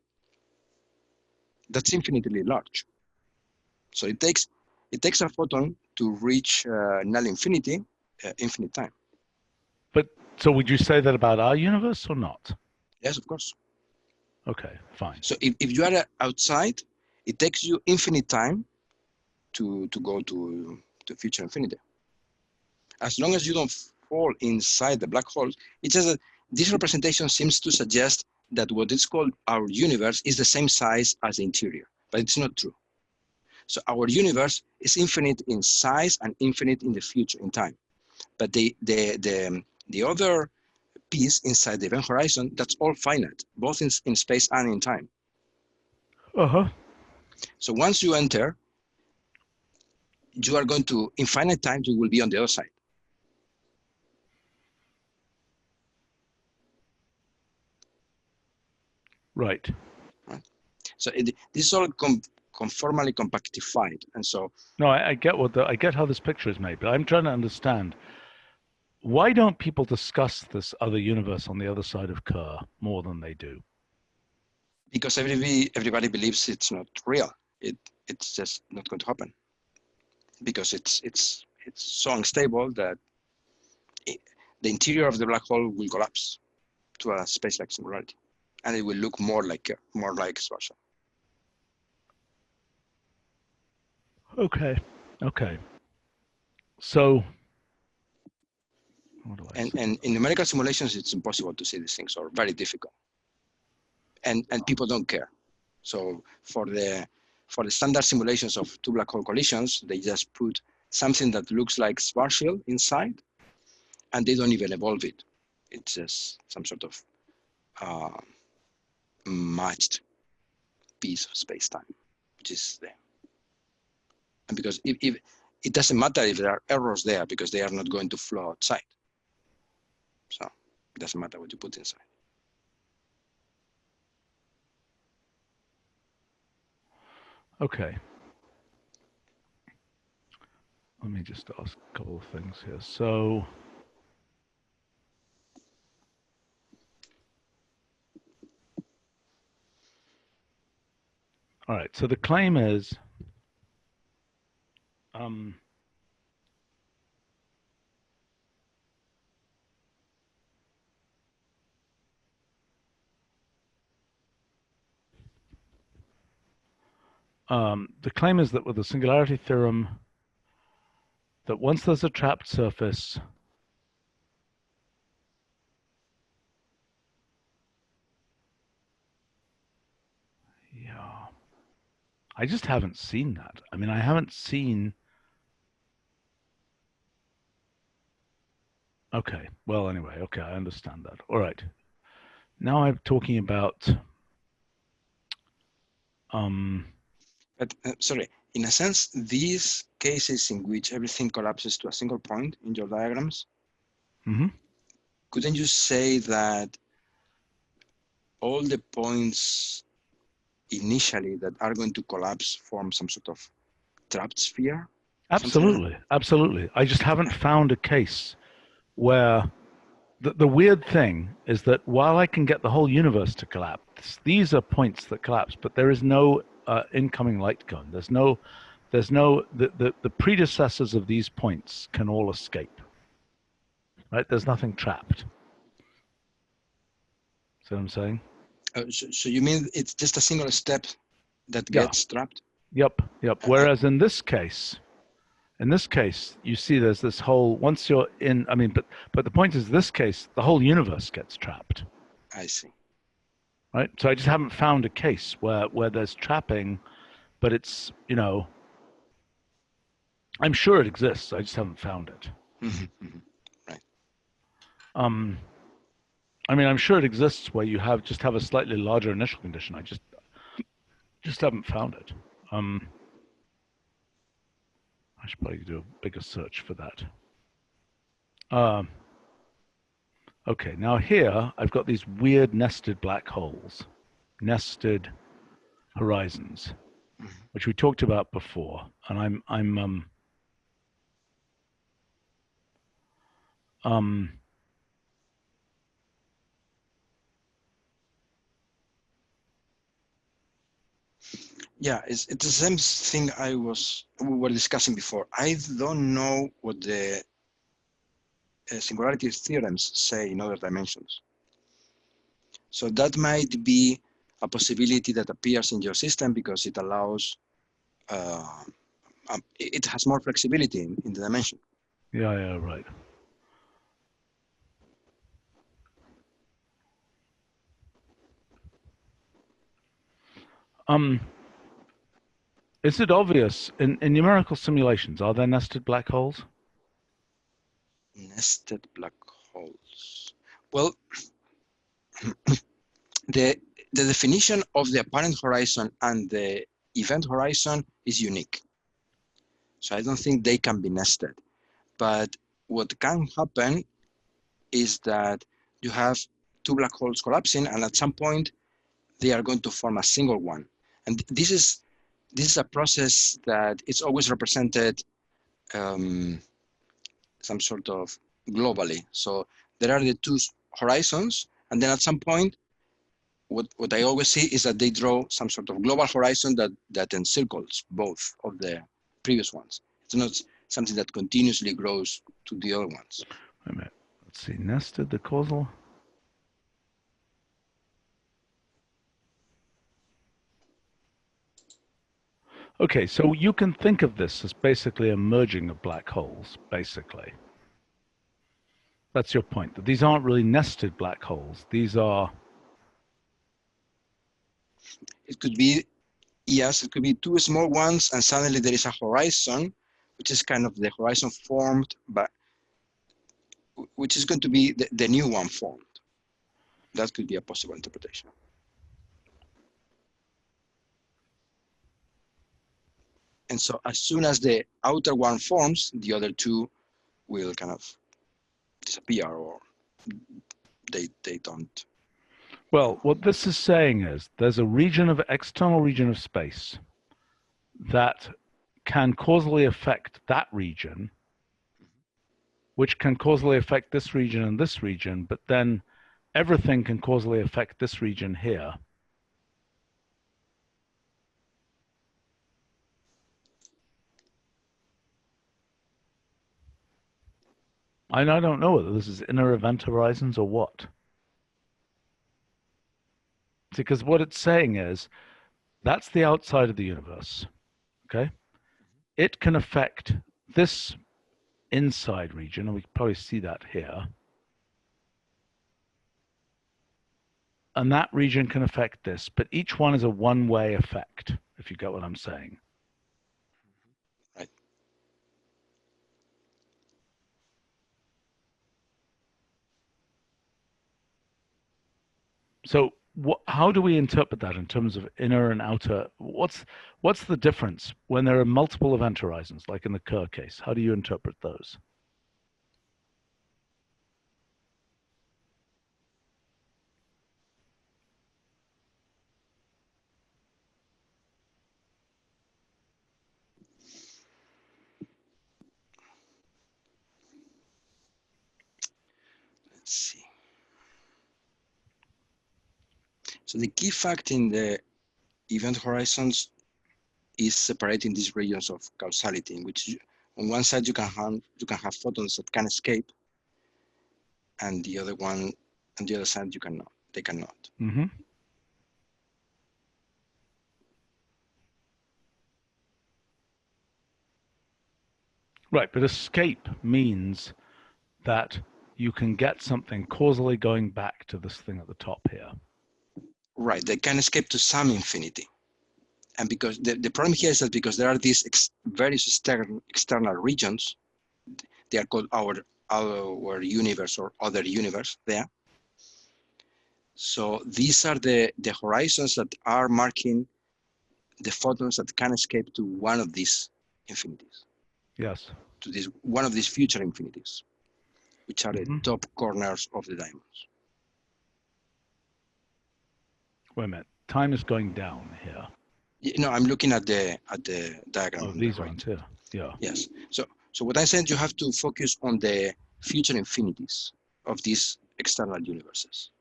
That's infinitely large. So it takes a photon to reach null infinity, infinite time. But so would you say that about our universe or not? Yes, of course. Okay, fine. So if you are outside, it takes you infinite time to go to future infinity. As long as you don't fall inside the black hole, it's just that this representation seems to suggest that what is called our universe is the same size as the interior, but it's not true. So our universe is infinite in size and infinite in the future, in time. But the other piece inside the event horizon, that's all finite, both in space and in time. Uh-huh. So once you enter, you are going to, in finite time, you will be on the other side. Right. So this is all conformally compactified, and so. No, I get I get how this picture is made, but I'm trying to understand, why don't people discuss this other universe on the other side of Kerr more than they do? Because everybody believes it's not real. It's just not going to happen. Because it's so unstable that the interior of the black hole will collapse to a space-like singularity, and it will look more like spatial. Okay. Okay. So, what do I say? And in numerical simulations, it's impossible to see these things, or very difficult. And people don't care. So for the standard simulations of two black hole collisions, they just put something that looks like spatial inside, and they don't even evolve it. It's just some sort of matched piece of space-time, which is there. And because if it doesn't matter if there are errors there, because they are not going to flow outside. So it doesn't matter what you put inside. Okay. Let me just ask a couple of things here. So, all right. So the claim is, The claim is that with the singularity theorem, that once there's a trapped surface, yeah, I just haven't seen that. I mean, I haven't seen. Okay, well, anyway, okay, I understand that. All right. Now I'm talking about, But sorry, in a sense, these cases in which everything collapses to a single point in your diagrams, mhm. couldn't you say that all the points initially that are going to collapse form some sort of trapped sphere? Absolutely, absolutely. I just haven't found a case where the weird thing is that while I can get the whole universe to collapse, these are points that collapse, but there is no incoming light gun. The predecessors of these points can all escape, right? There's nothing trapped. See what I'm saying? So you mean it's just a single step that gets trapped? Yep. Whereas in this case, you see there's this whole, once you're in, I mean, but the point is, this case, the whole universe gets trapped. I see. Right? So I just haven't found a case where there's trapping, but it's, you know, I'm sure it exists. I just haven't found it. Right. I mean, I'm sure it exists where you just have a slightly larger initial condition. I just haven't found it. I should probably do a bigger search for that. Okay, now here I've got these weird nested black holes, nested horizons, which we talked about before, and yeah, it's the same thing we were discussing before. I don't know what the singularity theorems say in other dimensions. So that might be a possibility that appears in your system because it allows, it has more flexibility in the dimension. Yeah, right. Is it obvious in numerical simulations, are there nested black holes? Nested black holes. Well, the definition of the apparent horizon and the event horizon is unique. So I don't think they can be nested. But what can happen is that you have two black holes collapsing, and at some point they are going to form a single one. And this is a process that is always represented some sort of globally. So there are the two horizons, and then at some point, what I always see is that they draw some sort of global horizon that encircles both of the previous ones. It's not something that continuously grows to the other ones. Wait a minute. Let's see. Nested, the causal. Okay, so you can think of this as basically a merging of black holes, basically. That's your point, that these aren't really nested black holes. These are... It could be, yes, it could be two small ones, and suddenly there is a horizon, which is kind of the horizon formed, but which is going to be the new one formed. That could be a possible interpretation. And so as soon as the outer one forms, the other two will kind of disappear, or they don't. Well, what this is saying is there's a external region of space that can causally affect that region, which can causally affect this region and this region, but then everything can causally affect this region here. I don't know whether this is inner event horizons or what. Because what it's saying is That's the outside of the universe. Okay, it can affect this inside region, and we can probably see that here. And that region can affect this, but each one is a one-way effect, if you get what I'm saying. Right. So how do we interpret that in terms of inner and outer? What's the difference when there are multiple event horizons, like in the Kerr case? How do you interpret those? Let's see. So the key fact in the event horizons is separating these regions of causality, in which on one side you can have photons that can escape, and the other side you cannot. They cannot. Mm-hmm. Right, but escape means that you can get something causally going back to this thing at the top here. Right, they can escape to some infinity. And because the problem here is that because there are these various external regions, they are called our universe or other universe there. So these are the horizons that are marking the photons that can escape to one of these infinities. Yes. To this one of these future infinities, which are Mm-hmm. the top corners of the diamonds. Wait a minute. Time is going down here. No, I'm looking at the diagram. Oh, on these the right. ones here. Yeah. Yes. So what I said, you have to focus on the future infinities of these external universes.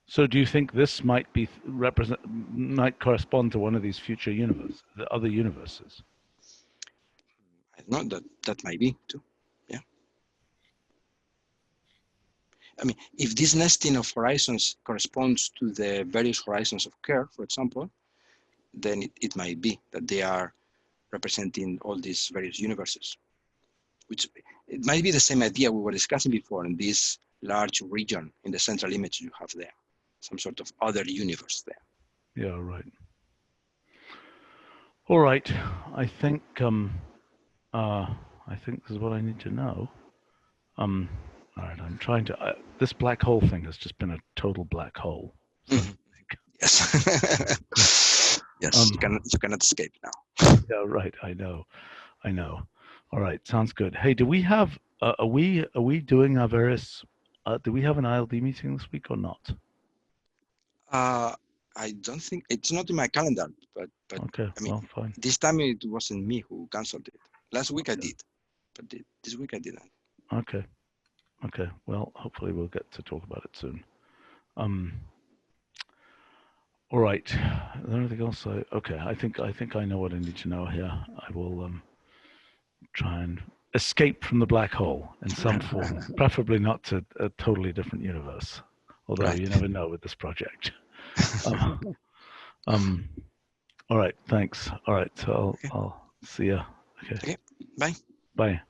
So do you think this might correspond to one of these future universes, the other universes? I don't know, that might be too. Yeah. I mean, if this nesting of horizons corresponds to the various horizons of Kerr, for example, then it might be that they are representing all these various universes, which it might be the same idea we were discussing before in this large region in the central image you have there, some sort of other universe there. Yeah, right. All right. I think this is what I need to know. All right. I'm trying to. This black hole thing has just been a total black hole. So Yes. Yes. You cannot escape now. Yeah. Right. I know. All right. Sounds good. Hey, do we have? Are we doing our various? Do we have an ILD meeting this week or not? I don't think it's not in my calendar, but Okay. I mean, well, fine. this time it wasn't me who canceled it. Last week I did, but this week I didn't. Okay. Well, hopefully we'll get to talk about it soon. All right. Is there anything else? Okay. I think I know what I need to know here. I will try and escape from the black hole in some form, preferably not to a totally different universe. Although Right. you never know with this project. All right. Thanks. All right. So I'll see ya. Okay. Okay. Bye. Bye.